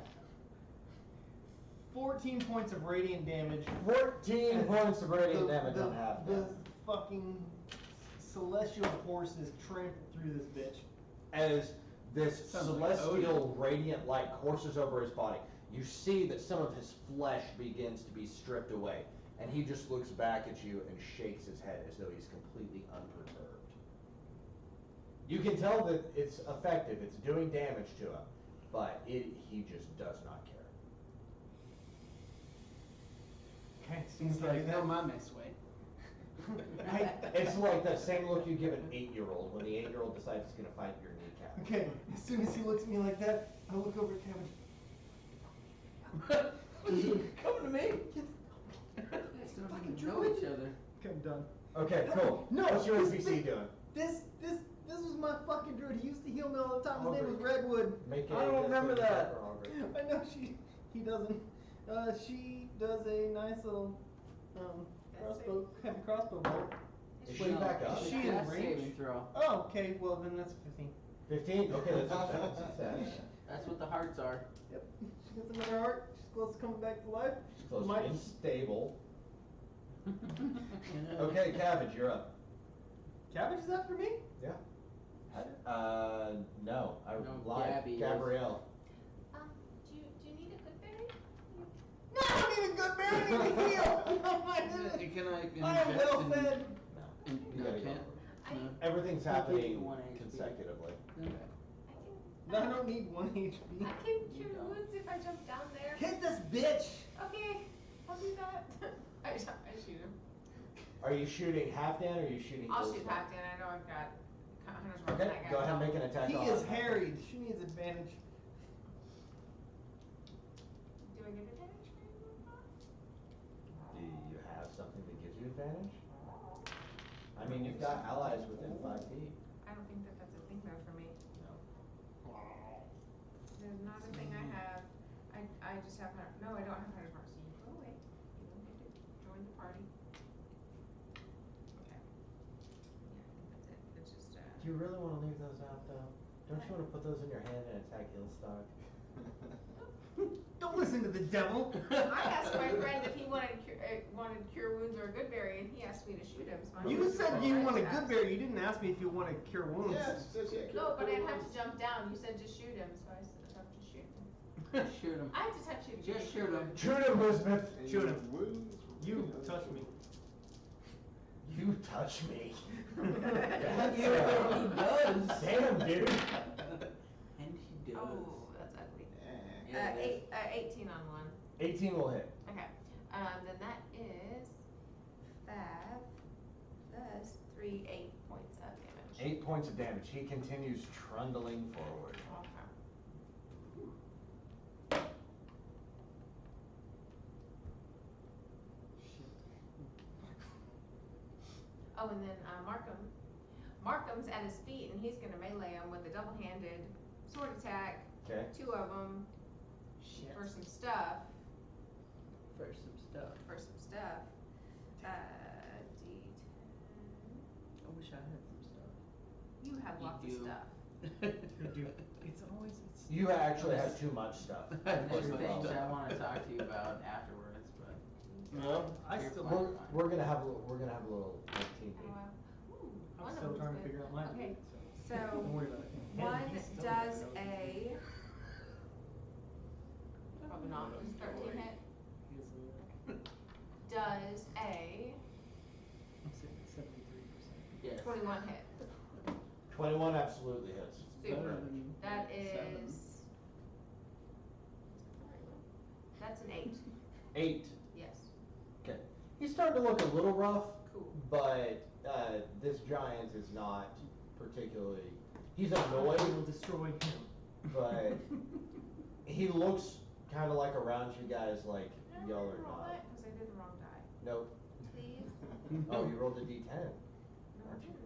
14 points of radiant damage. 14 And points of radiant the- damage the- on half. The fucking celestial horses trample through this bitch. As this Sounds like celestial radiant light courses over his body, you see that some of his flesh begins to be stripped away, and he just looks back at you and shakes his head as though he's completely unperturbed. You can tell that it's effective, it's doing damage to him, but he just does not care. Okay, He's seems like like, that. no, my mess way. It's like that same look you give an 8-year-old when the 8-year-old decides he's gonna fight your kneecap. Okay, as soon as he looks at me like that, I look over at Kevin. Coming to me? Still don't even know each other. Okay, I'm done. Okay, cool. No, What's your this NPC doing? This was my fucking druid. He used to heal me all the time. His name was Redwood. Make I don't remember that. I know he doesn't. She does a nice little heavy crossbow bolt. Is she back up? Is she in Death range? saving throw. Oh, okay. Well, then that's 15. 15? Okay, that's a success. That's what the hearts are. Yep. She gets another heart. She's close to coming back to life. She's close Might- to unstable. Okay, Cabbage, you're up. Cabbage is after me? Yeah. No, I No, lied. Gabby is. Gabrielle. Do you need a good berry? No, I don't need a good berry. I need to heal. Oh my goodness. Can I I am inject well and- fed. No. and- You no, I gotta go can't. for it. No. Everything's I'll give you happening 1 HP. consecutively. No, I don't need 1 HP. I can cure wounds if I jump down there. Hit this bitch. Okay, I'll do that. I shoot him. Are you shooting Halfdan or are you shooting I'll Ghost shoot Knight? Halfdan. I know I've got Hunter's Mark. Okay, go ahead and make an attack He on is Halfdan. harried. She needs advantage. Do I get advantage for you? got allies within 5 feet. I don't think that that's a thing though for me. No. There's not a thing I have. I just have, no, I don't have hunter's mark, so you go away. You don't get to join the party. Okay. Yeah, I think that's it. It's just, Do you really want to leave those out though? Don't you want to put those in your hand and attack Hillstock? Don't listen to the devil. I asked my friend if he wanted cure wounds or a good berry, and he asked me to shoot him. So I You was said like, you "Oh, want a I good asked." berry. You didn't ask me if you want to cure wounds. Yeah, she said she had No, but I'd have wounds. to jump down. You said just shoot him, so I said I'd have to shoot him. Shoot him. I have to touch you to Just get shoot him. Shoot him, Elizabeth! And Shoot him. wounds. You touch me. You touch me. Yeah, he does. Damn, dude. And he does. Oh, that's ugly. Yeah. Yeah, it is. 18 on one. 18 will hit. Okay. Then that is 5 plus 3, 8 points of damage. 8 points of damage. He continues trundling forward. Okay. Oh, and then Markham. Markham's at his feet, and he's gonna melee him with a double-handed sword attack. Okay. 2 of them Shit. for some stuff. For some stuff. For some stuff. D10. I wish I had some stuff. You have You lots of do. stuff. You do. It's always. It's. You actually have too much stuff. There's First of all. things I want to talk to you about afterwards, but No, I You're still. fine. We're gonna have a little like, team Oh, meeting. wow. Ooh, I'm one of still them's trying to good. figure out my. Okay, So. Don't so worry about it. one He's still does there. a. Probably not. Does 13 hit? Does a I'm saying 73%. yes. 21 hit? 21 absolutely hits. Super. than That 7. is. That's an 8. 8. Yes. Okay. He's starting to look a little rough, Cool. but this giant is not particularly. He's I annoyed, will destroy him. but he looks kind of like around you guys like Can I y'all are roll not. that? Because I did the wrong die. Nope. Please? Oh, you rolled a d10. No, I didn't.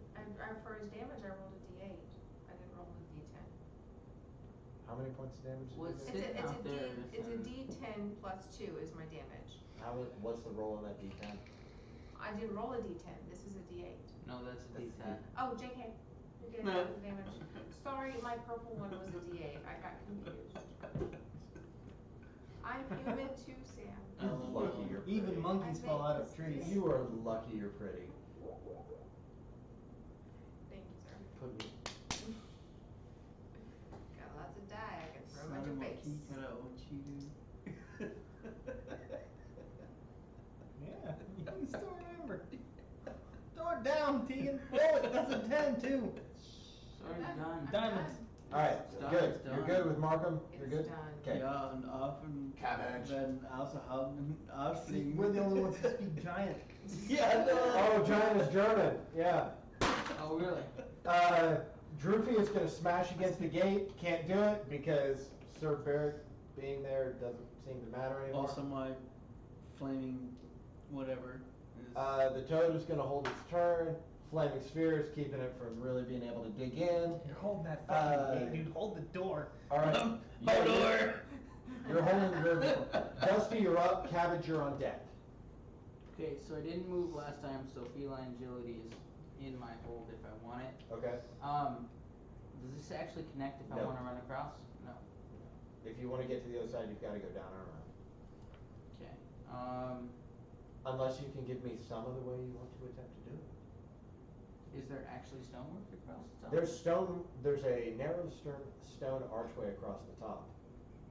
For his damage, I rolled a d8. I didn't roll a d10. How many points of damage did What's you it- get? Sitting out there It's a and- d10 plus 2 is my damage. What's the roll on that d10? I didn't roll a d10. This is a d8. No, that's a That's D10. Oh, JK. You did that was the damage. Sorry, my purple one was a d8. I got confused. I'm human too, Sam. You're lucky you're pretty. Even monkeys fall out of trees. You are lucky you're pretty. Thank you, sir. Put me. Got lots of dye I can throw Son at your of a face. key cut out what you do. Yeah, you can still remember. Throw it down, Tegan. Roll it. That's a 10 too. Sorry, I'm done. Diamonds. Alright, It's done, good. it's You're done. good with Markham? You're It's good? done. Okay. Ja, und Affen Cabbage. werden außerhalb See, we're the only ones who speak giant. Ja, Oh, giant is German. Yeah. Oh, really? Droopy is gonna smash against the gate. Can't do it because Sir Barrick being there doesn't seem to matter anymore. Also my flaming whatever is The toad is gonna hold its turn. Flaming sphere is keeping it from really being able to dig in. You're holding that fucking Uh, gate, dude. Hold the door. Alright. Hodor! You're holding the door. Dusty, you're up. Cabbage, you're on deck. Okay, so I didn't move last time, so feline agility is in my hold if I want it. Okay? Does this actually connect if I No. want to run across? No. If you wanna get to the other side, you've gotta go down and around. Okay. Unless you can give me some other way you want to attempt to do it. Is there actually stonework across the top? There's a narrow stone archway across the top,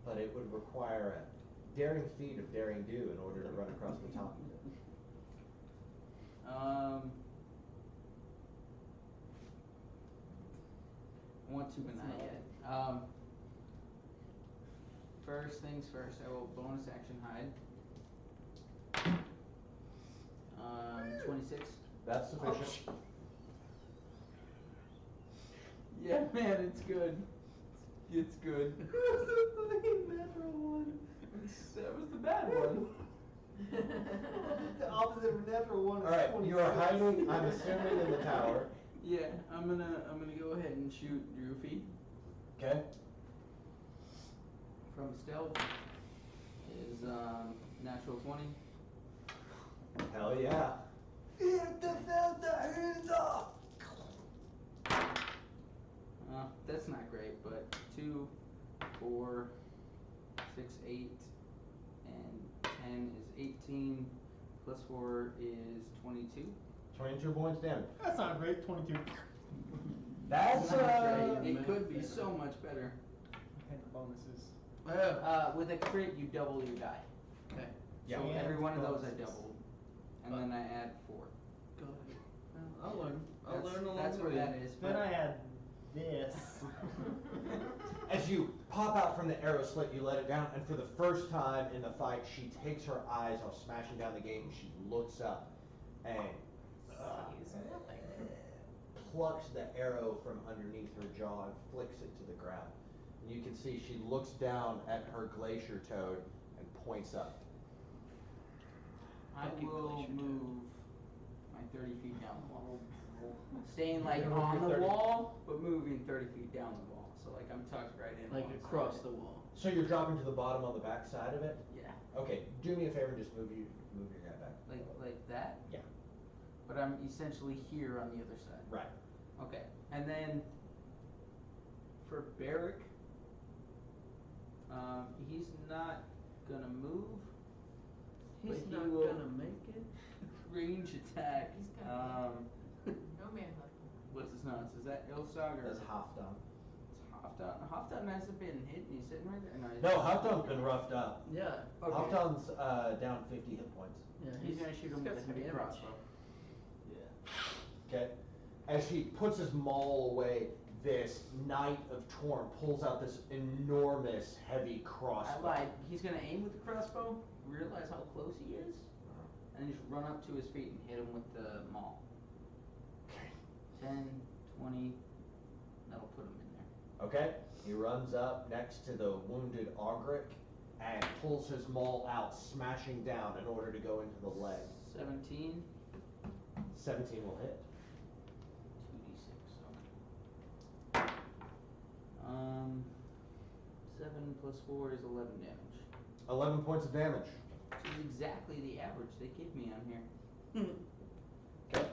but it would require a daring feat of daring do in order to run across the top of it. I want to, but not yet. First things first, I will bonus action hide. 26. That's sufficient. Yeah, man, it's good. It's good. Natural one. That was the bad one. The opposite of natural one is Alright, 26. you are hiding, I'm assuming, in the tower. Yeah, I'm gonna go ahead and shoot Droofy Okay? From stealth is natural 20. Hell yeah. That's not great, but 2, 4, 6, 8, and 10 is 18. Plus 4 is 22. 22 points damage. That's not great. 22. That's Not great. It could be so much better. And the bonuses. With a crit, you double your die. Okay. Yeah. So And every one of those I bonuses. doubled, and then I add 4. Go ahead. I'll learn. I'll That's- learn along That's the where way. that is. Then but- I had this. As you pop out from the arrow slit, you let it down, and for the first time in the fight, she takes her eyes off smashing down the gate, and she looks up and Sees nothing. plucks the arrow from underneath her jaw and flicks it to the ground. And you can see she looks down at her glacier toad and points up. I Fucking will glacier move my 30 feet down the wall. Staying like You're gonna move on your the 30. wall, but moving 30 feet down the wall. So like I'm tucked right in. Like alongside across it. the wall. So you're dropping to the bottom on the back side of it? Yeah. Okay, do me a favor and just move your guy back. Like that? Yeah. But I'm essentially here on the other side. Right. Okay. And then for Barrick, he's not gonna move. He's but he not will gonna make it. range attack. He's gonna No manhood. What's his nuts? Is that Ilsog or That's half done. it's Halfdan? Halfdan hasn't been hit and he's sitting right there. No, Halfdan's been roughed up. Yeah. Okay. Halfdan's down 50 hit points. Yeah. He's gonna shoot him got with a some heavy damage. crossbow. Yeah. Okay? As he puts his maul away, this Knight of Torn pulls out this enormous heavy I crossbow. lied. He's gonna aim with the crossbow, realize how close he is, and just run up to his feet and hit him with the maul. Okay. 10, 20, that'll put him in there. Okay? He runs up next to the wounded Ogric and pulls his maul out, smashing down in order to go into the leg. 17, 17 will hit. 2d6. Okay. 7 plus 4 is 11 damage. 11 points of damage. Which is exactly the average they give me on here. Okay.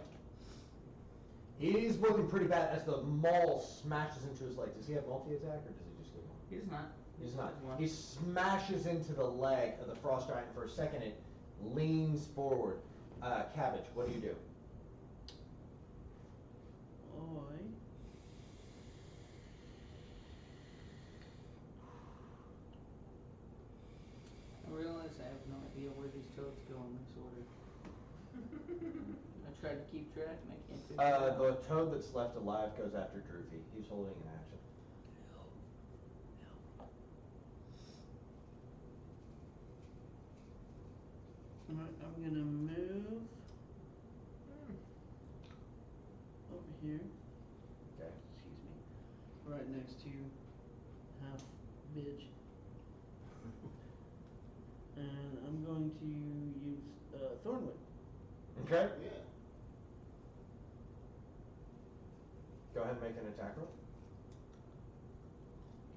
He's looking pretty bad as the maul smashes into his leg. Does he have multi-attack or does he just get one? He's not. He's not. One. He smashes into the leg of the frost giant for a second. It leans forward. Cabbage, what do you do? I realize I have no idea where these toads go in this order. I tried to keep track and I can't figure it out. The toad that's left alive goes after Droofy. He's holding an action. Alright, I'm gonna move over here. Okay. Excuse me. Right next to half bitch. And I'm going to use Thornwood. Okay. Yeah. Go ahead and make an attack roll.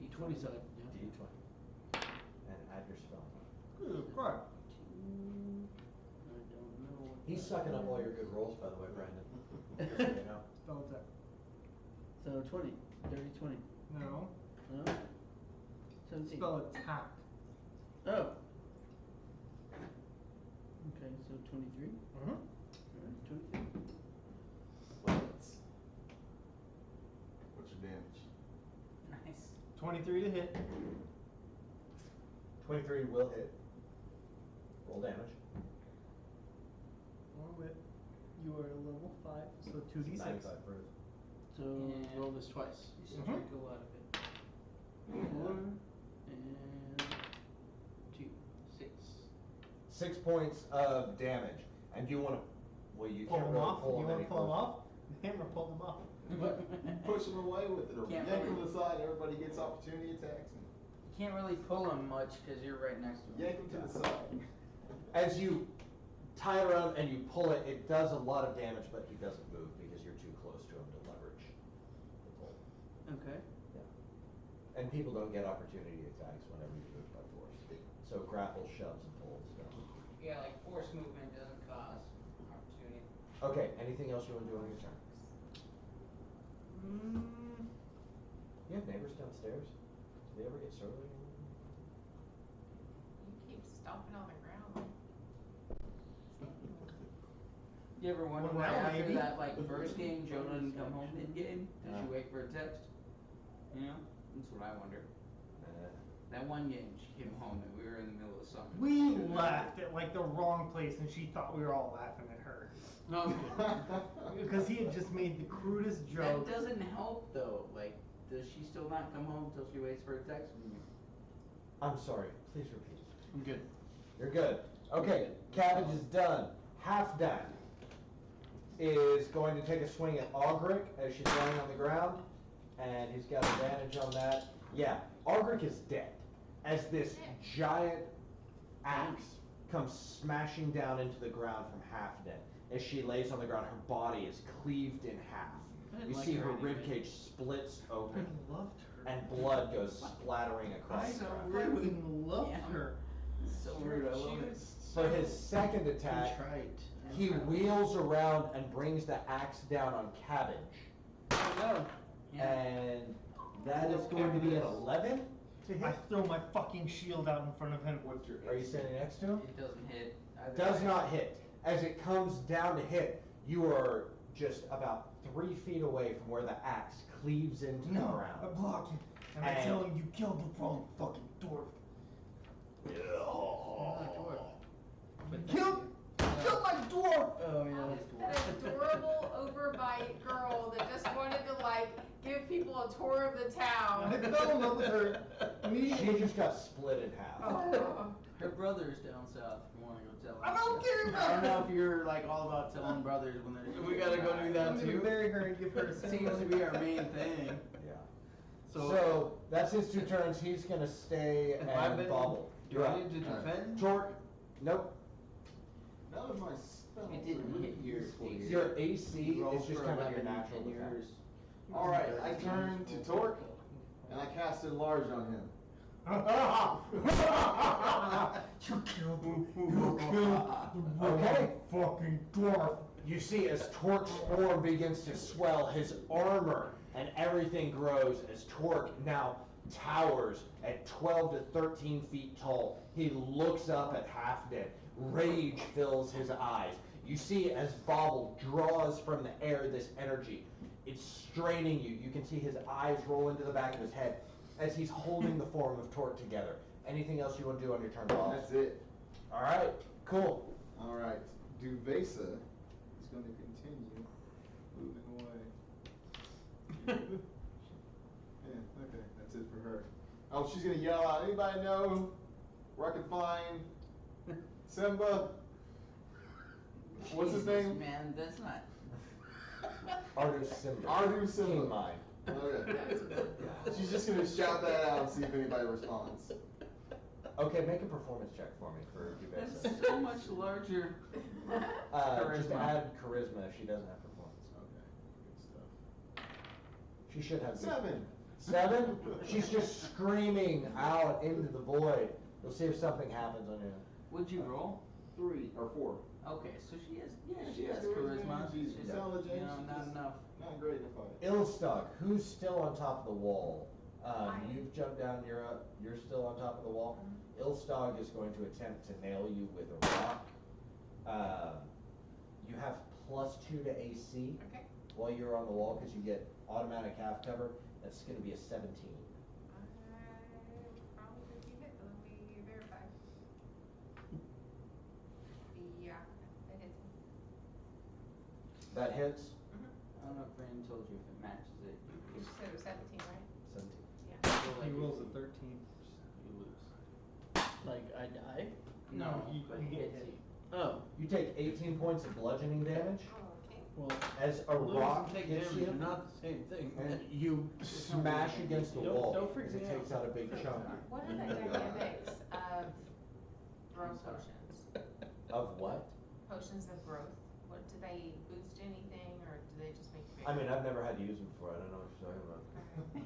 D20 side. Yeah. D20. And add your spell. Good God. I don't know what He's that sucking up all is. your good rolls, by the way, Brandon. Just so you know. Spell attack. So 20. Dirty 20. No. No? 17. Spell attack. Oh. Okay, so 23. Mm-hmm. Alright, 23. What's your damage? Nice. 23 to hit. 23 will hit. Roll damage. Or with. You are level 5, so 2d6. 95 for it. So Yeah. roll this twice. You still drink a lot of it. 4 and 2. 6. 6 points of damage. And you want to, well, you Pull can't him really off. pull You him want any to pull him closer. off? The hammer pulled him off. Push him away with it, or Can't yank him really- to the side, everybody gets opportunity attacks, and You can't really pull him much because you're right next to him. yank him to the side. As you tie it around and you pull it, it does a lot of damage, but he doesn't move because you're too close to him to leverage the pull. Okay. And people don't get opportunity attacks whenever you move by force. So grapple, shoves, and pulls don't. Yeah, like force movement doesn't cause opportunity. Okay, anything else you want to do on your turn? You have neighbors downstairs? Do they ever get surly? You keep stomping on the ground. You ever wonder Well, why now after maybe. that like first game Joe didn't come home in game? Did she wait for a text? You know? That's what I wonder. That one game she came home and we were in the middle of something. We laughed at like the wrong place, and she thought we were all laughing at her. No, Because he had just made the crudest That joke. doesn't help though. Like, does she still not come home until she waits for a text from you? I'm sorry, please repeat. I'm good. You're good. Okay, Cabbage is done. Halfdan is going to take a swing at Augric as she's laying on the ground, and he's got advantage on that. Yeah, Augric is dead as this giant axe comes smashing down into the ground from Halfdan. As she lays on the ground, her body is cleaved in half. I didn't You like see her her anyway. ribcage splits I open, loved her. and blood goes splattering across I the ground. freaking loved Yeah. her. So rude, I love it. For his second attack, Contrite. he wheels around and brings the axe down on Cabbage. Oh no. Yeah. And that is going to be an 11 to I hit. throw my fucking shield out in front of him. What's your Are you standing next to him? It doesn't hit. Either Does way. not hit. As it comes down to hit, you are just about 3 feet away from where the axe cleaves into the No, I ground. block him. And I And- tell him you killed the wrong fucking dwarf. Killed my dwarf! Oh yeah. That adorable overbite girl that just wanted to like give people a tour of the I town. fell in love with her She immediately. just got split in half. Oh. Her brother's down south. If you want to go tell. I don't care I about don't know if you're like all about telling brothers when they're. We gotta go do that I'm gonna too. marry her and give her a It seems to be our main thing. Yeah. So, So that's his 2 turns. He's going to stay if I've and been, bobble. do I need to defend? Torque. Nope. None of my spells It didn't are hit your useful AC. here. Your AC Roll is just for kind of your 11 natural and defense. yours. Alright, I turn to Torque, and I cast Enlarge on him. You killed the Okay. fucking dwarf. You see as Torque's form begins to swell, his armor and everything grows as Torque now towers at 12 to 13 feet tall. He looks up at Halfdan. Rage fills his eyes. You see as Bobble draws from the air this energy. It's straining you. You can see his eyes roll into the back of his head as he's holding the form of Torque together. Anything else you want to do on your turn, Bobble? That's it. All right, cool. Alright, Duvesa is going to continue moving away. Yeah, okay, that's it for her. Oh, she's gonna yell out, anybody know where I can find Simba? What's his Jesus, name? Man, that's not. Ardu Simba. Ardu Simba. King Mine. Okay. She's just gonna shout that out and see if anybody responds. Okay, make a performance check for me for Duvesa. That's so much larger. Just Charisma. add charisma if she doesn't have performance. Okay, good stuff. She should have. 7. 7? She's just screaming out into the void. We'll see if something happens on you. Would you roll? 3 or 4. Okay, so she has. Yeah, Yeah, she she has has charisma. charisma, she's She's intelligent, You know, she's not just- enough. Not great in a fight. Ilstug, who's still on top of the wall? I- You've jumped down, you're up, you're still on top of the wall. Ilstug is going to attempt to nail you with a rock. You have +2 to AC Okay. while you're on the wall because you get automatic half cover. That's going to be a 17. I probably be hit, but let me verify. Yeah, that hits me. That hits. I don't know if Brandon told you if it matches it. You said it was 17, right? 17. Yeah. He rolls a 13. You lose. like I die? No, he- but he it get hits hit. you. Oh, You take 18 points of bludgeoning damage Oh, okay. well, as a lose rock and take hits damage you, are not the same thing. and you smash against the Don't- wall don't freak as it me takes out. out a big chunk. What are the dynamics of throw potions? Of what? potions of growth, what, do they boost anything, or do they just make you bigger? I mean, I've never had to use them before, I don't know what you're talking about.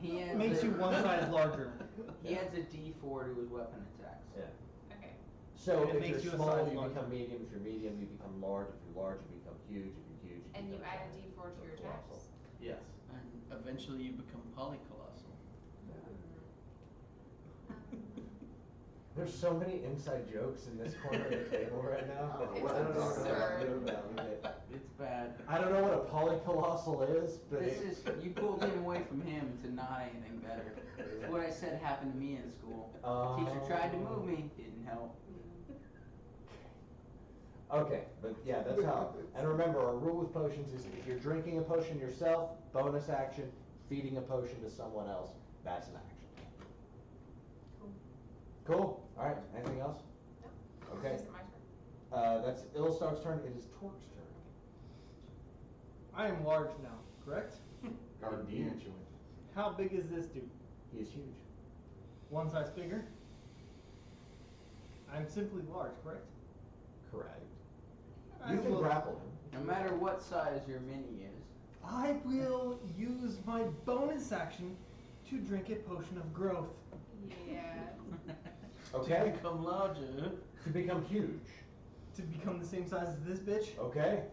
He adds Makes a- you one size larger. He adds a D4 to his weapon attacks. Yeah. Okay, So And it if makes you you're a small, size you larger. become medium. If you're medium, you become large. If you're large, you become huge. If you're huge, and you become add a giant. D4 to your attacks? Colossal. Yes. And eventually you become polycolossal. There's so many inside jokes in this corner of the table right now. I don't know I what don't know what absurd. to do about it. It's bad. I don't know what a polycolossal is, but This it, is, you pulled him away from him to not anything better. It's what I said happened to me in school. Teacher tried to move me, didn't help. Okay, but yeah, that's how. And remember, our rule with potions is if you're drinking a potion yourself, bonus action. Feeding a potion to someone else, that's an action. Cool. All right. Anything else? No. Okay. Is it my turn? That's Illstock's turn. It is Torque's turn. I am large now, correct? Gargantuan. How big is this dude? He is huge. One size bigger? I'm simply large, correct? Correct. I You can will- grapple him. No matter what size your mini is. I will use my bonus action to drink a potion of growth. Yeah. Okay. To become larger. To become huge. To become the same size as this bitch. Okay.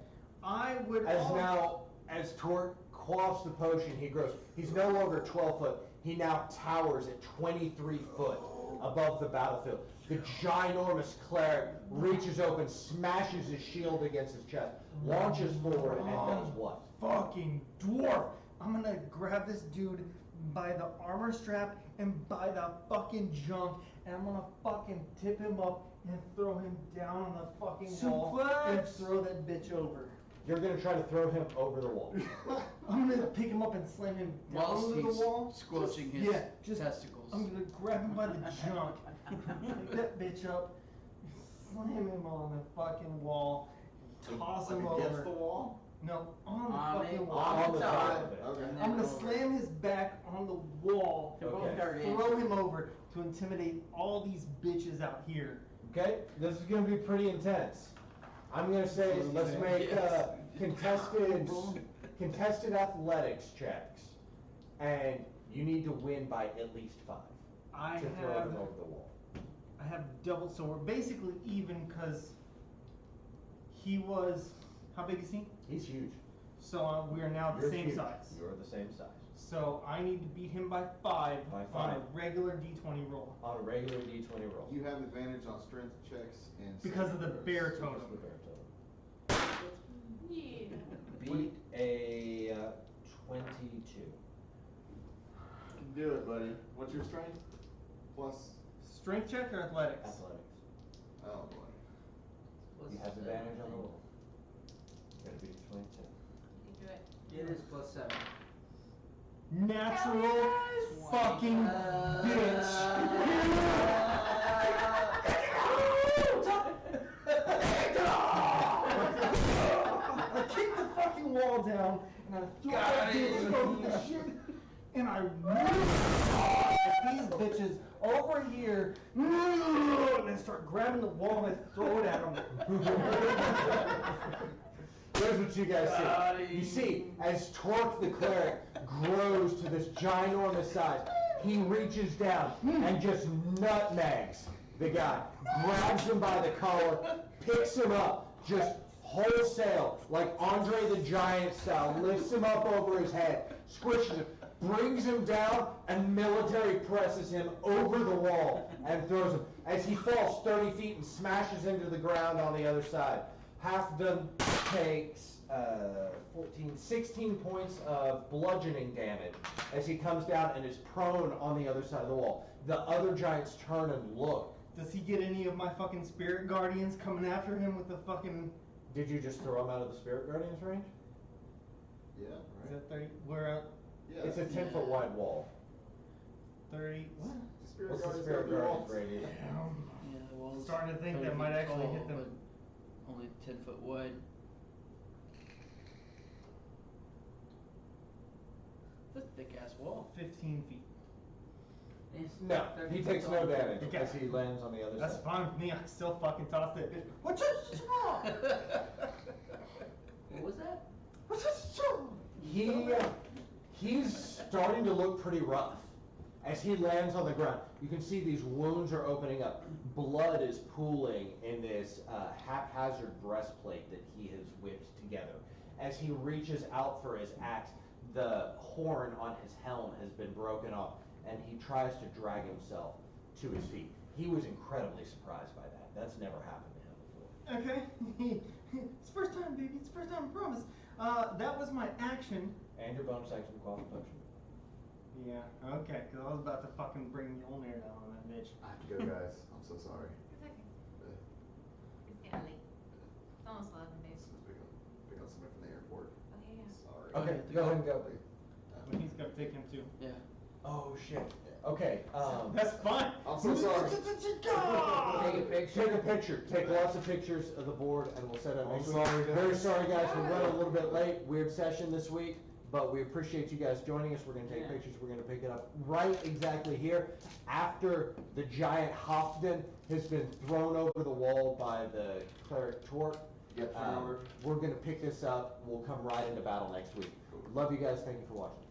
I would As Torque quaffs the potion, he grows. He's no longer 12 foot. He now towers at 23 foot above the battlefield. The ginormous cleric reaches open, smashes his shield against his chest, launches forward, and does what? fucking dwarf. I'm gonna grab this dude by the armor strap and by the fucking junk, and I'm gonna fucking tip him up and throw him down on the fucking wall and Suplex! throw that bitch over. You're gonna try to throw him over the wall. I'm gonna pick him up and slam him down Whilst onto the he's wall. squelching his Yeah, just- testicles. I'm gonna grab him by the junk, pick that bitch up, slam him on the fucking wall, and toss him over. Against the wall? No, on the On fucking it, wall. On the top. side of it. Okay. And then I'm gonna over. slam his back on the wall, They're both Okay. gargantuan. throw him over to intimidate all these bitches out here. Okay, this is gonna be pretty intense. I'm gonna say let's make contested athletics checks, and you need to win by at least 5 I to throw have him over the wall. double, so we're basically even because he was, how big is he? He's huge. So we are now the You're same huge. size. You're the same size. So I need to beat him by 5 By on a 5. regular D20 roll On a regular D20 roll. You have advantage on strength checks and. because of the saving bear throws. totem. Just the bear totem. Yeah. Beat a 22. Do it, buddy. What's your strength? Plus. Strength check or athletics? Athletics. Oh boy. You have advantage on the roll. You gotta beat a 22. You can do it. It is plus 7. Natural Hell fucking I kick the fucking wall down and I throw that bitch over the shit and I these bitches over here and I start grabbing the wall and I throw it at them. Here's what you guys see. You see, as Torque the cleric grows to this ginormous size, he reaches down and just nutmegs the guy, grabs him by the collar, picks him up, just wholesale, like Andre the Giant style, lifts him up over his head, squishes him, brings him down, and military presses him over the wall and throws him. As he falls 30 feet and smashes into the ground on the other side. Halfdan takes 16 points of bludgeoning damage as he comes down and is prone on the other side of the wall. The other giants turn and look. Does he get any of my fucking spirit guardians coming after him with the fucking, Did you just throw him out of the Spirit Guardians range? Yeah, is right. that 30, we're at Yeah. It's a 10-foot wide wall. 30, what? Spirit What's the Guardians Spirit gotta be Guardians walls. radius? Yeah, the wall's Starting to think 30 that might feet actually tall, hit them. but only 10 foot wide. It's a thick ass wall. 15 feet. It's No, 30 he feet takes tall. no damage Okay. as he lands on the other That's side. fine with me. I still fucking toss that bitch. What's your small? He's starting to look pretty rough. As he lands on the ground, you can see these wounds are opening up. Blood is pooling in this haphazard breastplate that he has whipped together. As he reaches out for his axe, the horn on his helm has been broken off, and he tries to drag himself to his feet. He was incredibly surprised by that. That's never happened to him before. Okay. It's first time, baby. It's first time, I promise. That was my action. And your bonus action quality potion. Yeah, okay, because I was about to fucking bring Mjolnir down on that bitch. I have to go, guys. I'm so sorry. It's okay. It's getting late. It's almost 11 days. Just pick up somebody from the airport. Okay, yeah. Sorry. Okay, go ahead and go. But he's got to take him too. Yeah. Oh shit. Okay. That's fine. I'm so sorry. Take a picture. Take a picture. Take lots of pictures of the board, and we'll set it up I'm next week. sorry, guys. Very sorry, guys. We're running a little bit late. Weird session this week, but we appreciate you guys joining us. We're going to take Yeah. pictures. We're going to pick it up right exactly here after the giant Hofden has been thrown over the wall by the cleric Torque. Yep, turn over. We're going to pick this up. We'll come right into battle next week. Love you guys. Thank you for watching.